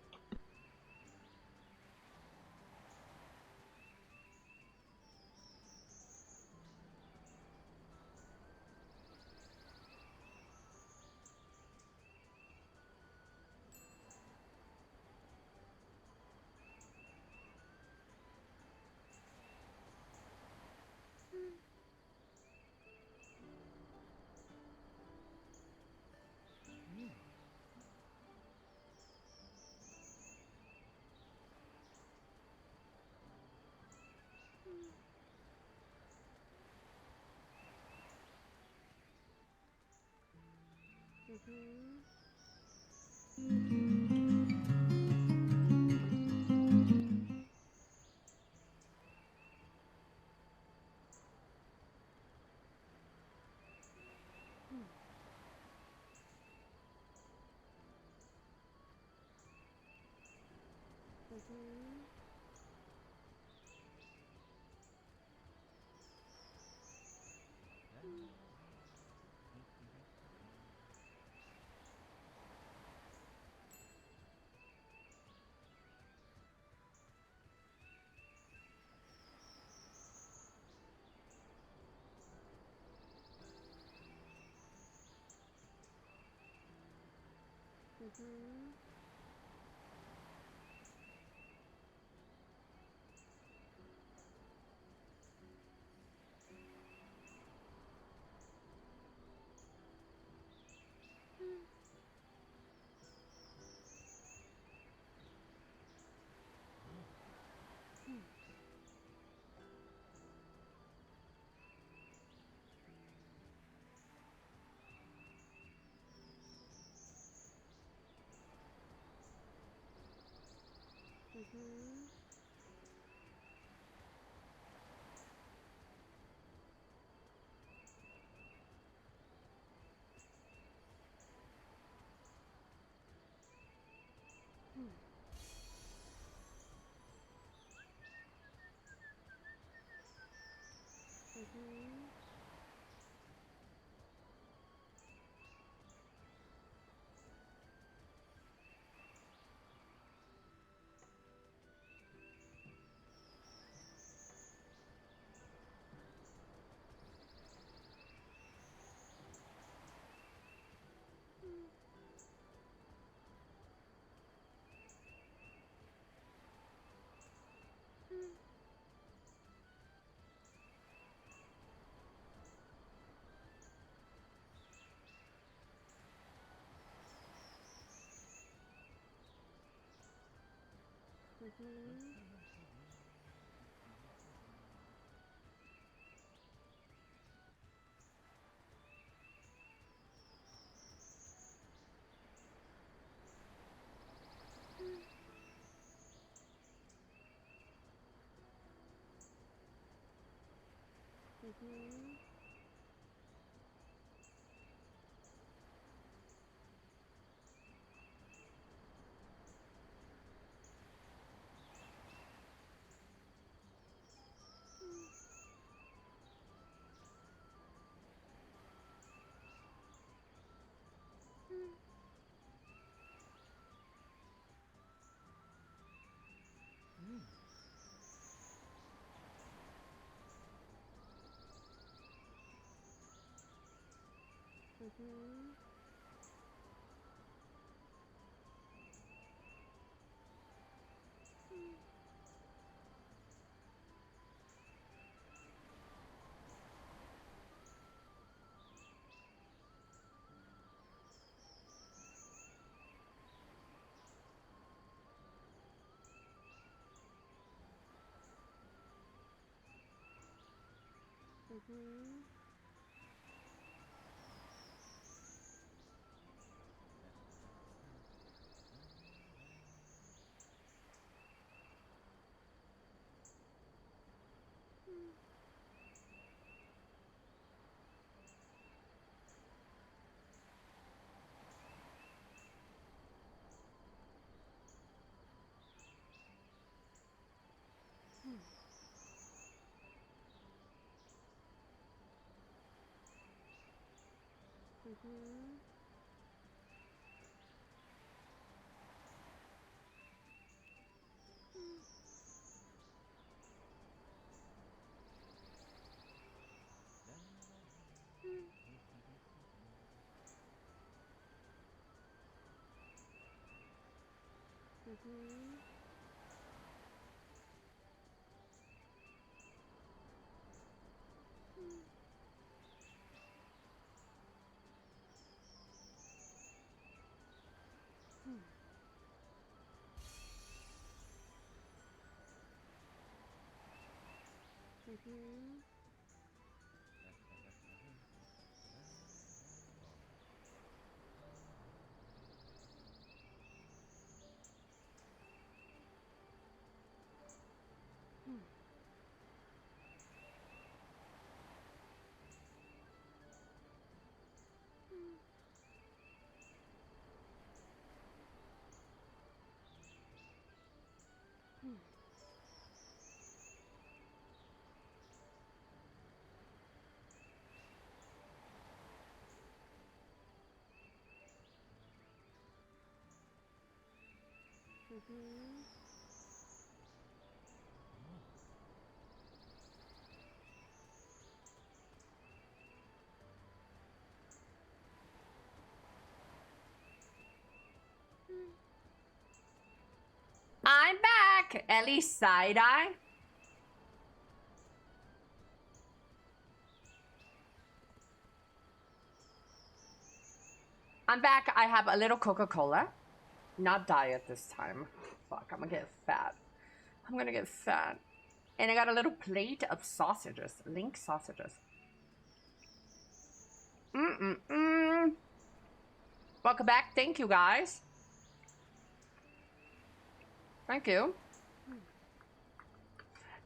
Speaker 1: I'm back! Ellie side-eye. I'm back. I have a little Coca-Cola. Not diet this time. Fuck, I'm gonna get fat. I'm gonna get fat. And I got a little plate of sausages. Link sausages. Welcome back. Thank you, guys. Thank you.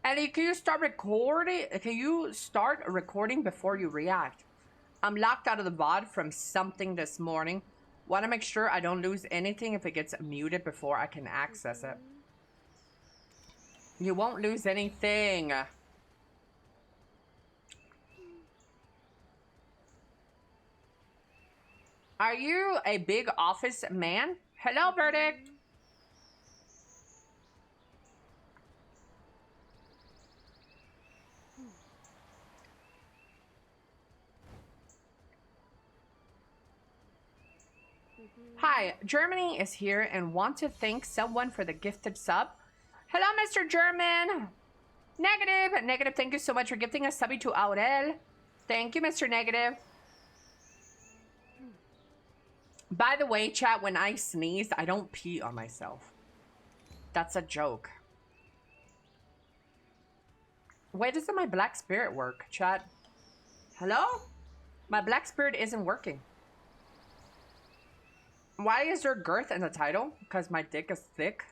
Speaker 1: Ellie, can you start recording? Can you start recording before you react? I'm locked out of the VOD from something this morning. Want to make sure I don't lose anything if it gets muted before I can access it. You won't lose anything. Are you a big office man? Hello, Verdict. Hi, Germany is here and want to thank someone for the gifted sub. Hello, Mr. German. Negative. Negative, thank you so much for gifting a subby to Aurel. Thank you, Mr. Negative. By the way, chat, when I sneeze, I don't pee on myself. That's a joke. Why doesn't my black spirit work, chat? Hello? My black spirit isn't working. Why is there girth in the title? Because my dick is thick.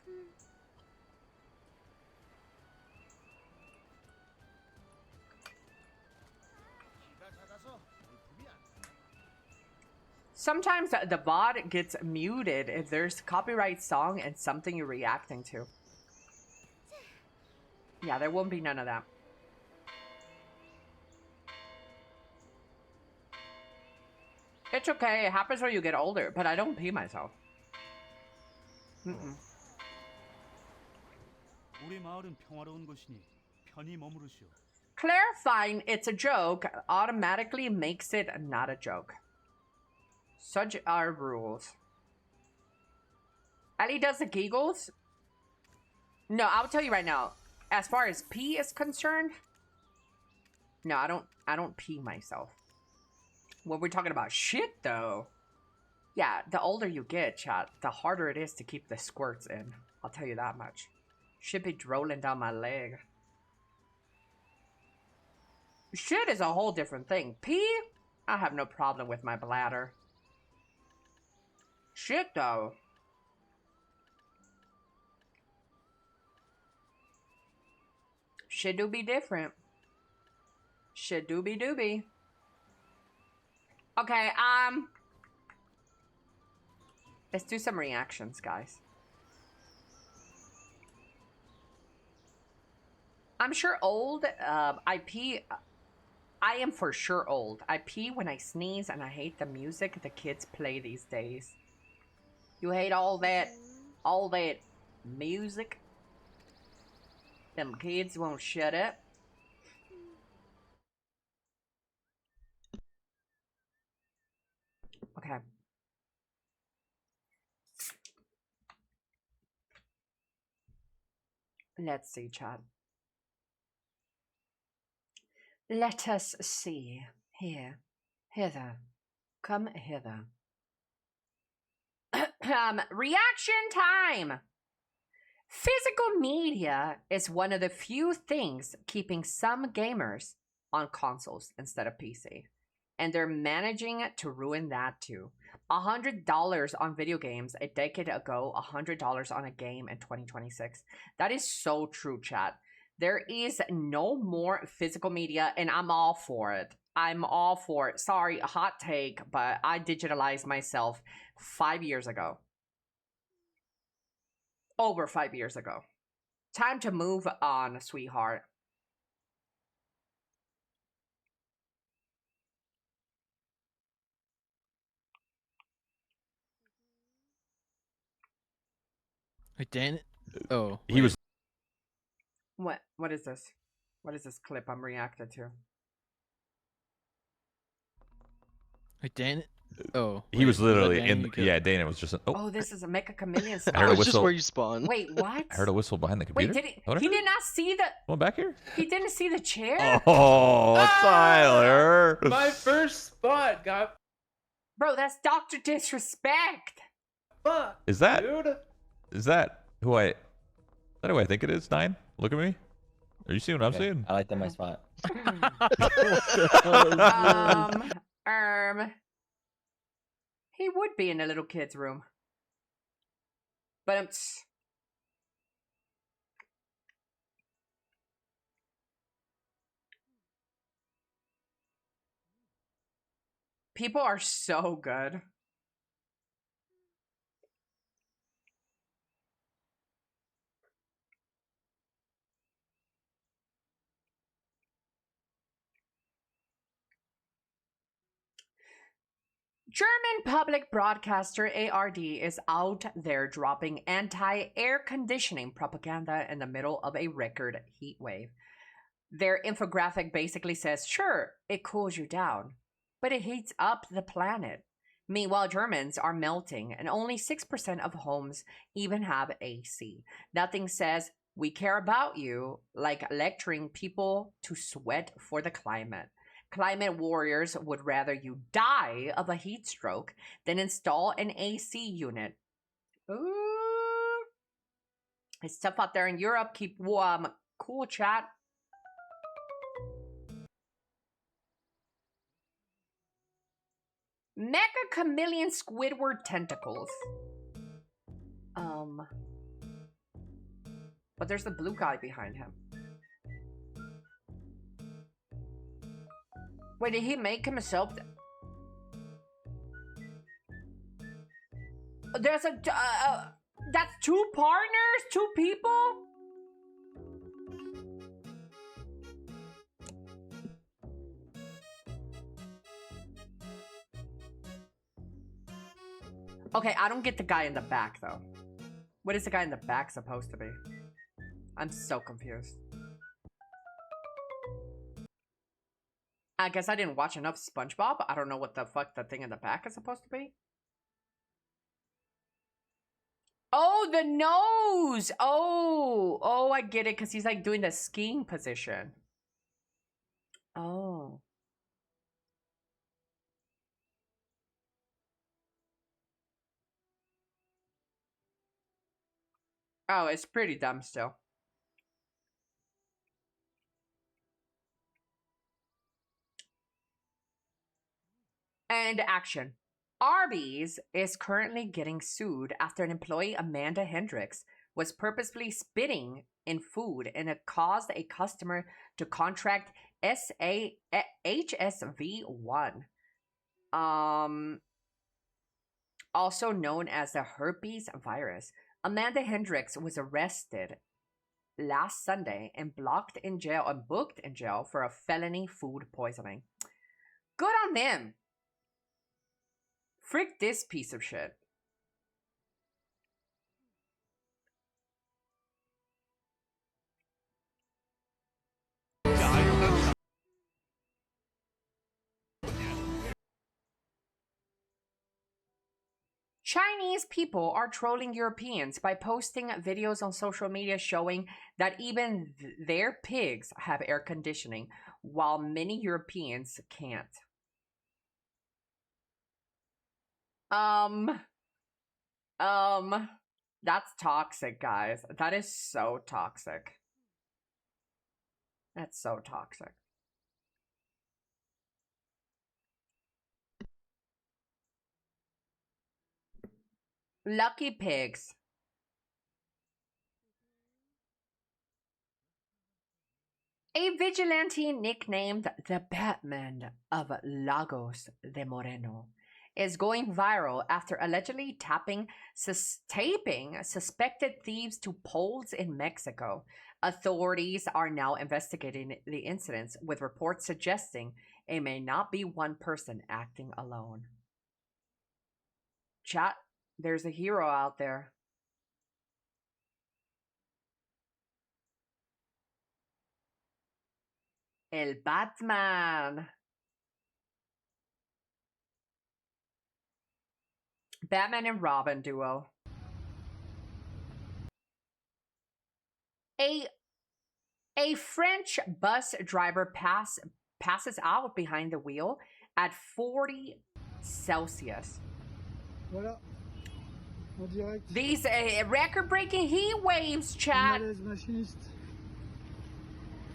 Speaker 1: Sometimes the VOD gets muted if there's copyright song and something you're reacting to. Yeah, there won't be none of that. It's okay, it happens when you get older, but I don't pee myself. Clarifying it's a joke automatically makes it not a joke. Such are rules. Ellie does the giggles? No, I'll tell you right now. As far as pee is concerned, no, I don't pee myself. When we're talking about shit, though, yeah, the older you get, chat, the harder it is to keep the squirts in. I'll tell you that much. Should be drooling down my leg. Shit is a whole different thing. Pee? I have no problem with my bladder. Shit, though. Shit do be different. Shit do be doobie. Okay, let's do some reactions, guys. I'm sure old. I pee. I am for sure old. I pee when I sneeze, and I hate the music the kids play these days. You hate all that music? Them kids won't shut up. Okay. Let's see, Chad. Let us see. Here. Hither. Come hither. Reaction time! Physical media is one of the few things keeping some gamers on consoles instead of PC. And they're managing to ruin that too. $100 on video games a decade ago, $100 on a game in 2026. That is so true, chat. There is no more physical media, and I'm all for it. I'm all for it. Sorry, a hot take, but I digitalized myself 5 years ago. Over 5 years ago. Time to move on, sweetheart.
Speaker 4: Wait, Dan? Oh.
Speaker 13: He was.
Speaker 1: What is this? What is this clip I'm reacting to?
Speaker 4: Wait, Dan? Oh.
Speaker 13: He was literally
Speaker 4: Dan
Speaker 13: in. Yeah, Dana was just.
Speaker 1: Oh, this is a Mecha Chameleon
Speaker 13: I heard a
Speaker 1: spawn.
Speaker 13: whistle.
Speaker 14: Just where you spawn.
Speaker 1: Wait, what?
Speaker 13: I heard a whistle behind the computer.
Speaker 1: Wait, he did not see the...
Speaker 13: Come back here.
Speaker 1: He didn't see the chair?
Speaker 13: Oh, Tyler.
Speaker 14: My first spot got
Speaker 1: Bro, that's Dr. Disrespect.
Speaker 14: fucked.
Speaker 13: Is that?
Speaker 14: Dude.
Speaker 13: Is that who I? Is that who I think it is? 9. Look at me. Are you seeing what I'm seeing?
Speaker 15: I like that my spot.
Speaker 1: He would be in a little kid's room. But people are so good. German public broadcaster ARD is out there dropping anti-air conditioning propaganda in the middle of a record heat wave. Their infographic basically says, sure, it cools you down, but it heats up the planet. Meanwhile, Germans are melting, and only 6% of homes even have AC. Nothing says, we care about you, like lecturing people to sweat for the climate. Climate warriors would rather you die of a heat stroke than install an AC unit. Ooh. It's tough out there in Europe. Keep cool, chat. Mega Chameleon Squidward tentacles. But there's the blue guy behind him. Wait, did he make himself? There's a that's 2 partners, 2 people. Okay, I don't get the guy in the back though. What is the guy in the back supposed to be? I'm so confused. I guess I didn't watch enough SpongeBob. I don't know what the fuck the thing in the back is supposed to be. Oh, the nose! Oh, I get it, because he's like doing the skiing position. Oh. Oh, it's pretty dumb still. And action. Arby's is currently getting sued after an employee, Amanda Hendricks, was purposefully spitting in food and it caused a customer to contract HSV1, also known as the herpes virus. Amanda Hendricks was arrested last Sunday and booked in jail for a felony food poisoning. Good on them. Frick this piece of shit. Chinese people are trolling Europeans by posting videos on social media showing that even their pigs have air conditioning, while many Europeans can't. That's toxic, guys. That is so toxic. That's so toxic. Lucky pigs. A vigilante nicknamed the Batman of Lagos de Moreno is going viral after allegedly taping suspected thieves to poles in Mexico. Authorities are now investigating the incidents, with reports suggesting it may not be one person acting alone. Chat, there's a hero out there. El Batman. Batman and Robin duo. A French bus driver passes out behind the wheel at 40 Celsius.
Speaker 15: Voilà. En direct.
Speaker 1: These record-breaking heat waves, chat.
Speaker 15: Machiniste.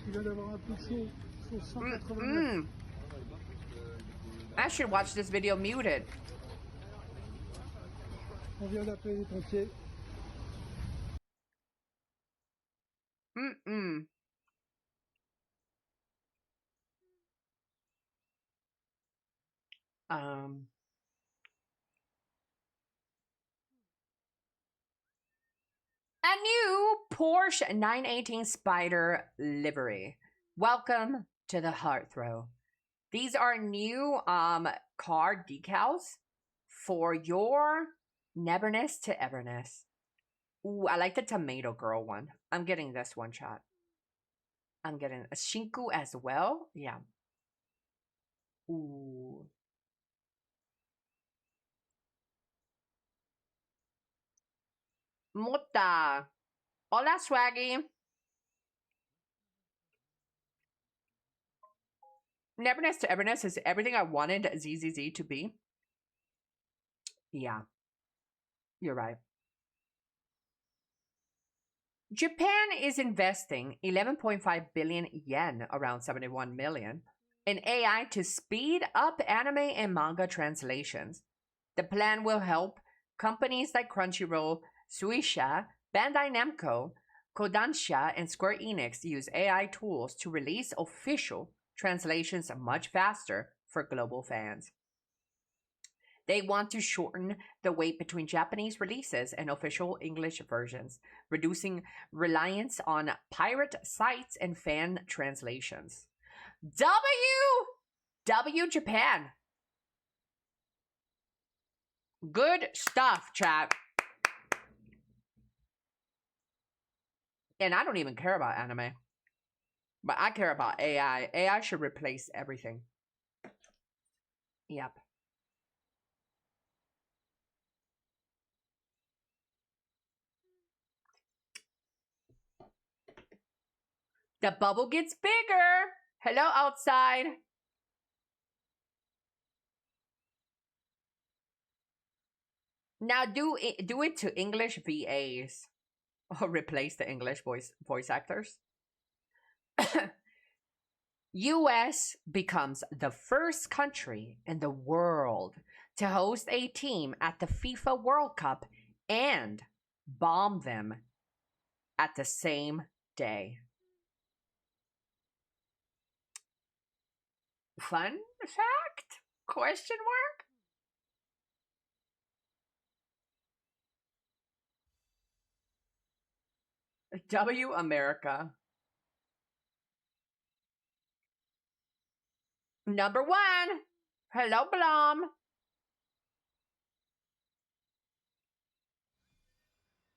Speaker 15: Qui vient d'avoir un coup de chaud sur 180.
Speaker 1: I should watch this video muted.
Speaker 15: On vient d'appeler les pompiers.
Speaker 1: A new Porsche 918 Spider livery. Welcome to the Heartthrow. These are new car decals for your neverness to everness. Ooh, I like the tomato girl one. I'm getting this one, chat. I'm getting a shinku as well. Yeah. Ooh. Mota. Hola, Swaggy. Neverness to Everness is everything I wanted ZZZ to be. Yeah. You're right. Japan is investing 11.5 billion yen, around 71 million, in AI to speed up anime and manga translations. The plan will help companies like Crunchyroll, Suisha, Bandai Namco, Kodansha, and Square Enix use AI tools to release official translations much faster for global fans. They want to shorten the wait between Japanese releases and official English versions, reducing reliance on pirate sites and fan translations. W Japan. Good stuff, chat. And I don't even care about anime. But I care about AI. AI should replace everything. Yep. The bubble gets bigger. Hello, outside. Now do it to English VAs. Or replace the English voice actors. US becomes the first country in the world to host a team at the FIFA World Cup and bomb them at the same day. Fun fact? Question mark? W America. Number 1. Hello, Blom.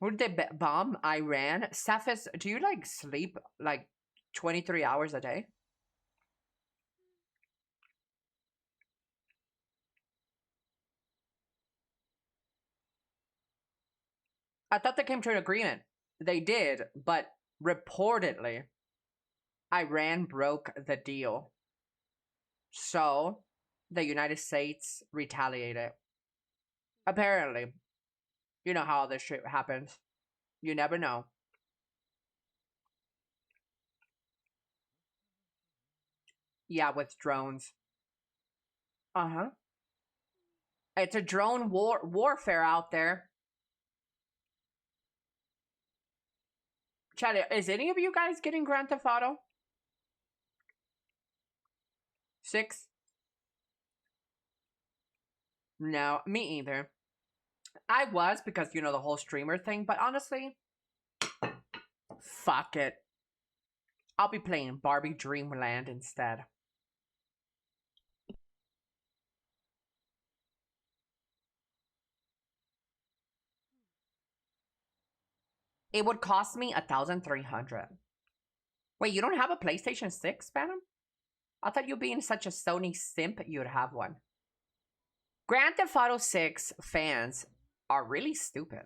Speaker 1: Who did they bomb? Iran? Cephas, do you like sleep like 23 hours a day? I thought they came to an agreement. They did, but reportedly, Iran broke the deal. So, the United States retaliated. Apparently. You know how this shit happens. You never know. Yeah, with drones. Uh-huh. It's a drone warfare out there. Chat, is any of you guys getting Grand Theft Auto 6? No, me either. I was because, you know, the whole streamer thing, but honestly, fuck it. I'll be playing Barbie Dreamland instead. It would cost me $1,300. Wait, you don't have a PlayStation 6, Phantom? I thought you being such a Sony simp, you'd have one. Grand Theft Auto 6 fans are really stupid.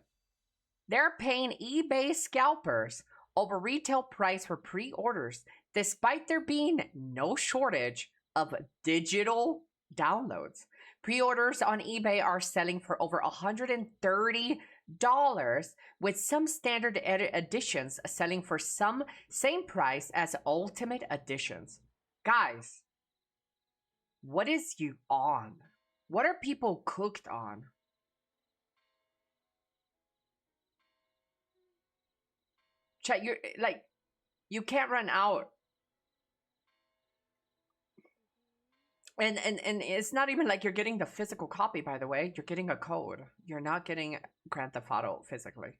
Speaker 1: They're paying eBay scalpers over retail price for pre-orders, despite there being no shortage of digital downloads. Pre-orders on eBay are selling for over $130, with some standard editions selling for some same price as ultimate editions. Guys, what is you on? What are people cooked on? Chat, you're like, you can't run out. And it's not even like you're getting the physical copy, by the way. You're getting a code. You're not getting Grand Theft Auto physically.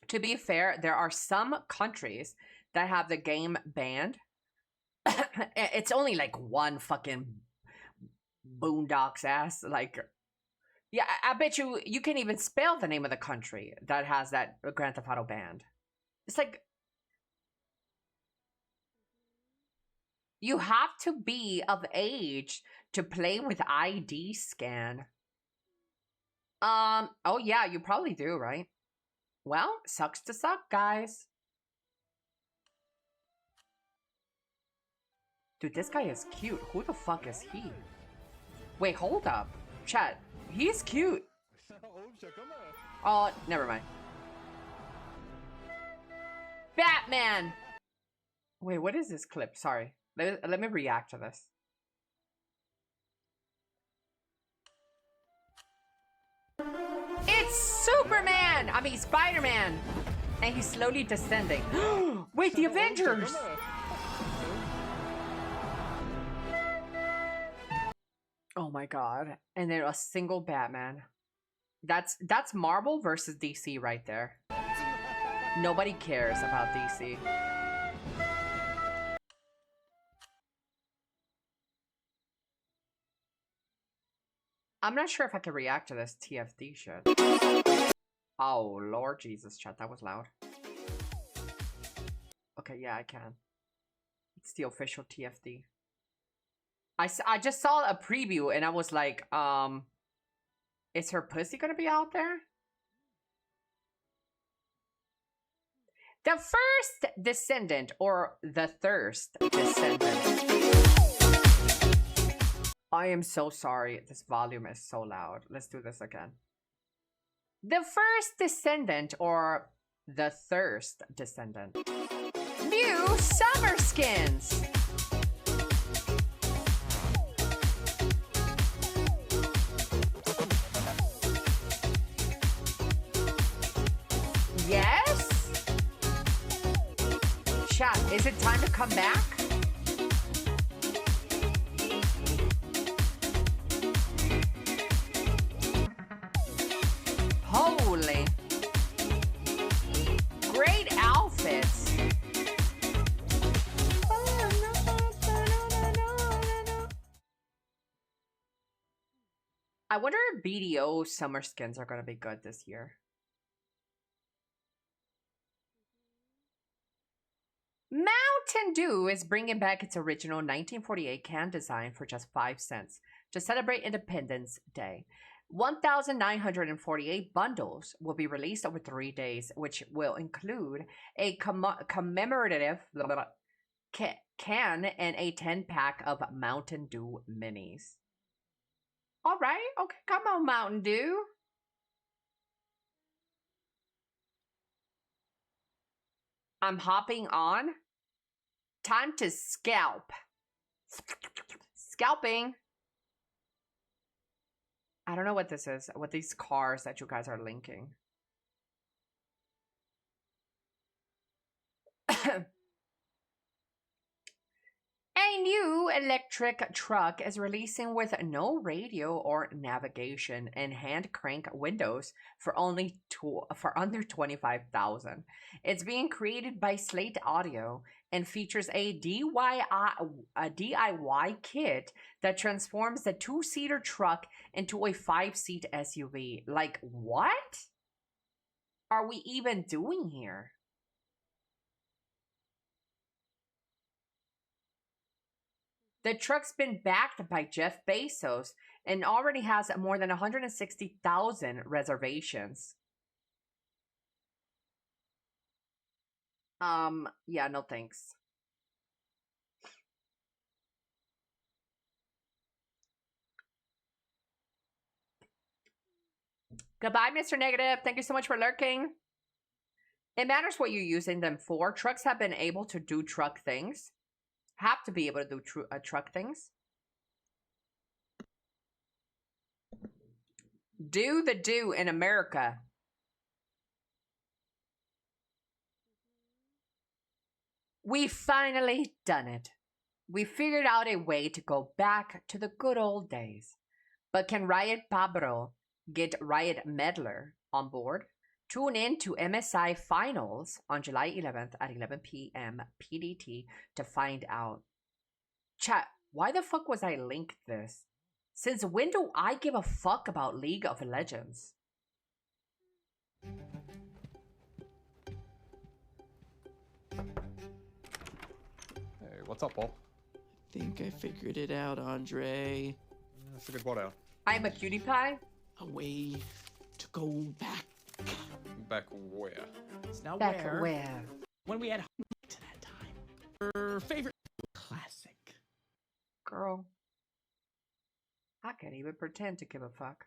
Speaker 1: To be fair, there are some countries that have the game banned. It's only like one fucking boondocks ass. Like, yeah, I bet you can't even spell the name of the country that has that Grand Theft Auto banned. It's like, you have to be of age to play with ID scan. Oh yeah, you probably do, right? Well, sucks to suck, guys. Dude, this guy is cute. Who the fuck is he? Wait, hold up. Chat, he's cute. Oh, never mind. Batman! Wait, what is this clip? Sorry. Let me react to this. It's Superman! I mean, Spider-Man! And he's slowly descending. Wait, the Avengers! Oh my god. And then a single Batman. That's Marvel versus DC right there. Nobody cares about DC. I'm not sure if I can react to this TFD shit. Oh, Lord Jesus, chat, that was loud. Okay, yeah, I can. It's the official TFD. I just saw a preview and I was like, is her pussy gonna be out there? The first descendant, or the thirst descendant. I am so sorry. This volume is so loud. Let's do this again. The first descendant, or the thirst descendant. New summer skins. Yes? Chat, is it time to come back? Holy. Great outfits. I wonder if BDO summer skins are going to be good this year. Mountain Dew is bringing back its original 1948 can design for just 5 cents to celebrate Independence Day. 1,948 bundles will be released over 3 days, which will include a commemorative can and a 10-pack of Mountain Dew minis. All right, okay, come on, Mountain Dew. I'm hopping on. Time to scalp. Scalping. I don't know what this is, what these cars that you guys are linking. A new electric truck is releasing with no radio or navigation and hand crank windows for under $25,000. It's being created by Slate Audio and features a DIY kit that transforms the 2-seater truck into a 5-seat SUV. Like, what are we even doing here? The truck's been backed by Jeff Bezos and already has more than 160,000 reservations. Yeah, no thanks. Goodbye, Mr. Negative. Thank you so much for lurking. It matters what you're using them for. Trucks have been able to do truck things. Have to be able to do truck things. Do the do in America. We finally done it. We figured out a way to go back to the good old days. But can Riot Pablo get Riot Meddler on board? Tune in to MSI Finals on July 11th at 11 p.m. PDT to find out. Chat, why the fuck was I linked this? Since when do I give a fuck about League of Legends?
Speaker 16: Hey, what's up, Paul?
Speaker 17: I think I figured it out, Andre.
Speaker 16: That's a good what out.
Speaker 1: I'm a cutie pie.
Speaker 17: A way to go back.
Speaker 16: Back where?
Speaker 17: It's now
Speaker 1: Back where?
Speaker 17: When we had to that time. Her favorite classic.
Speaker 1: Girl, I can't even pretend to give a fuck.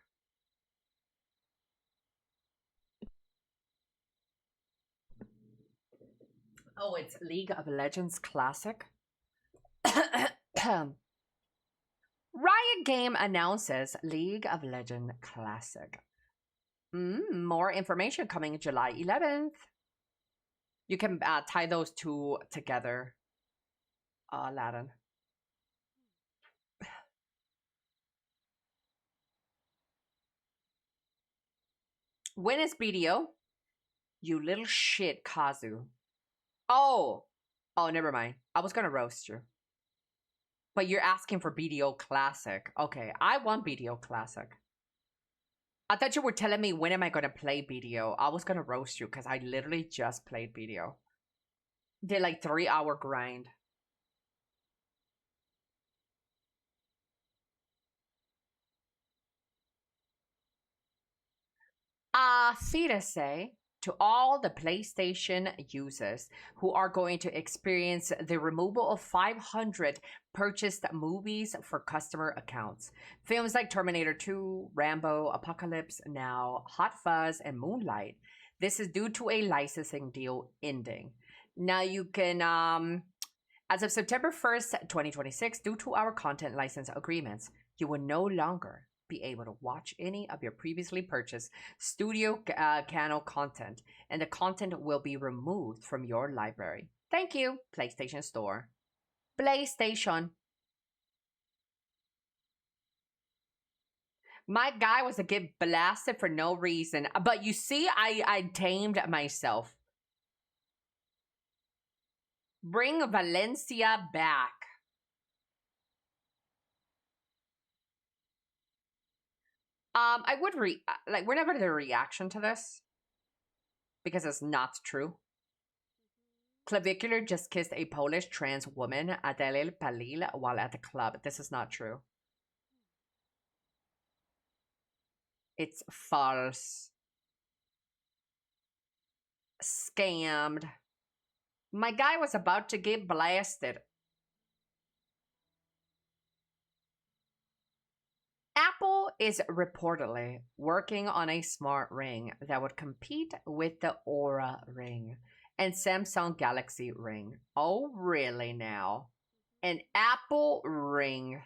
Speaker 1: Oh, it's League of Legends Classic. Riot Game announces League of Legends Classic. More information coming July 11th. You can tie those two together, Aladdin. When is BDO? You little shit, Kazu. Oh, never mind. I was gonna roast you. But you're asking for BDO Classic. Okay, I want BDO Classic. I thought you were telling me when am I gonna play BDO. I was gonna roast you because I literally just played BDO. Did like 3-hour grind. Say to all the PlayStation users who are going to experience the removal of 500 purchased movies for customer accounts. Films like Terminator 2, Rambo, Apocalypse Now, Hot Fuzz, and Moonlight. This is due to a licensing deal ending. Now you can, as of September 1st, 2026, due to our content license agreements, you will no longer be able to watch any of your previously purchased studio channel content, and the content will be removed from your library. Thank you, PlayStation Store. PlayStation. My guy was to get blasted for no reason. But you see, I tamed myself. Bring Valencia back. I would we're never the reaction to this. Because it's not true. Clavicular just kissed a Polish trans woman, Adele Palil, while at the club. This is not true. It's false. Scammed. My guy was about to get blasted. Apple is reportedly working on a smart ring that would compete with the Aura ring and Samsung Galaxy ring. Oh, really now? An Apple ring?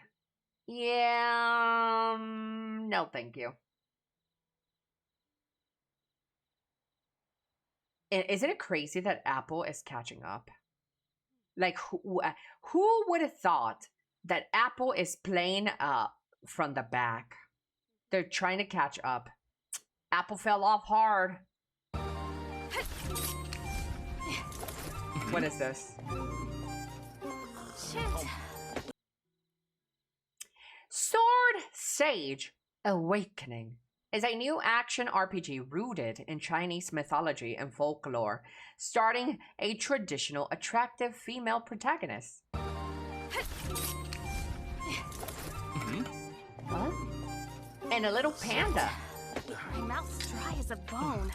Speaker 1: Yeah, no thank you. And isn't it crazy that Apple is catching up? Like, who would have thought that Apple is playing from the back? They're trying to catch up. Apple fell off hard. What is this?
Speaker 2: Shit.
Speaker 1: Sword Sage Awakening is a new action RPG rooted in Chinese mythology and folklore, starring a traditional, attractive female protagonist. What? And a little panda.
Speaker 2: My mouth's dry as a bone.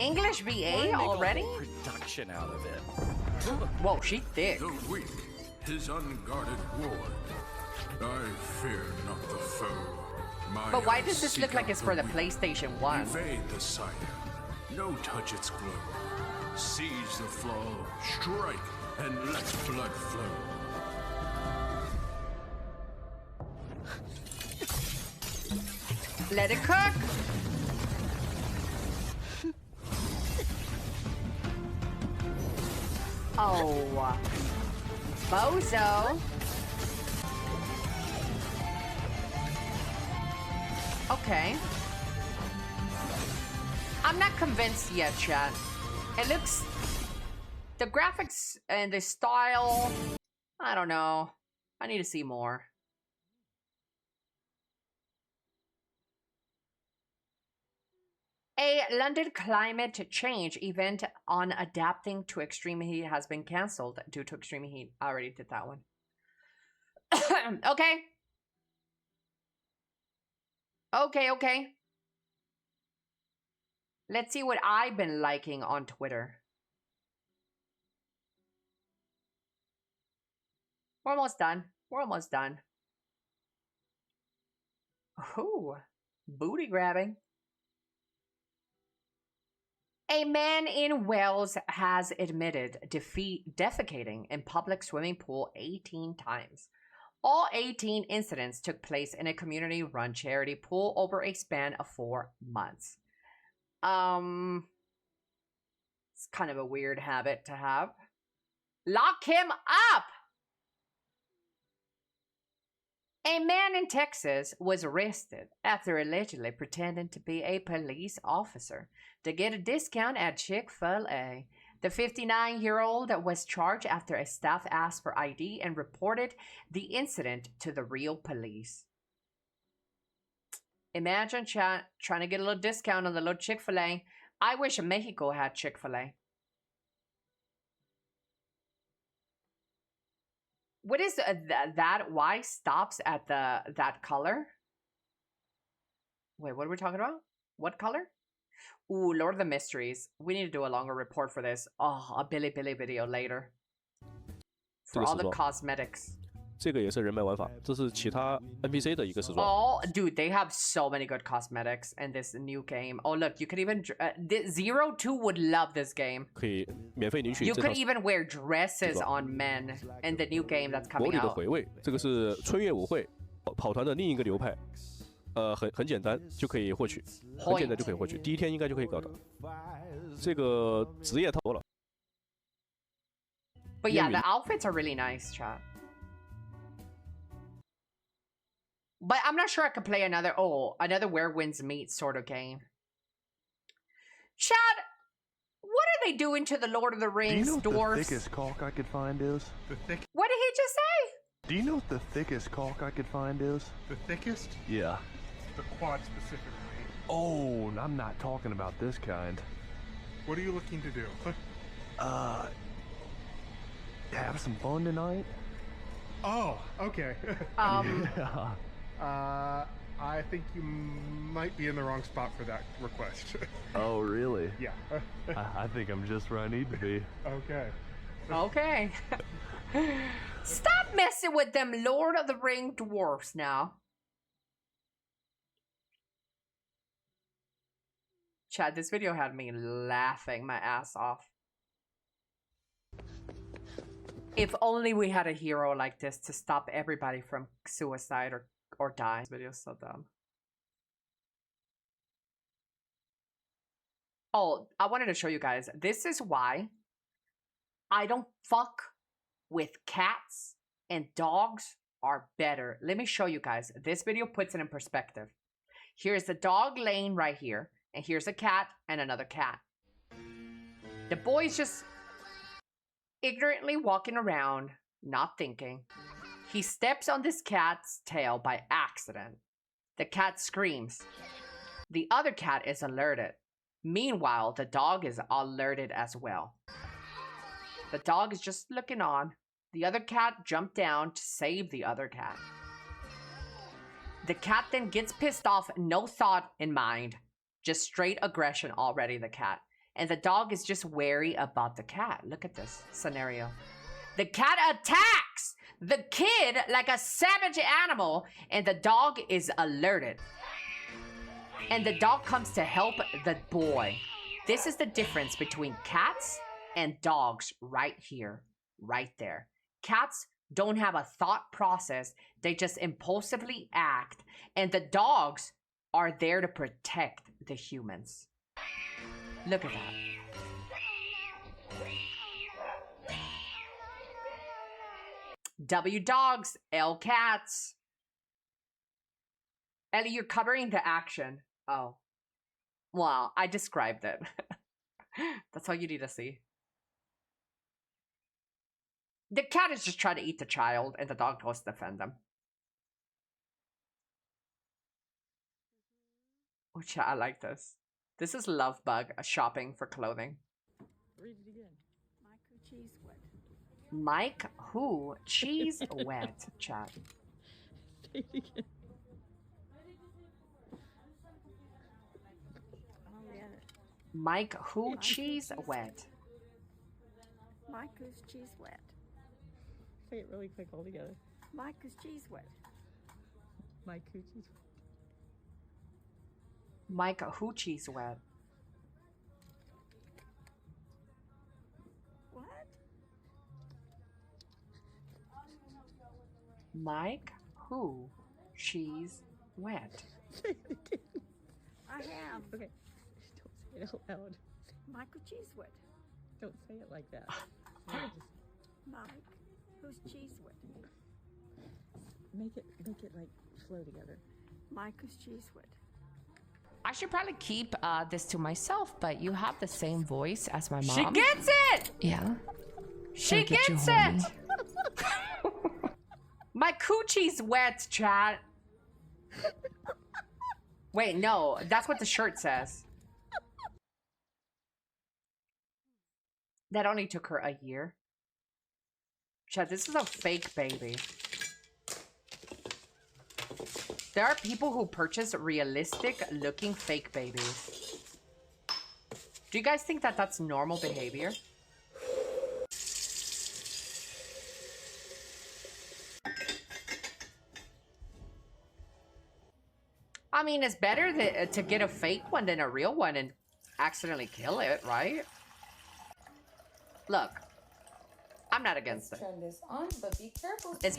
Speaker 1: English VA already?
Speaker 6: Production out of it.
Speaker 1: Whoa, she thick.
Speaker 18: The weak, his unguarded ward. I fear not the foe. My
Speaker 1: But why
Speaker 18: eyes
Speaker 1: does this
Speaker 18: seek
Speaker 1: look like
Speaker 18: out
Speaker 1: it's for the
Speaker 18: weak.
Speaker 1: PlayStation 1?
Speaker 18: Evade the sight. No touch its glow. Seize the flaw, strike, and let blood flow.
Speaker 1: Let it cook. Oh. Bozo. Okay. I'm not convinced yet, chat. It looks... The graphics and the style... I don't know. I need to see more. A London climate change event on adapting to extreme heat has been cancelled due to extreme heat. I already did that one. Okay. Okay. Let's see what I've been liking on Twitter. We're almost done. Ooh, booty grabbing. A man in Wales has admitted defecating in public swimming pool 18 times. All 18 incidents took place in a community-run charity pool over a span of 4 months. It's kind of a weird habit to have. Lock him up! A man in Texas was arrested after allegedly pretending to be a police officer to get a discount at Chick-fil-A. The 59-year-old was charged after a staff asked for ID and reported the incident to the real police. Imagine trying to get a little discount on the little Chick-fil-A. I wish Mexico had Chick-fil-A. What is that? Why stops at that color? Wait, what are we talking about? What color? Ooh, Lord of the Mysteries. We need to do a longer report for this. Oh, a Billy video later. for all the cosmetics.
Speaker 19: 这个也是人卖玩法，这是其他 NPC 的一个时装。
Speaker 1: Oh, dude, they have so many good cosmetics in this new game. Oh, look, you could even 02 would love this game.
Speaker 19: 可以免费领取。
Speaker 1: You could even wear dresses on men in the new game that's
Speaker 19: 魔
Speaker 1: coming
Speaker 19: 女的
Speaker 1: out.
Speaker 19: 回味，这个是春月舞会跑团的另一个流派。很简单就可以获取，很简单就可以获取，第一天应该就可以搞到。这个职业太多了。
Speaker 1: But yeah, the outfits are really nice, chat. But I'm not sure I could play another Where Winds Meet sort of game. Chad, what are they doing to the Lord of the Rings dwarves?
Speaker 20: Do you know what the thickest caulk I could find is?
Speaker 1: What did he just say?
Speaker 20: Do you know what the thickest caulk I could find is?
Speaker 6: The thickest?
Speaker 20: Yeah.
Speaker 6: The quad specifically.
Speaker 20: Oh, I'm not talking about this kind.
Speaker 6: What are you looking to do?
Speaker 20: Have some fun tonight?
Speaker 6: Oh, okay.
Speaker 20: Yeah.
Speaker 6: I think you might be in the wrong spot for that request.
Speaker 20: Oh, really?
Speaker 6: Yeah.
Speaker 20: I think I'm just where I need to be.
Speaker 6: Okay.
Speaker 1: Okay. Stop messing with them Lord of the Ring dwarfs now. Chad, this video had me laughing my ass off. If only we had a hero like this to stop everybody from suicide or die. This video's so dumb. Oh, I wanted to show you guys. This is why I don't fuck with cats, and dogs are better. Let me show you guys. This video puts it in perspective. Here's the dog laying right here, and here's a cat and another cat. The boy's just ignorantly walking around, not thinking. He steps on this cat's tail by accident. The cat screams. The other cat is alerted. Meanwhile, the dog is alerted as well. The dog is just looking on. The other cat jumped down to save the other cat. The cat then gets pissed off, no thought in mind. Just straight aggression already, the cat. And the dog is just wary about the cat. Look at this scenario. The cat attacks the kid like a savage animal, and the dog is alerted. And the dog comes to help the boy. This is the difference between cats and dogs right here, right there. Cats don't have a thought process. They just impulsively act. And the dogs are there to protect the humans. Look at that. W dogs, L cats. Elly, you're covering the action. Oh. Well, I described it. That's all you need to see. The cat is just trying to eat the child, and the dog goes to defend them. Oh, chat, I like this. This is Love Bug, a shopping for clothing.
Speaker 21: Read it again.
Speaker 1: Mike who? Cheese wet, chat.
Speaker 21: Say it again.
Speaker 1: Mike who? Cheese wet.
Speaker 21: Mike who's cheese wet. Say it really quick all together. Mike who's cheese wet. Mike who cheese wet.
Speaker 1: Mike who cheese wet.
Speaker 21: What?
Speaker 1: Mike who? Cheese wet.
Speaker 21: Say it again. I have. Okay. Don't say it out loud. Michael cheese wet. Don't say it like that. Mike who's cheese wet. Make it like flow together. Mike who's cheese wet.
Speaker 1: I should probably keep this to myself, but you have the same voice as my mom.
Speaker 21: She
Speaker 1: gets it! Yeah. She gets it! My coochie's wet, chat. Wait, no. That's what the shirt says. That only took her a year. Chat, this is a fake baby. There are people who purchase realistic-looking fake babies. Do you guys think that that's normal behavior? I mean, it's better to get a fake one than a real one and accidentally kill it, right? Look, I'm not against it.
Speaker 3: Turn this on, but be careful.
Speaker 1: It's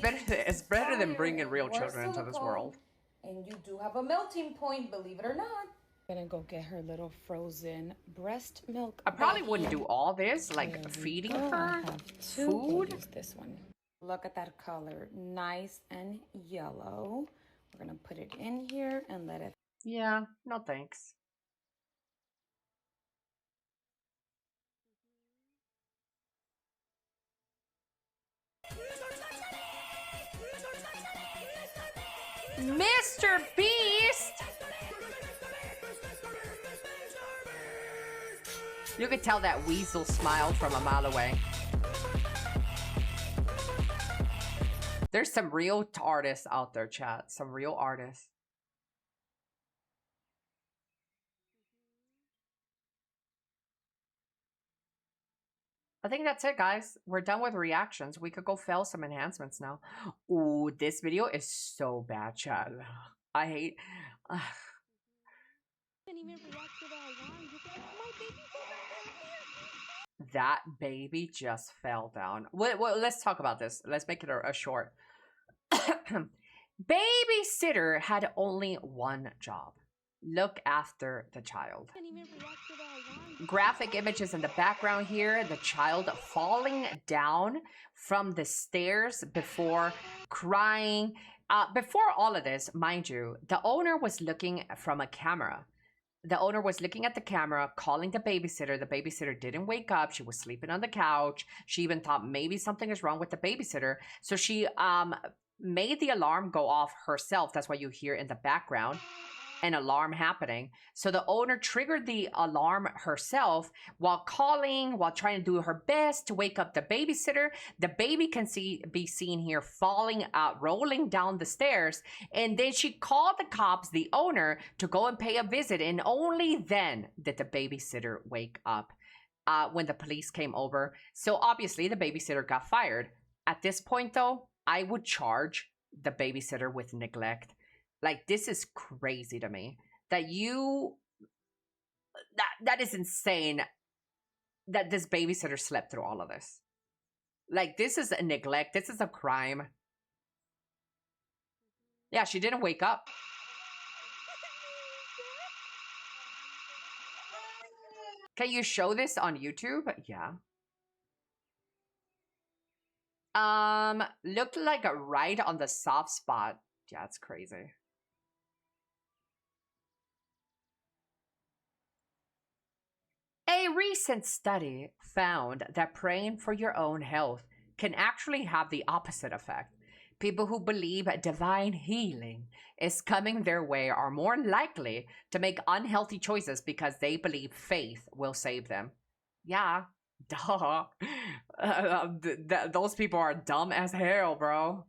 Speaker 1: better than bringing real children into this world.
Speaker 3: And you do have a melting point, believe it or not. Gonna go get her little frozen breast milk.
Speaker 1: I probably wouldn't do all this, like feeding her food.
Speaker 3: Use this one. Look at that color, nice and yellow. We're gonna put it in here and let it.
Speaker 1: Yeah, no thanks. Mr. Beast! You could tell that weasel smiled from a mile away. There's some real artists out there, chat. Some real artists. I think that's it, guys. We're done with reactions. We could go fail some enhancements now. Ooh, this video is so bad, chat. I hate... That baby just fell down. Well, let's talk about this. Let's make it a short. Babysitter had only one job. Look after the child. Graphic images in the background here. The child falling down from the stairs before crying. Before all of this, mind you, the owner was looking from a camera. The owner was looking at the camera, calling the babysitter. The babysitter didn't wake up. She was sleeping on the couch. She even thought maybe something is wrong with the babysitter. So she made the alarm go off herself. That's why you hear in the background an alarm happening. So the owner triggered the alarm herself while calling, while trying to do her best to wake up the babysitter. The baby can be seen here falling out, rolling down the stairs. And then she called the cops, the owner, to go and pay a visit. And only then did the babysitter wake up when the police came over. So obviously the babysitter got fired. At this point though, I would charge the babysitter with neglect. Like, this is crazy to me that that is insane that this babysitter slept through all of this. Like, this is a neglect. This is a crime. Yeah, she didn't wake up. Can you show this on YouTube? Yeah. Looked like a right on the soft spot. Yeah, it's crazy. A recent study found that praying for your own health can actually have the opposite effect. People who believe divine healing is coming their way are more likely to make unhealthy choices because they believe faith will save them. Yeah, duh. Those people are dumb as hell, bro.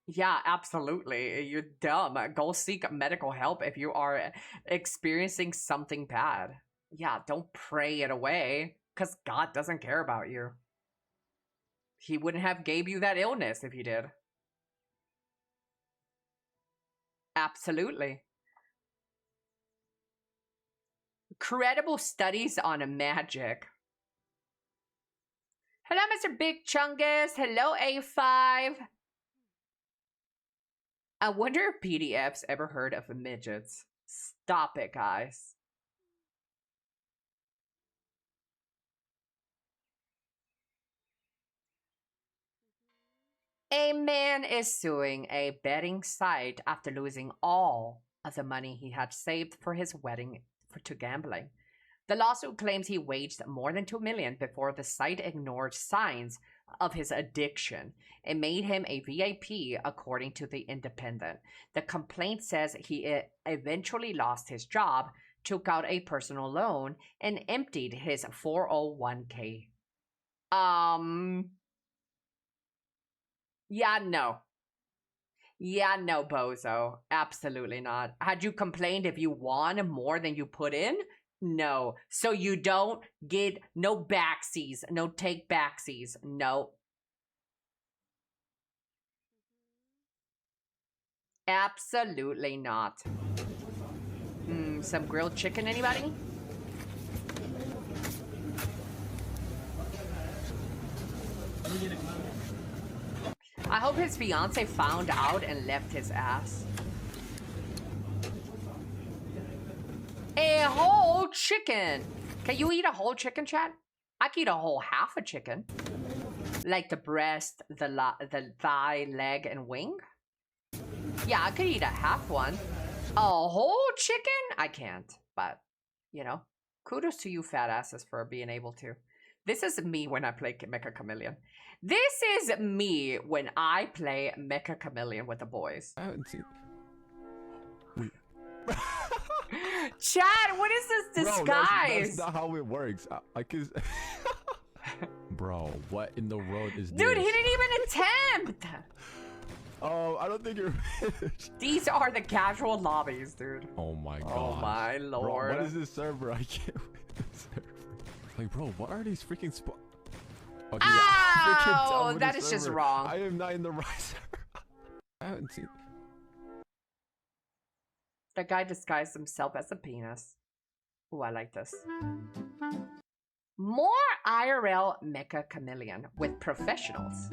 Speaker 1: Yeah, absolutely. You're dumb. Go seek medical help if you are experiencing something bad. Yeah, don't pray it away, because God doesn't care about you. He wouldn't have gave you that illness if he did. Absolutely. Credible studies on magic. Hello, Mr. Big Chungus. Hello, A5. I wonder if PDF's ever heard of midgets. Stop it, guys. A man is suing a betting site after losing all of the money he had saved for his wedding to gambling. The lawsuit claims he waged more than $2 million before the site ignored signs of his addiction. It made him a VIP, according to The Independent. The complaint says he eventually lost his job, took out a personal loan, and emptied his 401k. Yeah, no. Yeah, no, bozo. Absolutely not. Had you complained if you won more than you put in? No. So you don't get no backsies, no take backsies. No. Absolutely not. Some grilled chicken, anybody? I hope his fiance found out and left his ass. A whole chicken. Can you eat a whole chicken, chat? I could eat a whole half a chicken. Like the breast, the thigh, leg, and wing. Yeah, I could eat a half one. A whole chicken? I can't. But, you know, kudos to you fat asses for being able to. This is me when I play Mecha Chameleon. This is me when I play Mecha Chameleon with the boys.
Speaker 5: I haven't seen.
Speaker 1: Chat, what is this disguise?
Speaker 5: Bro, that's not how it works. I can. Bro, what in the world is this?
Speaker 1: Dude, he didn't even attempt.
Speaker 5: Oh, I don't think you're finished.
Speaker 1: These are the casual lobbies, dude.
Speaker 5: Oh my god.
Speaker 1: Oh my lord.
Speaker 5: Bro, what is this server? I can't wait this server. Like, bro, what are these freaking spots? Okay,
Speaker 1: oh, that is just wrong.
Speaker 5: I am not in the right server. I haven't seen.
Speaker 1: The guy disguised himself as a penis. Ooh, I like this. More IRL Mecha Chameleon with professionals.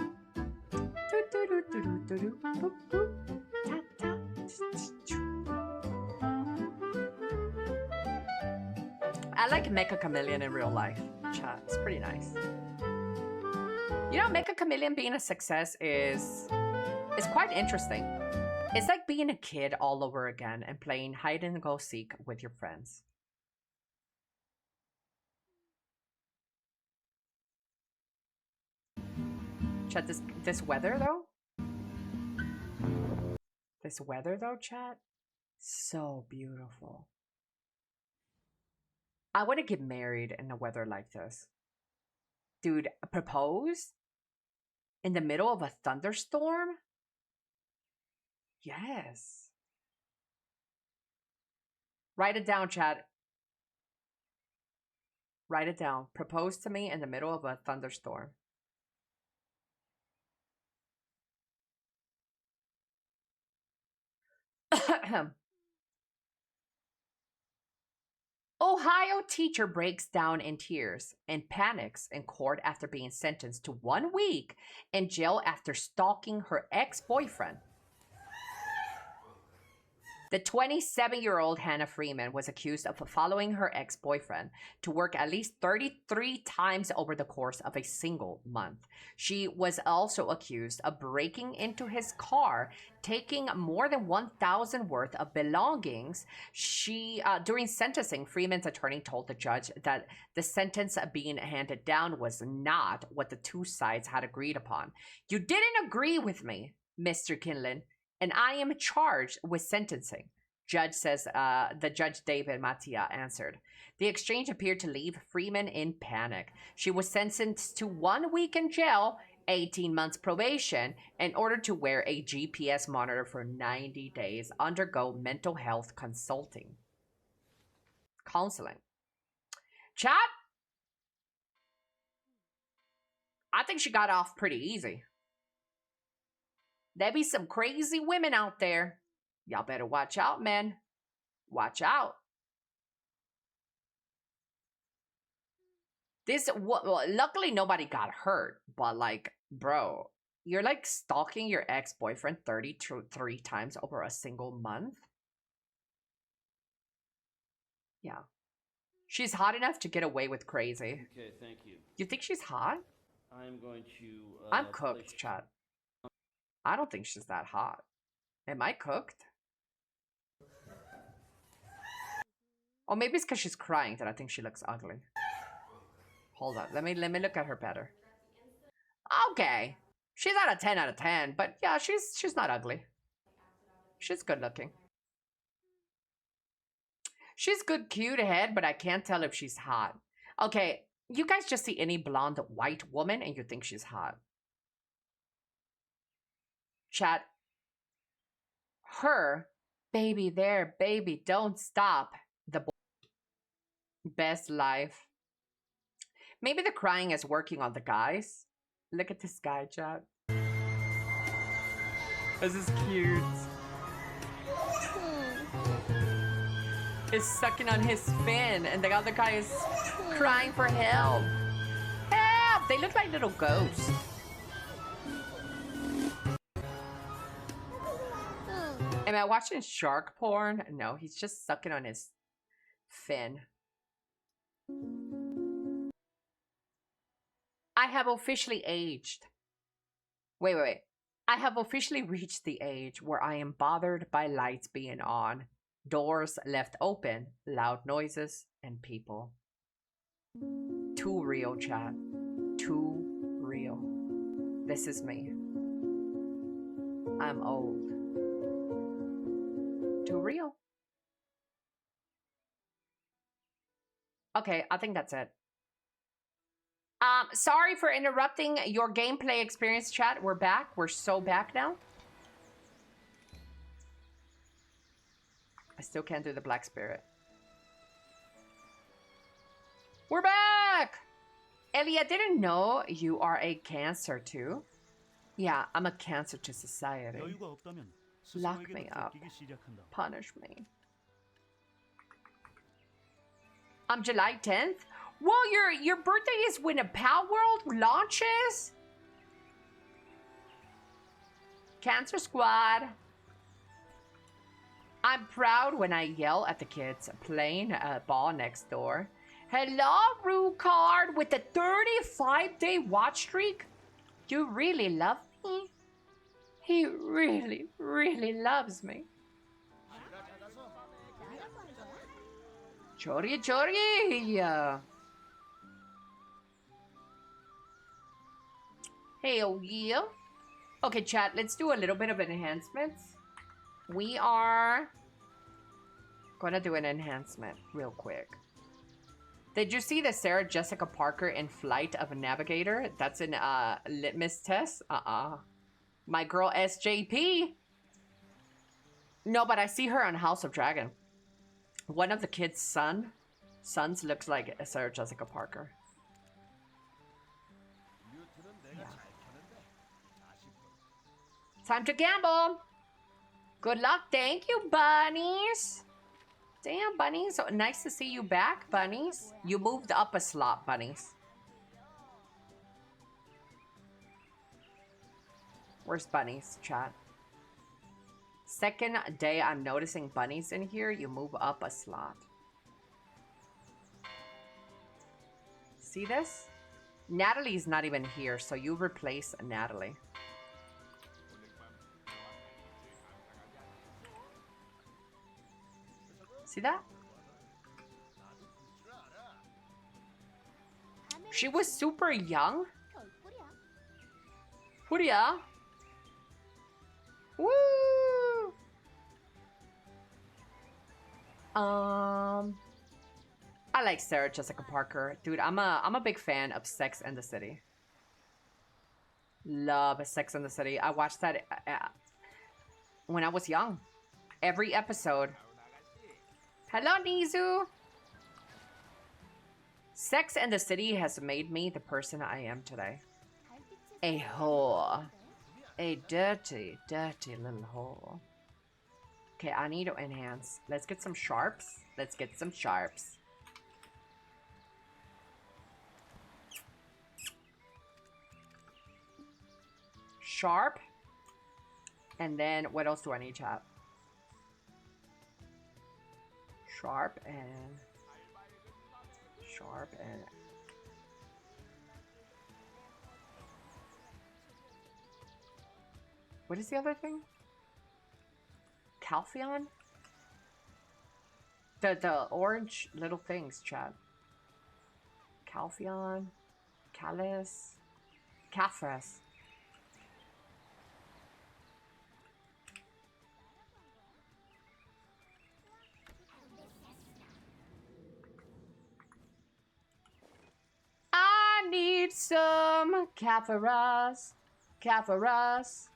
Speaker 1: I like Mecha Chameleon in real life. Chat, it's pretty nice. You know, Mecha Chameleon being a success is quite interesting. It's like being a kid all over again and playing hide and go seek with your friends. Chat, this weather though? This weather though, chat? So beautiful. I want to get married in a weather like this. Dude, propose? In the middle of a thunderstorm? Yes. Write it down, chat. Write it down. Propose to me in the middle of a thunderstorm. Ohio teacher breaks down in tears and panics in court after being sentenced to 1 week in jail after stalking her ex-boyfriend. The 27-year-old Hannah Freeman was accused of following her ex-boyfriend to work at least 33 times over the course of a single month. She was also accused of breaking into his car, taking more than $1,000 worth of belongings. During sentencing, Freeman's attorney told the judge that the sentence being handed down was not what the two sides had agreed upon. "You didn't agree with me, Mr. Kinlan, and I am charged with sentencing," the judge David Mattia answered. The exchange appeared to leave Freeman in panic. She was sentenced to 1 week in jail, 18 months probation, in order to wear a GPS monitor for 90 days, undergo mental health counseling. Chat? I think she got off pretty easy. There be some crazy women out there. Y'all better watch out, man. Watch out. Luckily nobody got hurt, but like, bro, you're like stalking your ex-boyfriend 33 times over a single month? Yeah. She's hot enough to get away with crazy.
Speaker 22: Okay, thank you.
Speaker 1: You think she's hot?
Speaker 22: I'm going to...
Speaker 1: I'm cooked, chat. I don't think she's that hot. Am I cooked? Or maybe it's because she's crying that I think she looks ugly. Hold on, let me look at her better. Okay, she's out of 10 out of 10, but yeah, she's not ugly. She's good looking. She's good, cute head, but I can't tell if she's hot. Okay, you guys just see any blonde white woman and you think she's hot. Chat. Her, baby there, baby, don't stop. The best life. Maybe the crying is working on the guys. Look at this guy, chat. This is cute. is sucking on his fin, and the other guy is crying for help. Help! They look like little ghosts. Am I watching shark porn? No, he's just sucking on his fin. I have officially aged. Wait. I have officially reached the age where I am bothered by lights being on, doors left open, loud noises, and people. Too real, chat. Too real. This is me. I'm old. Too real. Okay, I think that's it. Sorry for interrupting your gameplay experience, chat. We're back. We're so back now. I still can't do the Black Spirit. We're back! Elly, I didn't know you are a cancer too. Yeah, I'm a cancer to society. Lock me up. Punish me. July 10th? Well, your birthday is when a Pow World launches? Cancer Squad. I'm proud when I yell at the kids playing a ball next door. Hello, Rucard, with the 35-day watch streak? You really love me? He really, really loves me. Chori, chori. Hell yeah. Okay, chat, let's do a little bit of enhancements. We are gonna do an enhancement real quick. Did you see the Sarah Jessica Parker in Flight of a Navigator? That's an litmus test? My girl SJP. No, but I see her on House of Dragon. One of the kids' sons looks like Sarah Jessica Parker. Yeah. Time to gamble. Good luck. Thank you, bunnies. Damn, bunnies. So nice to see you back, bunnies. You moved up a slot, bunnies. Where's bunnies, chat? Second day I'm noticing bunnies in here. You move up a slot. See this? Natalie's not even here, so you replace Natalie. See that? She was super young. Furia. Woo! I like Sarah Jessica Parker. Dude, I'm a big fan of Sex and the City. Love Sex and the City. I watched that when I was young. Every episode. Hello, Nizu. Sex and the City has made me the person I am today. A whore. A dirty, dirty little whore. Okay, I need to enhance. Let's get some sharps. Let's get some sharps. Sharp. And then what else do I need, chat? Sharp and what is the other thing? Calphion? The orange little things, chat. Calphion, Callus, Caphras. I need some Caphras, Caphras.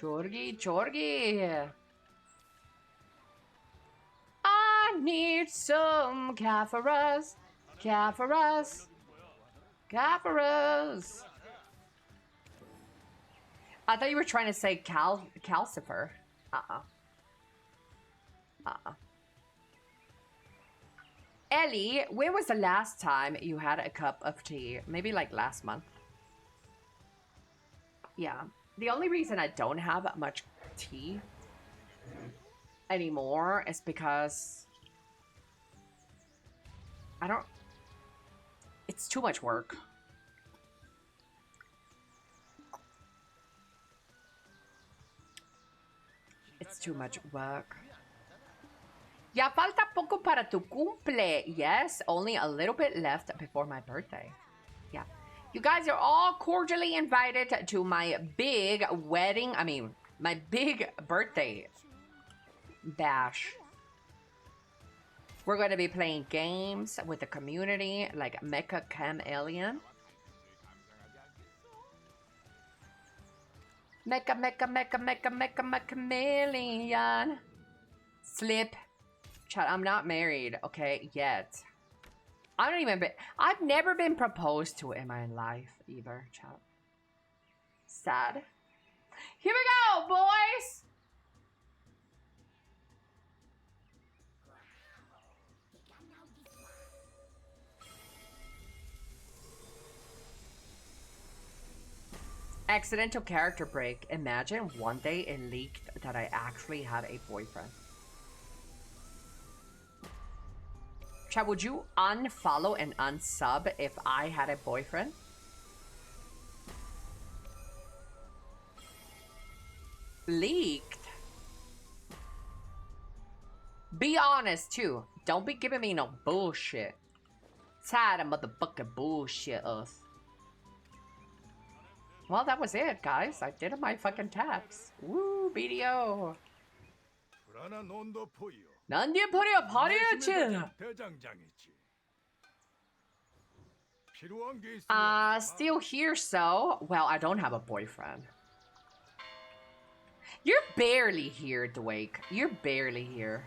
Speaker 1: Chorgi, Chorgi. I need some Caphras, Caphras, Caphras. I thought you were trying to say calcifer. Ellie, when was the last time you had a cup of tea? Maybe like last month. Yeah. The only reason I don't have much tea anymore is because I don't... It's too much work. It's too much work. Ya falta poco para tu cumple. Yes, only a little bit left before my birthday. Yeah. You guys are all cordially invited to my big wedding. I mean, my big birthday bash. We're going to be playing games with the community like Mecha Chem Alien. Mecha Chameleon. Slip. Chat, I'm not married, okay, yet. I don't even... I've never been proposed to in my life, either, chat. Sad. Here we go, boys! Accidental character break. Imagine one day it leaked that I actually had a boyfriend. Chat, would you unfollow and unsub if I had a boyfriend? Leaked? Be honest, too. Don't be giving me no bullshit. Tired of motherfucking bullshit us. Well, that was it, guys. I did my fucking taps. Woo, BDO. 난디에 버려 버려야지. Still here, so well. I don't have a boyfriend. You're barely here, Dwake. You're barely here.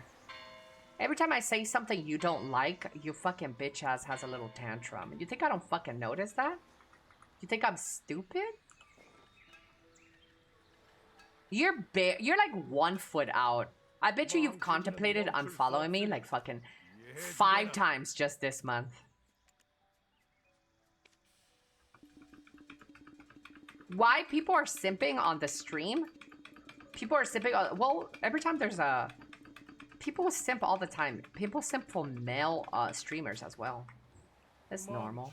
Speaker 1: Every time I say something you don't like, you fucking bitch ass has a little tantrum. You think I don't fucking notice that? You think I'm stupid? You're like 1 foot out. I bet you've contemplated unfollowing me like fucking 5 times just this month. Why people are simping on the stream? People are simping on... Well, every time there's a... People simp all the time. People simp for male streamers as well. That's normal.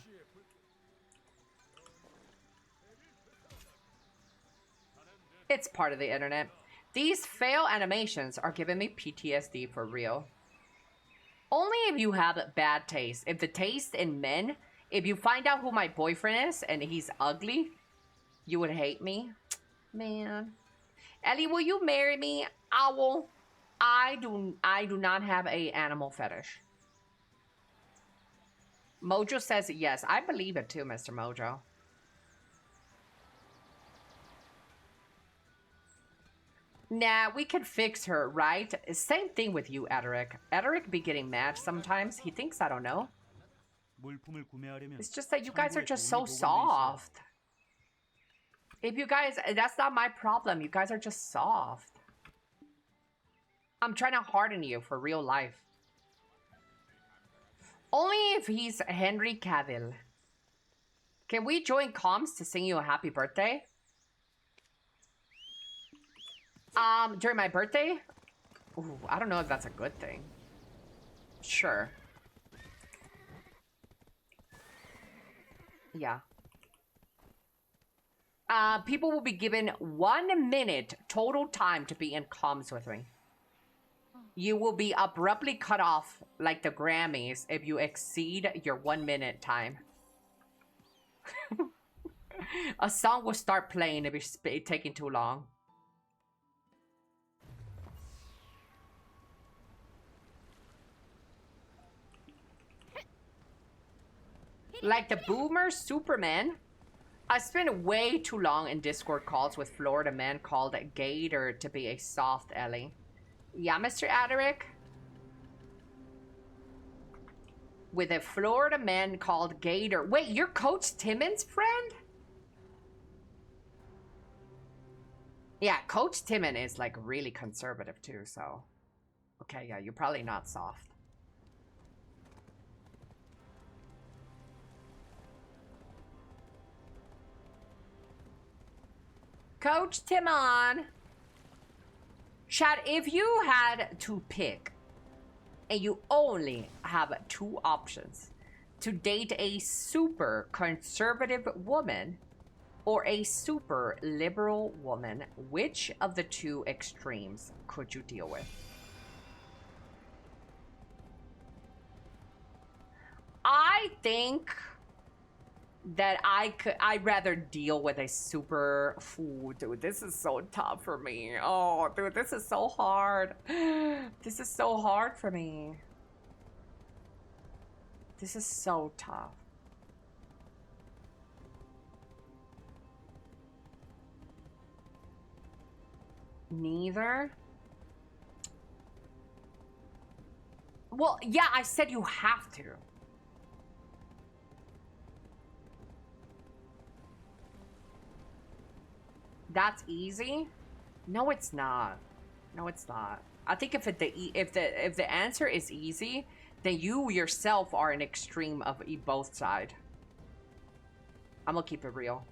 Speaker 1: It's part of the internet. These fail animations are giving me PTSD for real. Only if you have bad taste. If the taste in men, if you find out who my boyfriend is and he's ugly, you would hate me. Man. Ellie, will you marry me? Owl. I do not have a animal fetish. Mojo says yes. I believe it too, Mr. Mojo. Nah, we can fix her, right? Same thing with you, Ederic. Ederic be getting mad sometimes. He thinks I don't know. It's just that you guys are just so soft. If you guys... That's not my problem. You guys are just soft. I'm trying to harden you for real life. Only if he's Henry Cavill. Can we join comms to sing you a happy birthday? During my birthday? Ooh, I don't know if that's a good thing. Sure. Yeah. People will be given 1 minute total time to be in comms with me. You will be abruptly cut off like the Grammys if you exceed your 1 minute time. A song will start playing if it's taking too long. Like the boomer Superman. I spent way too long in Discord calls with Florida men called Gator to be a soft Ellie. Yeah, Mr. Aderic? With a Florida man called Gator. Wait, you're Coach Timmons' friend? Yeah, Coach Timon is like really conservative too, so. Okay, yeah, you're probably not soft. Coach Timon! Chad, if you had to pick and you only have 2 options to date a super conservative woman or a super liberal woman, which of the 2 extremes could you deal with? I think that I'd rather deal with a super fool. Dude, this is so tough for me. Oh, dude, this is so hard. This is so hard for me. This is so tough. Neither. Well, yeah, I said you have to. That's easy? No, it's not. No, it's not. I think if the answer is easy, then you yourself are an extreme of both sides. I'm gonna keep it real.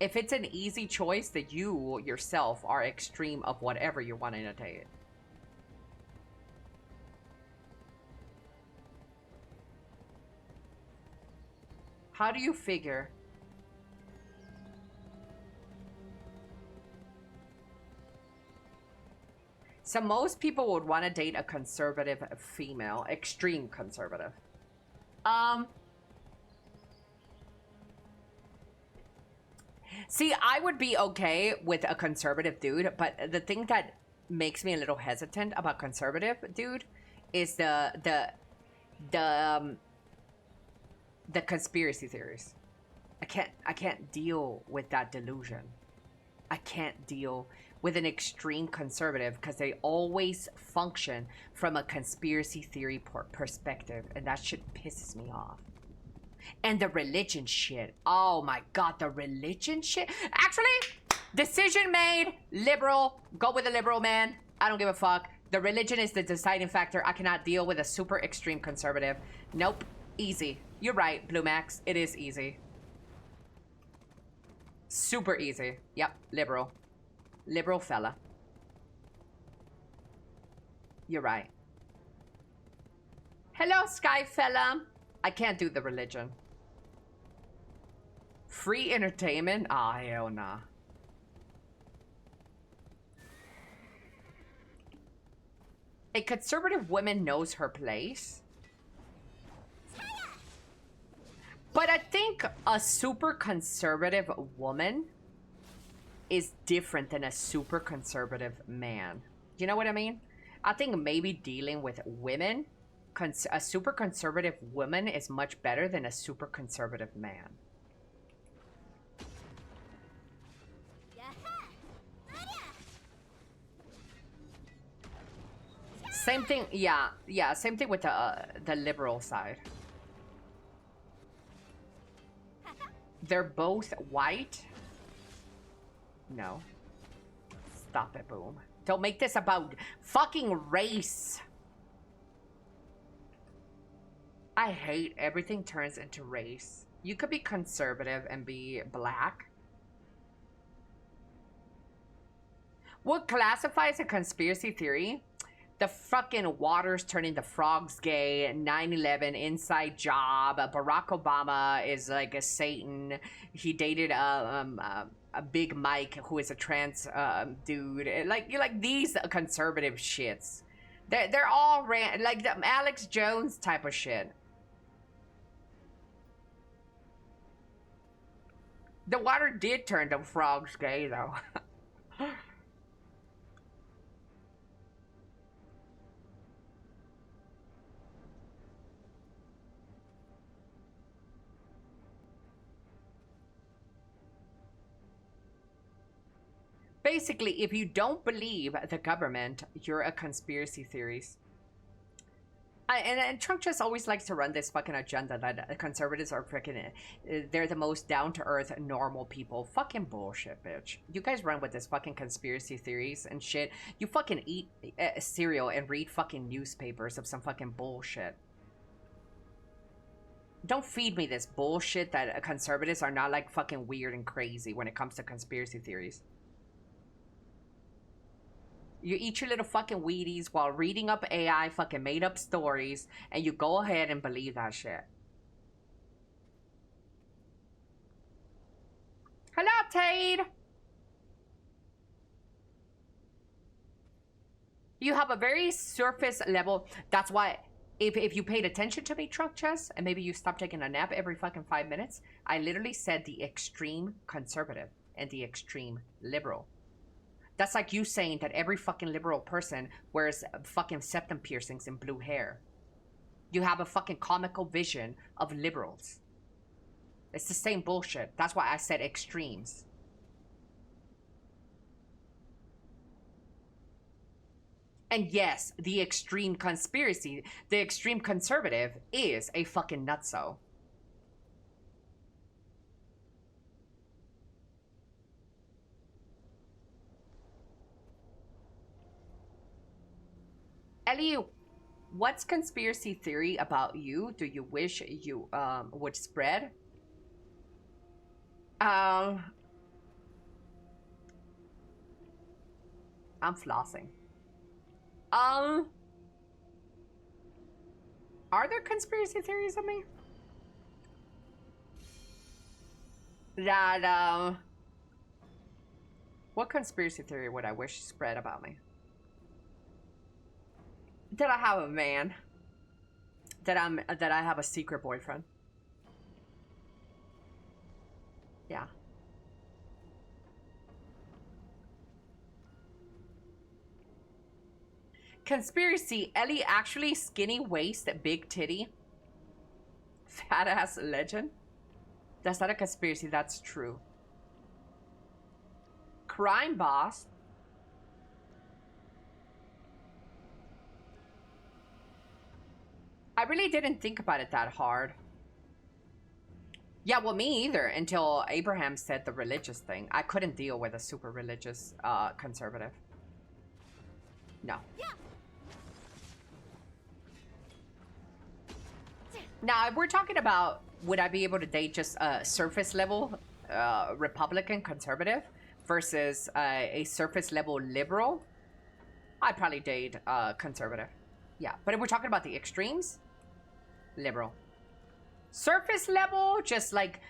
Speaker 1: If it's an easy choice, then you yourself are extreme of whatever you're wanting to date. How do you figure? So most people would want to date a conservative female, extreme conservative. See, I would be okay with a conservative dude, but the thing that makes me a little hesitant about conservative dude is the conspiracy theories. I can't deal with that delusion. I can't deal with an extreme conservative because they always function from a conspiracy theory perspective, and that shit pisses me off. And the religion shit. Oh my god, the religion shit. Actually, decision made. Liberal. Go with the liberal, man. I don't give a fuck. The religion is the deciding factor. I cannot deal with a super extreme conservative. Nope. Easy. You're right, Blue Max. It is easy. Super easy. Yep, liberal. Liberal fella. You're right. Hello, Sky fella. I can't do the religion. Free entertainment? Ah, hell nah. A conservative woman knows her place. But I think a super conservative woman is different than a super conservative man. You know what I mean? I think maybe dealing with women, a super conservative woman is much better than a super conservative man. Same thing, yeah, same thing with the liberal side. They're both white. No. Stop it, Boom. Don't make this about fucking race. I hate everything turns into race. You could be conservative and be black. What classifies a conspiracy theory? The fucking waters turning the frogs gay, 9/11 inside job, Barack Obama is like a Satan. He dated a Big Mike who is a trans dude. Like these conservative shits. They're all like the Alex Jones type of shit. The water did turn the frogs gay though. Basically, if you don't believe the government, you're a conspiracy theorist. And Trump just always likes to run this fucking agenda that conservatives are freaking, they're the most down-to-earth normal people. Fucking bullshit, bitch. You guys run with this fucking conspiracy theories and shit. You fucking eat cereal and read fucking newspapers of some fucking bullshit. Don't feed me this bullshit that conservatives are not like fucking weird and crazy when it comes to conspiracy theories. You eat your little fucking Wheaties while reading up AI fucking made up stories, and you go ahead and believe that shit. Hello, Tade! You have a very surface level. That's why, if you paid attention to me, Trunk Chess, and maybe you stopped taking a nap every fucking 5 minutes, I literally said the extreme conservative and the extreme liberal. That's like you saying that every fucking liberal person wears fucking septum piercings and blue hair. You have a fucking comical vision of liberals. It's the same bullshit. That's why I said extremes. And yes, the extreme conspiracy, the extreme conservative is a fucking nutso. Elly, what's conspiracy theory about you do you wish you would spread? I'm flossing. Are there conspiracy theories of me? That what conspiracy theory would I wish spread about me? That I have a man. That I have a secret boyfriend. Yeah. Conspiracy, Elly actually skinny waist, big titty. Fat ass legend. That's not a conspiracy, that's true. Crime boss. I really didn't think about it that hard. Yeah, well, me either, until Abraham said the religious thing. I couldn't deal with a super religious conservative. No. Now, if we're talking about would I be able to date just a surface level Republican conservative versus a surface level liberal, I'd probably date conservative. Yeah, but if we're talking about the extremes, liberal. Surface level, just like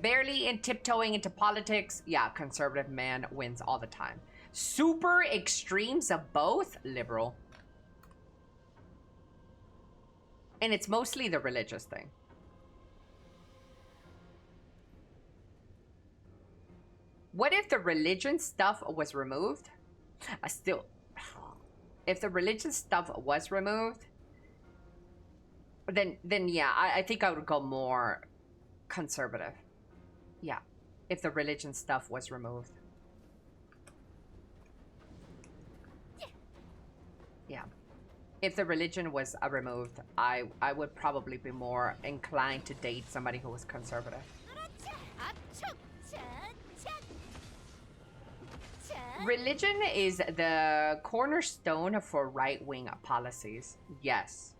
Speaker 1: barely in tiptoeing into politics, yeah, conservative man wins all the time. Super extremes of both, liberal. And it's mostly the religious thing. What if the religion stuff was removed? If the religious stuff was removed, then yeah, I think I would go more conservative. Yeah, if the religion stuff was removed. Yeah. If the religion was removed, I would probably be more inclined to date somebody who was conservative. Religion is the cornerstone for right-wing policies. Yes.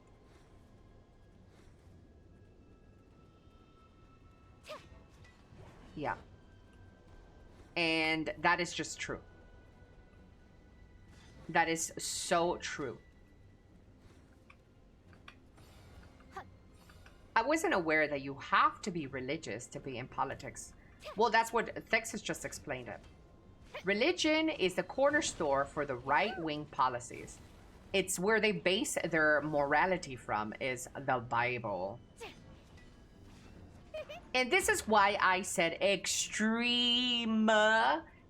Speaker 1: Yeah. And that is just true. That is so true. I wasn't aware that you have to be religious to be in politics. Well, that's what Texas just explained it. Religion is the cornerstone for the right-wing policies. It's where they base their morality from, is the Bible. And this is why I said extreme,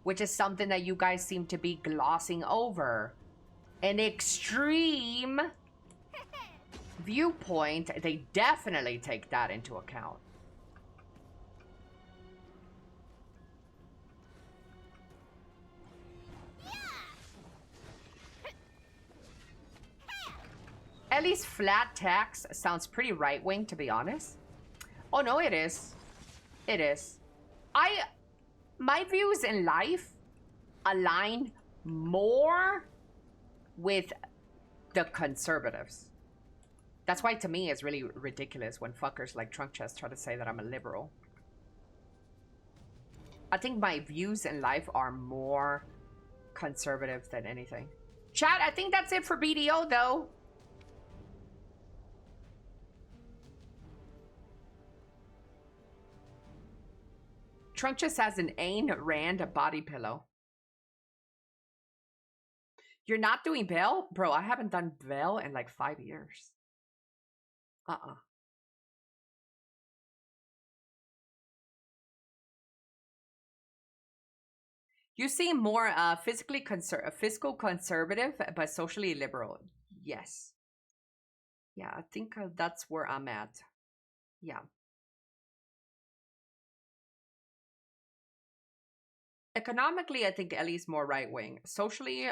Speaker 1: which is something that you guys seem to be glossing over. An extreme viewpoint, they definitely take that into account. Elly's flat tax sounds pretty right-wing, to be honest. Oh, no, it is. It is. My views in life align more with the conservatives. That's why, to me, it's really ridiculous when fuckers like Trunk Chest try to say that I'm a liberal. I think my views in life are more conservative than anything. Chat, I think that's it for BDO, though. Trunk Chest has an Ayn Rand body pillow. You're not doing Bell? Bro, I haven't done Bell in like 5 years. You seem more fiscal conservative, but socially liberal. Yes. Yeah, I think that's where I'm at. Yeah. Economically, I think Elly's more right-wing. Socially,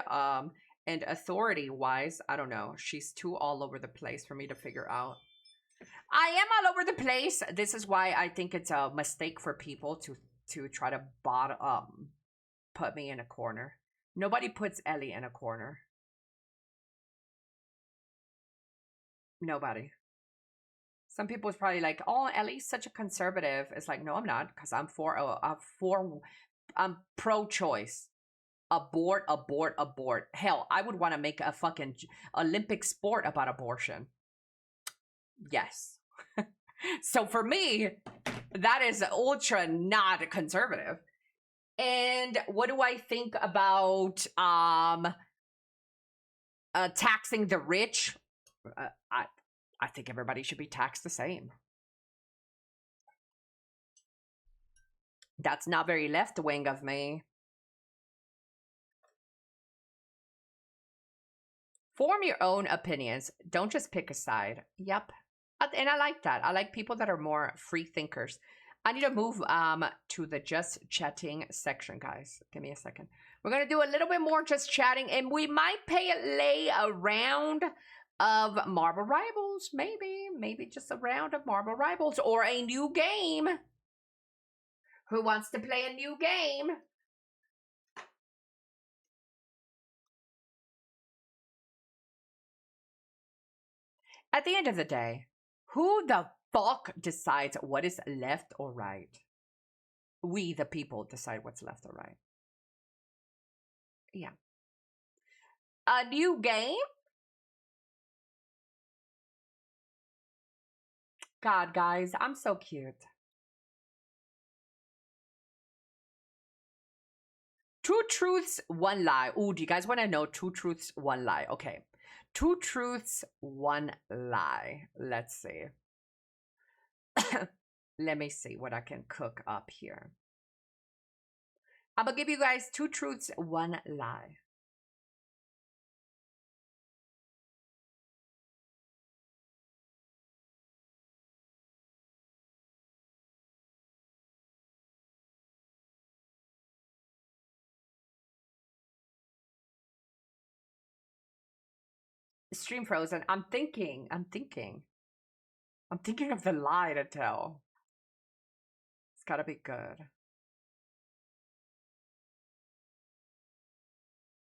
Speaker 1: and authority-wise, I don't know. She's too all over the place for me to figure out. I am all over the place. This is why I think it's a mistake for people to try to put me in a corner. Nobody puts Elly in a corner. Nobody. Some people is probably like, "Oh, Elly's such a conservative." It's like, no, I'm not, because I'm pro-choice. Abort, abort, abort. Hell, I would want to make a fucking Olympic sport about abortion. Yes. So for me, that is ultra not conservative. And what do I think about taxing the rich? I think everybody should be taxed the same. That's not very left-wing of me. Form your own opinions. Don't just pick a side. Yep. And I like that. I like people that are more free thinkers. I need to move to the just chatting section, guys. Give me a second. We're going to do a little bit more just chatting, and we might lay a round of Marble Rivals. Maybe just a round of Marble Rivals or a new game. Who wants to play a new game? At the end of the day, who the fuck decides what is left or right? We, the people, decide what's left or right. Yeah. A new game? God, guys, I'm so cute. Two truths, one lie. Ooh, do you guys want to know two truths, one lie? Okay. Two truths, one lie. Let's see. Let me see what I can cook up here. I'm going to give you guys two truths, one lie. Stream frozen. I'm thinking of the lie to tell. It's gotta be good.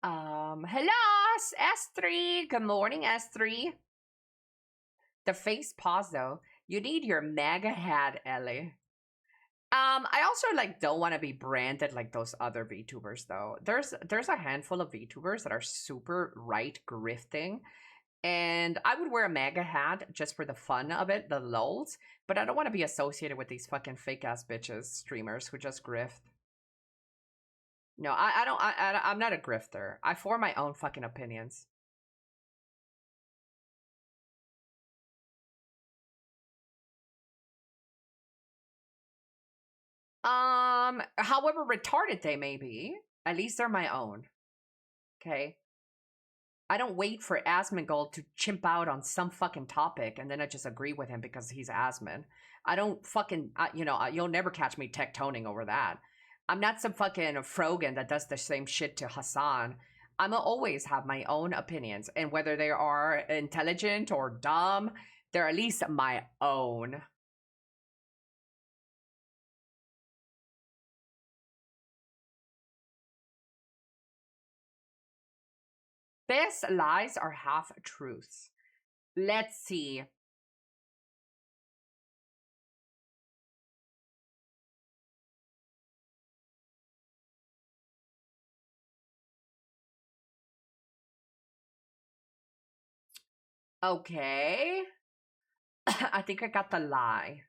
Speaker 1: Hello, S3. Good morning, S3. The face pause though. You need your MAGA hat, Elly. I also don't want to be branded like those other VTubers though. There's a handful of VTubers that are super right grifting. And I would wear a MAGA hat just for the fun of it, the lulz. But I don't want to be associated with these fucking fake-ass bitches, streamers who just grift. No, I'm not a grifter. I form my own fucking opinions. However retarded they may be, at least they're my own. Okay? I don't wait for Asmongold to chimp out on some fucking topic and then I just agree with him because he's Asmon. I don't fucking, you'll never catch me tectoning over that. I'm not some fucking Frogan that does the same shit to Hassan. I'm gonna always have my own opinions, and whether they are intelligent or dumb, they're at least my own. Best lies are half truths. Let's see. Okay. I think I got the lie.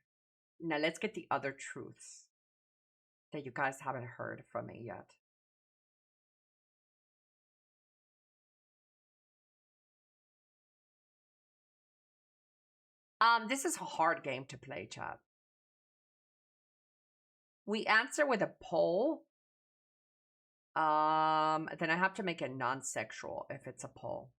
Speaker 1: Now let's get the other truths that you guys haven't heard from me yet. This is a hard game to play, chat. We answer with a poll. Then I have to make it non-sexual if it's a poll.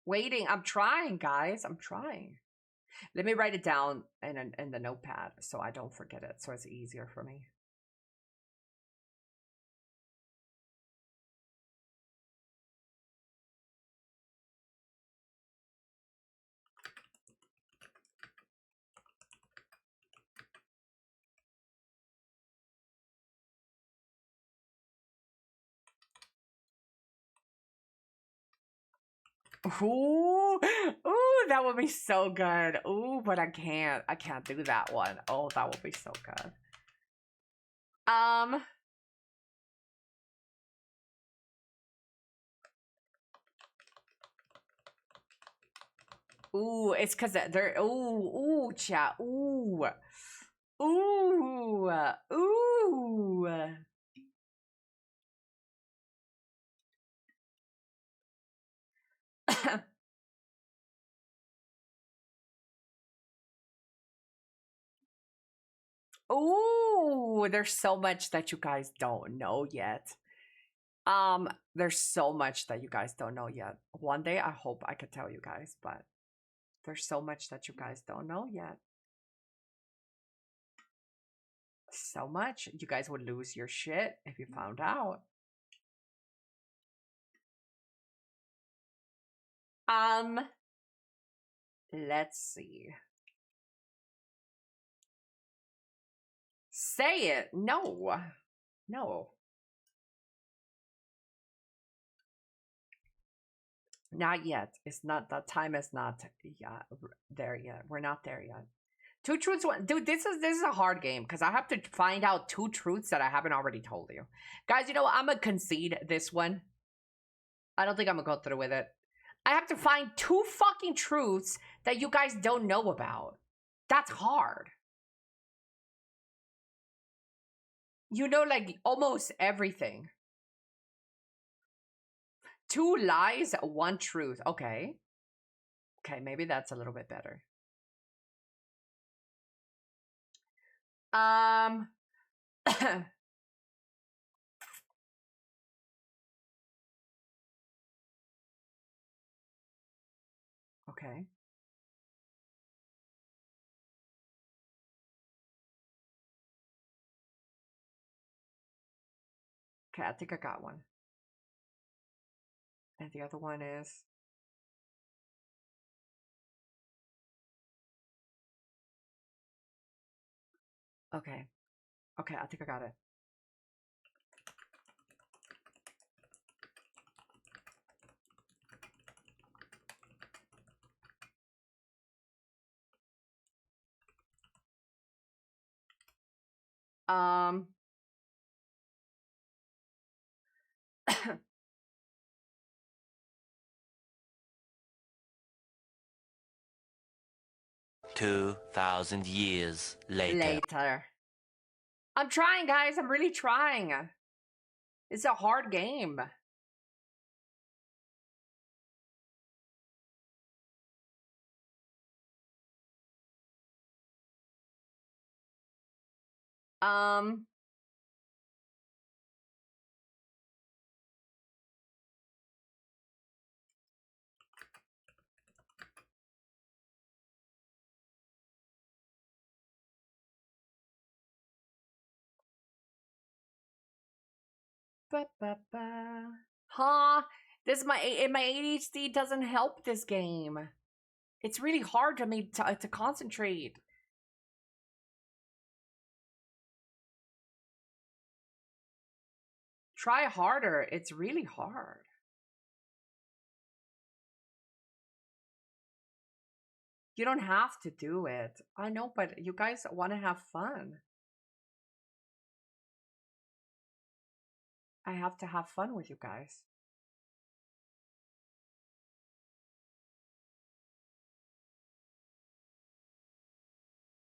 Speaker 1: Waiting. I'm trying, guys. I'm trying. Let me write it down in the notepad so I don't forget it, so it's easier for me. Ooh, ooh, that would be so good. Ooh, but I can't do that one. Oh, that would be so good. Ooh, it's because they're ooh, chat. Ooh. Ooh. Ooh. Ooh, there's so much that you guys don't know yet. There's so much that you guys don't know yet. One day I hope I could tell you guys, but there's so much that you guys don't know yet. So much. You guys would lose your shit if you found out. Let's see. Say it. No. No. Not yet. It's not, the time is not there yet. We're not there yet. Two truths, one. Dude, this is a hard game because I have to find out 2 truths that I haven't already told you. Guys, you know what? I'm gonna concede this one. I don't think I'm gonna go through with it. I have to find 2 fucking truths that you guys don't know about. That's hard. You know, like, almost everything. 2 lies, 1 truth. Okay. Okay, maybe that's a little bit better. Okay. Okay, I think I got one. And the other one is... Okay. Okay, I think I got it.
Speaker 8: $2,000 years
Speaker 1: Later. I'm trying, guys. I'm really trying. It's a hard game. Huh? This is my ADHD doesn't help this game. It's really hard to me to concentrate. Try harder. It's really hard. You don't have to do it. I know, but you guys want to have fun. I have to have fun with you guys.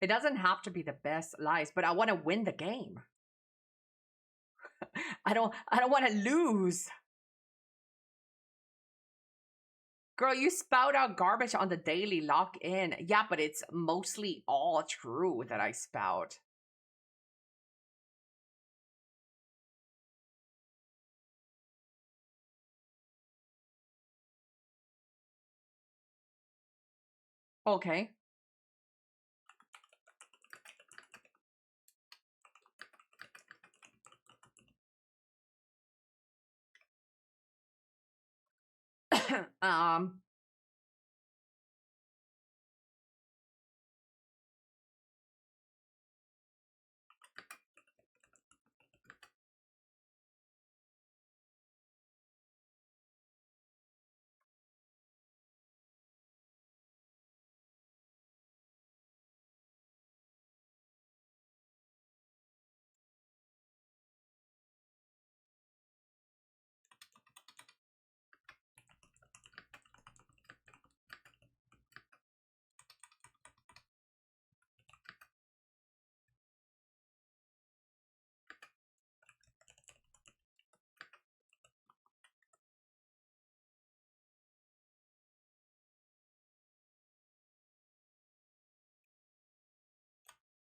Speaker 1: It doesn't have to be the best lies, but I want to win the game. I don't want to lose. Girl, you spout out garbage on the daily, lock in. Yeah, but it's mostly all true that I spout. Okay.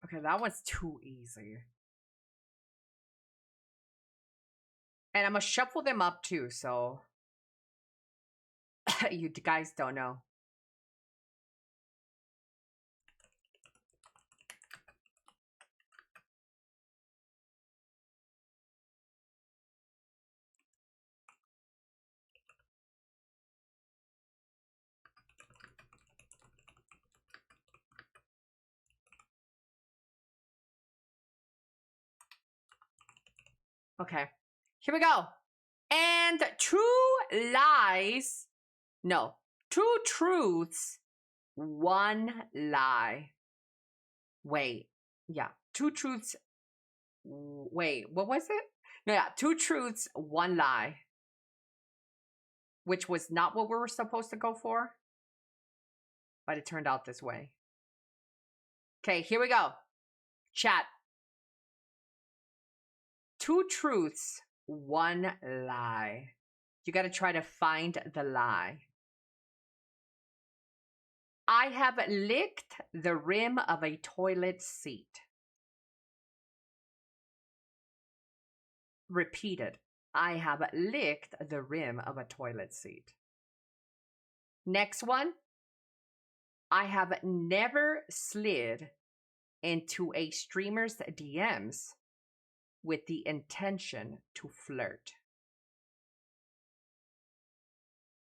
Speaker 1: Okay, that was too easy. And I'm gonna shuffle them up too, so you guys don't know. Okay, here we go. And two lies, no, two truths, one lie. Wait, yeah, two truths. Wait, what was it? No, yeah, two truths, one lie. Which was not what we were supposed to go for. But it turned out this way. Okay, here we go. Chat. Two truths, one lie. You gotta try to find the lie. I have licked the rim of a toilet seat. Repeated. I have licked the rim of a toilet seat. Next one. I have never slid into a streamer's DMs with the intention to flirt.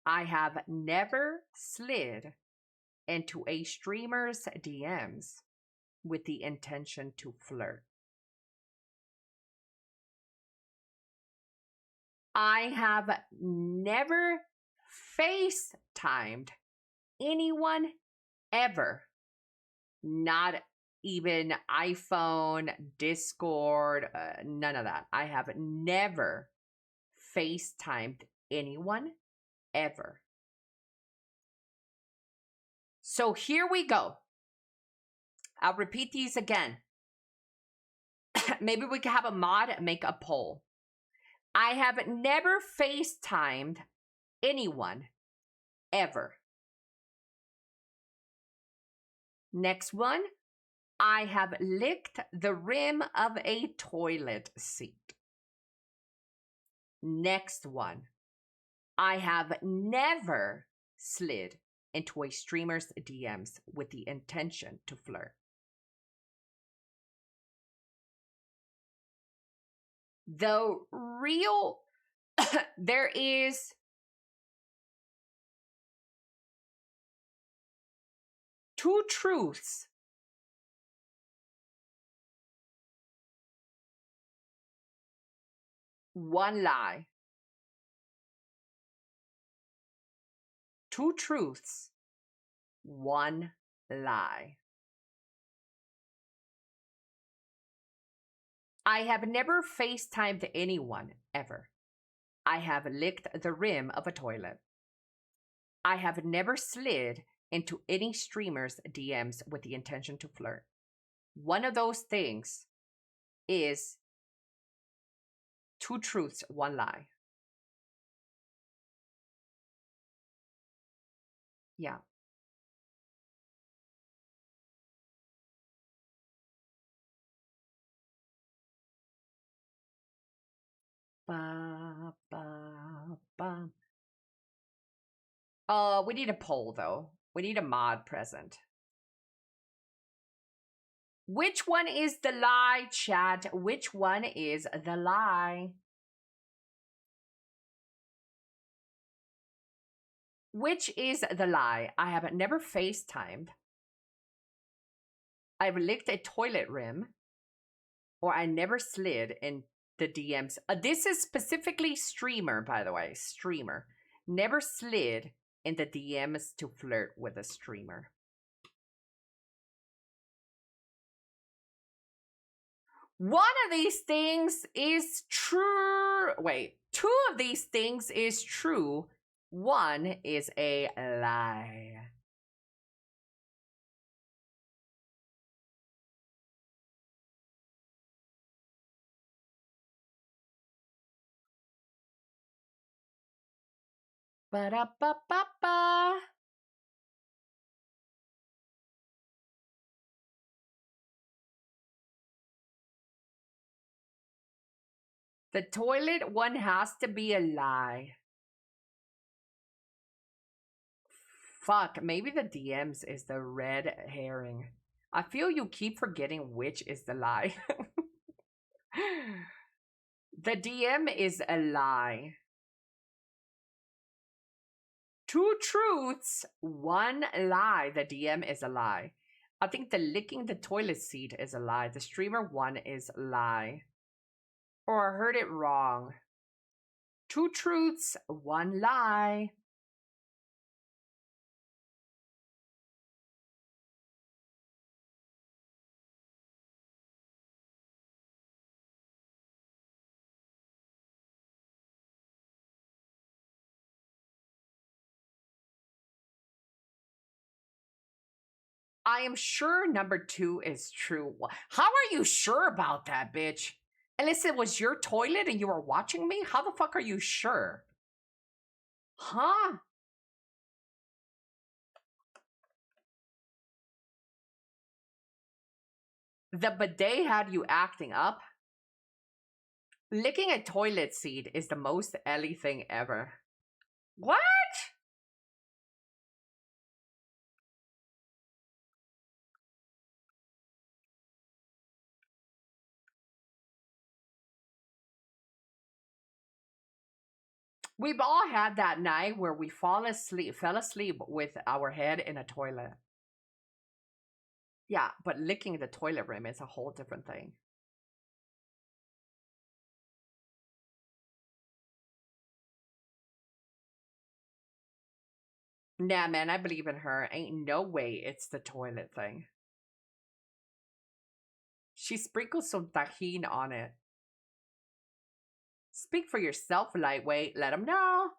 Speaker 1: I have never slid into a streamer's DMs with the intention to flirt. I have never FaceTimed anyone ever. Not even iPhone, Discord, none of that. I have never FaceTimed anyone ever. So here we go. I'll repeat these again. Maybe we can have a mod make a poll. I have never FaceTimed anyone ever. Next one. I have licked the rim of a toilet seat. Next one. I have never slid into a streamer's DMs with the intention to flirt. The real, there is two truths. One lie. Two truths. One lie. I have never FaceTimed anyone, ever. I have licked the rim of a toilet. I have never slid into any streamer's DMs with the intention to flirt. One of those things is two truths, one lie. Yeah. Ba, ba, ba. We need a poll though. We need a mod present. Which one is the lie, chat? Which one is the lie? Which is the lie? I have never FaceTimed. I've licked a toilet rim. Or I never slid in the DMs. This is specifically streamer, by the way. Streamer. Never slid in the DMs to flirt with a streamer. One of these things is true. Wait, two of these things is true. One is a lie. Ba-da-ba-ba-ba. The toilet one has to be a lie. Fuck, maybe the DMs is the red herring. I feel you keep forgetting which is the lie. The DM is a lie. Two truths, one lie. The DM is a lie. I think the licking the toilet seat is a lie. The streamer one is a lie. Or I heard it wrong. Two truths, one lie. I am sure number two is true. How are you sure about that, bitch? Unless it was your toilet and you were watching me? How the fuck are you sure? Huh? The bidet had you acting up? Licking a toilet seat is the most Elly thing ever. What? We've all had that night where we fell asleep with our head in a toilet. Yeah, but licking the toilet rim is a whole different thing. Nah, man, I believe in her. Ain't no way it's the toilet thing. She sprinkled some tahini on it. Speak for yourself, lightweight. Let them know.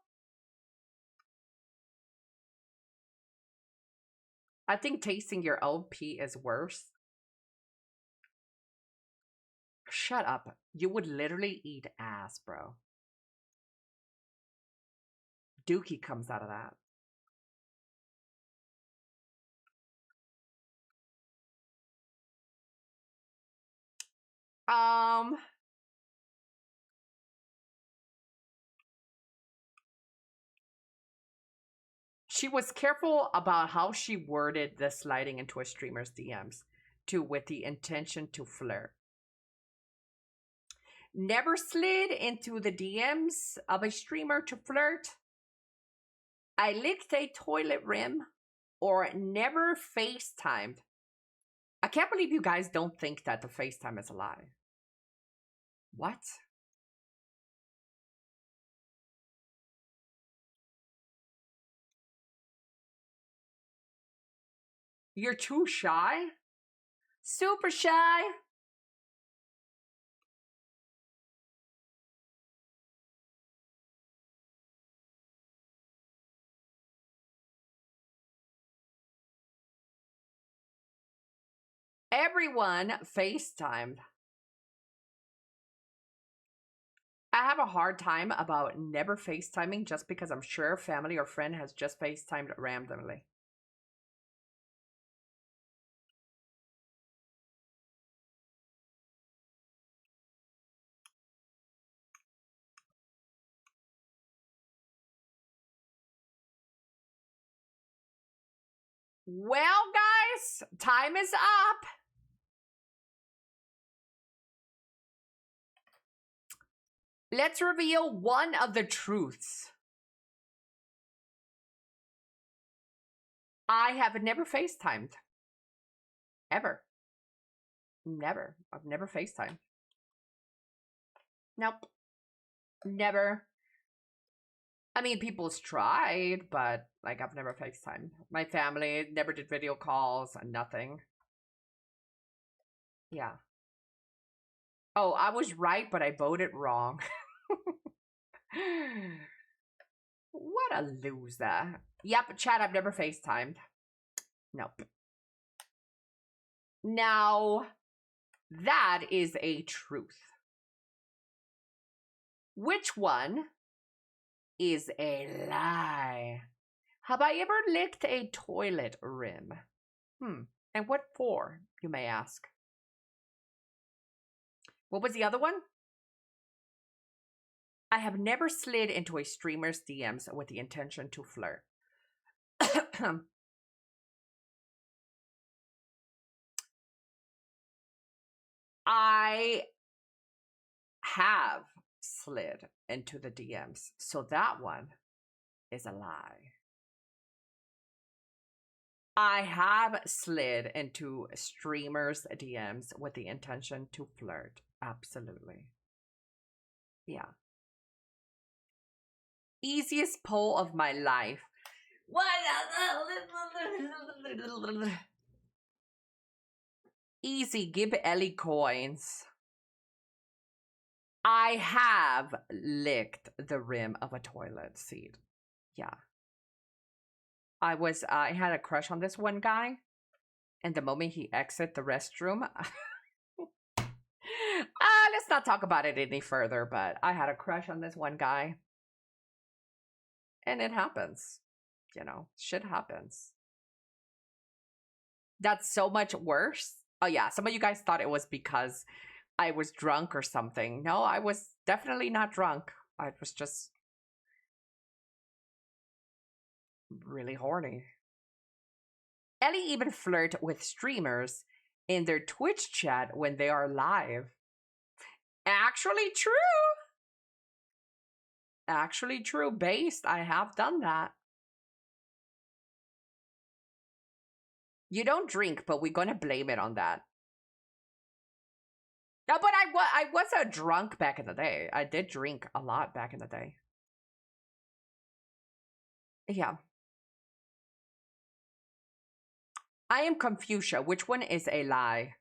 Speaker 1: I think tasting your own pee is worse. Shut up. You would literally eat ass, bro. Dookie comes out of that. She was careful about how she worded the sliding into a streamer's DMs with the intention to flirt. Never slid into the DMs of a streamer to flirt. I licked a toilet rim. Or never FaceTimed. I can't believe you guys don't think that the FaceTime is a lie. What? You're too shy? Super shy? Everyone FaceTimed. I have a hard time about never FaceTiming just because I'm sure family or friend has just FaceTimed randomly. Well, guys, time is up. Let's reveal one of the truths. I have never FaceTimed. Ever. Never. I've never FaceTimed. Nope. Never. I mean, people's tried, but like I've never FaceTimed. My family never did video calls and nothing. Yeah. Oh, I was right, but I voted wrong. What a loser. Yep, chat, I've never FaceTimed. Nope. Now, that is a truth. Which one is a lie? Have I ever licked a toilet rim? And what for, you may ask? What was the other one? I have never slid into a streamer's DMs with the intention to flirt. I have slid into the DMs, so that one is a lie. I have slid into streamers' DMs with the intention to flirt. Absolutely. Yeah. Easiest poll of my life. What? Easy, give Elly coins. I have licked the rim of a toilet seat. Yeah. I had a crush on this one guy, and the moment he exited the restroom, let's not talk about it any further, but I had a crush on this one guy. And it happens. You know, shit happens. That's so much worse. Oh yeah, some of you guys thought it was because I was drunk or something. No, I was definitely not drunk. I was just really horny. Elly even flirt with streamers in their Twitch chat when they are live. Actually true. Actually true. Based, I have done that. You don't drink, but we're gonna blame it on that. No, but I was a drunk back in the day. I did drink a lot back in the day. Yeah. I am Confucia. Which one is a lie?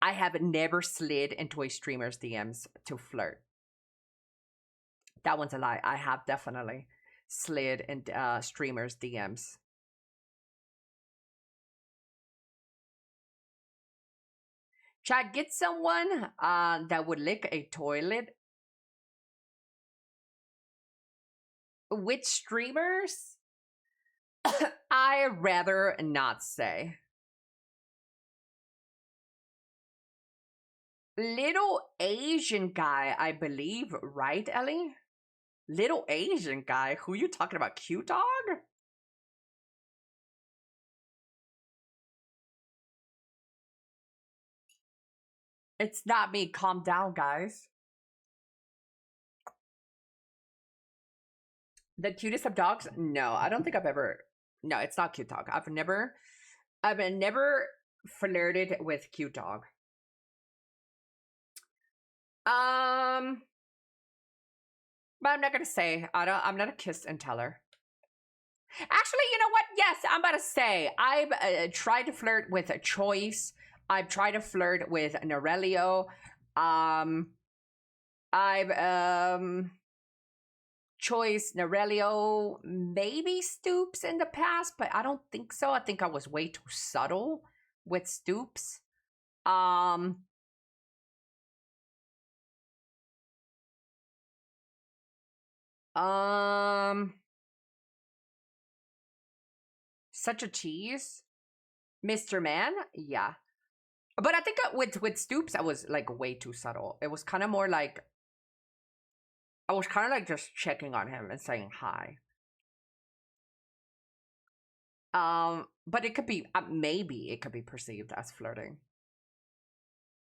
Speaker 1: I have never slid into a streamer's DMs to flirt. That one's a lie. I have definitely slid in streamers' DMs. Chad, get someone that would lick a toilet. Which streamers? I rather not say. Little Asian guy, I believe, right, Elly? Little Asian guy? Who you talking about? Cute dog? It's not me. Calm down, guys. The cutest of dogs? No, I don't think I've ever. No, it's not cute dog. I've never flirted with cute dog. But I'm not gonna say. I'm not a kiss and teller. Actually, you know what? Yes, I'm about to say. I've tried to flirt with Choice. I've tried to flirt with Norelio. Choice, Norelio, maybe Stoops in the past, but I don't think so. I think I was way too subtle with Stoops. Such a tease. Mr. Man? Yeah. But I think with Stoops, I was like way too subtle. It was kind of more like, I was kind of like just checking on him and saying hi. But it could be, maybe it could be perceived as flirting.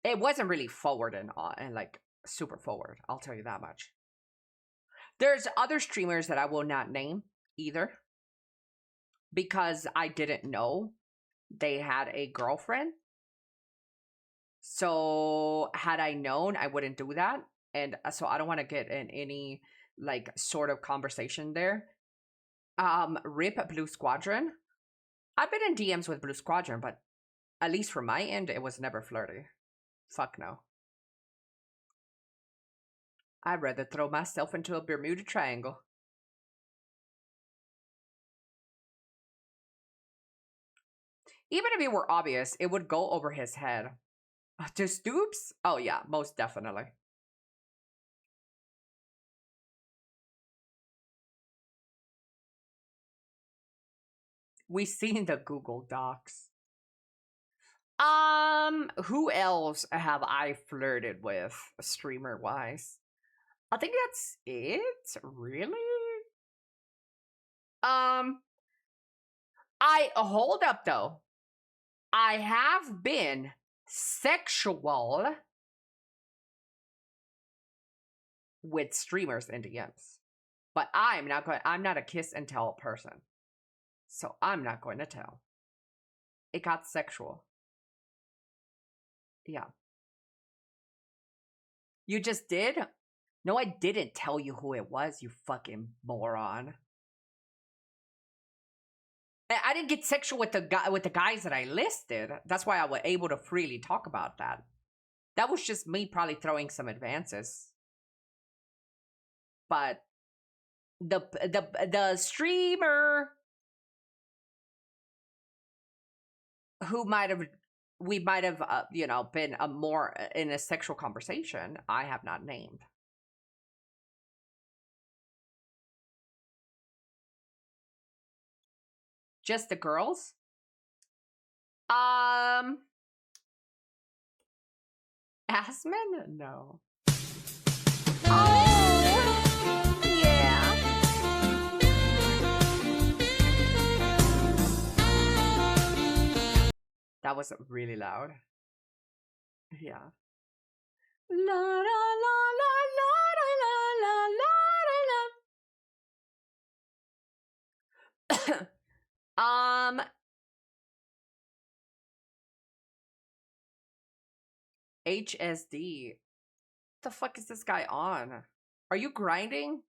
Speaker 1: It wasn't really forward and like super forward. I'll tell you that much. There's other streamers that I will not name either, because I didn't know they had a girlfriend. So had I known, I wouldn't do that. And so I don't want to get in any like sort of conversation there. RIP Blue Squadron. I've been in DMs with Blue Squadron, but at least from my end, it was never flirty. Fuck no. I'd rather throw myself into a Bermuda Triangle. Even if it were obvious, it would go over his head. To Stoops? Oh yeah, most definitely. We seen the Google Docs. Who else have I flirted with, streamer-wise? I think that's it, really? Hold up though. I have been sexual with streamers in DMs. But I'm not a kiss and tell person. So I'm not going to tell. It got sexual. Yeah. You just did? No, I didn't tell you who it was, you fucking moron. I didn't get sexual with the guys that I listed. That's why I was able to freely talk about that. That was just me probably throwing some advances. But the streamer who we might have you know, been more in a sexual conversation, I have not named. Just the girls? Asman? No. Oh, yeah. That was really loud. Yeah. La la la la la la la la la. HSD. What the fuck is this guy on? Are you grinding?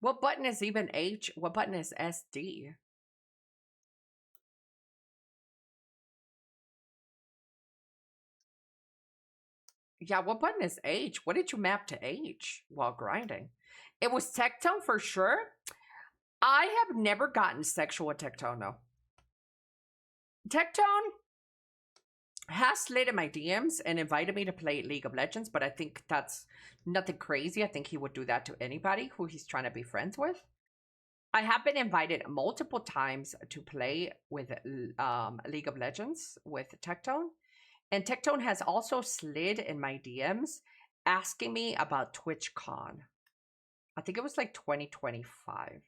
Speaker 1: What button is even H? What button is SD? Yeah, what button is H? What did you map to H while grinding? It was Tectone for sure. I have never gotten sexual with Tectone, though. Tectone has slid in my DMs and invited me to play League of Legends, but I think that's nothing crazy. I think he would do that to anybody who he's trying to be friends with. I have been invited multiple times to play with League of Legends with Tectone. And Tectone has also slid in my DMs asking me about TwitchCon. I think it was like 2025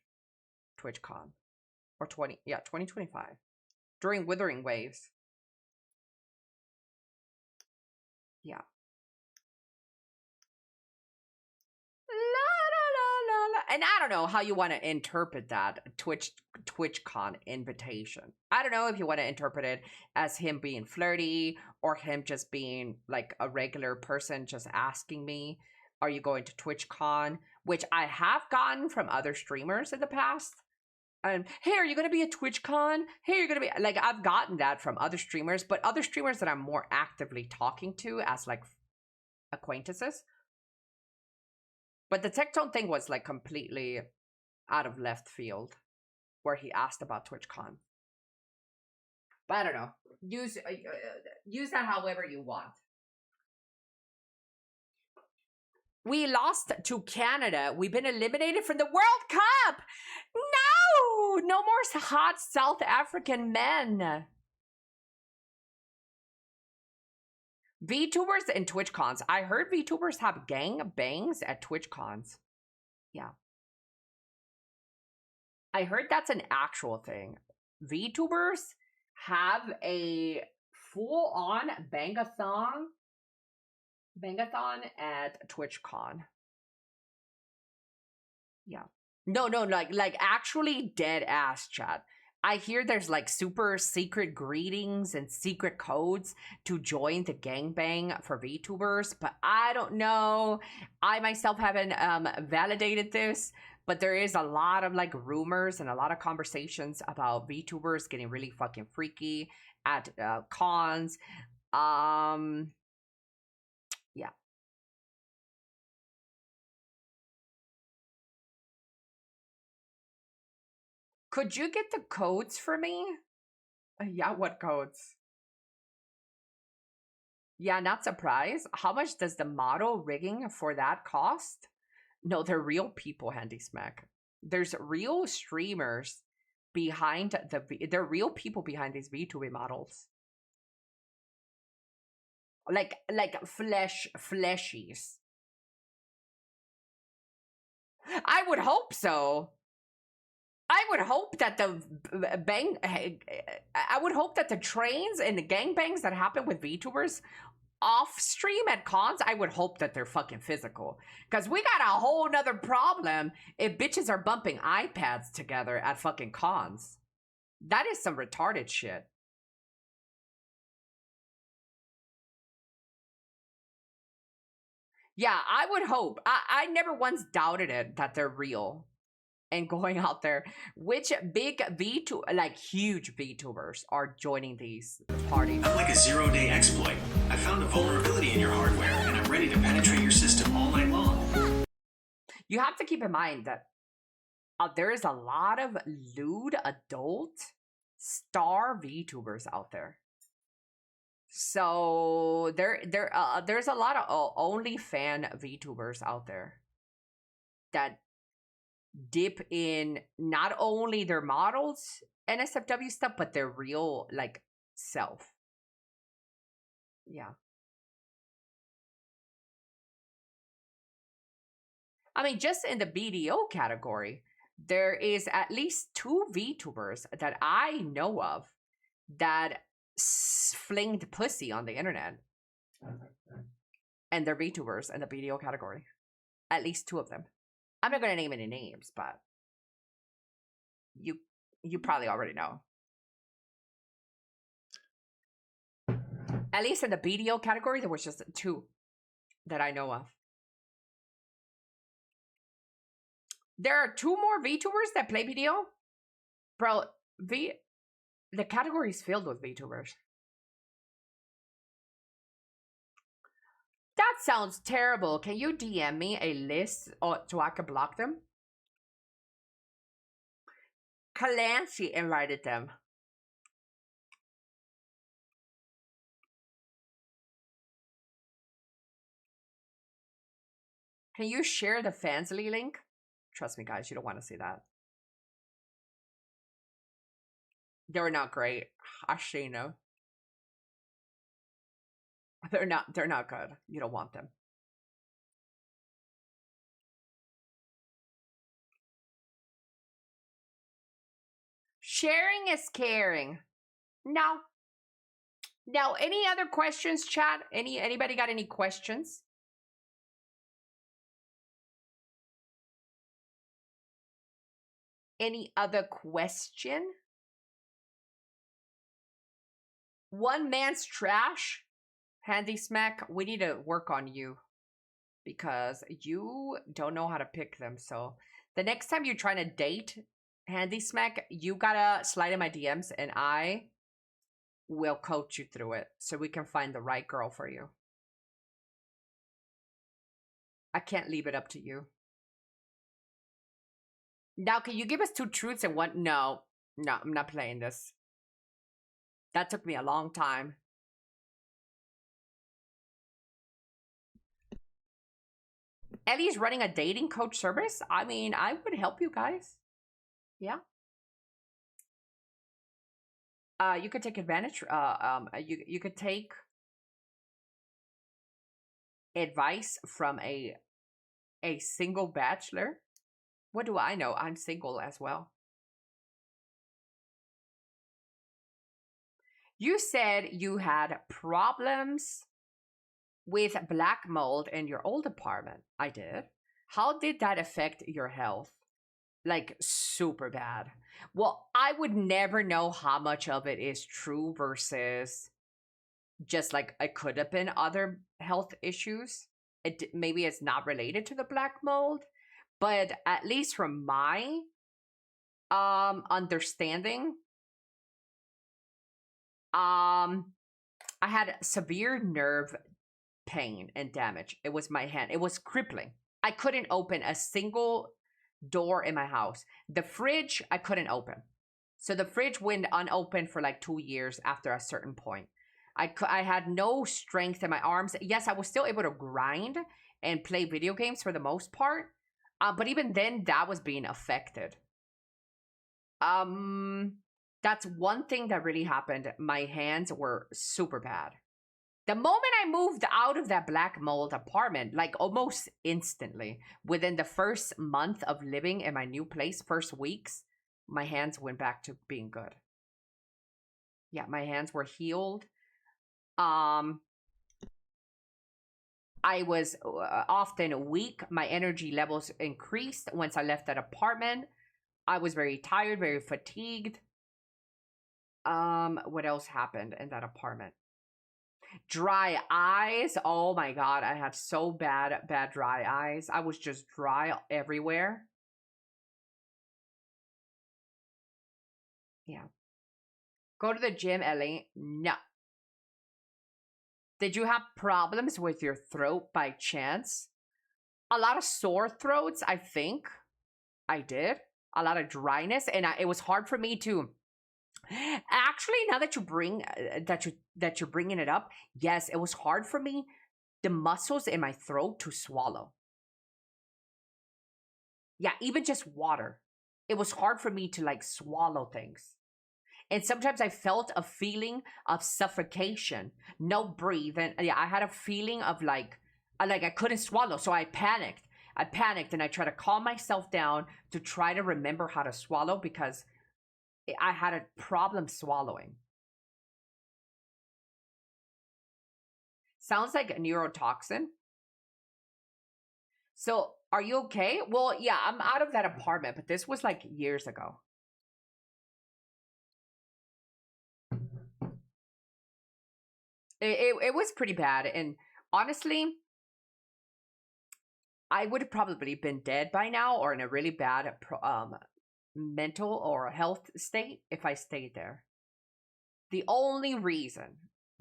Speaker 1: TwitchCon. Or 2025. During Withering Waves. Yeah. La la la la and I don't know how you want to interpret that TwitchCon invitation. I don't know if you want to interpret it as him being flirty or him just being like a regular person just asking me, are you going to TwitchCon? Which I have gotten from other streamers in the past. Hey, are you going to be at TwitchCon? Hey, you're going to be... Like, I've gotten that from other streamers, but other streamers that I'm more actively talking to as, like, acquaintances. But the Tectone thing was, like, completely out of left field, where he asked about TwitchCon. But I don't know. Use that however you want. We lost to Canada. We've been eliminated from the World Cup. No! No more hot South African men. VTubers and TwitchCons. I heard VTubers have gang bangs at TwitchCons. Yeah. I heard that's an actual thing. VTubers have a full-on bangathon at TwitchCon. Yeah. No, like actually dead ass chat. I hear there's like super secret greetings and secret codes to join the gangbang for VTubers, but I don't know. I myself haven't validated this, but there is a lot of like rumors and a lot of conversations about VTubers getting really fucking freaky at cons. Yeah. Could you get the codes for me? Yeah, what codes? Yeah, not surprised. How much does the model rigging for that cost? No, they're real people, Handy Smack. There's real streamers behind they're real people behind these VTuber models. Like fleshies. I would hope so. I would hope that the trains and the gangbangs that happen with VTubers off stream at cons, I would hope that they're fucking physical. Because we got a whole nother problem if bitches are bumping iPads together at fucking cons. That is some retarded shit. Yeah, I would hope. I never once doubted it that they're real. And going out there, which big VTuber, like huge VTubers, are joining these parties?
Speaker 8: I'm like a zero-day exploit. I found a vulnerability in your hardware, and I'm ready to penetrate your system all night long.
Speaker 1: You have to keep in mind that there is a lot of lewd adult star VTubers out there. So there's a lot of OnlyFan VTubers out there that dip in not only their models NSFW stuff, but their real like self. Yeah. I mean, just in the BDO category, there is at least 2 VTubers that I know of that flinged pussy on the internet. And they're VTubers in the BDO category. At least 2 of them. I'm not going to name any names, but you probably already know. At least in the BDO category, there was just 2 that I know of. There are 2 more VTubers that play BDO? Bro, the category is filled with VTubers. That sounds terrible. Can you DM me a list so I can block them? Clancy invited them. Can you share the Fansly link? Trust me, guys, you don't want to see that. They were not great. Actually, no. They're not good. You don't want them. Sharing is caring. No. Now, any other questions, chat? Anybody got any questions? Any other question? One man's trash? Handy Smack, we need to work on you. Because you don't know how to pick them. So the next time you're trying to date Handy Smack, you gotta slide in my DMs and I will coach you through it so we can find the right girl for you. I can't leave it up to you. Now, can you give us 2 truths and 1? No, I'm not playing this. That took me a long time. Elly's running a dating coach service. I mean, I would help you guys. Yeah. You could take advantage. You could take advice from a single bachelor. What do I know? I'm single as well. You said you had problems with black mold in your old apartment. I did. How did that affect your health? Like, super bad. Well, I would never know how much of it is true versus just like it could have been other health issues. Maybe it's not related to the black mold, but at least from my understanding, I had severe nerve pain and damage. It was my hand. It was crippling. I couldn't open a single door in my house. The fridge, I couldn't open. So the fridge went unopened for like 2 years after a certain point. I had no strength in my arms. Yes, I was still able to grind and play video games for the most part. But even then, that was being affected. That's one thing that really happened. My hands were super bad. The moment I moved out of that black mold apartment, like almost instantly, within the first month of living in my new place, first weeks, my hands went back to being good. Yeah, my hands were healed. I was often weak. My energy levels increased once I left that apartment. I was very tired, very fatigued. What else happened in that apartment? Dry eyes. Oh my god, I have so bad dry eyes. I was just dry everywhere. Yeah. Go to the gym, Elly. No. Did you have problems with your throat by chance? A lot of sore throats, I think. I did. A lot of dryness, and it was hard for me to... Actually, now that you bring that you're bringing it up, yes, it was hard for me, the muscles in my throat, to swallow. Yeah, even just water. It was hard for me to like swallow things. And sometimes I felt a feeling of suffocation, no breathe, and yeah, I had a feeling of like I couldn't swallow, so I panicked. And I tried to calm myself down to try to remember how to swallow because I had a problem swallowing. Sounds like a neurotoxin. So, are you okay? Well, yeah, I'm out of that apartment, but this was like years ago. It was pretty bad, and honestly, I would have probably been dead by now or in a really bad mental or health state if I stayed there. The only reason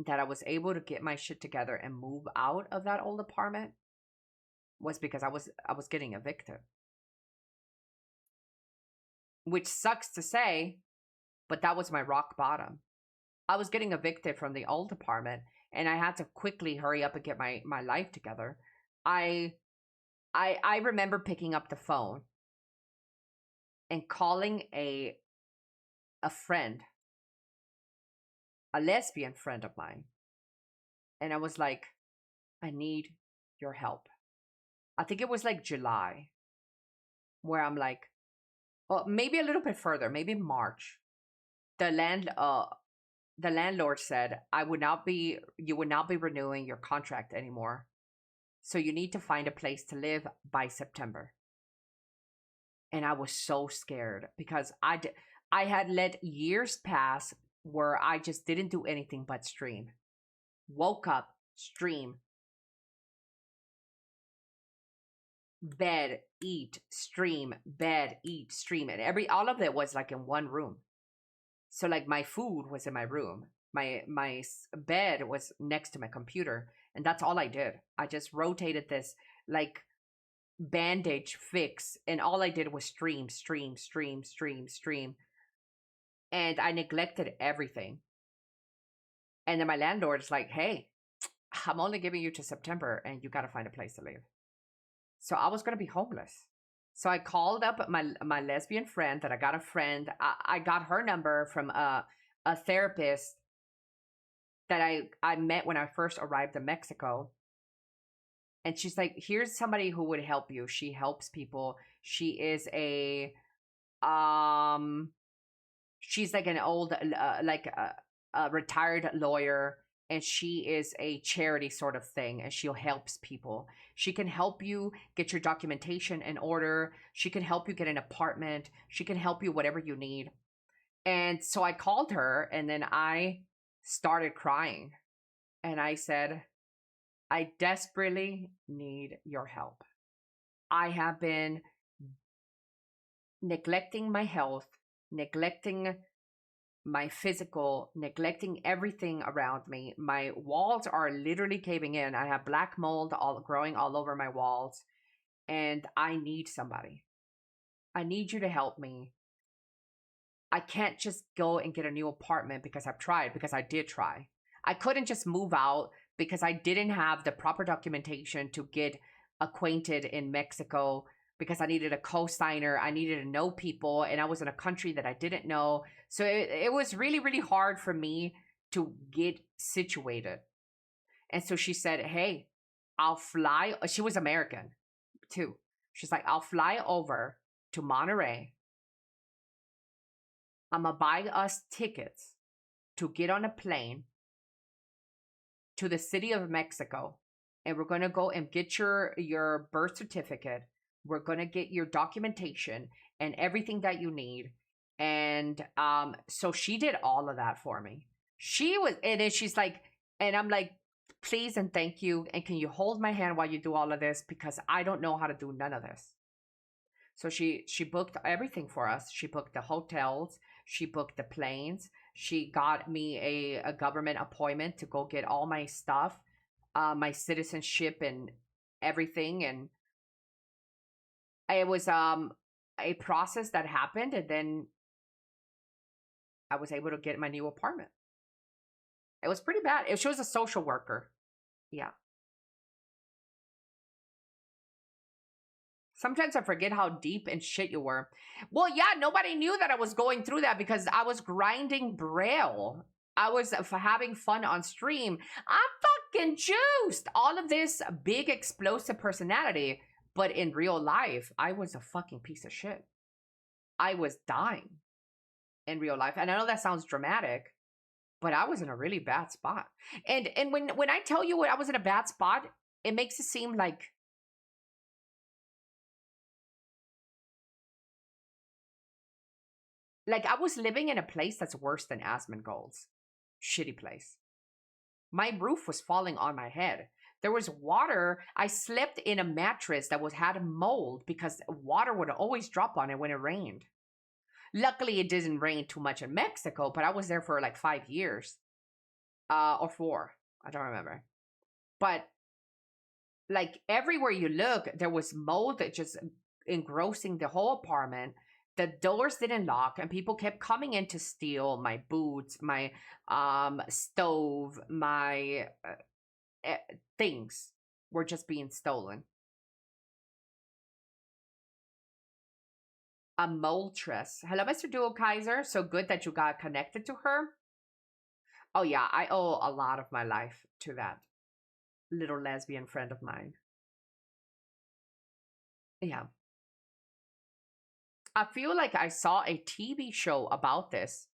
Speaker 1: that I was able to get my shit together and move out of that old apartment was because I was getting evicted. Which sucks to say, but that was my rock bottom. I was getting evicted from the old apartment and I had to quickly hurry up and get my life together. I remember picking up the phone and calling a friend, a lesbian friend of mine. And I was like, I need your help. I think it was like July, where I'm like, well, maybe a little bit further, maybe March. The landlord said, you would not be renewing your contract anymore. So you need to find a place to live by September. And I was so scared because I had let years pass where I just didn't do anything but stream. Woke up, stream. Bed, eat, stream, bed, eat, stream. And all of it was like in one room. So like my food was in my room. My bed was next to my computer. And that's all I did. I just rotated this like bandage fix. And all I did was stream. And I neglected everything. And then my landlord's like, hey, I'm only giving you to September and you got to find a place to live. So I was going to be homeless. So I called up my lesbian friend that I got a friend. I got her number from a therapist that I met when I first arrived in Mexico. And she's like, here's somebody who would help you. She helps people. She is a, she's like an old, a retired lawyer. And she is a charity sort of thing, and she'll helps people. She can help you get your documentation in order. She can help you get an apartment. She can help you whatever you need. And so I called her, and then I started crying. And I said, I desperately need your help. I have been neglecting my health, neglecting my physical, neglecting everything around me. My walls are literally caving in. I have black mold growing all over my walls. And I need somebody. I need you to help me. I can't just go and get a new apartment because I've tried, because I did try. I couldn't just move out because I didn't have the proper documentation to get acquainted in Mexico, because I needed a co-signer, I needed to know people, and I was in a country that I didn't know. So it was really, really hard for me to get situated. And so she said, hey, I'll fly. She was American too. She's like, I'll fly over to Monterrey. I'm gonna buy us tickets to get on a plane to the city of Mexico. And we're gonna go and get your birth certificate. We're going to get your documentation and everything that you need. And so she did all of that for me. And then she's like, and I'm like, please and thank you. And can you hold my hand while you do all of this? Because I don't know how to do none of this. So she booked everything for us. She booked the hotels. She booked the planes. She got me a government appointment to go get all my stuff, my citizenship and everything. And it was a process that happened, and then I was able to get my new apartment. It was pretty bad. She was a social worker. Yeah. Sometimes I forget how deep and shit you were. Well, yeah, nobody knew that I was going through that because I was grinding Braille. I was having fun on stream. I'm fucking juiced. All of this big explosive personality. But in real life, I was a fucking piece of shit. I was dying in real life. And I know that sounds dramatic, but I was in a really bad spot. And when I tell you I was in a bad spot, it makes it seem like I was living in a place that's worse than Asmongold's. Shitty place. My roof was falling on my head. There was water. I slept in a mattress that had mold because water would always drop on it when it rained. Luckily, it didn't rain too much in Mexico, but I was there for like 5 years. Or 4. I don't remember. But like everywhere you look, there was mold that just engrossing the whole apartment. The doors didn't lock and people kept coming in to steal my boots, my stove, my... things were just being stolen. A moldress. Hello, Mr. Dual Kaiser. So good that you got connected to her. Oh yeah, I owe a lot of my life to that little lesbian friend of mine. Yeah. I feel like I saw a TV show about this.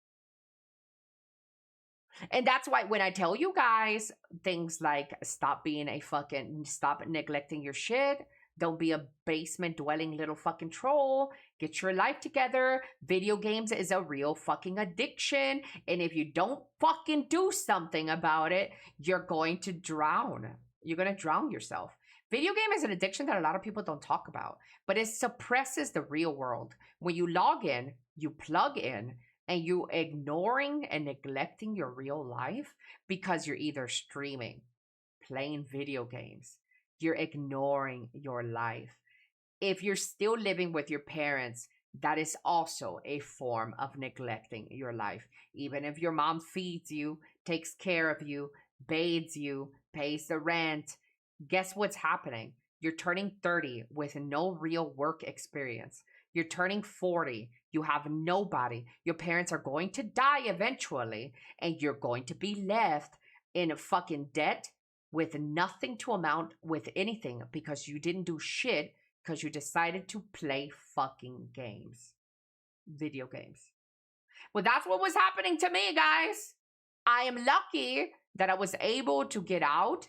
Speaker 1: And that's why when I tell you guys things like stop neglecting your shit, Don't be a basement dwelling little fucking troll. Get your life together. Video games is a real fucking addiction. And if you don't fucking do something about it, you're going to drown. You're going to drown yourself. Video game is an addiction that a lot of people don't talk about, but it suppresses the real world. When you log in, you plug in, and you ignoring and neglecting your real life because you're either streaming, playing video games, you're ignoring your life. If you're still living with your parents, that is also a form of neglecting your life. Even if your mom feeds you, takes care of you, bathes you, pays the rent, guess what's happening? You're turning 30 with no real work experience. You're turning 40. You have nobody. Your parents are going to die eventually, and you're going to be left in a fucking debt with nothing to amount with anything because you didn't do shit because you decided to play fucking games. Video games. Well, that's what was happening to me, guys. I am lucky that I was able to get out.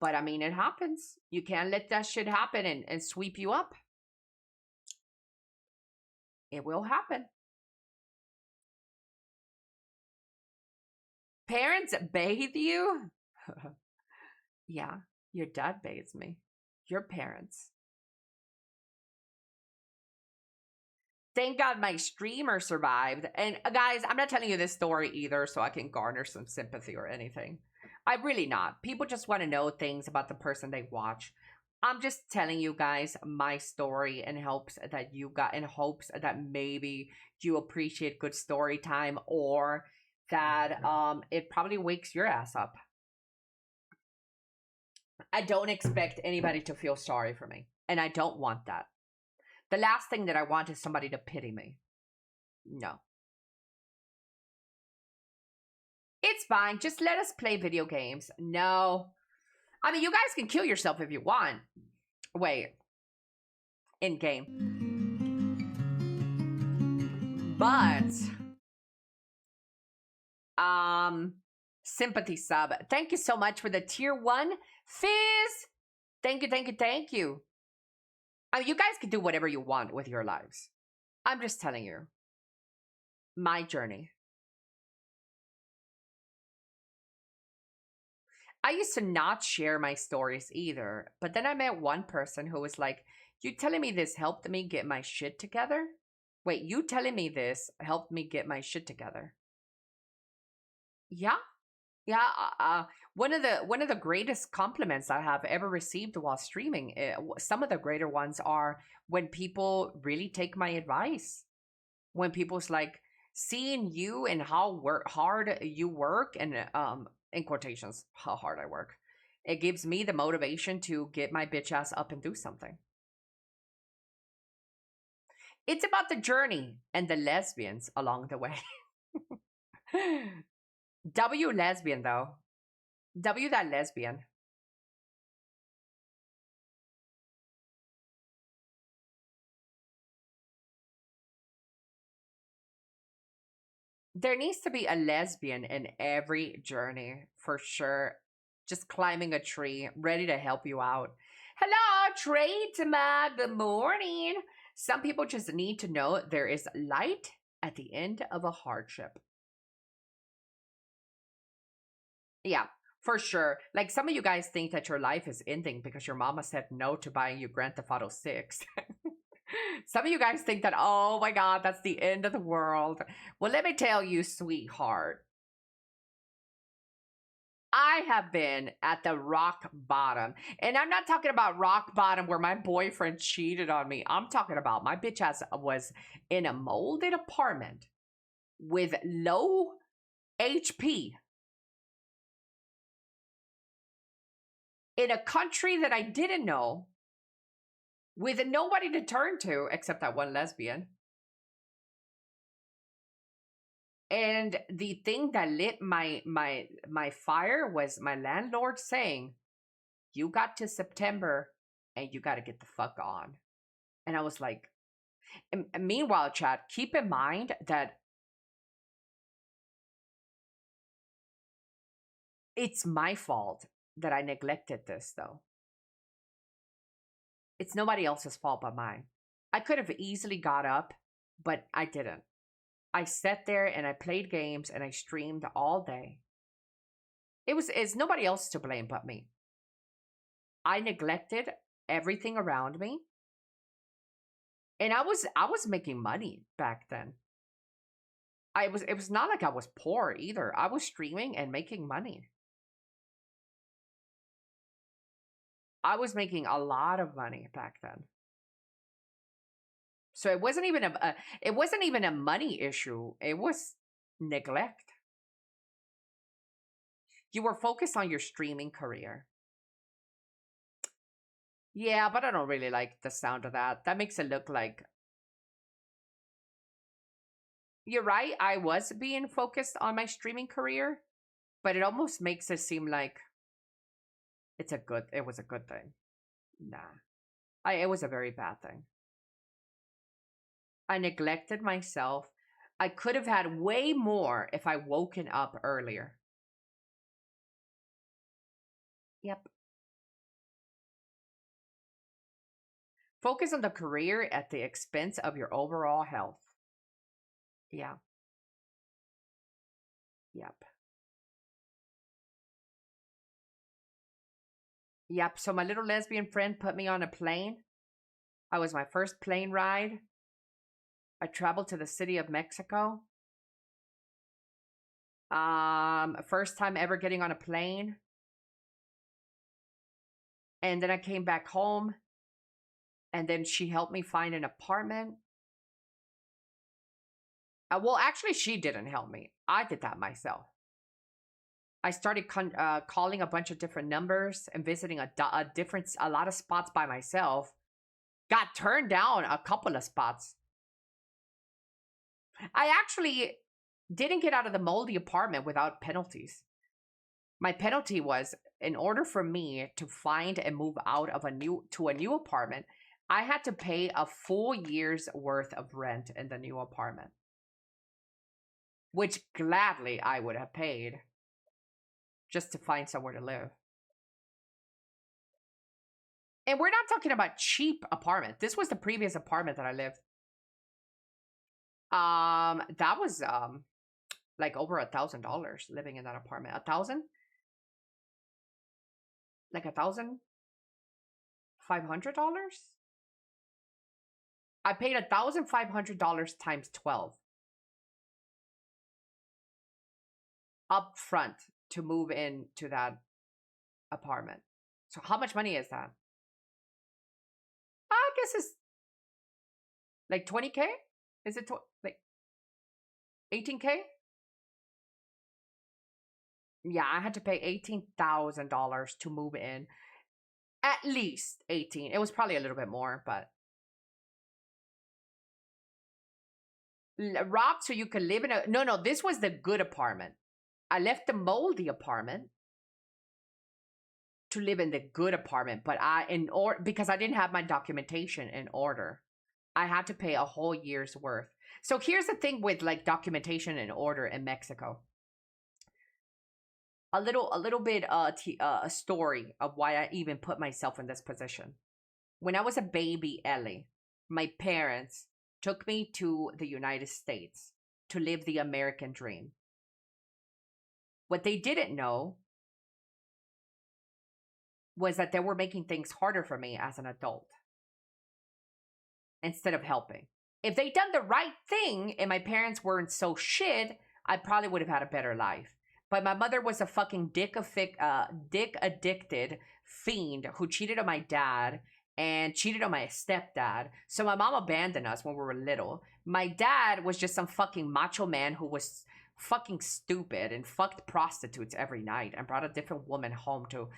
Speaker 1: But I mean, it happens. You can't let that shit happen and sweep you up. It will happen. Parents bathe you? Yeah, your dad bathes me. Your parents. Thank God my streamer survived. And guys, I'm not telling you this story either so I can garner some sympathy or anything. I'm really not. People just want to know things about the person they watch. I'm just telling you guys my story in hopes that maybe you appreciate good story time, or that it probably wakes your ass up. I don't expect anybody to feel sorry for me, and I don't want that. The last thing that I want is somebody to pity me. No. It's fine. Just let us play video games. No. I mean, you guys can kill yourself if you want. Wait. In game. But sympathy sub. Thank you so much for the tier 1. Fizz. Thank you, thank you, thank you. I mean, you guys can do whatever you want with your lives. I'm just telling you. My journey. I used to not share my stories either, but then I met one person who was like, you telling me this helped me get my shit together? Wait, you telling me this helped me get my shit together? Yeah. Yeah, one of the greatest compliments I have ever received while streaming, some of the greater ones are when people really take my advice. When people's like, seeing you and how hard you work, and in quotations, how hard I work, it gives me the motivation to get my bitch ass up and do something. It's about the journey and the lesbians along the way. W lesbian, though. W that lesbian. There needs to be a lesbian in every journey, for sure. Just climbing a tree, ready to help you out. Hello, Trade-ma, good morning. Some people just need to know there is light at the end of a hardship. Yeah, for sure. Like, some of you guys think that your life is ending because your mama said no to buying you Grand Theft Auto 6. Some of you guys think that, oh my God, that's the end of the world. Well, let me tell you, sweetheart. I have been at the rock bottom. And I'm not talking about rock bottom where my boyfriend cheated on me. I'm talking about my bitch ass was in a molded apartment with low HP. In a country that I didn't know, with nobody to turn to except that one lesbian. And the thing that lit my fire was my landlord saying, you got to September and you got to get the fuck on. And I was like, and meanwhile, chat, keep in mind that it's my fault that I neglected this, though. It's nobody else's fault but mine. I could have easily got up, but I didn't. I sat there and I played games and I streamed all day. It's nobody else to blame but me. I neglected everything around me. And I was making money back then. It was not like I was poor either. I was streaming and making money. I was making a lot of money back then. So it wasn't even a money issue. It was neglect. You were focused on your streaming career. Yeah, but I don't really like the sound of that. That makes it look like... You're right, I was being focused on my streaming career, but it almost makes it seem like it was a good thing. Nah. It was a very bad thing. I neglected myself. I could have had way more if I woken up earlier. Yep. Focus on the career at the expense of your overall health. Yeah. Yep. Yep, so my little lesbian friend put me on a plane. I was my first plane ride. I traveled to the city of Mexico. First time ever getting on a plane. And then I came back home. And then she helped me find an apartment. Well, actually, she didn't help me. I did that myself. I started calling a bunch of different numbers and visiting a lot of spots by myself. Got turned down a couple of spots. I actually didn't get out of the moldy apartment without penalties. My penalty was, in order for me to find and move out of a new apartment, I had to pay a full year's worth of rent in the new apartment. Which gladly I would have paid just to find somewhere to live. And we're not talking about cheap apartment. This was the previous apartment that I lived. That was like over $1,000 living in that apartment. 1,000? Like $1,500? I paid $1,500 times 12 up front to move into that apartment. So how much money is that? I guess it's like 20K? Is it like 18K? Yeah, I had to pay $18,000 to move in. At least 18. It was probably a little bit more, but robbed so you could live in a... No, this was the good apartment. I left the moldy apartment to live in the good apartment, but because I didn't have my documentation in order, I had to pay a whole year's worth. So here's the thing with like documentation in order in Mexico. A little bit a story of why I even put myself in this position. When I was a baby Elly, my parents took me to the United States to live the American dream. What they didn't know was that they were making things harder for me as an adult instead of helping. If they'd done the right thing and my parents weren't so shit, I probably would have had a better life. But my mother was a fucking dick-addicted fiend who cheated on my dad and cheated on my stepdad. So my mom abandoned us when we were little. My dad was just some fucking macho man who was fucking stupid and fucked prostitutes every night and brought a different woman home to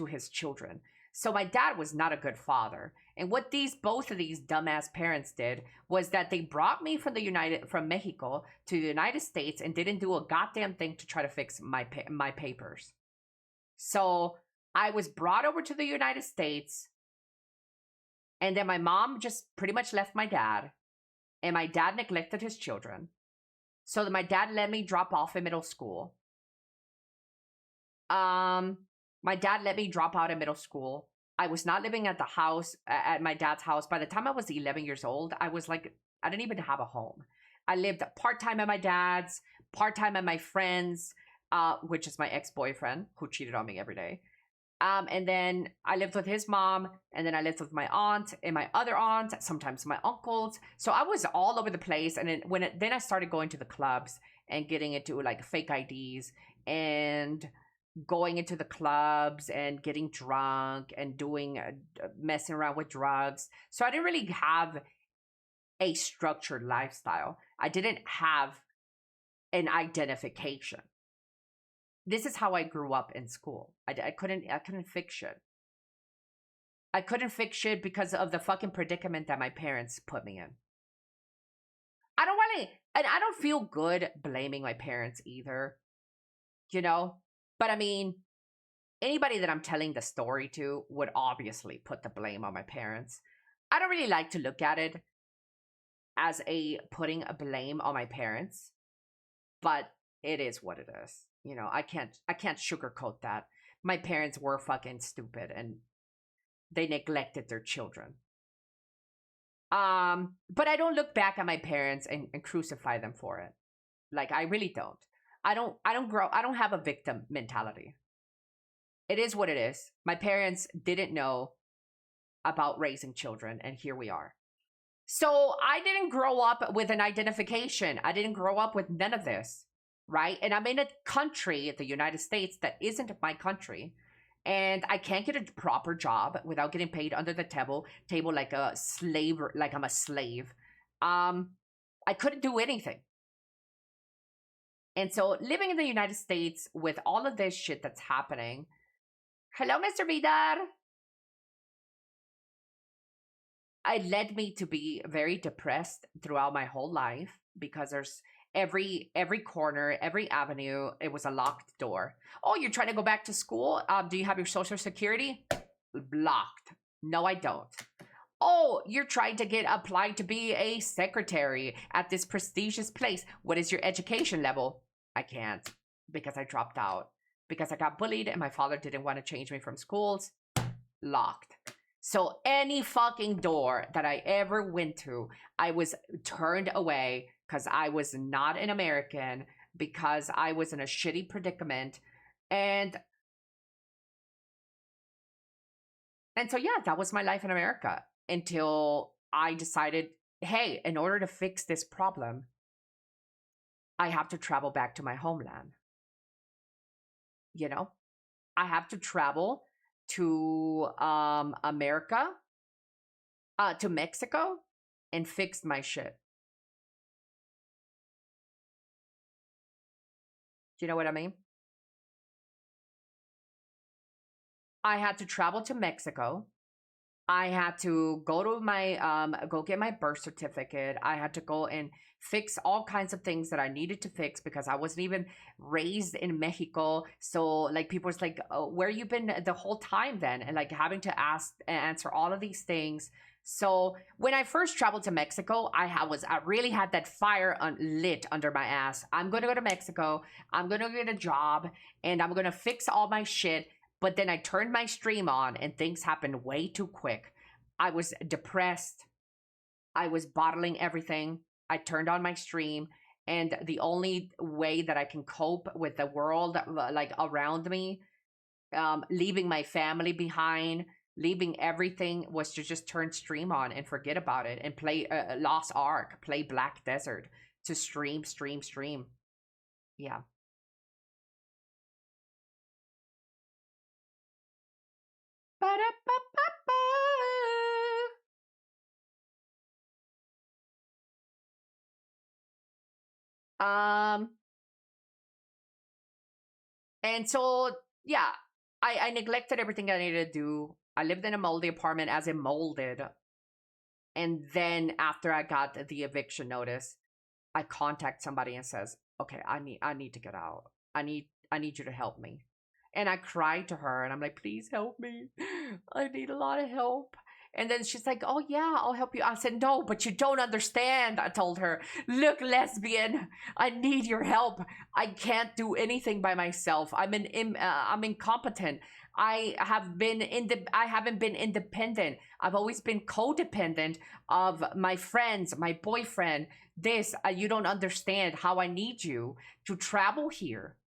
Speaker 1: his children. So my dad was not a good father. And what both of these dumbass parents did was that they brought me from Mexico to the United States and didn't do a goddamn thing to try to fix my papers. So I was brought over to the United States, and then my mom just pretty much left my dad, and my dad neglected his children. So my dad let me drop off in middle school. My dad let me drop out of middle school. I was not living at the house, at my dad's house. By the time I was 11 years old, I was like, I didn't even have a home. I lived part-time at my dad's, part-time at my friend's, which is my ex-boyfriend who cheated on me every day. And then I lived with his mom, and then I lived with my aunt and my other aunt, sometimes my uncles. So I was all over the place. And then I started going to the clubs and getting into like fake IDs and going into the clubs and getting drunk and doing messing around with drugs. So I didn't really have a structured lifestyle. I didn't have an identification. This is how I grew up in school. I couldn't fix shit. I couldn't fix shit because of the fucking predicament that my parents put me in. I don't feel good blaming my parents either. You know? But I mean, anybody that I'm telling the story to would obviously put the blame on my parents. I don't really like to look at it as putting a blame on my parents, but it is what it is. You know, I can't sugarcoat that. My parents were fucking stupid and they neglected their children. But I don't look back at my parents and crucify them for it. Like, I really don't. I don't have a victim mentality. It is what it is. My parents didn't know about raising children, and here we are. So I didn't grow up with an identification. I didn't grow up with none of this, right? And I'm in a country, the United States, that isn't my country. And I can't get a proper job without getting paid under the table like a slave, like I'm a slave. I couldn't do anything. And so living in the United States with all of this shit that's happening. Hello, Mr. Vidar. It led me to be very depressed throughout my whole life because there's every corner, every avenue, it was a locked door. Oh, you're trying to go back to school? Do you have your social security? Blocked. No, I don't. Oh, you're trying to get applied to be a secretary at this prestigious place. What is your education level? I can't because I dropped out. Because I got bullied and my father didn't want to change me from schools. Locked. So any fucking door that I ever went to, I was turned away because I was not an American, because I was in a shitty predicament. And so, yeah, that was my life in America until I decided, hey, in order to fix this problem, I have to travel back to my homeland. You know, I have to travel to America, to Mexico, and fix my shit. Do you know what I mean? I had to travel to Mexico. I had to go to my, go get my birth certificate. I had to go and fix all kinds of things that I needed to fix because I wasn't even raised in Mexico. So like people was like, oh, where you been the whole time then? And like having to answer all of these things. So when I first traveled to Mexico, I really had that fire lit under my ass. I'm going to go to Mexico. I'm going to get a job and I'm going to fix all my shit. But then I turned my stream on and things happened way too quick. I was depressed. I was bottling everything. I turned on my stream, and the only way that I can cope with the world like around me, leaving my family behind, leaving everything, was to just turn stream on and forget about it and play Lost Ark, play Black Desert, to stream. Yeah. And so, yeah, I neglected everything I needed to do. I lived in a moldy apartment, as in molded. And then after I got the eviction notice, I contact somebody and says, okay, I need to get out. I need you to help me. And I cried to her and I'm like, please help me. I need a lot of help. And then she's like, oh yeah, I'll help you. I said, no, but you don't understand. I told her, look, lesbian, I need your help. I can't do anything by myself. I'm incompetent. I haven't been independent. I've always been codependent of my friends, my boyfriend. You don't understand how I need you to travel here.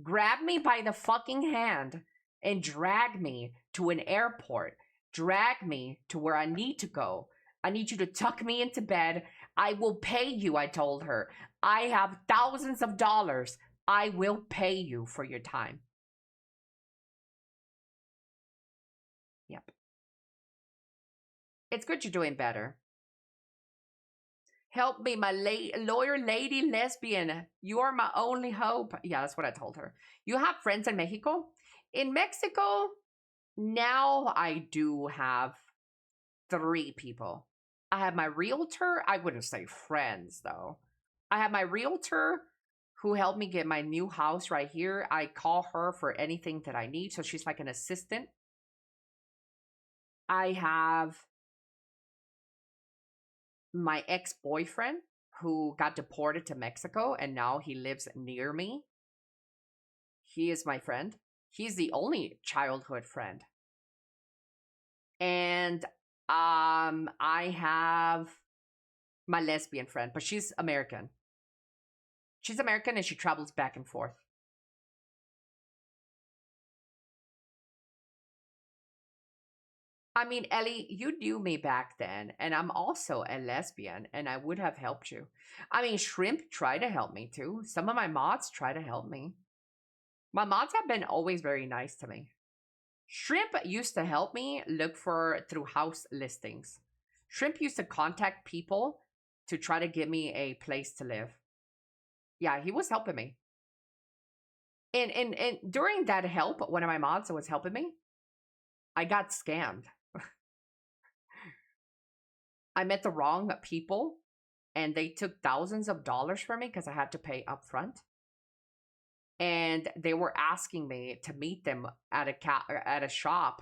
Speaker 1: Grab me by the fucking hand and drag me to an airport. Drag me to where I need to go. I need you to tuck me into bed. I will pay you, I told her. I have thousands of dollars. I will pay you for your time. Yep. It's good you're doing better. Help me, my lawyer lady lesbian. You are my only hope. Yeah, that's what I told her. You have friends in Mexico? In Mexico, now I do have 3 people. I have my realtor. I wouldn't say friends, though. I have my realtor who helped me get my new house right here. I call her for anything that I need, so she's like an assistant. I have my ex-boyfriend who got deported to Mexico and now he lives near me. He is my friend. He's the only childhood friend. And I have my lesbian friend, but she's American. She's American and she travels back and forth. I mean, Ellie, you knew me back then, and I'm also a lesbian, and I would have helped you. I mean, Shrimp tried to help me, too. Some of my mods try to help me. My mods have been always very nice to me. Shrimp used to help me look through house listings. Shrimp used to contact people to try to get me a place to live. Yeah, he was helping me. And during that help, one of my mods was helping me, I got scammed. I met the wrong people and they took thousands of dollars from me because I had to pay up front. And they were asking me to meet them at a shop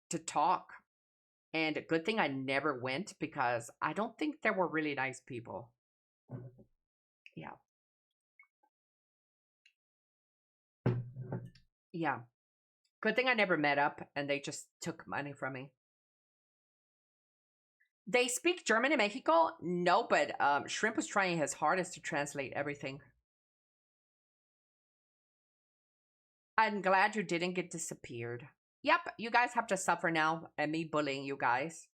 Speaker 1: to talk. And good thing I never went because I don't think they were really nice people. Yeah. Yeah. Good thing I never met up and they just took money from me. They speak German in Mexico? No, but Shrimp was trying his hardest to translate everything. I'm glad you didn't get disappeared. Yep, you guys have to suffer now and me bullying you guys.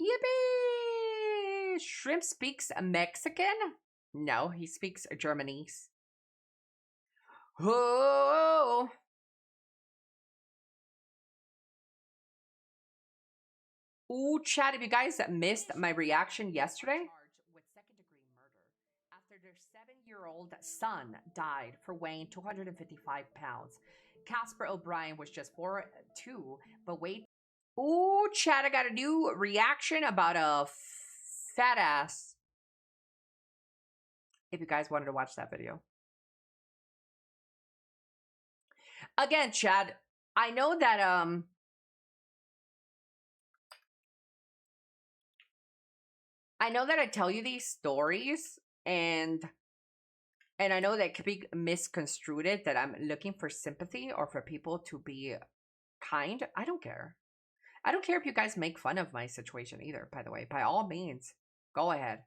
Speaker 1: Yippee! Shrimp speaks Mexican? No, he speaks Germanese. Oh! Ooh, chat, if you guys missed my reaction yesterday. With second-degree murder after their 7-year-old son died for weighing 255 pounds. Casper O'Brien was just 4'2", but weighed... Ooh, chat, I got a new reaction about a fat ass. If you guys wanted to watch that video. Again, chat, I know that, I tell you these stories and I know that it could be misconstrued that I'm looking for sympathy or for people to be kind. I don't care. I don't care if you guys make fun of my situation either, by the way. By all means, go ahead.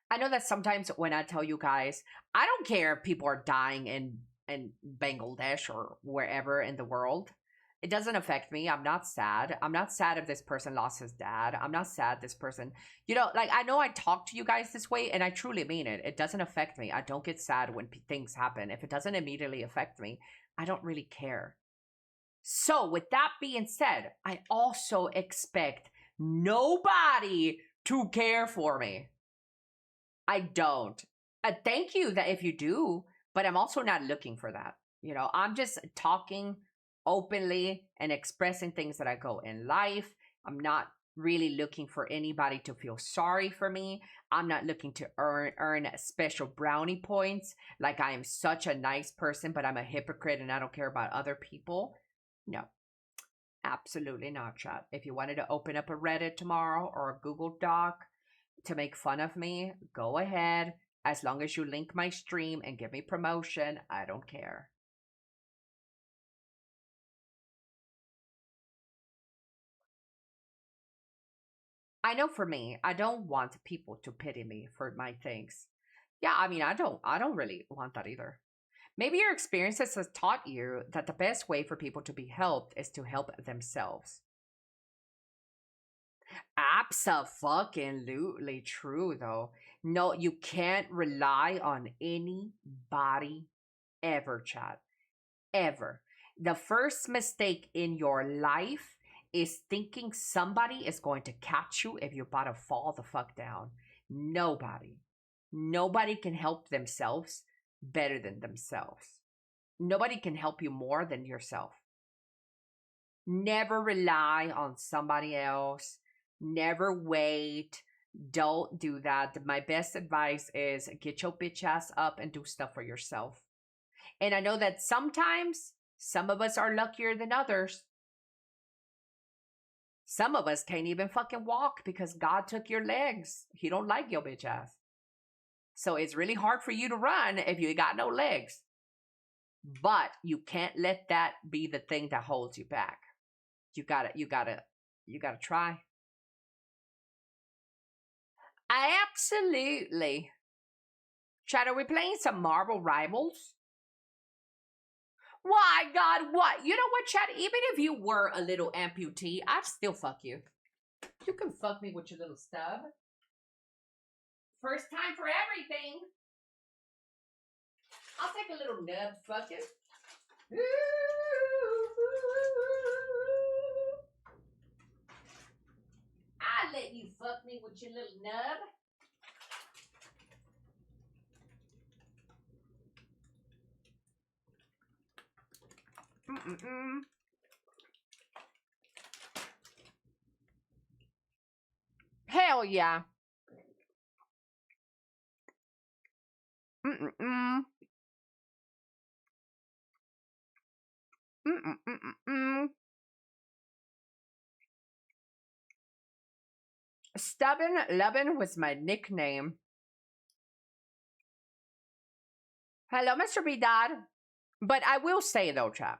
Speaker 1: I know that sometimes when I tell you guys, I don't care if people are dying in Bangladesh or wherever in the world. It doesn't affect me. I'm not sad. I'm not sad if this person lost his dad. I'm not sad this person... You know, like, I know I talk to you guys this way, and I truly mean it. It doesn't affect me. I don't get sad when things happen. If it doesn't immediately affect me, I don't really care. So, with that being said, I also expect nobody to care for me. I don't. Thank you that if you do, but I'm also not looking for that. You know, I'm just talking openly and expressing things that I go in life. I'm not really looking for anybody to feel sorry for me. I'm not looking to earn special brownie points, like I am such a nice person, but I'm a hypocrite and I don't care about other people. No, absolutely not, chat. If you wanted to open up a Reddit tomorrow or a Google Doc to make fun of me, go ahead. As long as you link my stream and give me promotion, I don't care. I know for me, I don't want people to pity me for my things. Yeah, I mean, I don't really want that either. Maybe your experiences has taught you that the best way for people to be helped is to help themselves. Abso-fucking-lutely true, though. No, you can't rely on anybody ever, chat. Ever. The first mistake in your life is thinking somebody is going to catch you if you're about to fall the fuck down. Nobody. Nobody can help themselves better than themselves. Nobody can help you more than yourself. Never rely on somebody else. Never wait. Don't do that. My best advice is get your bitch ass up and do stuff for yourself. And I know that sometimes some of us are luckier than others. Some of us can't even fucking walk because God took your legs. He don't like your bitch ass. So it's really hard for you to run if you got no legs. But you can't let that be the thing that holds you back. You gotta try. Absolutely. Chat, are we playing some Marvel Rivals? Why, God, what? You know what, chat? Even if you were a little amputee, I'd still fuck you. You can fuck me with your little stub. First time for everything. I'll take a little nub fucking. I'll let you fuck me with your little nub. Hell yeah. Stubborn Lovin' was my nickname. Hello, Mr. B. Dodd. But I will say though, chap.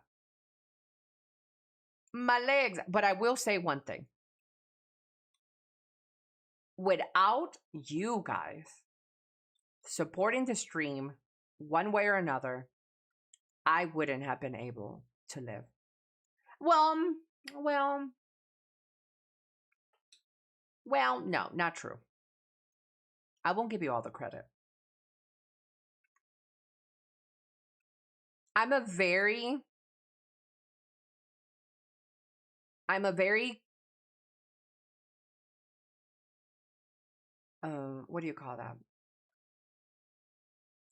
Speaker 1: My legs, but I will say one thing. Without you guys supporting the stream one way or another, I wouldn't have been able to live. Well, no, not true. I won't give you all the credit. I'm a very what do you call that?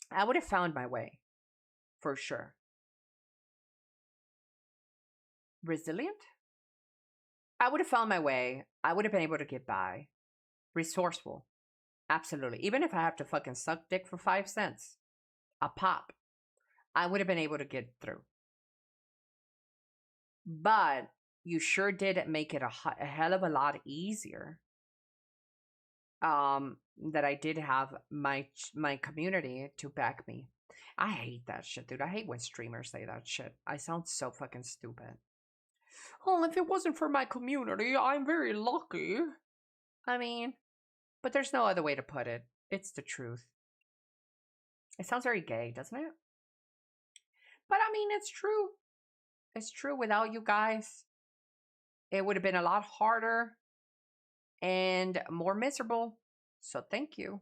Speaker 1: I would have found my way, for sure. Resilient? I would have found my way. I would have been able to get by. Resourceful. Absolutely. Even if I have to fucking suck dick for 5 cents a pop, I would have been able to get through. But you sure did make it a hell of a lot easier. That I did have my community to back me. I hate that shit, dude. I hate when streamers say that shit. I sound so fucking stupid. Oh, if it wasn't for my community, I'm very lucky. I mean, but there's no other way to put it. It's the truth. It sounds very gay, doesn't it? But I mean, it's true. It's true. Without you guys, it would have been a lot harder and more miserable. So thank you.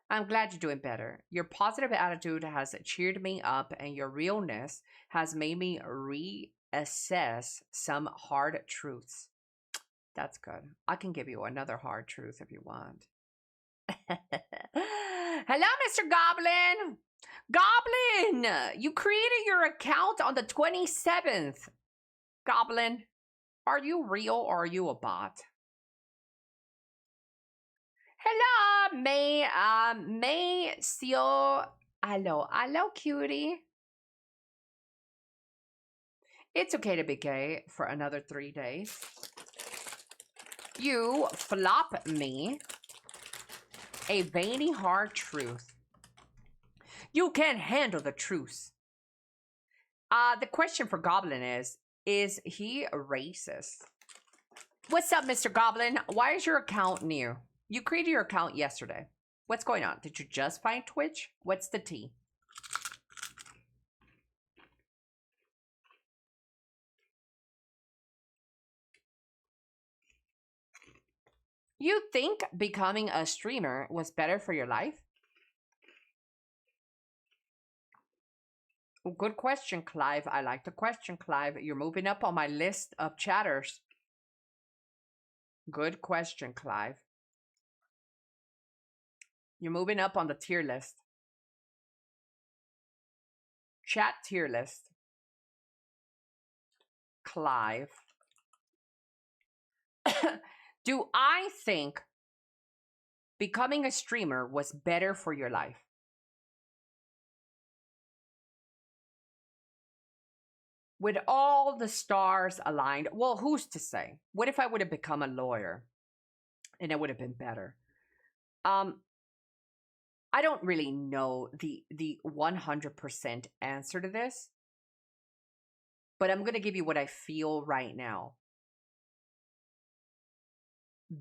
Speaker 1: I'm glad you're doing better. Your positive attitude has cheered me up, and your realness has made me reassess some hard truths. That's good. I can give you another hard truth if you want. Hello, Mr. Goblin. Goblin, you created your account on the 27th. Goblin, Are you real or are you a bot? Hello, May Sio. Hello, cutie. It's okay to be gay for another 3 days. You flop me a veiny hard truth. You can't handle the truth. The question for Goblin is he racist? What's up, Mr. Goblin? Why is your account new? You created your account yesterday. What's going on? Did you just find Twitch? What's the tea? You think becoming a streamer was better for your life? Good question, Clive. I like the question, Clive. You're moving up on my list of chatters. Good question, Clive. You're moving up on the tier list. Chat tier list. Clive. Do I think becoming a streamer was better for your life? With all the stars aligned, well, who's to say? What if I would have become a lawyer and it would have been better? I don't really know the 100% answer to this, but I'm going to give you what I feel right now.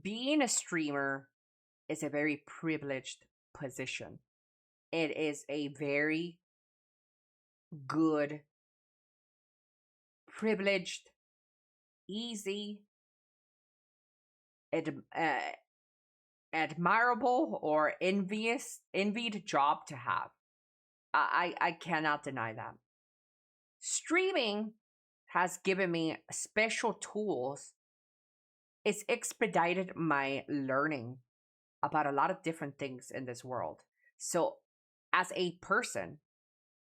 Speaker 1: Being a streamer is a very privileged position. It is a very good, privileged, easy, admirable or envied job to have. I cannot deny that. Streaming has given me special tools. It's expedited my learning about a lot of different things in this world. So as a person,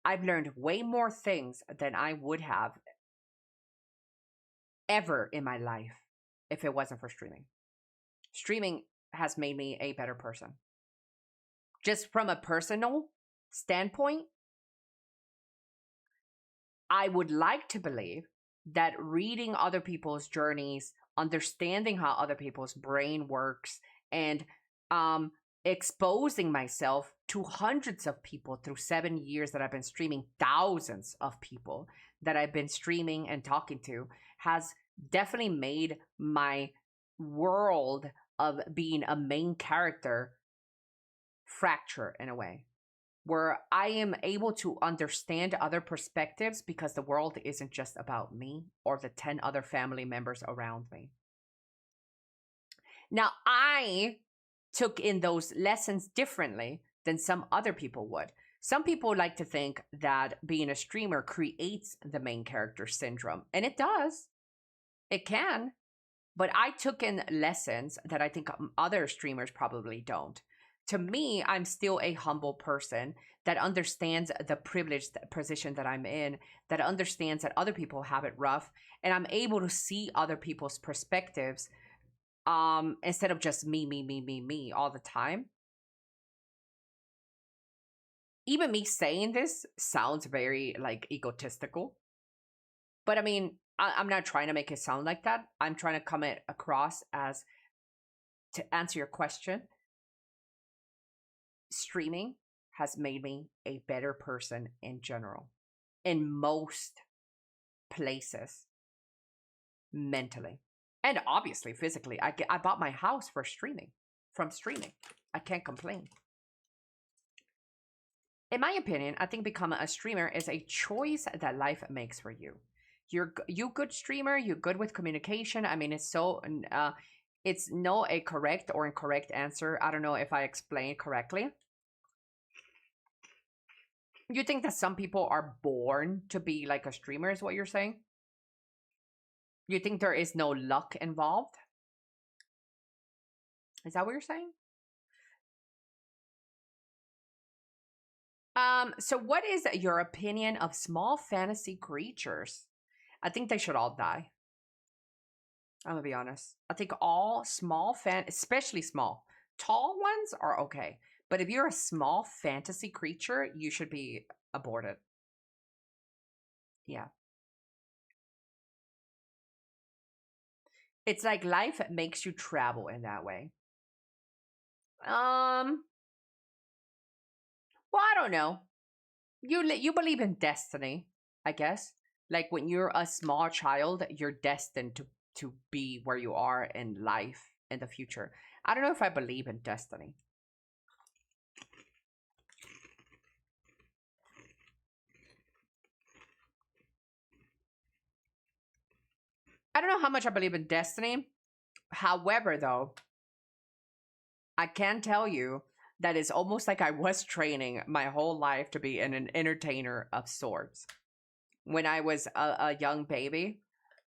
Speaker 1: I've learned way more things than I would have ever in my life if it wasn't for streaming. Streaming has made me a better person. Just from a personal standpoint, I would like to believe that reading other people's journeys, understanding how other people's brain works, and exposing myself to hundreds of people through 7 years that I've been streaming, thousands of people that I've been streaming and talking to, has definitely made my world of being a main character fracture in a way, where I am able to understand other perspectives because the world isn't just about me or the 10 other family members around me. Now, I took in those lessons differently than some other people would. Some people like to think that being a streamer creates the main character syndrome, and it does. It can. But I took in lessons that I think other streamers probably don't. To me, I'm still a humble person that understands the privileged position that I'm in, that understands that other people have it rough, and I'm able to see other people's perspectives instead of just me all the time. Even me saying this sounds very like egotistical, but I mean, I'm not trying to make it sound like that. I'm trying to come across as, to answer your question, streaming has made me a better person in general, in most places, mentally, and obviously physically. I bought my house from streaming. I can't complain. In my opinion, I think becoming a streamer is a choice that life makes for you. You good streamer, you're good with communication. I mean, it's no a correct or incorrect answer. I don't know if I explained correctly. You think that some people are born to be like a streamer is what you're saying? You think there is no luck involved? Is that what you're saying? So what is your opinion of small fantasy creatures? I think they should all die. I'm gonna be honest. I think all small especially small, tall ones are okay. But if you're a small fantasy creature, you should be aborted. Yeah. It's like life makes you travel in that way. Well, I don't know. You believe in destiny, I guess. Like when you're a small child, you're destined to be where you are in life in the future. I don't know if I believe in destiny. I don't know how much I believe in destiny. However, though, I can tell you that it's almost like I was training my whole life to be an entertainer of sorts. When I was a young baby,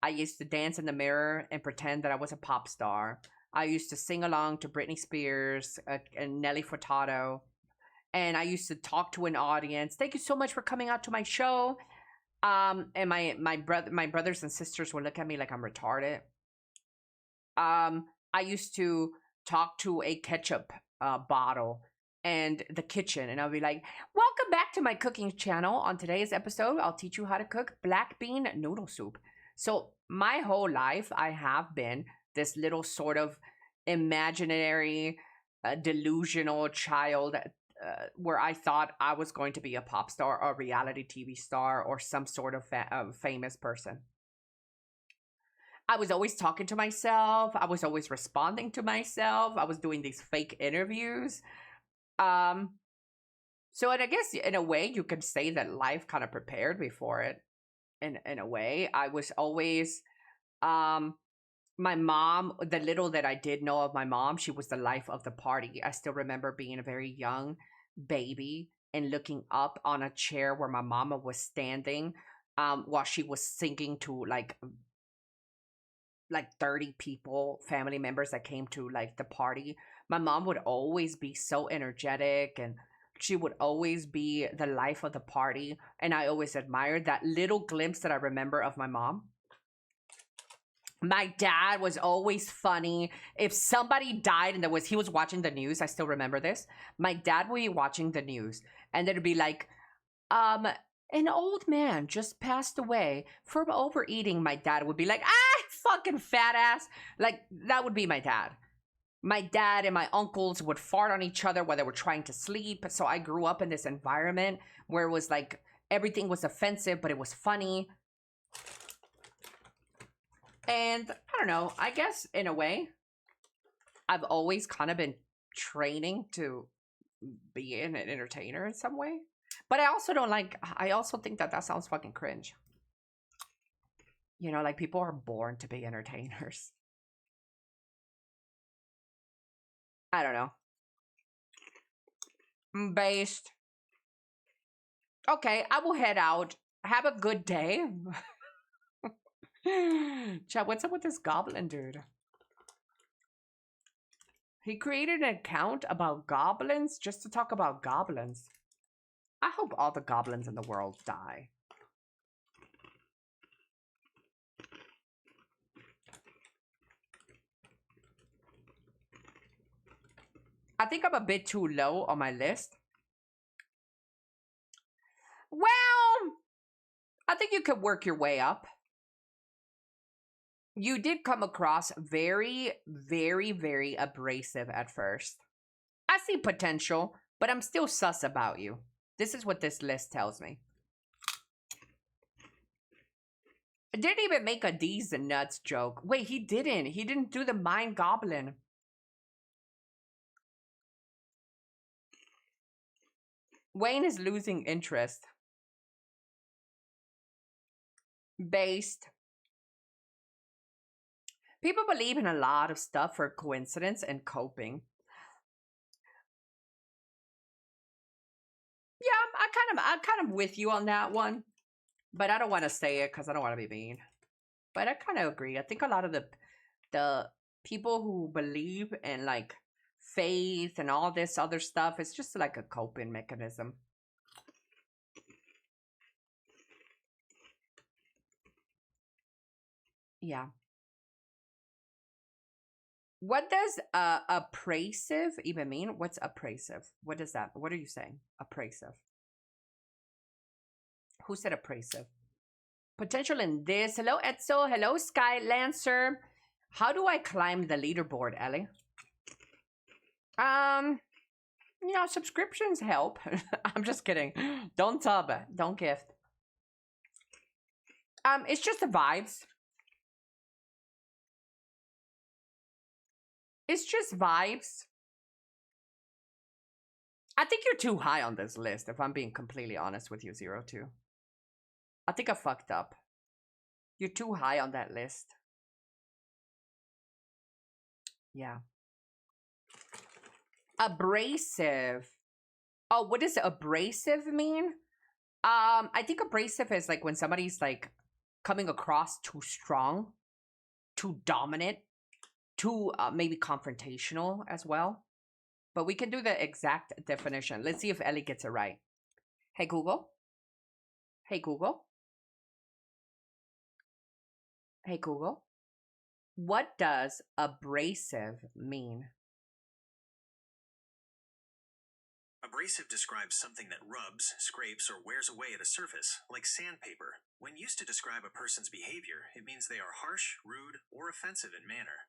Speaker 1: I used to dance in the mirror and pretend that I was a pop star. I used to sing along to Britney Spears and Nelly Furtado. And I used to talk to an audience. Thank you so much for coming out to my show. And my brothers and sisters would look at me like I'm retarded. I used to talk to a ketchup bottle and the kitchen, and I'll be like, welcome back to my cooking channel. On today's episode, I'll teach you how to cook black bean noodle soup. So my whole life, I have been this little sort of imaginary, delusional child where I thought I was going to be a pop star or a reality TV star or some sort of famous person. I was always talking to myself. I was always responding to myself. I was doing these fake interviews. So and I guess in a way you could say that life kind of prepared me for it. In a way, I was always, my mom, the little that I did know of my mom, she was the life of the party. I still remember being a very young baby and looking up on a chair where my mama was standing, while she was singing to like 30 people, family members that came to like the party. My mom would always be so energetic and she would always be the life of the party. And I always admired that little glimpse that I remember of my mom. My dad was always funny. If somebody died and he was watching the news, I still remember this. My dad would be watching the news and there'd be like, an old man just passed away from overeating. My dad would be like, fucking fat ass. Like, that would be my dad. My dad and my uncles would fart on each other while they were trying to sleep. So I grew up in this environment where it was like, everything was offensive, but it was funny. And I don't know, I guess in a way, I've always kind of been training to be an entertainer in some way. But I also don't like, I also think that sounds fucking cringe. You know, like people are born to be entertainers. I don't know. Based. Okay, I will head out. Have a good day. Chat, what's up with this goblin dude? He created an account about goblins just to talk about goblins. I hope all the goblins in the world die. I think I'm a bit too low on my list. Well, I think you could work your way up. You did come across very, very, very abrasive at first. I see potential, but I'm still sus about you. This is what this list tells me. I didn't even make a D's and nuts joke. Wait, he didn't. He didn't do the mind goblin. Wayne is losing interest. Based. People believe in a lot of stuff for coincidence and coping. Yeah, I'm kind of with you on that one. But I don't want to say it because I don't want to be mean. But I kind of agree. I think a lot of the people who believe in like faith and all this other stuff, it's just like a coping mechanism. Yeah. What does abrasive even mean? What's abrasive? What is that? What are you saying? Abrasive. Who said abrasive? Potential in this. Hello, Etzel. Hello, Sky Lancer. How do I climb the leaderboard, Ellie? You know, subscriptions help. I'm just kidding. Don't sub. Don't gift. It's just the vibes. It's just vibes. I think you're too high on this list, if I'm being completely honest with you, 02. I think I fucked up. You're too high on that list. Yeah. Abrasive. Oh, what does abrasive mean? I think abrasive is like when somebody's like coming across too strong, too dominant, too maybe confrontational as well. But we can do the exact definition. Let's see if Ellie gets it right. Hey, Google. Hey, Google. Hey, Google. What does abrasive mean?
Speaker 8: Abrasive describes something that rubs, scrapes, or wears away at a surface, like sandpaper. When used to describe a person's behavior, it means they are harsh, rude, or offensive in manner.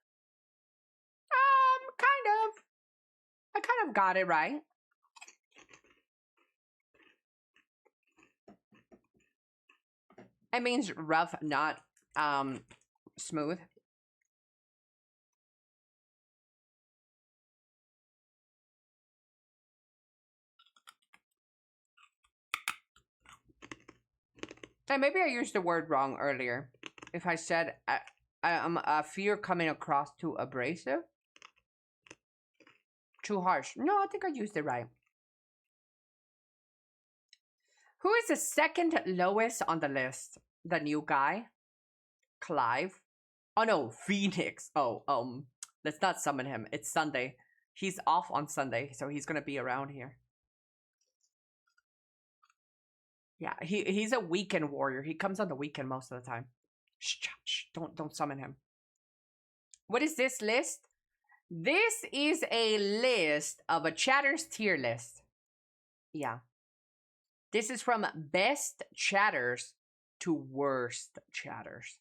Speaker 1: Kind of. I kind of got it right. It means rough, not smooth. And maybe I used the word wrong earlier. If I said I'm fear coming across too abrasive, too harsh. No, I think I used it right. Who is the second lowest on the list? The new guy? Clive? Oh no, Phoenix. Oh, let's not summon him. It's Sunday. He's off on Sunday, so he's gonna be around here. Yeah, he's a weekend warrior. He comes on the weekend most of the time. Shh, don't summon him. What is this list? This is a list of a chatters tier list. Yeah. This is from best chatters to worst chatters.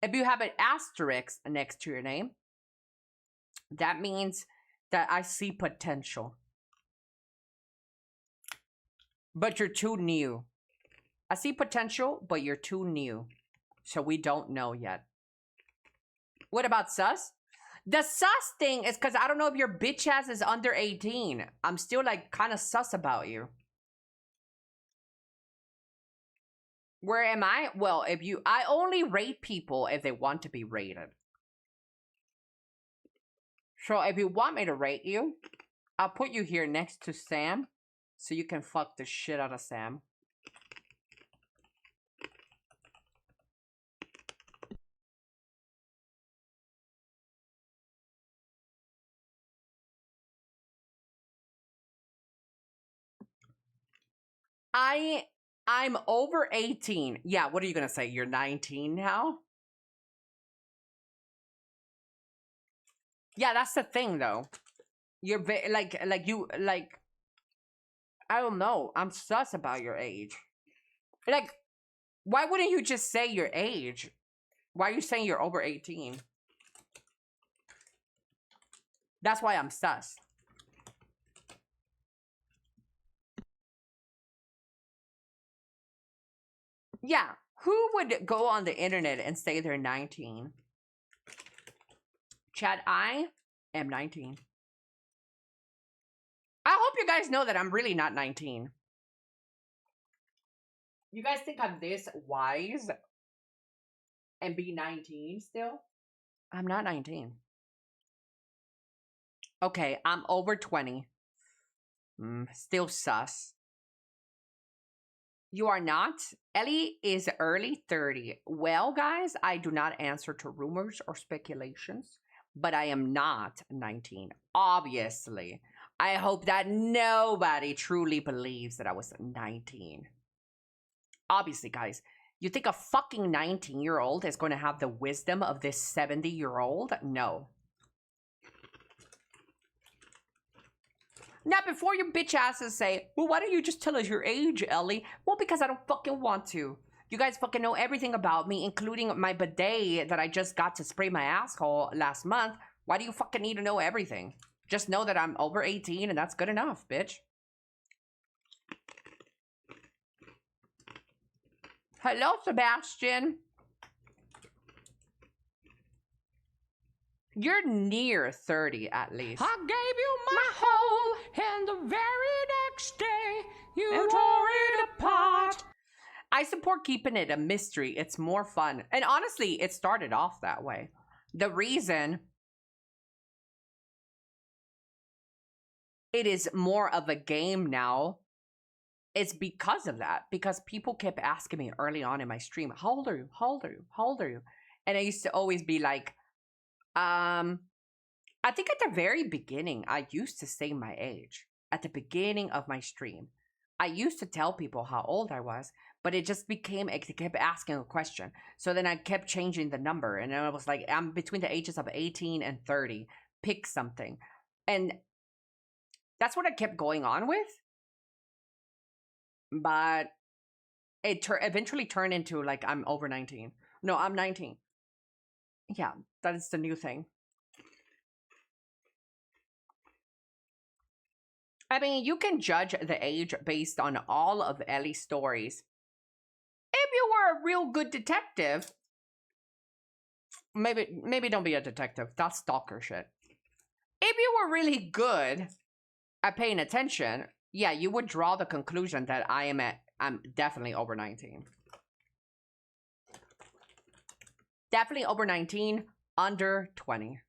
Speaker 1: If you have an asterisk next to your name, that means that I see potential. But you're too new. I see potential, but you're too new. So we don't know yet. What about sus? The sus thing is because I don't know if your bitch ass is under 18. I'm still like kind of sus about you. Where am I? Well, I only rate people if they want to be rated. So if you want me to rate you, I'll put you here next to Sam so you can fuck the shit out of Sam. I'm over 18. Yeah, what are you gonna say? You're 19 now? Yeah, that's the thing though. You're like I don't know. I'm sus about your age. Like, why wouldn't you just say your age? Why are you saying you're over 18? That's why I'm sus. Yeah, who would go on the internet and say they're 19? Chad, I am 19. I hope you guys know that I'm really not 19. You guys think I'm this wise and be 19 still? I'm not 19. Okay, I'm over 20. Still sus. You are not? Ellie is early 30. Well, guys, I do not answer to rumors or speculations, but I am not 19. Obviously. I hope that nobody truly believes that I was 19. Obviously, guys, You think a fucking 19-year-old is going to have the wisdom of this 70-year-old? No. Now, before your bitch asses say, well, why don't you just tell us your age, Ellie? Well, because I don't fucking want to. You guys fucking know everything about me, including my bidet that I just got to spray my asshole last month. Why do you fucking need to know everything? Just know that I'm over 18 and that's good enough, bitch. Hello, Sebastian. You're near 30 at least.
Speaker 9: I gave you my whole, and the very next day you tore it apart.
Speaker 1: I support keeping it a mystery. It's more fun. And honestly, it started off that way. The reason it is more of a game now is because of that. Because people kept asking me early on in my stream, how old are you? How old are you? How old are you? And I used to always be like, I think at the very beginning, I used to say my age. At the beginning of my stream, I used to tell people how old I was, but it just became, it kept asking a question. So then I kept changing the number, and then I was like, I'm between the ages of 18 and 30. Pick something. And that's what I kept going on with. But it eventually turned into like, I'm over 19. No, I'm 19. Yeah, that is the new thing. I mean, you can judge the age based on all of Elly's stories. If you were a real good detective, maybe don't be a detective. That's stalker shit. If you were really good at paying attention, yeah, you would draw the conclusion that I'm definitely over 19. Definitely over 19, under 20.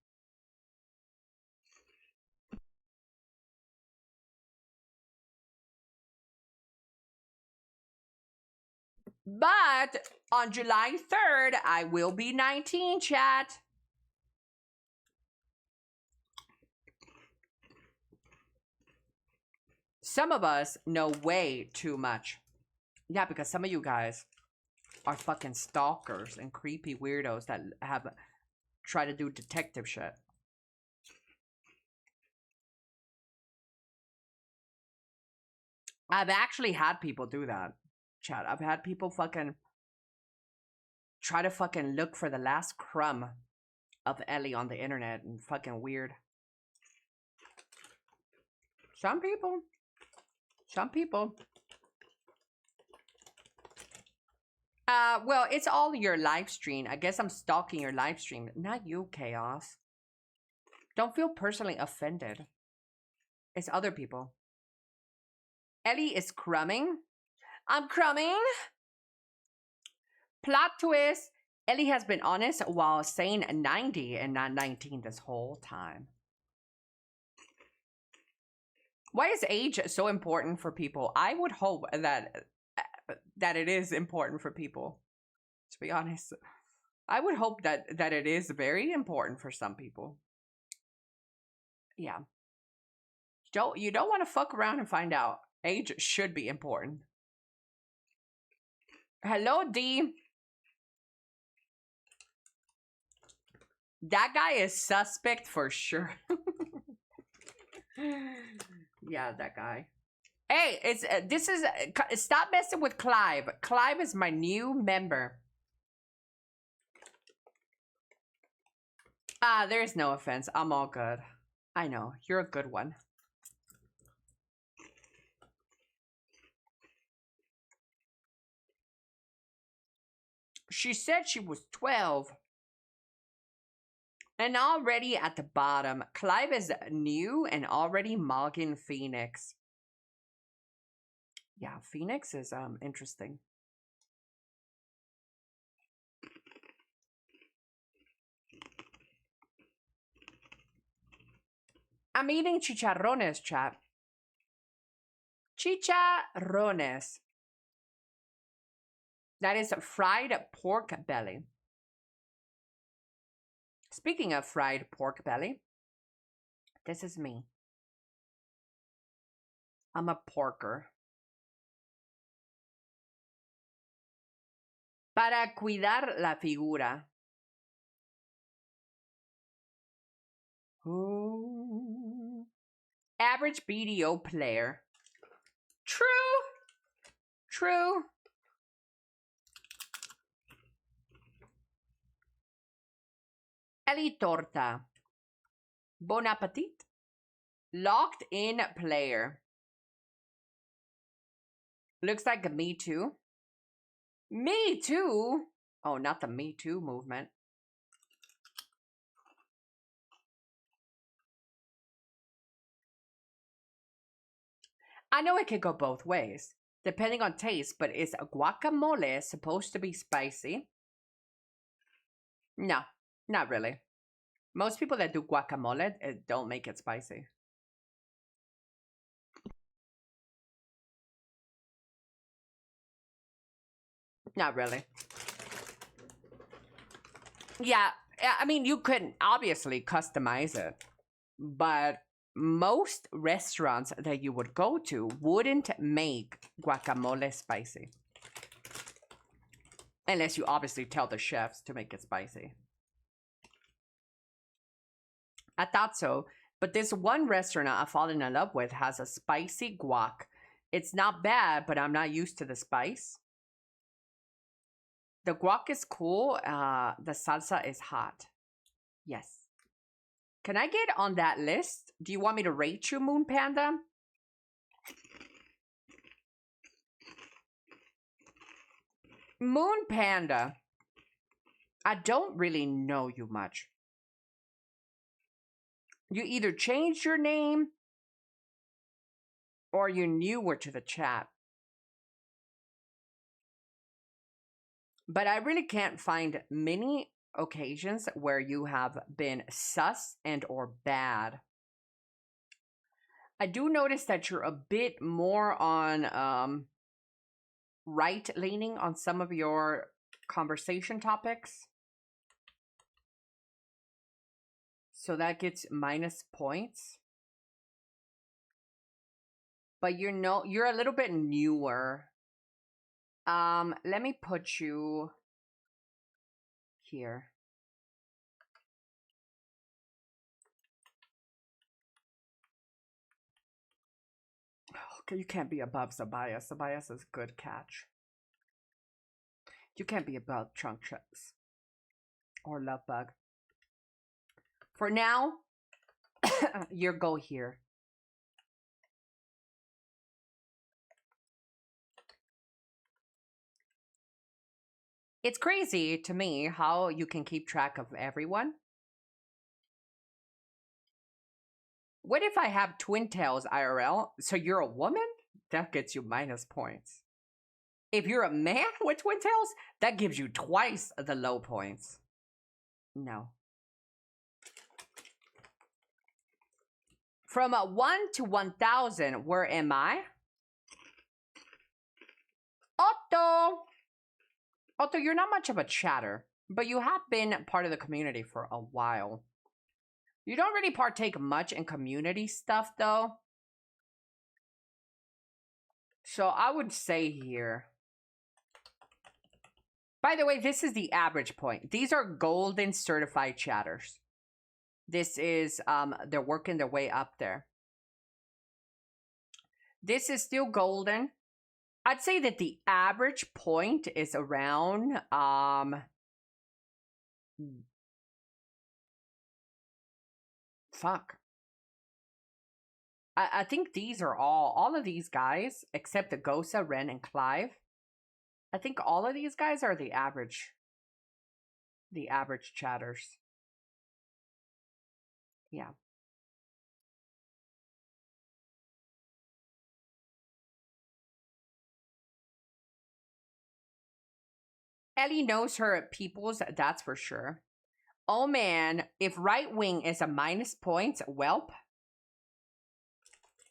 Speaker 1: But on July 3rd, I will be 19, chat. Some of us know way too much. Yeah, because some of you guys are fucking stalkers and creepy weirdos that have tried to do detective shit. I've actually had people do that, chat. I've had people fucking try to fucking look for the last crumb of Elly on the internet and fucking weird. Some people. Some people. Well, it's all your live stream. I guess I'm stalking your live stream. Not you, Chaos. Don't feel personally offended. It's other people. Elly is crumbing. I'm crumbing. Plot twist. Elly has been honest while saying 90 and not 19 this whole time. Why is age so important for people? I would hope that it is important for people, to be honest. I would hope that it is very important for some people. Yeah. You don't want to fuck around and find out. Age should be important. Hello, D. That guy is suspect for sure. Yeah, that guy. Hey, stop messing with Clive. Clive is my new member. There's no offense. I'm all good. I know, you're a good one. She said she was 12. And already at the bottom, Clive is new and already mogging Phoenix. Yeah, Phoenix is interesting. I'm eating chicharrones, chat. Chicharrones. That is fried pork belly. Speaking of fried pork belly, this is me. I'm a porker. Para cuidar la figura. Ooh. Average BDO player. True. True. Elly Torta. Bon appetit. Locked in player. Looks like a Me Too. Me Too? Oh, not the Me Too movement. I know it could go both ways, depending on taste, but is guacamole supposed to be spicy? No, not really. Most people that do guacamole don't make it spicy. Not really. Yeah, I mean, you could obviously customize it, but most restaurants that you would go to wouldn't make guacamole spicy. Unless you obviously tell the chefs to make it spicy. I thought so, but this one restaurant I've fallen in love with has a spicy guac. It's not bad, but I'm not used to the spice. The guac is cool. The salsa is hot. Yes. Can I get on that list? Do you want me to rate you, Moon Panda? Moon Panda. I don't really know you much. You either changed your name or you're newer to the chat. But I really can't find many occasions where you have been sus and or bad. I do notice that you're a bit more on right-leaning on some of your conversation topics. So that gets minus points. But you're a little bit newer. Let me put you here. Okay, you can't be above Zabias. Zabias is good catch. You can't be above Trunk Chips or Love Bug. For now, your go here. It's crazy to me how you can keep track of everyone. What if I have twin tails IRL? So you're a woman? That gets you minus points. If you're a man with twin tails, that gives you twice the low points. No. From 1 to 1,000, where am I? Otto! Otto, you're not much of a chatter, but you have been part of the community for a while. You don't really partake much in community stuff, though. So I would say here. By the way, this is the average point. These are golden certified chatters. This is, they're working their way up there. This is still golden. I'd say that the average point is around, fuck. I think these are all of these guys, except the Gosa, Ren, and Clive. I think all of these guys are the average chatters. Yeah. Elly knows her peoples, that's for sure. Oh man, if right wing is a minus points, welp.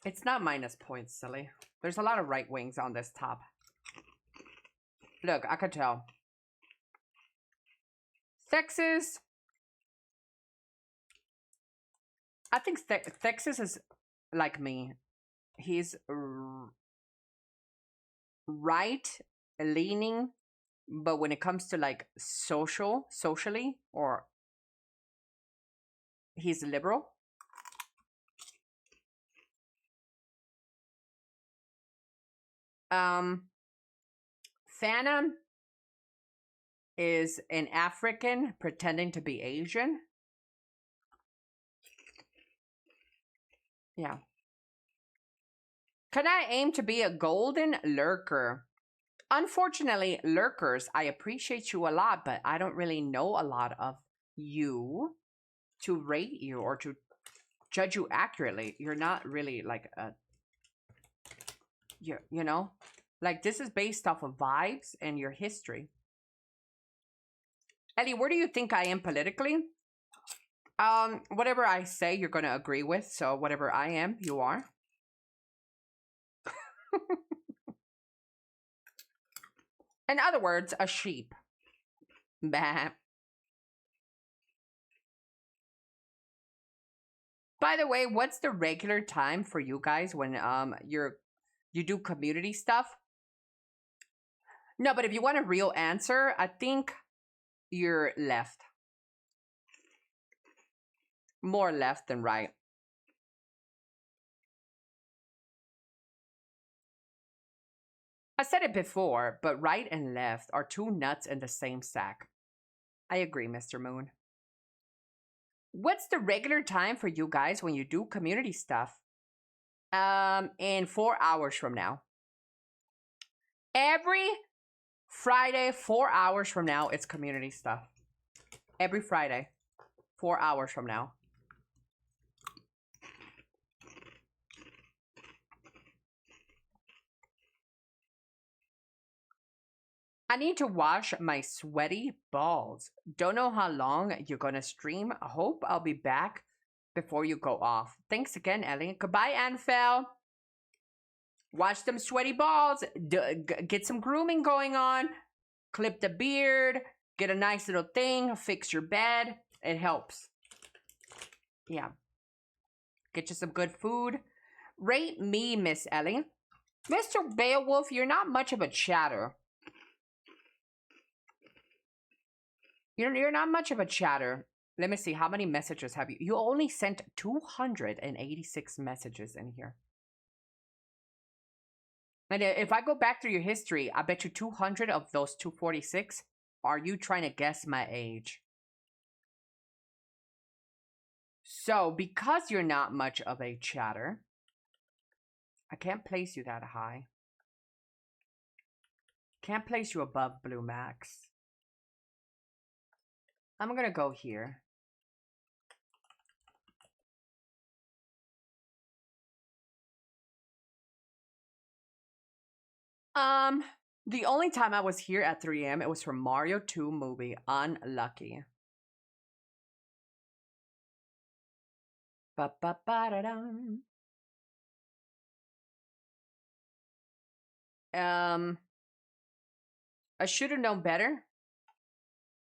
Speaker 1: It's not minus points, silly. There's a lot of right wings on this top. Look, I could tell. Thexus. I think Thexus is like me. He's right leaning But when it comes to like socially, or he's liberal. Phantom is an African pretending to be Asian. Yeah. Can I aim to be a golden lurker? Unfortunately, lurkers, I appreciate you a lot, but I don't really know a lot of you to rate you or to judge you accurately. You're not really like a, you know, like this is based off of vibes and your history. Ellie, where do you think I am politically? Whatever I say, you're going to agree with. So whatever I am, you are. In other words, a sheep. Bah. By the way, what's the regular time for you guys when you do community stuff? No, but if you want a real answer, I think you're left. More left than right. I said it before, but right and left are two nuts in the same sack. I agree, Mr. Moon. What's the regular time for you guys when you do community stuff? In 4 hours from now. Every Friday, 4 hours from now, it's community stuff. Every Friday, 4 hours from now. I need to wash my sweaty balls. Don't know how long you're gonna stream. I hope I'll be back before you go off. Thanks again, Ellie. Goodbye, Anfel. Wash them sweaty balls. Get some grooming going on. Clip the beard. Get a nice little thing. Fix your bed. It helps. Yeah. Get you some good food. Rate me, Miss Ellie. Mr. Beowulf, you're not much of a chatter. You're not much of a chatter. Let me see. How many messages have you? You only sent 286 messages in here. And if I go back through your history, I bet you 200 of those 246 are you trying to guess my age. So, because you're not much of a chatter, I can't place you that high. Can't place you above Blue Max. I'm gonna go here. The only time I was here at 3 a.m. it was for Mario 2 movie. Unlucky. Ba-ba-ba-da-dum. I should have known better.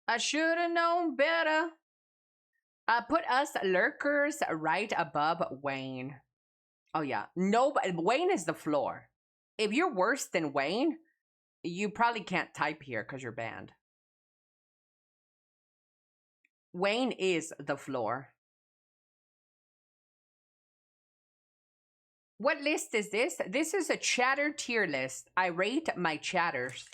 Speaker 1: I should have known better. Put us lurkers right above Wayne. Oh yeah, no, Wayne is the floor. If you're worse than Wayne, you probably can't type here because you're banned. Wayne is the floor. What list is this? This is a chatter tier list. I rate my chatters.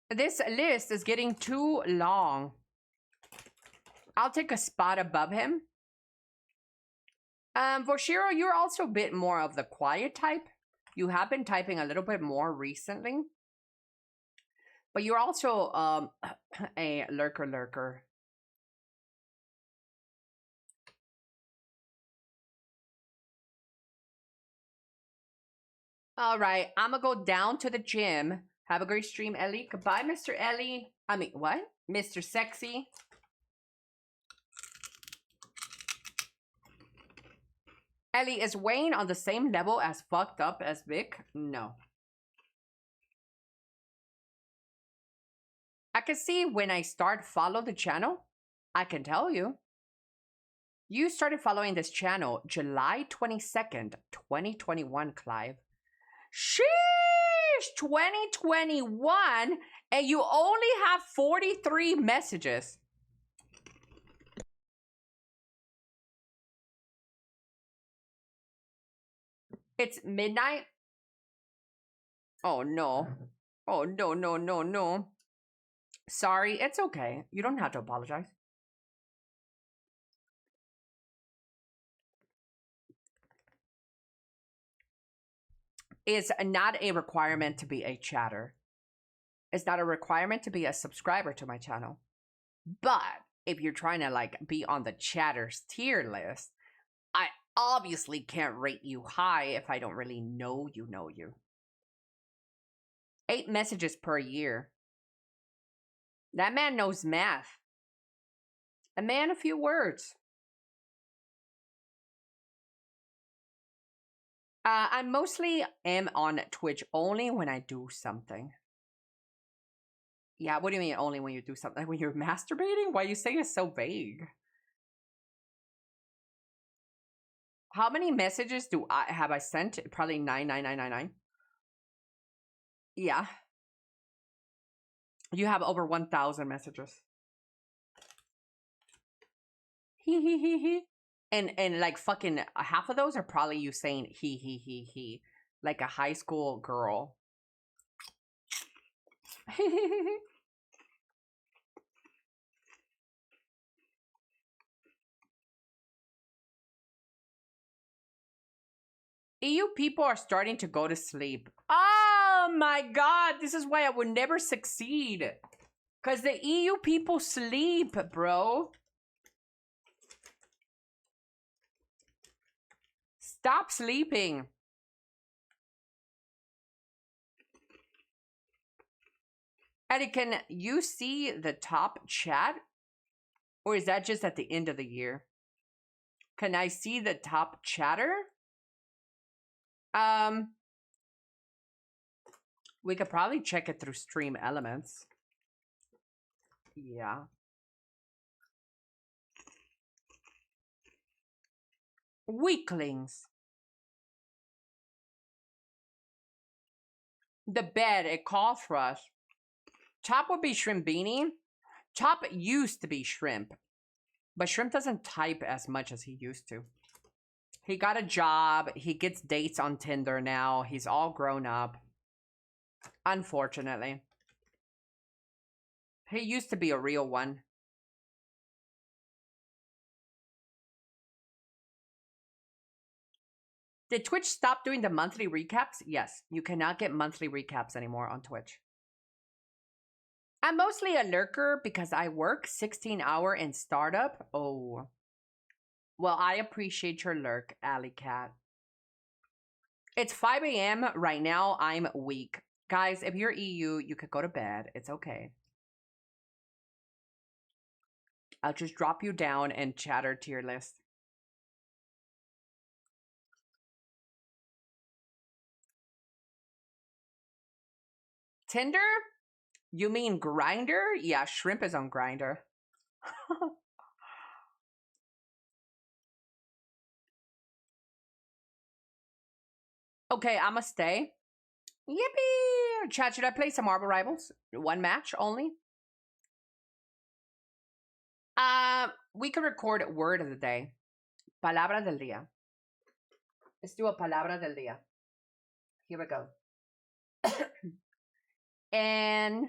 Speaker 1: This list is getting too long. I'll take a spot above him. Voshiro, you're also a bit more of the quiet type. You have been typing a little bit more recently. But you're also a lurker. All right, I'm gonna go down to the gym. Have a great stream, Ellie. Goodbye, Mr. Ellie. I mean, what? Mr. Sexy. Ellie, is Wayne on the same level as fucked up as Vic? No. I can see when I follow the channel, I can tell you. You started following this channel July 22nd, 2021, Clive. Sheesh! 2021, and you only have 43 messages. It's midnight. Oh no. Oh no, no, no, no. Sorry, it's okay. You don't have to apologize. It's not a requirement to be a chatter. It's not a requirement to be a subscriber to my channel. But if you're trying to like be on the chatters tier list, I obviously can't rate you high if I don't really know you. 8 messages per year. That man knows math. A man, a few words. I mostly am on Twitch only when I do something. Yeah, what do you mean only when you do something? Like when you're masturbating? Why you say it's so vague? How many messages have I sent? Probably 99999. Yeah. You have over 1,000 messages. He. And like fucking half of those are probably you saying he. Like a high school girl. EU people are starting to go to sleep. Oh my god, this is why I would never succeed. Because the EU people sleep, bro. Stop sleeping. Eddie, can you see the top chat? Or is that just at the end of the year? Can I see the top chatter? We could probably check it through Stream Elements. Yeah. Weaklings. The bed, a call thrush. Top would be Shrimp Beanie. Top used to be Shrimp. But Shrimp doesn't type as much as he used to. He got a job. He gets dates on Tinder now. He's all grown up. Unfortunately. He used to be a real one. Did Twitch stop doing the monthly recaps? Yes. You cannot get monthly recaps anymore on Twitch. I'm mostly a lurker because I work 16-hour in startup. Oh. Well, I appreciate your lurk, Alley Cat. It's 5 a.m. right now. I'm weak. Guys, if you're EU, you could go to bed. It's okay. I'll just drop you down and chatter tier list. Tinder? You mean Grinder? Yeah, Shrimp is on Grinder. Okay, I'ma stay. Yippee! Chat, should I play some Marble Rivals? 1 match only? We could record word of the day. Palabra del día. Let's do a palabra del día. Here we go. And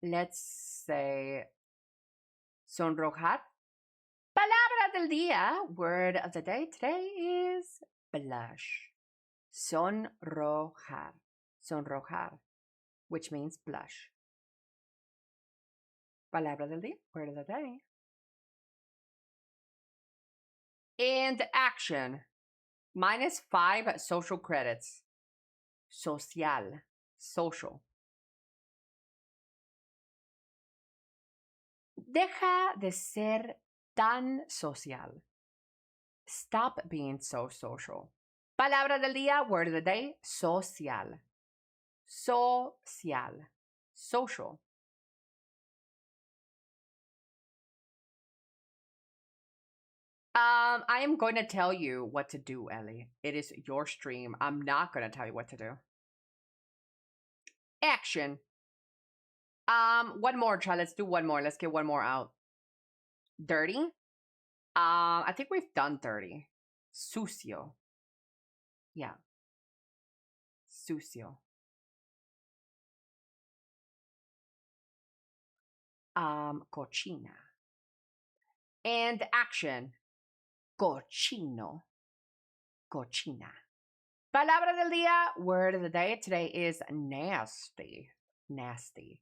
Speaker 1: let's say sonrojar. Palabra del día. Word of the day today is blush. Sonrojar. Sonrojar. Which means blush. Palabra del día. Word of the day. And action. -5 social credits. Social. Social. Deja de ser tan social. Stop being so social. Palabra del día, word of the day, social. Social. Social. I am going to tell you what to do, Ellie. It is your stream. I'm not going to tell you what to do. Action. One more, try. Let's do one more. Let's get one more out. Dirty. I think we've done dirty. Sucio. Yeah. Sucio. Cochina. And action. Cochino. Cochina. Palabra del día, word of the day. Today is nasty. Nasty.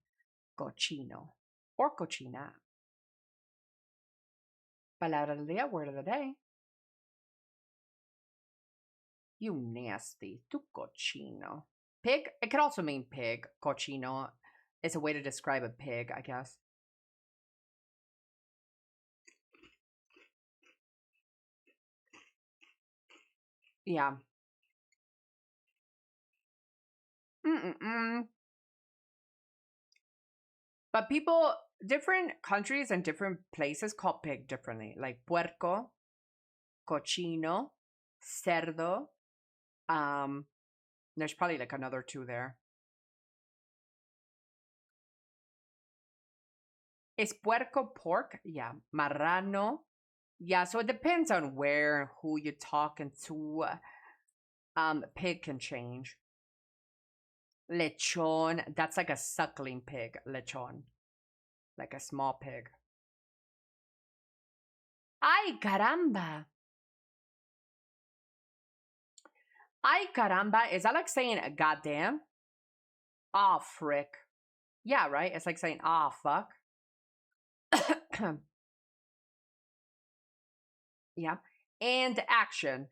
Speaker 1: Cochino. Or cochina. Palabra del día, word of the day. You nasty. Tu cochino. Pig? It could also mean pig. Cochino. It's a way to describe a pig, I guess. Yeah. But people, different countries and different places call pig differently. Like puerco, cochino, cerdo. There's probably like another two there. Is puerco pork? Yeah. Marrano. Yeah, so it depends on where, who you're talking to. Pig can change. Lechon. That's like a suckling pig. Lechon. Like a small pig. Ay, caramba. Ay, caramba. Is that like saying goddamn? Aw, frick. Yeah, right? It's like saying, ah, fuck. Yeah. And action.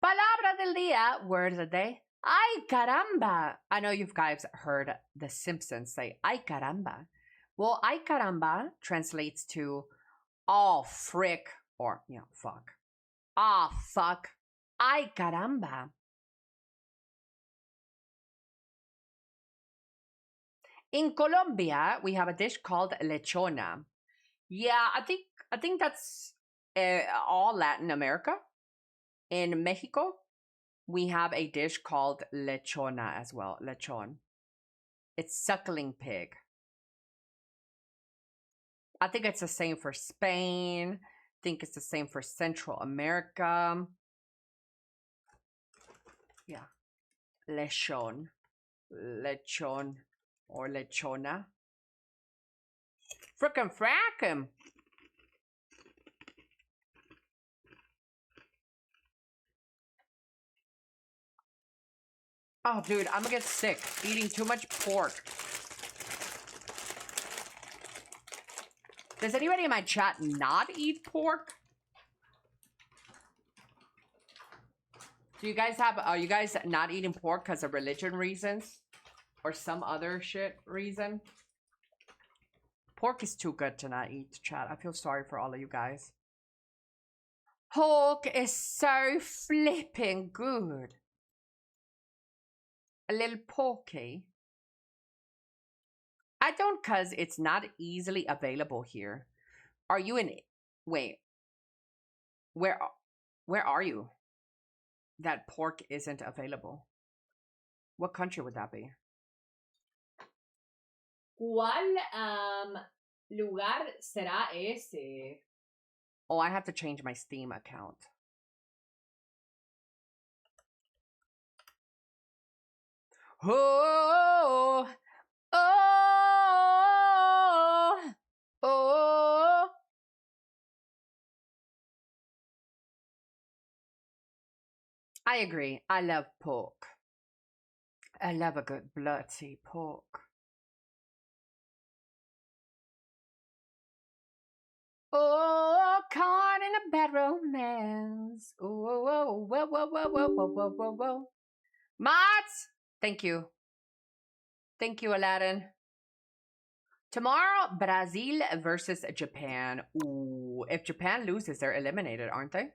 Speaker 1: Palabra del día, word of the day. Ay, caramba. I know you guys heard The Simpsons say, ay, caramba. Well, ay, caramba translates to, oh, frick, or, you know, fuck. Ah, fuck. Ay, caramba. In Colombia, we have a dish called lechona. Yeah, I think that's all Latin America. In Mexico, we have a dish called lechona as well. Lechon. It's suckling pig. I think it's the same for Spain. I think it's the same for Central America. Yeah. Lechon. Lechon. Or lechona. Frickin' frackin'. Oh, dude, I'm gonna get sick eating too much pork. Does anybody in my chat not eat pork? Do you guys have, are you guys not eating pork because of religion reasons? Or some other shit reason? Pork is too good to not eat, chat. I feel sorry for all of you guys. Pork is so flipping good. A little porky. I don't, cause it's not easily available here. Are you in, wait. Where are you? That pork isn't available. What country would that be? ¿Cuál lugar será ese? Oh, I have to change my Steam account. Oh, oh, oh. I agree. I love pork. I love a good bloody pork. Oh, caught in a bad romance. Oh, whoa, whoa, whoa, whoa, whoa, whoa, whoa, whoa, whoa. Mods! Thank you. Thank you, Aladdin. Tomorrow, Brazil versus Japan. Ooh, if Japan loses, they're eliminated, aren't they?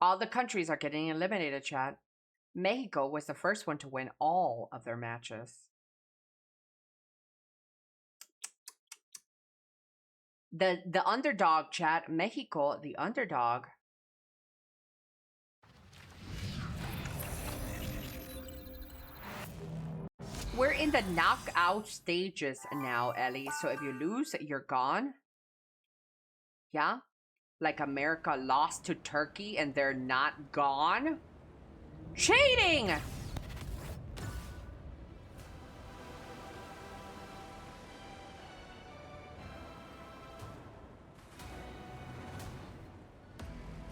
Speaker 1: All the countries are getting eliminated, chat. Mexico was the first one to win all of their matches. The underdog, chat. Mexico, the underdog. We're in the knockout stages now, Ellie. So if you lose, you're gone. Yeah? Like America lost to Turkey and they're not gone? Cheating!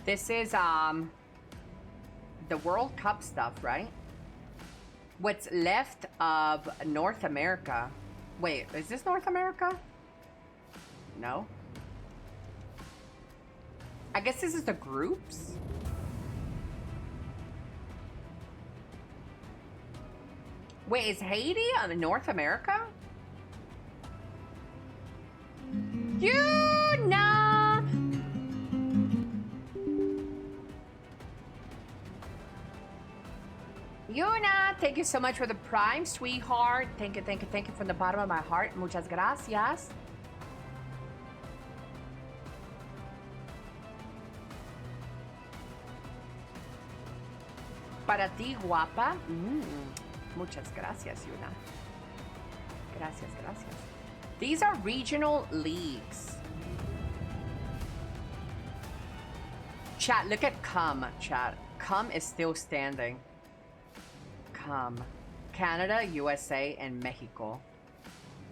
Speaker 1: This is the World Cup stuff, right? What's left of North America. Wait, is this North America? No. I guess this is the groups. Wait, is Haiti on North America? Yuna! Yuna, thank you so much for the Prime, sweetheart. Thank you, thank you, thank you from the bottom of my heart. Muchas gracias. Para ti, guapa. Muchas gracias, Yuna. Gracias, gracias. These are regional leagues. Chat, look at Cum, chat. Cum is still standing. Cum. Canada, USA, and Mexico.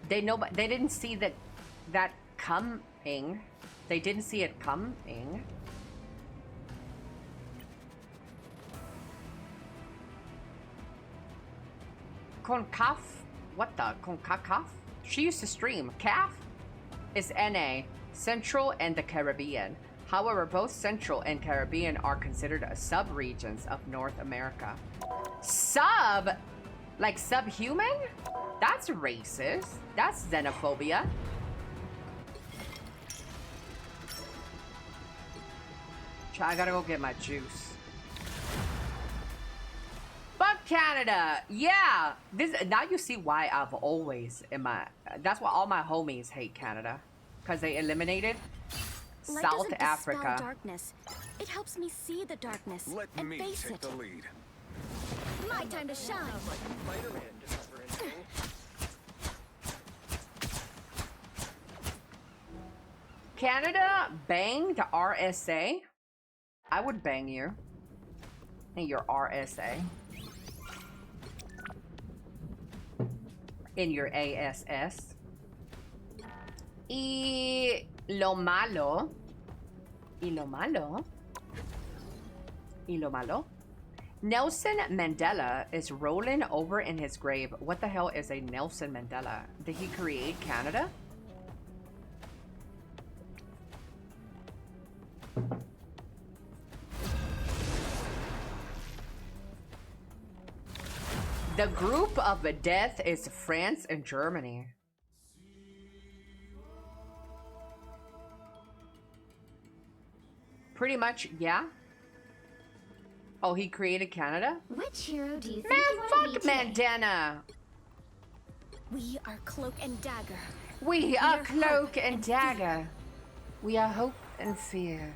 Speaker 1: They didn't see that coming. They didn't see it coming. CONCACAF? What the? CONCACAF? She used to stream. CAF is NA, Central and the Caribbean. However, both Central and Caribbean are considered sub-regions of North America. Sub? Like subhuman? That's racist. That's xenophobia. I gotta go get my juice. Fuck Canada. Yeah. Now you see why I've always that's why all my homies hate Canada. Because they eliminated
Speaker 10: Light
Speaker 1: South
Speaker 10: doesn't
Speaker 1: Africa.
Speaker 10: dispel darkness. It helps me see the darkness and face it.
Speaker 18: lead.
Speaker 7: My time to shine.
Speaker 1: Canada banged RSA. I would bang you. And your RSA. In your ASS. Y lo malo. Y lo malo. Y lo malo. Nelson Mandela is rolling over in his grave. What the hell is a Nelson Mandela? Did he create Canada? The group of death is France and Germany. Pretty much, yeah. Oh, he created Canada?
Speaker 10: Which hero do you think
Speaker 1: Man,
Speaker 10: you want to
Speaker 1: fuck
Speaker 10: be today?
Speaker 1: Mandana.
Speaker 10: We are Cloak and Dagger.
Speaker 1: We are Cloak and Dagger. We are hope and fear.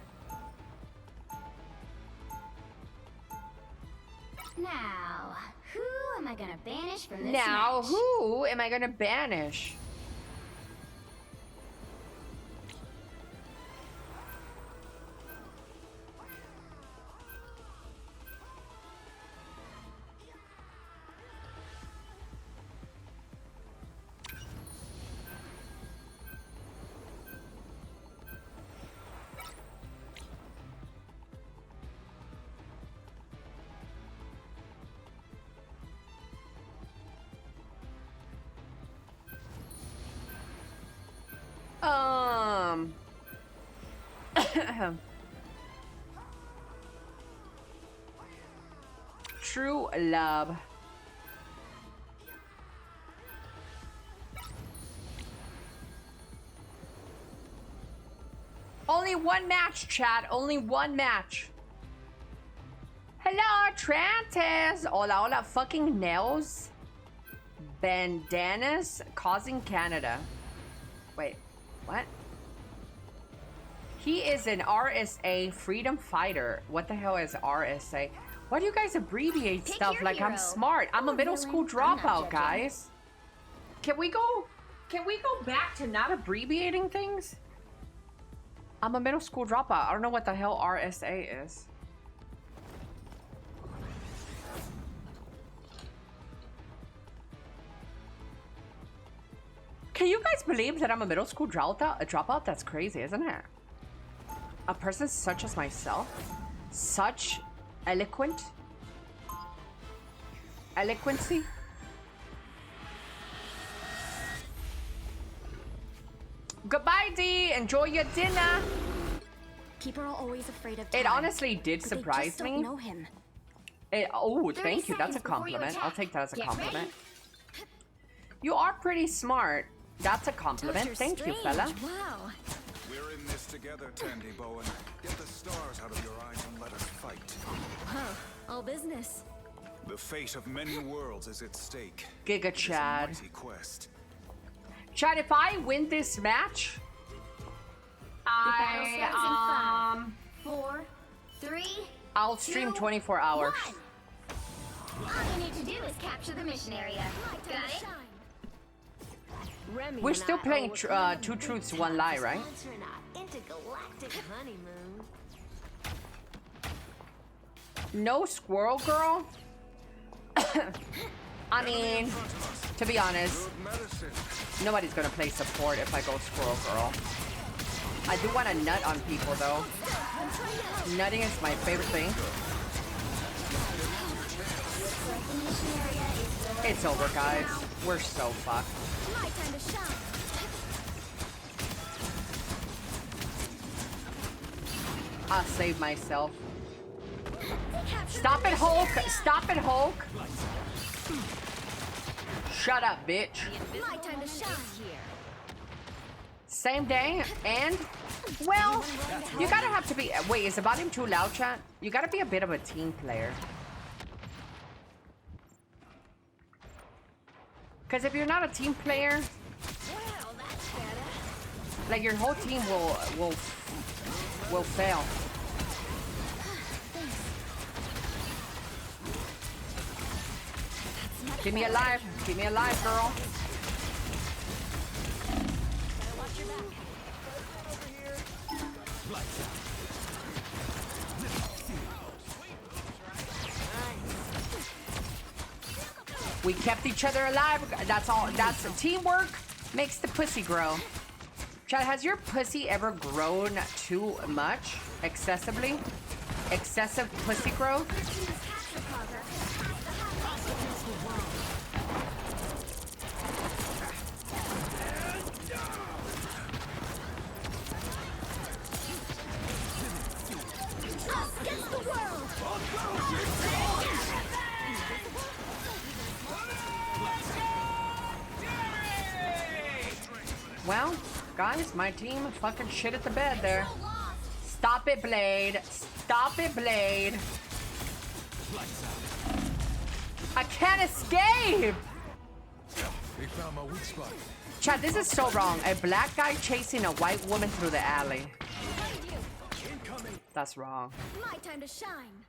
Speaker 10: Now, who am I gonna banish from this
Speaker 1: Now,
Speaker 10: match?
Speaker 1: who am I gonna banish? True love. Only one match, chat. Only one match. Hello, Trantis. Hola, hola, fucking nails. Bandanas causing Canada. Wait, what? He is an RSA freedom fighter. What the hell is RSA? Why do you guys abbreviate stuff like I'm smart? I'm a middle school dropout, guys. Can we go back to not abbreviating things? I'm a middle school dropout. I don't know what the hell RSA is. Can you guys believe that I'm a middle school dropout? That's crazy, isn't it? A person such as myself, such eloquency. Goodbye, D. Enjoy your dinner.
Speaker 10: People are always afraid of time,
Speaker 1: it honestly did
Speaker 10: but they
Speaker 1: surprise
Speaker 10: just don't
Speaker 1: me.
Speaker 10: know him.
Speaker 1: Oh, thank you. That's a compliment. I'll take that as a compliment. You are pretty smart. That's a compliment.
Speaker 10: Dr.
Speaker 1: Thank you,
Speaker 10: Strange,
Speaker 1: fella.
Speaker 10: Wow.
Speaker 11: We're in this together, Tandy Bowen. Get the stars out of your eyes and let us fight.
Speaker 10: Huh. All business.
Speaker 11: The fate of many worlds is at stake.
Speaker 1: Giga
Speaker 11: It is a
Speaker 1: Chad.
Speaker 11: mighty quest.
Speaker 1: Chad, if I win this match,
Speaker 10: Starts in 5, 4, 3.
Speaker 1: I'll stream 24 hours.
Speaker 2: All you need to do is capture the mission area. Got it?
Speaker 1: We're still playing Two Truths, One Lie, right?
Speaker 2: Intergalactic honeymoon.
Speaker 1: No Squirrel Girl? I mean, to be honest, nobody's gonna play support if I go Squirrel Girl. I do want to nut on people, though. Nutting is my favorite thing. It's over, guys. We're so fucked.
Speaker 10: My time to shine.
Speaker 1: I'll save myself. Stop it, Hulk! Stop it, Hulk! Shut up, bitch.
Speaker 10: My time to shine.
Speaker 1: Same day, and, well, you gotta have to be, wait, is the volume too loud, chat? You gotta be a bit of a team player. Because if you're not a team player, like your whole team will fail. Keep me alive, girl. We kept each other alive. That's all. That's teamwork makes the pussy grow. Chad, has your pussy ever grown too much? Excessively? Excessive pussy growth?
Speaker 2: Against the world.
Speaker 1: Well, guys, my team fucking shit at the bed there. Stop it, Blade. Stop it, Blade. I can't escape!
Speaker 6: They found my weak spot.
Speaker 1: Chad, this is so wrong. A black guy chasing a white woman through the alley. That's wrong.
Speaker 10: My time to shine.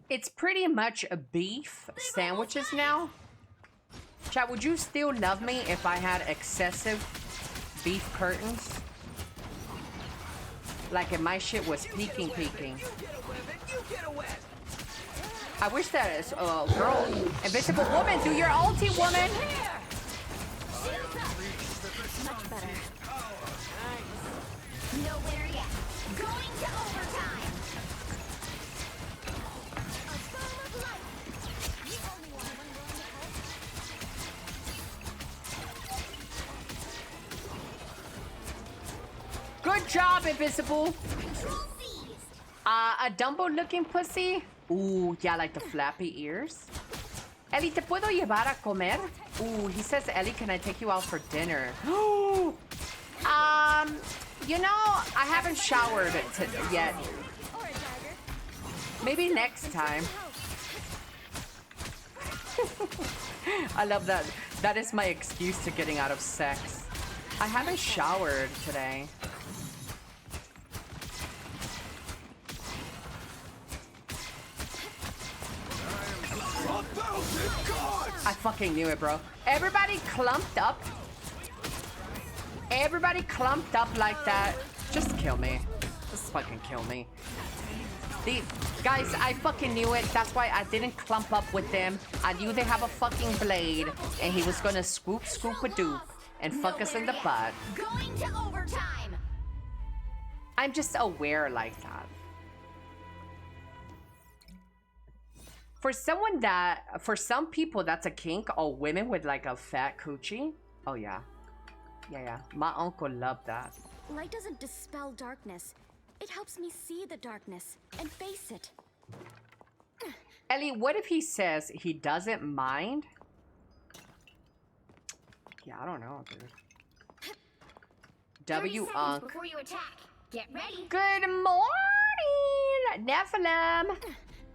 Speaker 1: It's pretty much a beef sandwiches now. Chad, would you still love me if I had excessive beef curtains? Like if my shit was peeking. I wish that girl, invisible woman, do your ulti, woman.
Speaker 10: Much better.
Speaker 2: Nowhere yet. Going to overtime.
Speaker 10: A bomb of light. The only one willing to help.
Speaker 1: Good job, invisible. A Dumbo-looking pussy. Ooh, yeah, like the flappy ears. Elly, ¿te puedo llevar a comer? Ooh, he says, Elly, can I take you out for dinner? You know, I haven't showered yet. Maybe next time. I love that. That is my excuse to getting out of sex. I haven't showered today. I fucking knew it, bro. Everybody clumped up. Everybody clumped up like that. Just kill me. Just fucking kill me. Guys, I fucking knew it. That's why I didn't clump up with them. I knew they have a fucking blade, and he was gonna swoop a doop and fuck us in the butt.
Speaker 2: Going to overtime.
Speaker 1: I'm just aware like that. For some people, that's a kink. Oh, women with like a fat coochie. Oh yeah, yeah. My uncle loved that.
Speaker 10: Light doesn't dispel darkness. It helps me see the darkness and face it.
Speaker 1: Ellie, what if he says he doesn't mind? Yeah, I don't know, dude. Unc.
Speaker 2: Before you attack. Get ready.
Speaker 1: Good morning, Nephilim.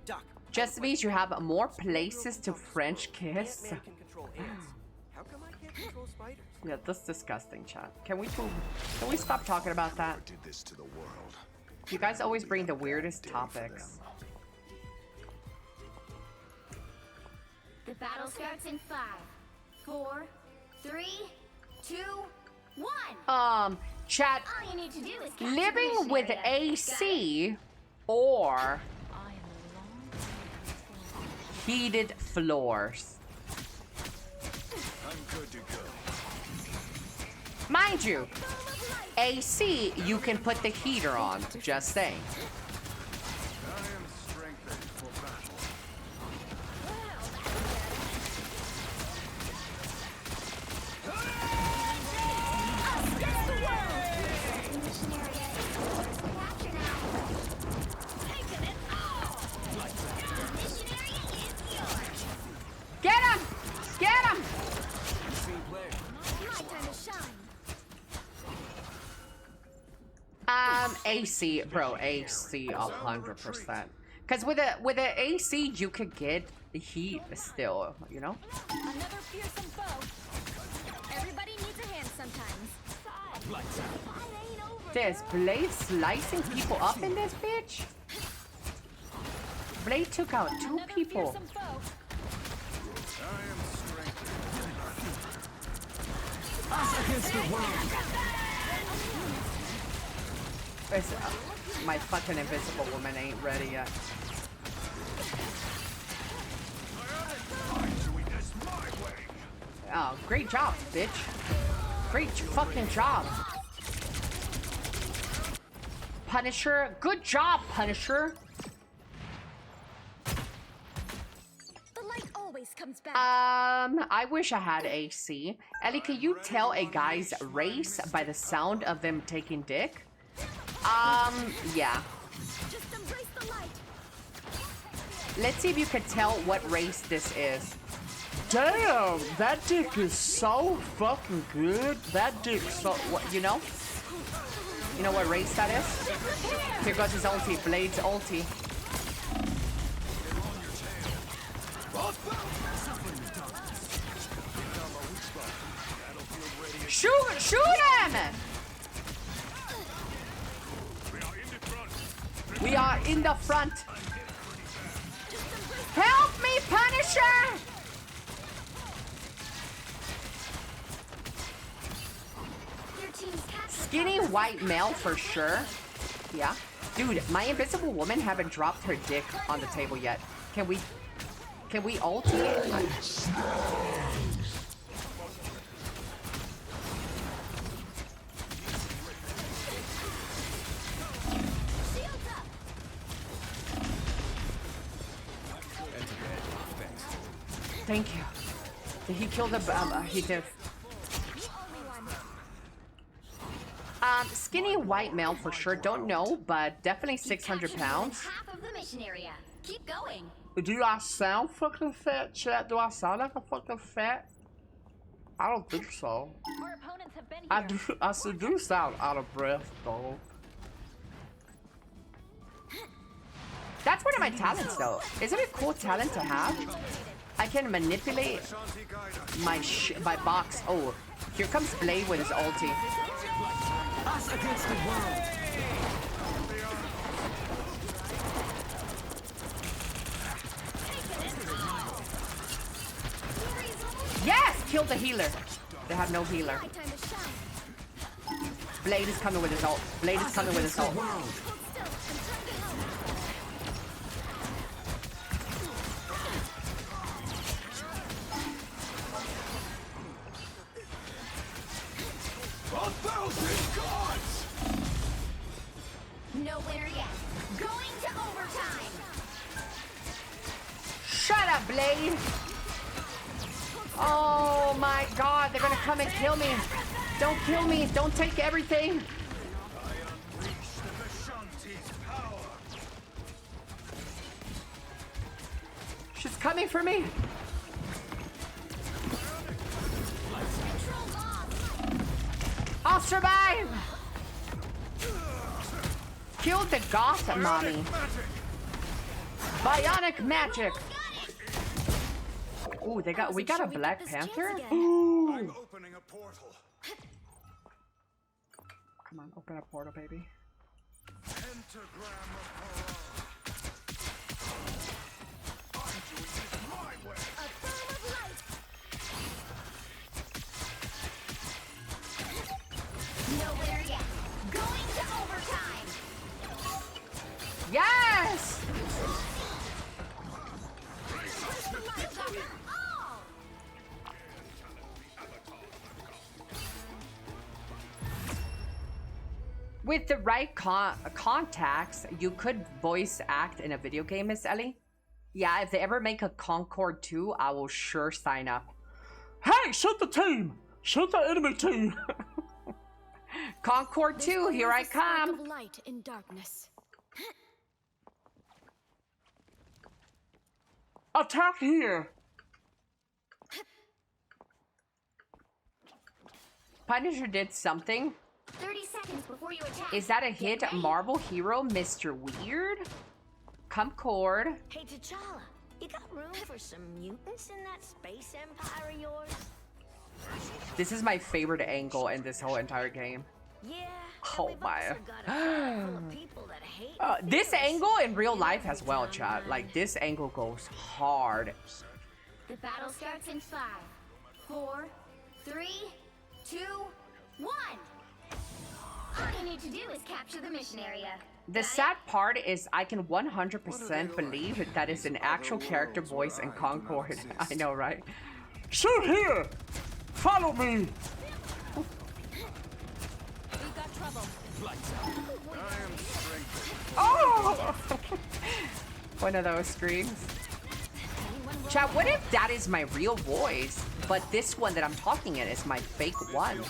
Speaker 4: Doc,
Speaker 1: Just means you have more places to French kiss.
Speaker 4: Ant-Man can control ants. How come I can't control spiders?
Speaker 1: Yeah, that's disgusting, chat. Can we stop talking about that?
Speaker 18: Did this to the world.
Speaker 1: You guys always bring the weirdest topics.
Speaker 2: The battle starts in 5, 4, 3, 2, 1.
Speaker 1: Chat.
Speaker 2: All you need to do is capture
Speaker 1: Living
Speaker 2: the
Speaker 1: with
Speaker 2: area.
Speaker 1: AC or heated floors.
Speaker 18: I'm good to go.
Speaker 1: Mind you, AC, you can put the heater on, just saying.
Speaker 11: I am strengthened for battle.
Speaker 1: Get him! Get him!
Speaker 2: My time to shine.
Speaker 1: AC, bro, AC 100%. Cause with a AC, you could get the heat still, you know.
Speaker 10: Another fearsome foe. Everybody needs a hand sometimes.
Speaker 1: There's Blade slicing people up in this bitch. Blade took out 2 people. My fucking invisible woman ain't ready yet. Oh, great job, bitch. Great fucking job. Punisher, good job, Punisher.
Speaker 10: The light always comes back.
Speaker 1: I wish I had AC. Ellie, can you tell a guy's race by the sound of them taking dick? Yeah.
Speaker 10: Just embrace the light.
Speaker 1: Let's see if you can tell what race this is. Damn, that dick is so fucking good. That dick so, what, you know? You know what race that is? Here goes his ulti, Blade's ulti. Shoot him! We are in the front. Help me, Punisher! Skinny white male for sure. Yeah. Dude, my invisible woman haven't dropped her dick on the table yet. Can we ulti it? Thank you. Did he kill the he did. Skinny white male for sure. Don't know, but definitely 600 pounds.
Speaker 2: Half of the mission area. Keep going.
Speaker 1: Do I sound fucking fat, chat? Do I sound like a fucking fat? I don't think so.
Speaker 10: Our opponents have been here.
Speaker 1: I do sound out of breath, though. That's one of my talents, though. Isn't it a cool talent to have? I can manipulate my box. Oh, here comes Blade with his ulti.
Speaker 12: Us against the world.
Speaker 1: Yes! Kill the healer. They have no healer. Blade is coming with his ult. Blade is coming with his ult.
Speaker 10: No winner yet. Going to overtime.
Speaker 1: Shut up, Blade. Oh my god, they're gonna come and kill me. Don't kill me. Don't take everything. She's coming for me. I'll survive. Killed the goth mommy. Bionic magic. Ooh, we got a Black Panther? Ooh.
Speaker 11: I'm opening a portal.
Speaker 1: Come on, open a portal, baby.
Speaker 11: Pentagram of horror. I'm doing this my way.
Speaker 10: A form of light. No winner yet. Going to overtime.
Speaker 1: Yes! With the right contacts, you could voice act in a video game, Miss Ellie. Yeah, if they ever make a Concord 2, I will sure sign up.
Speaker 9: Hey, shoot the team! Shoot the enemy team!
Speaker 1: Concord 2, here I come!
Speaker 7: Of light in darkness.
Speaker 9: Attack here!
Speaker 1: Punisher did something.
Speaker 10: 30 seconds before you attack.
Speaker 1: Is that a hit? Marvel hero, Mr. Weird? Concord.
Speaker 2: Hey, T'Challa, you got room for some mutants in that space empire of yours?
Speaker 1: This is my favorite angle in this whole entire game.
Speaker 2: Yeah.
Speaker 1: Oh my. This angle in real life as well, chat. Like, this angle goes hard.
Speaker 10: The battle starts in 5, 4, 3, 2, 1. All you need to do is capture the mission area.
Speaker 1: The sad part is I can 100% believe that is an actual character voice in Concord. I know, right?
Speaker 9: Shoot here! Follow me!
Speaker 10: We've got trouble.
Speaker 1: Oh! One of those screams. Chat, what if that is my real voice, but this one that I'm talking in is my fake one?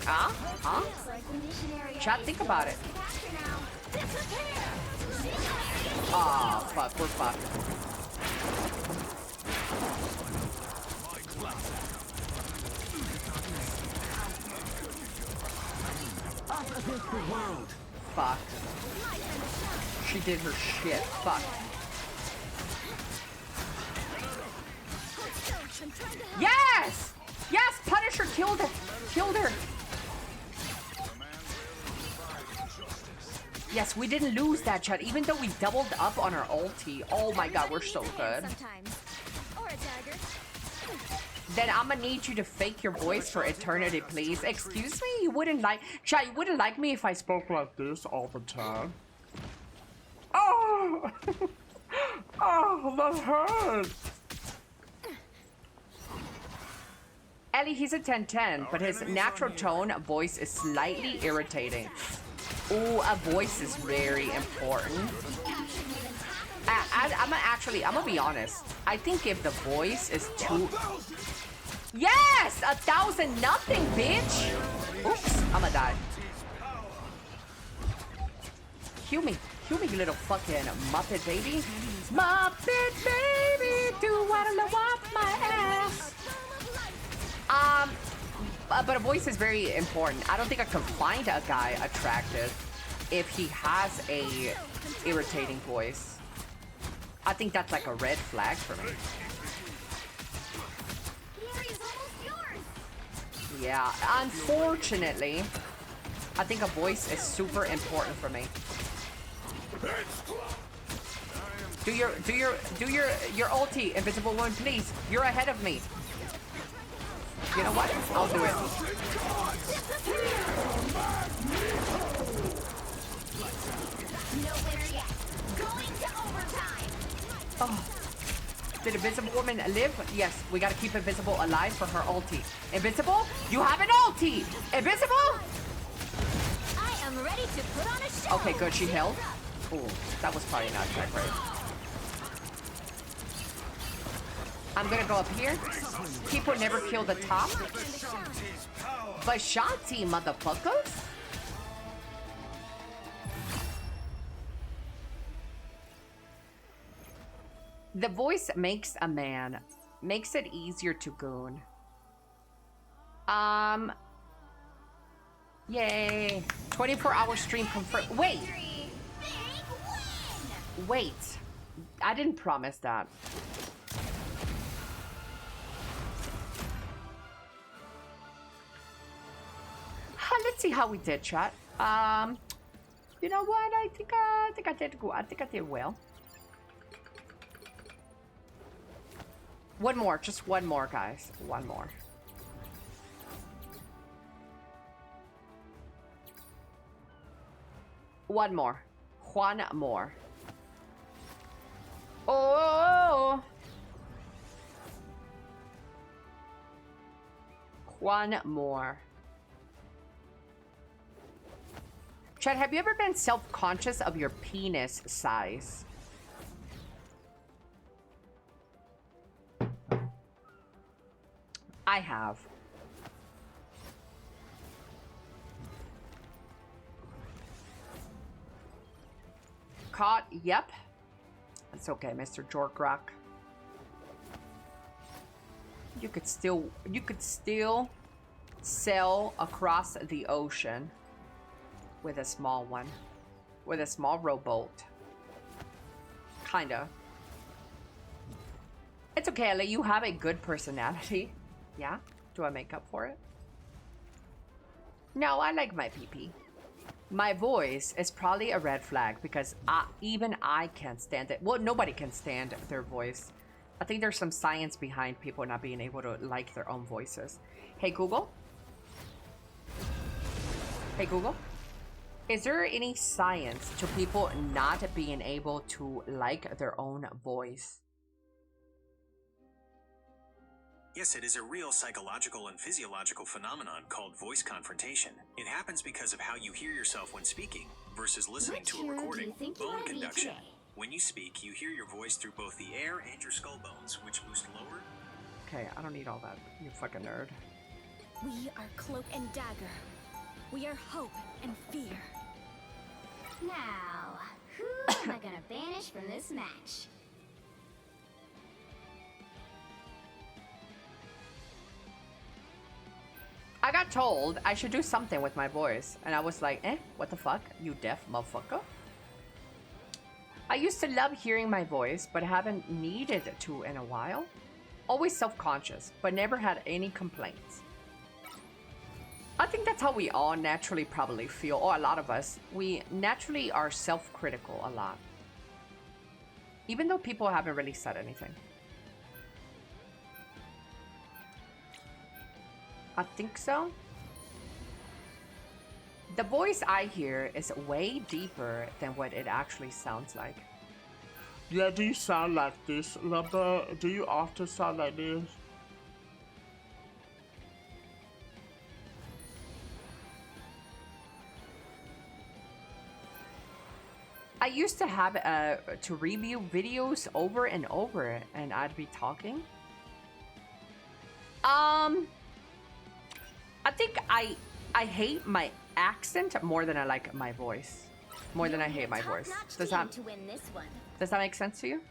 Speaker 1: Huh? Huh? Chat, think about it. Aw, fuck, we're fucked. Fuck. She did her shit. Fuck. Yes! Yes! Punisher killed her! Killed her! Yes, we didn't lose that, chat, even though we doubled up on our ulti. Oh my god, we're so good.
Speaker 10: Or a dagger.
Speaker 1: Then I'm gonna need you to fake your voice for eternity, please. Excuse me? You wouldn't like... Chat, you wouldn't like me if I spoke like this all the time. Oh! Oh, that hurt! Ellie, he's a 10-10, but his natural tone voice is slightly irritating. Ooh, a voice is very important. I'm gonna be honest. I think if the voice is too... Yes! 1,000 nothing, bitch! Oops, I'm gonna die. Heal me, you little fucking Muppet baby. Muppet baby, do what I want my ass. But a voice is very important. I don't think I can find a guy attractive if he has a irritating voice. I think that's like a red flag for me. Yeah, unfortunately, I think a voice is super important for me. Do your ulti, Invisible Woman, please. You're ahead of me. You know what? I'll do it.
Speaker 10: No winner yet. Going to overtime.
Speaker 1: Oh. Did Invisible Woman live? Yes, we gotta keep Invisible alive for her ulti. Invisible, you have an ulti! Invisible?
Speaker 10: I am ready to put on a show.
Speaker 1: Okay, good, she held. Ooh, that was probably not that great. I'm gonna go up here. People never kill the top. But Shanti, motherfuckers. The voice makes a man. Makes it easier to goon. Yay. 24-hour stream confirmed. Wait. Wait. I didn't promise that. Let's see how we did, chat. You know what? I think I did good. I think I did well. One more, just one more, guys. One more. One more. One more. Oh! One more. Chad, have you ever been self-conscious of your penis size? I have. Caught? Yep. That's okay, Mr. Jorkrock. You could still sail across the ocean with a small one. With a small rowboat. Kinda. It's okay, Elly. You have a good personality. Yeah? Do I make up for it? No, I like my pee-pee. My voice is probably a red flag because even I can't stand it. Well, nobody can stand their voice. I think there's some science behind people not being able to like their own voices. Hey, Google? Hey, Google? Is there any science to people not being able to like their own voice?
Speaker 8: Yes, it is a real psychological and physiological phenomenon called voice confrontation. It happens because of how you hear yourself when speaking versus listening to a recording. Bone conduction. When you speak, you hear your voice through both the air and your skull bones, which boost lower.
Speaker 1: Okay, I don't need all that, you fucking nerd.
Speaker 7: We are Cloak and Dagger. We are hope and fear.
Speaker 10: Now, who am I gonna banish from this match?
Speaker 1: I got told I should do something with my voice, and I was like, what the fuck, you deaf motherfucker? I used to love hearing my voice, but haven't needed to in a while. Always self-conscious, but never had any complaints. I think that's how we all naturally probably feel, or a lot of us. We naturally are self-critical a lot. Even though people haven't really said anything. I think so. The voice I hear is way deeper than what it actually sounds like.
Speaker 13: Yeah, do you sound like this, Lumber? Do you often sound like this?
Speaker 1: I used to have to review videos over and over, and I'd be talking. I think I hate my accent more than I like my voice. More than I hate my voice. Does that make sense to you?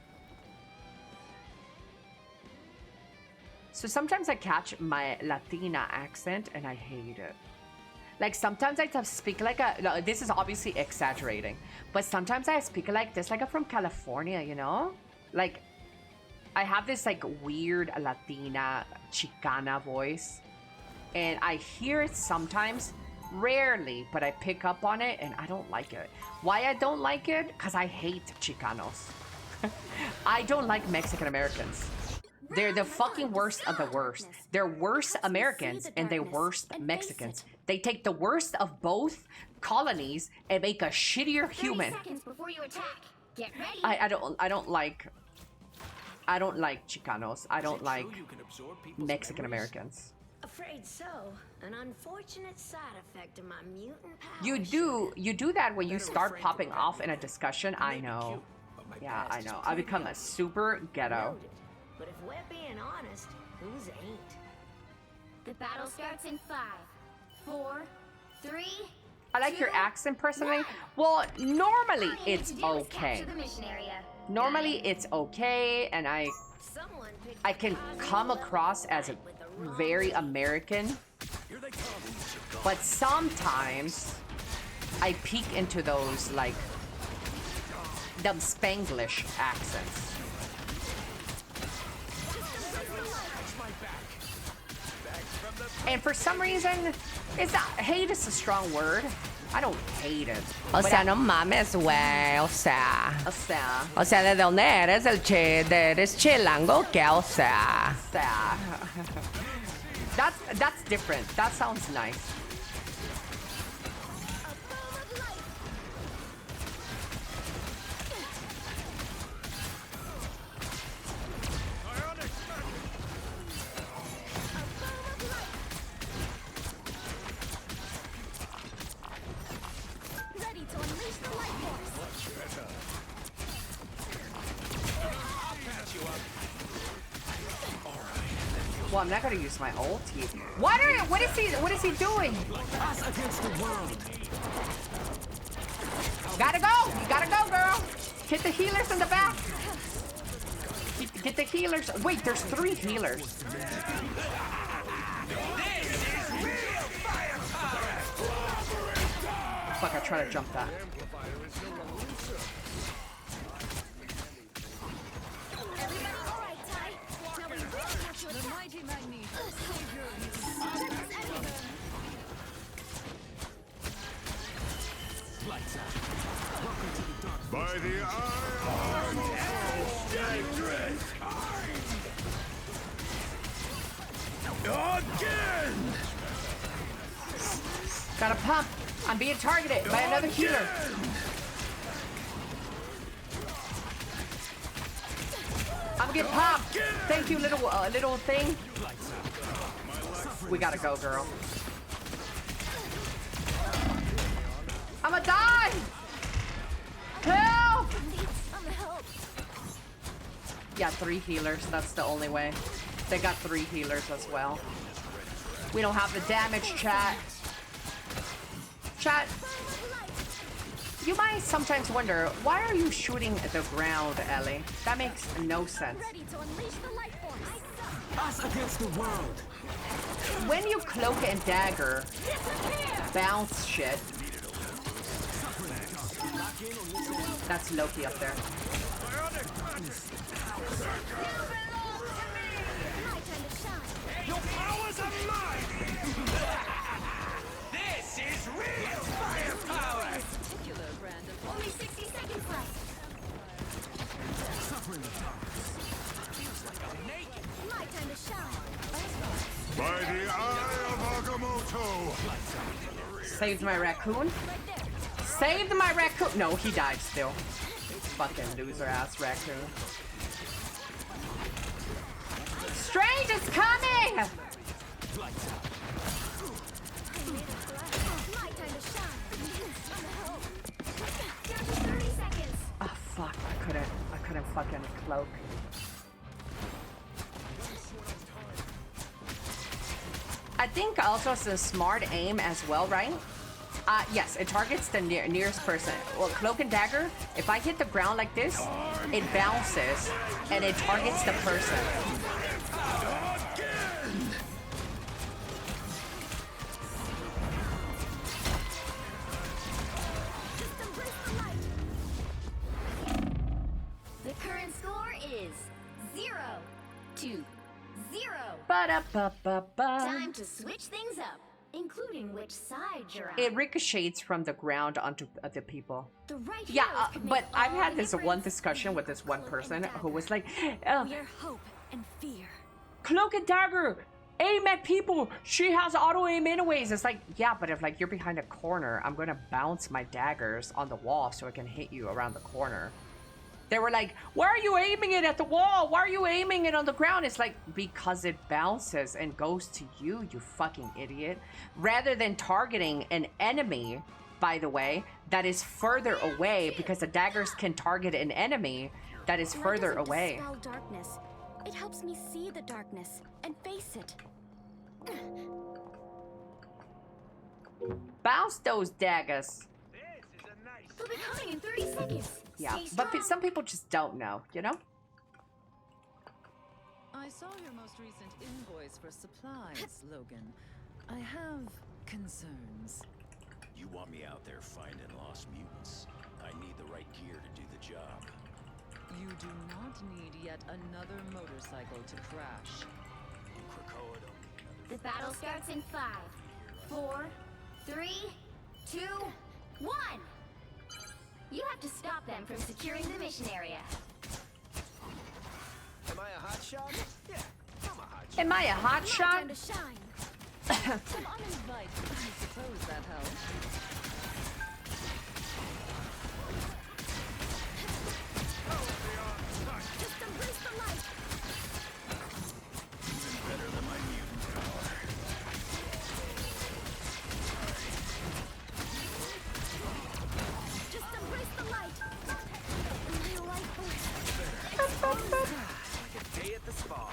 Speaker 1: So sometimes I catch my Latina accent and I hate it. Like sometimes I speak like a. No, this is obviously exaggerating, but sometimes I speak like this, like I'm from California, you know? Like I have this like weird Latina Chicana voice, and I hear it sometimes, rarely, but I pick up on it, and I don't like it. Why I don't like it? Because I hate Chicanos. I don't like Mexican Americans. They're the fucking worst of the worst. They're worse Americans and they're worst Mexicans. They take the worst of both colonies and make a shittier human. I don't like Chicanos. I don't like Mexican Americans.
Speaker 10: Afraid so. An unfortunate side effect of my mutant power.
Speaker 1: You do that when you start popping off in a discussion. I know. Yeah, I know. I become a super ghetto.
Speaker 10: But if we're being honest, who's ain't? The battle starts in 5, 4, 3.
Speaker 1: I like your accent personally. Well, normally it's okay. Normally it's okay, and I can come across as a very American, but sometimes I peek into those like them Spanglish accents. And for some reason, it's not, hate is a strong word. I don't hate it.
Speaker 9: O sea, no mames, güey. O sea, ¿de dónde eres? ¿Eres chilango? ¿Qué? O sea.
Speaker 1: That's different. That sounds nice. Well, I'm not gonna use my ulti. What is he doing?
Speaker 12: Us against the world.
Speaker 1: Gotta go! You gotta go, girl! Hit the healers in the back! Get the healers. Wait, there's 3 healers. Fuck, I tried to jump that.
Speaker 18: By the eye of again!
Speaker 1: Gotta pump. I'm being targeted by another healer. I'm gonna get popped. Thank you, little thing. We gotta go, girl. I'ma die! Help! Yeah, 3 healers. That's the only way. They got 3 healers as well. We don't have the damage, chat. Chat, you might sometimes wonder, why are you shooting at the ground, Ellie? That makes no sense.
Speaker 12: Us against the world.
Speaker 1: When you cloak and dagger, bounce shit. That's Loki up there.
Speaker 12: Your powers are mine. This is real firepower.
Speaker 10: Only 60 seconds left.
Speaker 12: Suffering the darkness. Feels like I'm naked.
Speaker 10: My time to shine.
Speaker 18: By the eye of Agamotto!
Speaker 1: Saved my raccoon. Saved my raccoon. No, he died still. Fucking loser ass raccoon. Strange is coming!
Speaker 10: My time to shine. Down to 30 seconds.
Speaker 1: Oh fuck, I couldn't fucking cloak. I think also it's a smart aim as well, right? Yes, it targets the nearest person. Well, cloak and dagger, if I hit the ground like this, it bounces and it targets the person.
Speaker 10: 0 to 0.
Speaker 1: Ba-da-ba-ba-ba.
Speaker 10: Time to switch things up, including which side you're on.
Speaker 1: It ricochets from the ground onto other people.
Speaker 10: The right
Speaker 1: Yeah,
Speaker 10: heroes could
Speaker 1: but
Speaker 10: make
Speaker 1: I've
Speaker 10: all
Speaker 1: had
Speaker 10: the
Speaker 1: this
Speaker 10: difference.
Speaker 1: one discussion with this one person who was like,
Speaker 10: We are hope and fear.
Speaker 1: Cloak and dagger, aim at people. She has auto aim anyways. It's like, yeah, but if like you're behind a corner, I'm gonna bounce my daggers on the wall so I can hit you around the corner. They were like, why are you aiming it at the wall? Why are you aiming it on the ground? It's like, because it bounces and goes to you, you fucking idiot. Rather than targeting an enemy, by the way, that is further away, because the daggers can target an enemy that is further away.
Speaker 10: Dispel darkness. It helps me see the darkness and face it.
Speaker 1: Bounce those daggers.
Speaker 10: They'll be coming in 30 seconds.
Speaker 1: Yeah,
Speaker 10: Stay
Speaker 1: but
Speaker 10: strong.
Speaker 1: some people just don't know, you know?
Speaker 14: I saw your most recent invoice for supplies, Logan. I have concerns.
Speaker 18: You want me out there finding lost mutants? I need the right gear to do the job.
Speaker 14: You do not need yet another motorcycle to crash.
Speaker 10: The battle starts in 5, 4, 3, 2, 1. You have to stop them from securing the mission area.
Speaker 4: Am I a hot shot? Yeah, I'm a hot shot.
Speaker 1: Am I a hot shot?
Speaker 10: Time to shine.
Speaker 14: Some uninvited, I suppose that helps.
Speaker 10: Just embrace the light.
Speaker 18: Better than my mutant power.
Speaker 10: Just embrace the light. My life
Speaker 4: Like a day at the spa.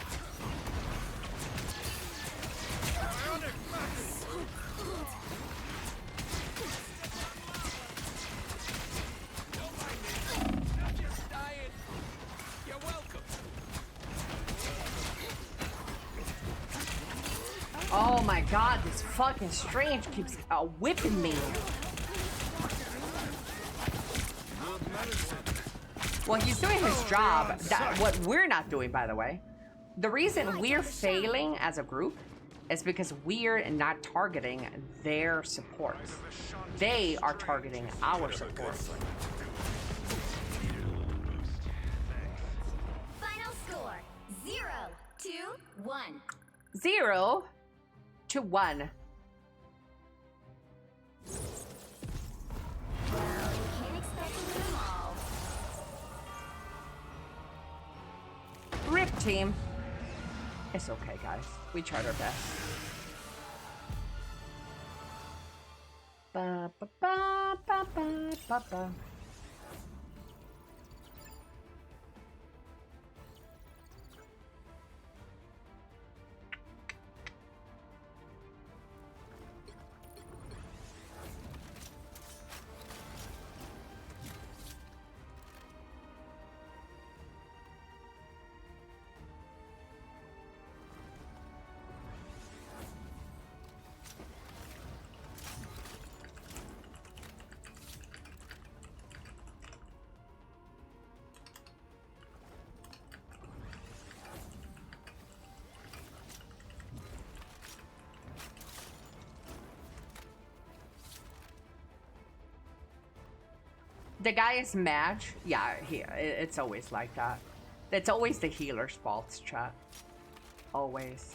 Speaker 12: I'm just dying. You're welcome.
Speaker 1: Oh my god, this fucking strange keeps whipping me. Well, he's doing his job. What we're not doing, by the way. The reason we're failing as a group is because we're not targeting their support. They are targeting our support.
Speaker 10: Final score 0 to 1.
Speaker 1: 0 to 1.
Speaker 10: Well, you can't expect to win them all.
Speaker 1: RIP team. It's okay, guys. We tried our best. Ba, ba, ba, ba, ba, ba, ba. The guy is mad. Yeah, it's always like that. It's always the healer's fault, chat. Always.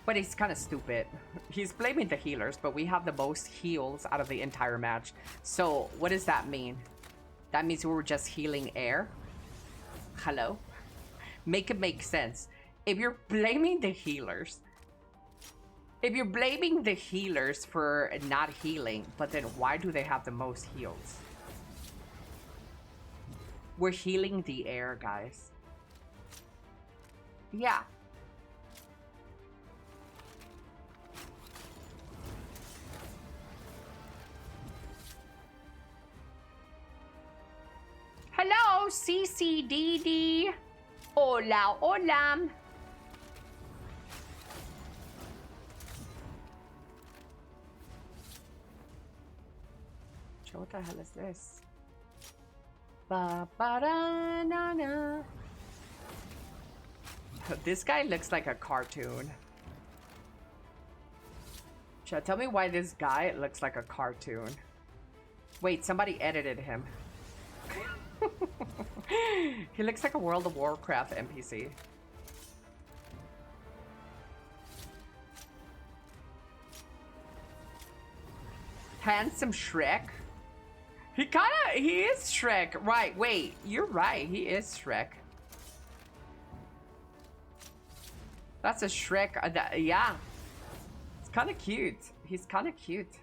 Speaker 1: But he's kind of stupid. He's blaming the healers, but we have the most heals out of the entire match. So what does that mean? That means we were just healing air? Hello? Make it make sense. If you're blaming the healers, if you're blaming the healers for not healing, but then why do they have the most heals? We're healing the air, guys. Yeah. Hello, CCDD. Hola, hola. What the hell is this? Ba ba da na na. This guy looks like a cartoon. Chat, tell me why this guy looks like a cartoon. Wait, somebody edited him. He looks like a World of Warcraft NPC. Handsome Shrek. He is Shrek. Right, wait, you're right. He is Shrek. That's a Shrek. Yeah. It's kind of cute. He's kind of cute.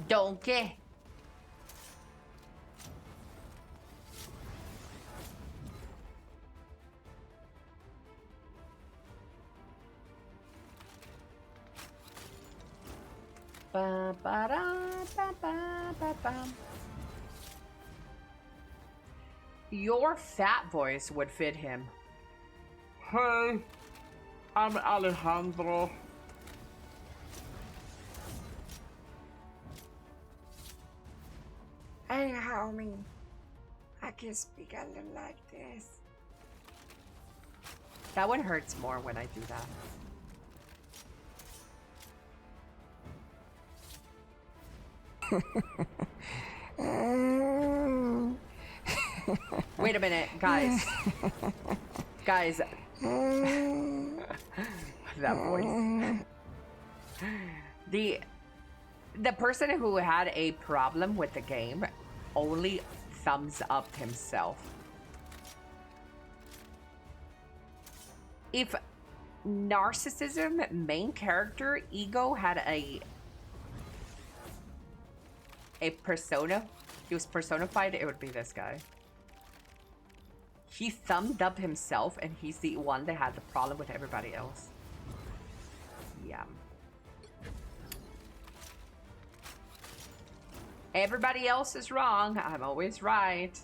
Speaker 1: Donkey. Ba, ba, da, ba, ba, ba, ba. Your fat voice would fit him.
Speaker 13: Hey, I'm Alejandro.
Speaker 1: Hey, homie. I can speak a little like this. That one hurts more when I do that. Wait a minute, guys. Guys. That voice. The person who had a problem with the game only thumbs up himself. If narcissism main character ego had a persona, he was personified, it would be this guy. He thumbed up himself and he's the one that had the problem with everybody else. Yeah. Everybody else is wrong. I'm always right.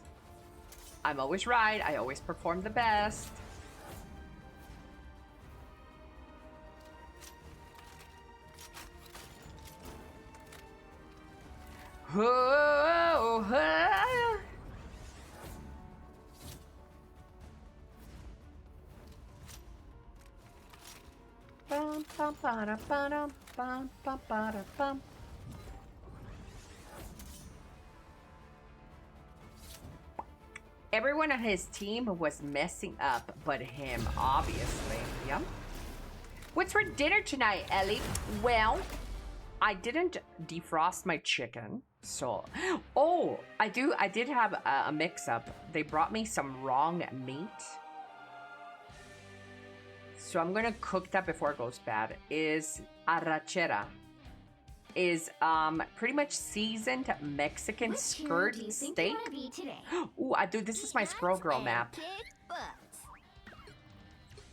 Speaker 1: I'm always right. I always perform the best. Oh, oh. Bum, bum, ba-da, ba-dum, bum, bum, ba-da, bum. Everyone on his team was messing up, but him, obviously. Yep. What's for dinner tonight, Ellie? Well, I didn't defrost my chicken, so... Oh, I did have a mix-up. They brought me some wrong meat. So I'm gonna cook that before it goes bad. Is arrachera. Is pretty much seasoned Mexican skirt steak. Ooh, dude, this is my Squirrel Girl map.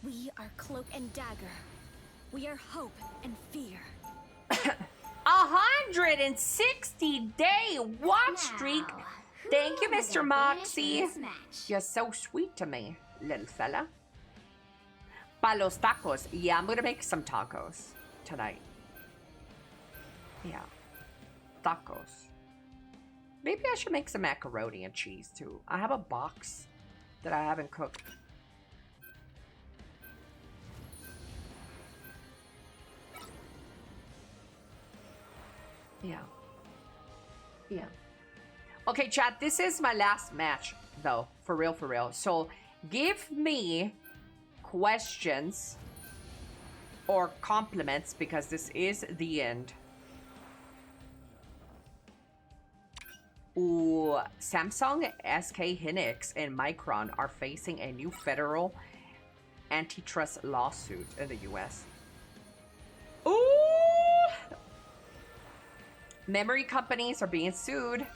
Speaker 2: We are Cloak and Dagger. We are hope and fear.
Speaker 1: 160-day watch streak. Thank you, Mr. Moxie. You're so sweet to me, little fella. Pa los tacos. Yeah, I'm gonna make some tacos tonight. Yeah. Tacos. Maybe I should make some macaroni and cheese too. I have a box that I haven't cooked. Yeah. Yeah. Okay, chat, this is my last match, though. For real, for real. So, give me questions or compliments, because this is the end. Ooh, Samsung, SK Hynix, and Micron are facing a new federal antitrust lawsuit in the US. Ooh! Memory companies are being sued.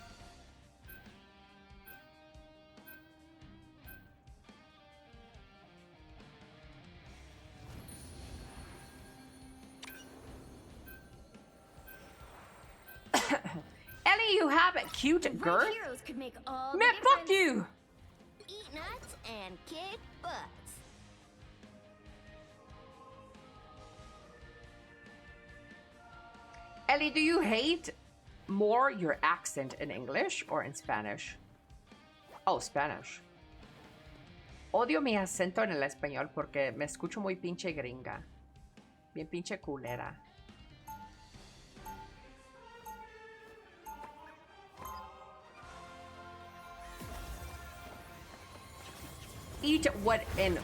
Speaker 1: Ellie, you have a cute girth.
Speaker 2: Heroes could make all
Speaker 1: Man, fuck you!
Speaker 2: Eat nuts and kick butts.
Speaker 1: Ellie, do you hate more your accent in English or in Spanish? Oh, Spanish. Odio mi acento en el español porque me escucho muy pinche gringa. Bien pinche culera. Eat what in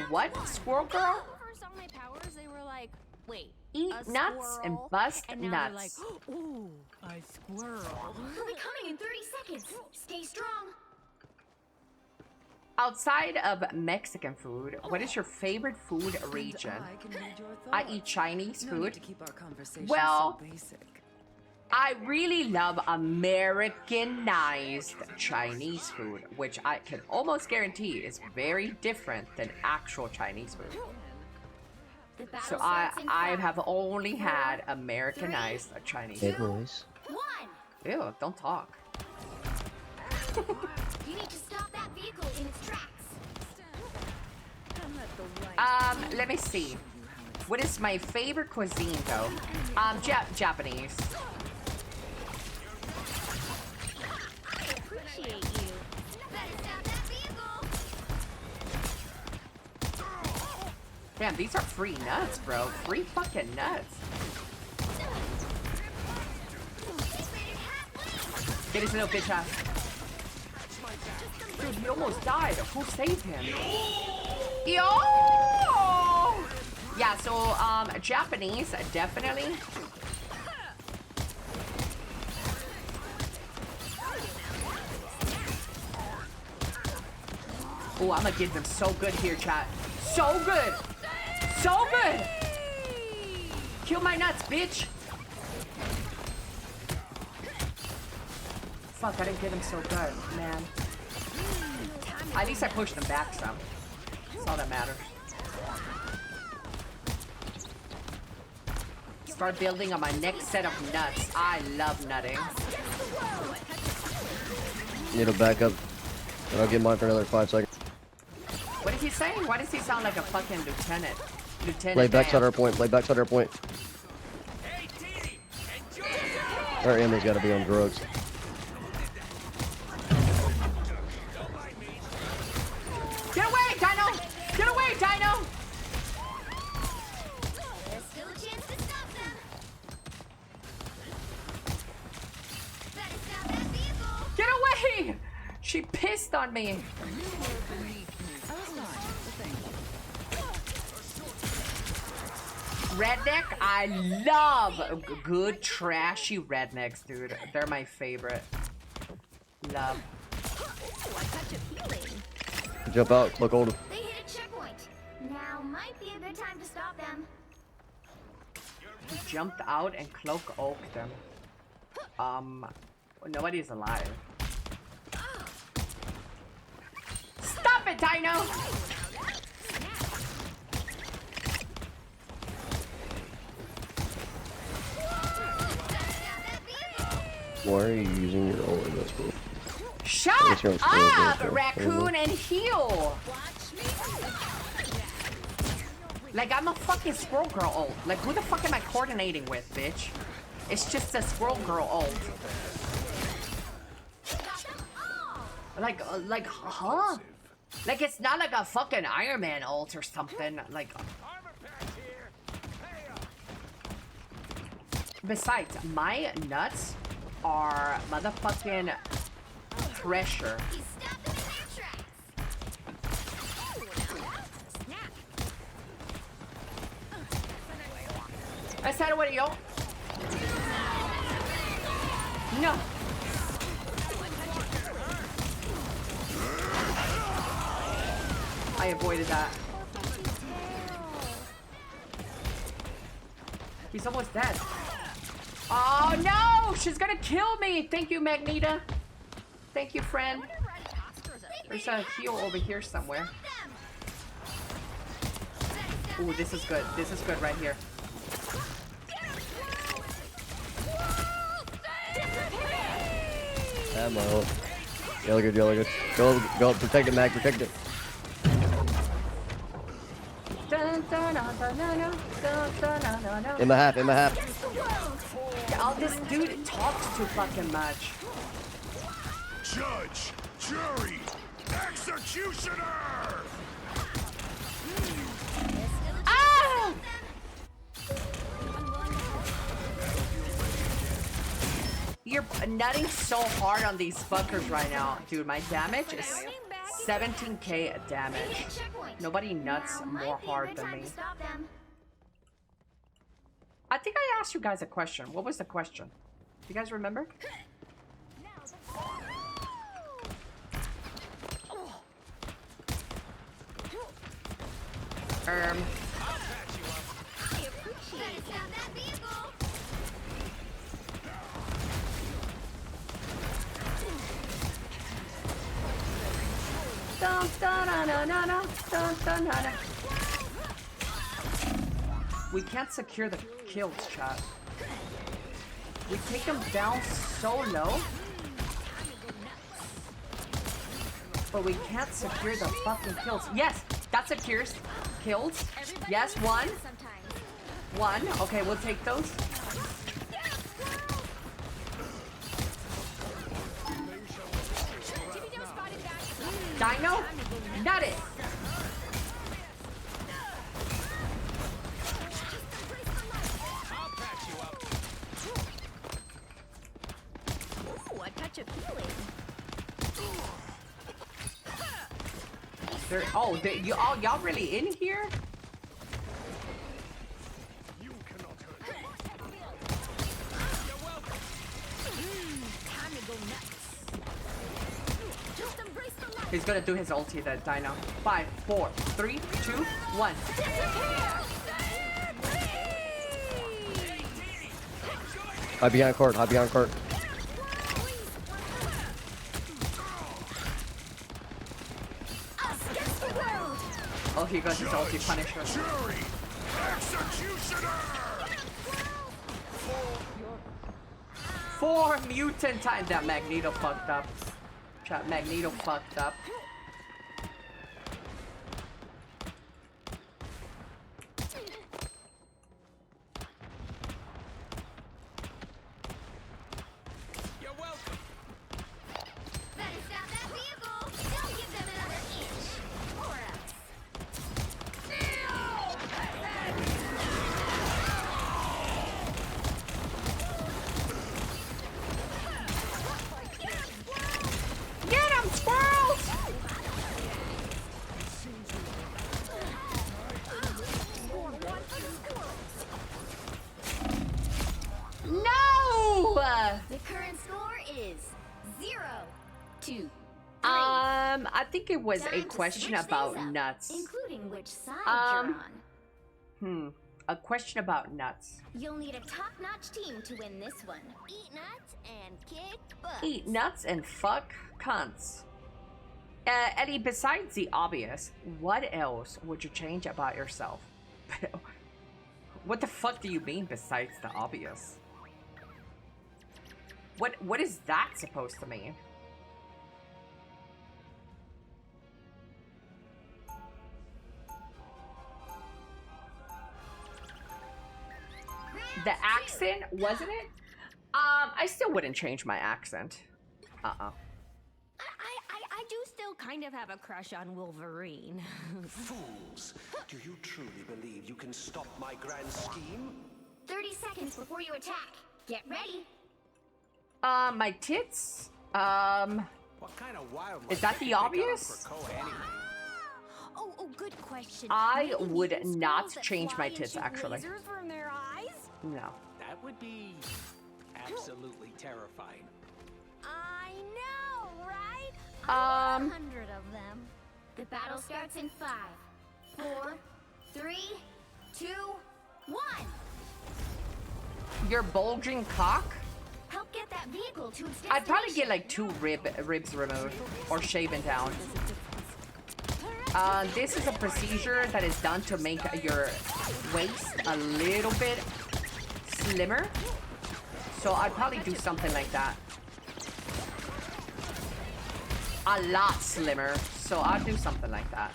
Speaker 1: what, squirrel girl?
Speaker 10: First saw my powers, they were like, wait,
Speaker 1: Eat nuts and bust
Speaker 10: and now they're like,
Speaker 1: nuts.
Speaker 10: ooh, a squirrel. We'll be coming in 30 seconds. Stay strong.
Speaker 1: Outside of Mexican food, what is your favorite food region? I eat Chinese food. Well, I really love Americanized Chinese food, which I can almost guarantee is very different than actual Chinese food. So I have only had Americanized Chinese food.
Speaker 15: boys.
Speaker 1: Ew, don't talk.
Speaker 10: You need to stop that vehicle in its tracks.
Speaker 1: Let me see. What is my favorite cuisine though? Japanese.
Speaker 10: I appreciate you. Better stop that vehicle.
Speaker 1: Damn, these are free nuts, bro. Free fucking nuts. Get his little bitch ass. Dude, he almost died. Who saved him? Yo! Yeah, so, Japanese, definitely. Oh, I'm gonna get them so good here, chat. So good! So good! Kill my nuts, bitch! Fuck, I didn't get them so good, man. At least I pushed them back some. That's all that matters. Start building on my next set of nuts. I love nutting.
Speaker 15: Need to back up. And I'll get mine for another 5 seconds.
Speaker 1: What is he saying? Why does he sound like a fucking lieutenant? Lieutenant
Speaker 15: Play backside
Speaker 1: Dan.
Speaker 15: our point. Play backside our point. Our enemy's got to be on drugs.
Speaker 1: Get away, Dino! Get away, Dino!
Speaker 10: There's still a chance to stop them. Better stop that vehicle.
Speaker 1: Get away! She pissed on me. Redneck, I love good trashy rednecks, dude. They're my favorite. Love.
Speaker 15: Jump out. Look old.
Speaker 10: They hit a checkpoint. Now might be a good time to stop them.
Speaker 1: He jumped out and cloak oaked them. Nobody's alive. Stop it, Dino!
Speaker 15: Why are you using your ult in this move?
Speaker 1: Shut up, raccoon, and heal! Like, I'm a fucking squirrel girl ult. Like, who the fuck am I coordinating with, bitch? It's just a squirrel girl ult. Like, huh? Like, it's not like a fucking Iron Man ult or something. Like... Besides, my nuts are motherfucking pressure. I said what yo. No. I avoided that. He's almost dead. Oh no! She's gonna kill me! Thank you, Magneta. Thank you, friend. There's a heal over here somewhere. Ooh, this is good. This is good right here.
Speaker 15: Ammo. Yellow good, yellow good. Go, protect it, Mag, protect it. In my half, in my half.
Speaker 1: Oh, this dude talks too fucking much.
Speaker 18: Judge, jury, executioner!
Speaker 1: Ah! You're nutting so hard on these fuckers right now. Dude, my damage is 17k damage. Nobody nuts more hard than me. I think I asked you guys a question. What was the question? Do you guys remember? Dun, dun, dun, dun, dun, dun, dun, dun. We can't secure the kills, chat. We take them down so low, but we can't secure the fucking kills. Yes, that secures kills. Yes, one. One. Okay, we'll take those. Dino, nut it.
Speaker 7: Ooh, a touch of healing.
Speaker 1: Y'all really in here? He's gonna do his ulti, the Dino. 5, 4, 3, 2, 1.
Speaker 15: Hide behind court, hide behind court.
Speaker 1: Oh, here goes his ulti Punisher. Four mutant time. That Magneto fucked up. Chat, Magneto fucked up.
Speaker 12: You're welcome.
Speaker 10: Better stop that vehicle. Don't give them another inch. Or else.
Speaker 1: Get him, squirrels! No!
Speaker 10: The current score is 0-2.
Speaker 1: I think it was a question about nuts.
Speaker 10: Including which side you're on.
Speaker 1: A question about nuts.
Speaker 10: You'll need a top-notch team to win this one. Eat nuts and kick butt.
Speaker 1: Eat nuts and fuck cunts. Elly, besides the obvious, what else would you change about yourself? What the fuck do you mean besides the obvious? What is that supposed to mean? The accent, wasn't it? I still wouldn't change my accent.
Speaker 7: I do still kind of have a crush on Wolverine.
Speaker 4: Fools! Do you truly believe you can stop my grand scheme?
Speaker 10: 30 seconds before you attack. Get ready.
Speaker 1: My tits?
Speaker 4: What kind of wildlife
Speaker 1: Is that the obvious?
Speaker 7: Oh, good question.
Speaker 1: I
Speaker 7: Maybe
Speaker 1: would
Speaker 7: mutant
Speaker 1: not
Speaker 7: squirrels that
Speaker 1: change
Speaker 7: fly
Speaker 1: my
Speaker 7: and
Speaker 1: tits,
Speaker 7: shoot
Speaker 1: actually.
Speaker 7: lasers from their eyes?
Speaker 1: No.
Speaker 4: That would be absolutely terrifying.
Speaker 7: I know, right?
Speaker 10: 100 of them. The battle starts in 5, 4, 3, 2, 1.
Speaker 1: Your bulging cock?
Speaker 10: Help get that vehicle to its
Speaker 1: I'd probably
Speaker 10: destination.
Speaker 1: get like 2 ribs removed or shaven down. This is a procedure that is done to make your waist a little bit slimmer. So I'd probably do something like that. A lot slimmer. So I'd do something like that.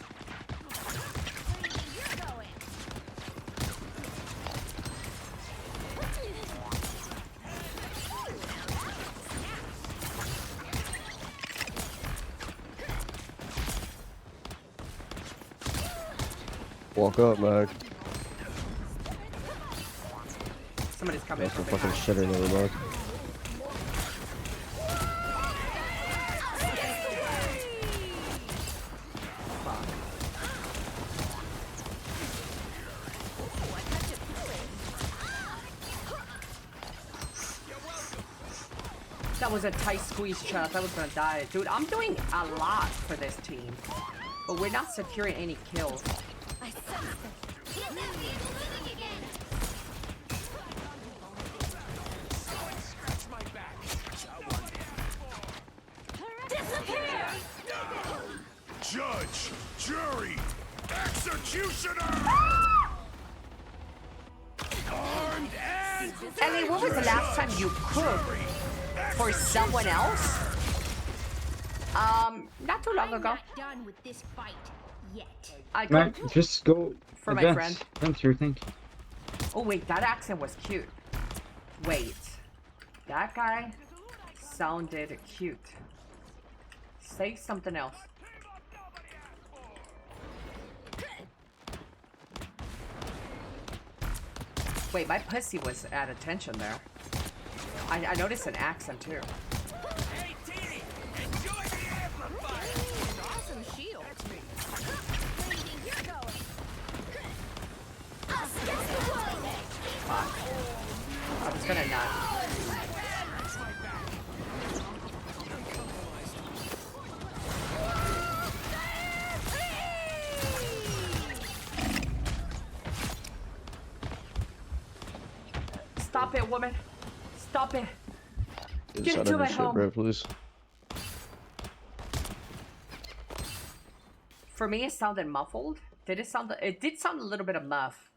Speaker 15: Walk up, Mag.
Speaker 1: Somebody's coming.
Speaker 15: That's some fucking shitter in there, Mag.
Speaker 1: That was a tight squeeze, Chuck. I was gonna die. Dude, I'm doing a lot for this team. But we're not securing any kills.
Speaker 10: I sense that. Get that vehicle moving again. Disappear!
Speaker 18: Judge, jury, executioner! Armed and
Speaker 1: Elly, when was the last time you cooked for someone else? Not too long ago.
Speaker 7: I'm not done with this fight yet.
Speaker 1: I
Speaker 16: Matt,
Speaker 1: cooked
Speaker 16: just go.
Speaker 1: for my
Speaker 16: advance.
Speaker 1: friend.
Speaker 16: Thank you, thank you.
Speaker 1: Oh wait, that accent was cute. Wait, that guy sounded cute. Say something else. Wait, my pussy was at attention there. I noticed an accent too.
Speaker 12: Hey, Teeny, enjoy the amplifier.
Speaker 7: Awesome shield.
Speaker 1: Fuck. I was gonna not. Stop it, woman. Stop it. Get into my home.
Speaker 15: Bro, please.
Speaker 1: For me, it sounded muffled. Did it sound? It did sound a little bit of muff.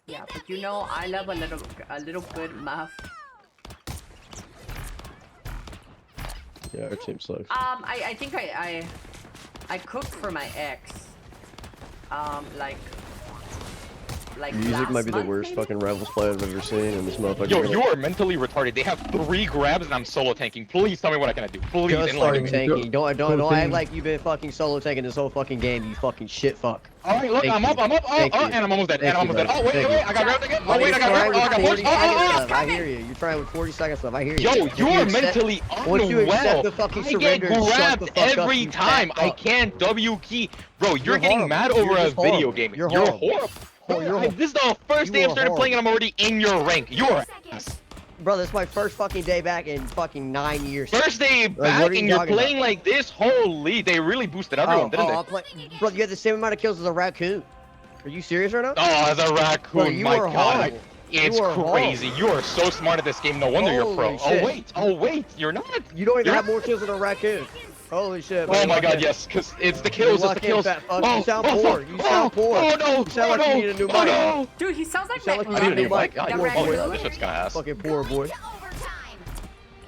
Speaker 1: Yeah, but you know, I love a little good muff.
Speaker 15: Yeah, our team sucks.
Speaker 1: I think I cooked for my ex. Like
Speaker 15: Music might be the
Speaker 1: month,
Speaker 15: worst
Speaker 1: maybe?
Speaker 15: fucking Rivals play I've ever seen, and this motherfucker.
Speaker 17: Yo, you are mentally retarded. They have 3 grabs and I'm solo tanking. Please tell me what I can do. Please
Speaker 15: Just
Speaker 17: enlighten
Speaker 15: fucking
Speaker 17: me.
Speaker 15: tanking. Don't act like you've been fucking solo tanking this whole fucking game, you fucking shit fuck.
Speaker 17: Alright, look,
Speaker 15: Thank
Speaker 17: I'm
Speaker 15: you.
Speaker 17: up,
Speaker 15: Thank you.
Speaker 17: and I'm almost dead,
Speaker 15: Thank
Speaker 17: and I'm
Speaker 15: you,
Speaker 17: almost dead.
Speaker 15: brother.
Speaker 17: Oh, wait,
Speaker 15: Thank
Speaker 17: wait,
Speaker 15: you.
Speaker 17: I got grabbed again. Oh,
Speaker 15: Buddy,
Speaker 17: wait, I got
Speaker 15: you're
Speaker 17: grabbed.
Speaker 15: trying
Speaker 17: Oh, I
Speaker 15: with
Speaker 17: got
Speaker 15: 40
Speaker 17: pushed.
Speaker 15: seconds stuff. I hear you. You're trying with 40 seconds stuff. I hear you.
Speaker 17: Yo,
Speaker 15: If
Speaker 17: you are
Speaker 15: accept-
Speaker 17: mentally
Speaker 15: Once you accept
Speaker 17: unwell.
Speaker 15: the fucking
Speaker 17: I get
Speaker 15: surrender and shut
Speaker 17: grabbed
Speaker 15: the fuck up,
Speaker 17: every
Speaker 15: you
Speaker 17: time.
Speaker 15: fat
Speaker 17: I
Speaker 15: fuck.
Speaker 17: can't W key. Bro, you're getting
Speaker 15: horrible.
Speaker 17: mad
Speaker 15: You're
Speaker 17: over a
Speaker 15: just
Speaker 17: video
Speaker 15: horrible.
Speaker 17: game.
Speaker 15: You're
Speaker 17: You're
Speaker 15: horrible.
Speaker 17: horrible.
Speaker 15: You're horrible.
Speaker 17: This is the first day
Speaker 15: You
Speaker 17: I've
Speaker 15: are
Speaker 17: started playing and I'm
Speaker 15: horrible.
Speaker 17: already in your rank. You're ass.
Speaker 15: Bro, this is my first fucking day back in fucking 9 years.
Speaker 17: First day
Speaker 15: Like,
Speaker 17: back
Speaker 15: what are you
Speaker 17: and you're
Speaker 15: talking
Speaker 17: playing
Speaker 15: about?
Speaker 17: like this? Holy, they really boosted everyone, didn't they?
Speaker 15: I'll play. Bro, you had the same amount of kills as a raccoon. Are you serious right now?
Speaker 17: Oh, as a
Speaker 15: Bro,
Speaker 17: raccoon,
Speaker 15: you
Speaker 17: my
Speaker 15: are
Speaker 17: god.
Speaker 15: horrible.
Speaker 17: It's
Speaker 15: You are
Speaker 17: crazy. You are so smart at this game. No wonder you're pro.
Speaker 15: Holy shit.
Speaker 17: Oh wait, you're not.
Speaker 15: You don't even
Speaker 17: You're
Speaker 15: have more kills than a raccoon. Holy shit.
Speaker 17: Oh my god, yes, because it's the kills, it's the kills.
Speaker 15: You sound poor. You sound poor.
Speaker 17: Oh no,
Speaker 15: You sound like you need a new mic.
Speaker 17: Oh no.
Speaker 1: Dude, he sounds like
Speaker 15: You sound like
Speaker 1: my-
Speaker 15: you need a new mic.
Speaker 17: God,
Speaker 15: You
Speaker 17: you're
Speaker 15: are poor.
Speaker 17: poor. This shit's gonna ass.
Speaker 15: Fucking poor boy.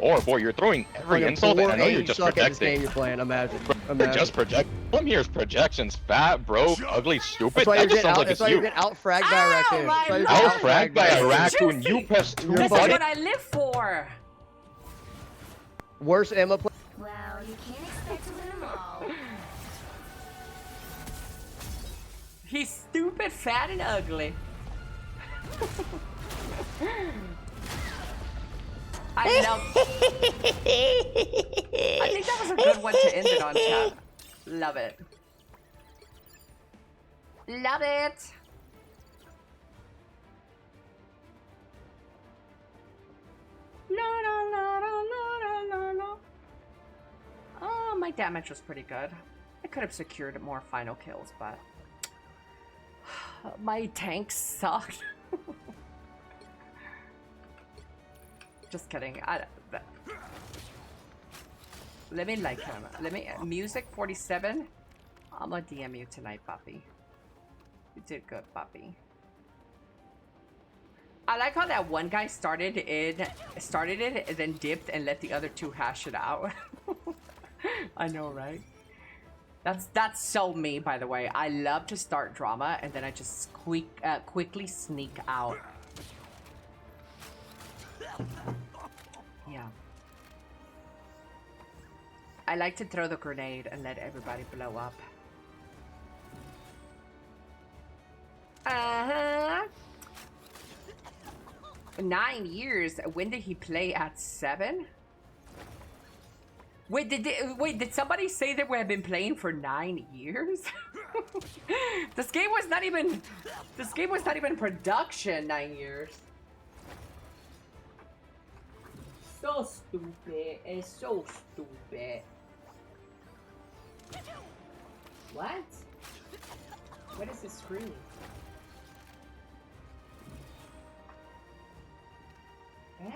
Speaker 17: Or boy, you're throwing every
Speaker 15: Fucking
Speaker 17: insult, and
Speaker 15: poor
Speaker 17: I know
Speaker 15: and
Speaker 17: you're
Speaker 15: you
Speaker 17: just
Speaker 15: suck at this game
Speaker 17: projecting.
Speaker 15: you're playing. Imagine.
Speaker 17: You're just project. All I'm here is projections. Fat, broke, ugly, stupid.
Speaker 15: That's why
Speaker 17: That
Speaker 15: you're
Speaker 17: just
Speaker 15: getting
Speaker 17: sounds
Speaker 15: out.
Speaker 17: like
Speaker 15: That's
Speaker 17: it's
Speaker 15: why you're
Speaker 17: you.
Speaker 15: getting out-fragged by a raccoon. That's why you're getting
Speaker 17: Out-fragged by a raccoon. You press 2
Speaker 15: You're
Speaker 1: This is
Speaker 17: buttons.
Speaker 1: what I live for.
Speaker 15: Worst Emma play.
Speaker 10: Well, you can't expect to win them all.
Speaker 1: He's stupid, fat, and ugly. I love. I think that was a good one to end it on, chat. Love it. Love it. No, no, no, no, no, no, no. Oh, my damage was pretty good. I could have secured more final kills, but my tanks sucked. Just kidding. Let me like him. Let me music 47. I'm gonna DM you tonight, puppy. You did good, puppy. I like how that one guy started it, and then dipped and let the other two hash it out. I know, right? That's so me, by the way. I love to start drama and then I just quickly sneak out. Yeah. I like to throw the grenade and let everybody blow up. 9 years. When did he play at 7? Wait, did somebody say that we have been playing for 9 years? This game was not even in production 9 years. So stupid. It's so stupid. What? What is the screen? Eh?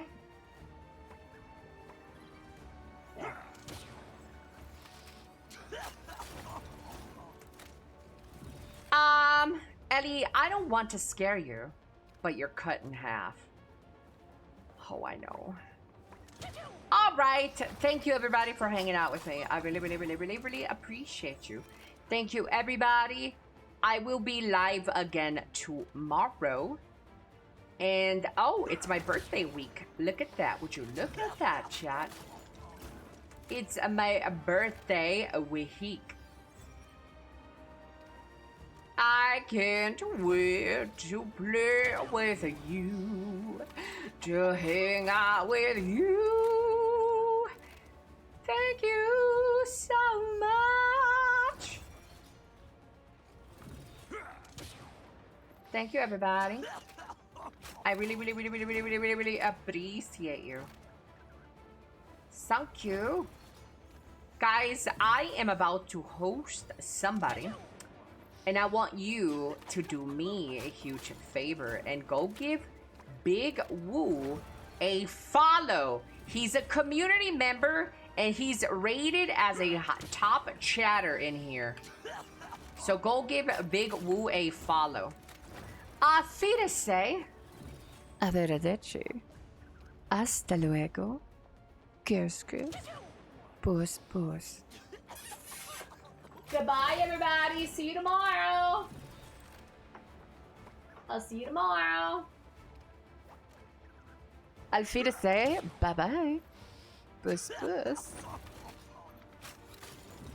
Speaker 1: Ellie, I don't want to scare you, but you're cut in half. Oh, I know. All right. Thank you, everybody, for hanging out with me. I really, really, really, really, really appreciate you. Thank you, everybody. I will be live again tomorrow. And, oh, it's my birthday week. Look at that. Would you look at that, chat? It's my birthday week. I can't wait to play with you, to hang out with you. Thank you so much. Thank you, everybody. I really, really, really, really, really, really, really, really appreciate you. Thank you. Guys, I am about to host somebody. And I want you to do me a huge favor and go give Big Woo a follow. He's a community member and he's rated as a top chatter in here. So go give Big Woo a follow. Afirse.
Speaker 9: Arrivederci. Hasta luego. Kiss, kiss. Puss, puss.
Speaker 1: Goodbye, everybody. See you tomorrow. I'll see you tomorrow.
Speaker 9: Auf Wiedersehen. Bye bye. Puss, puss.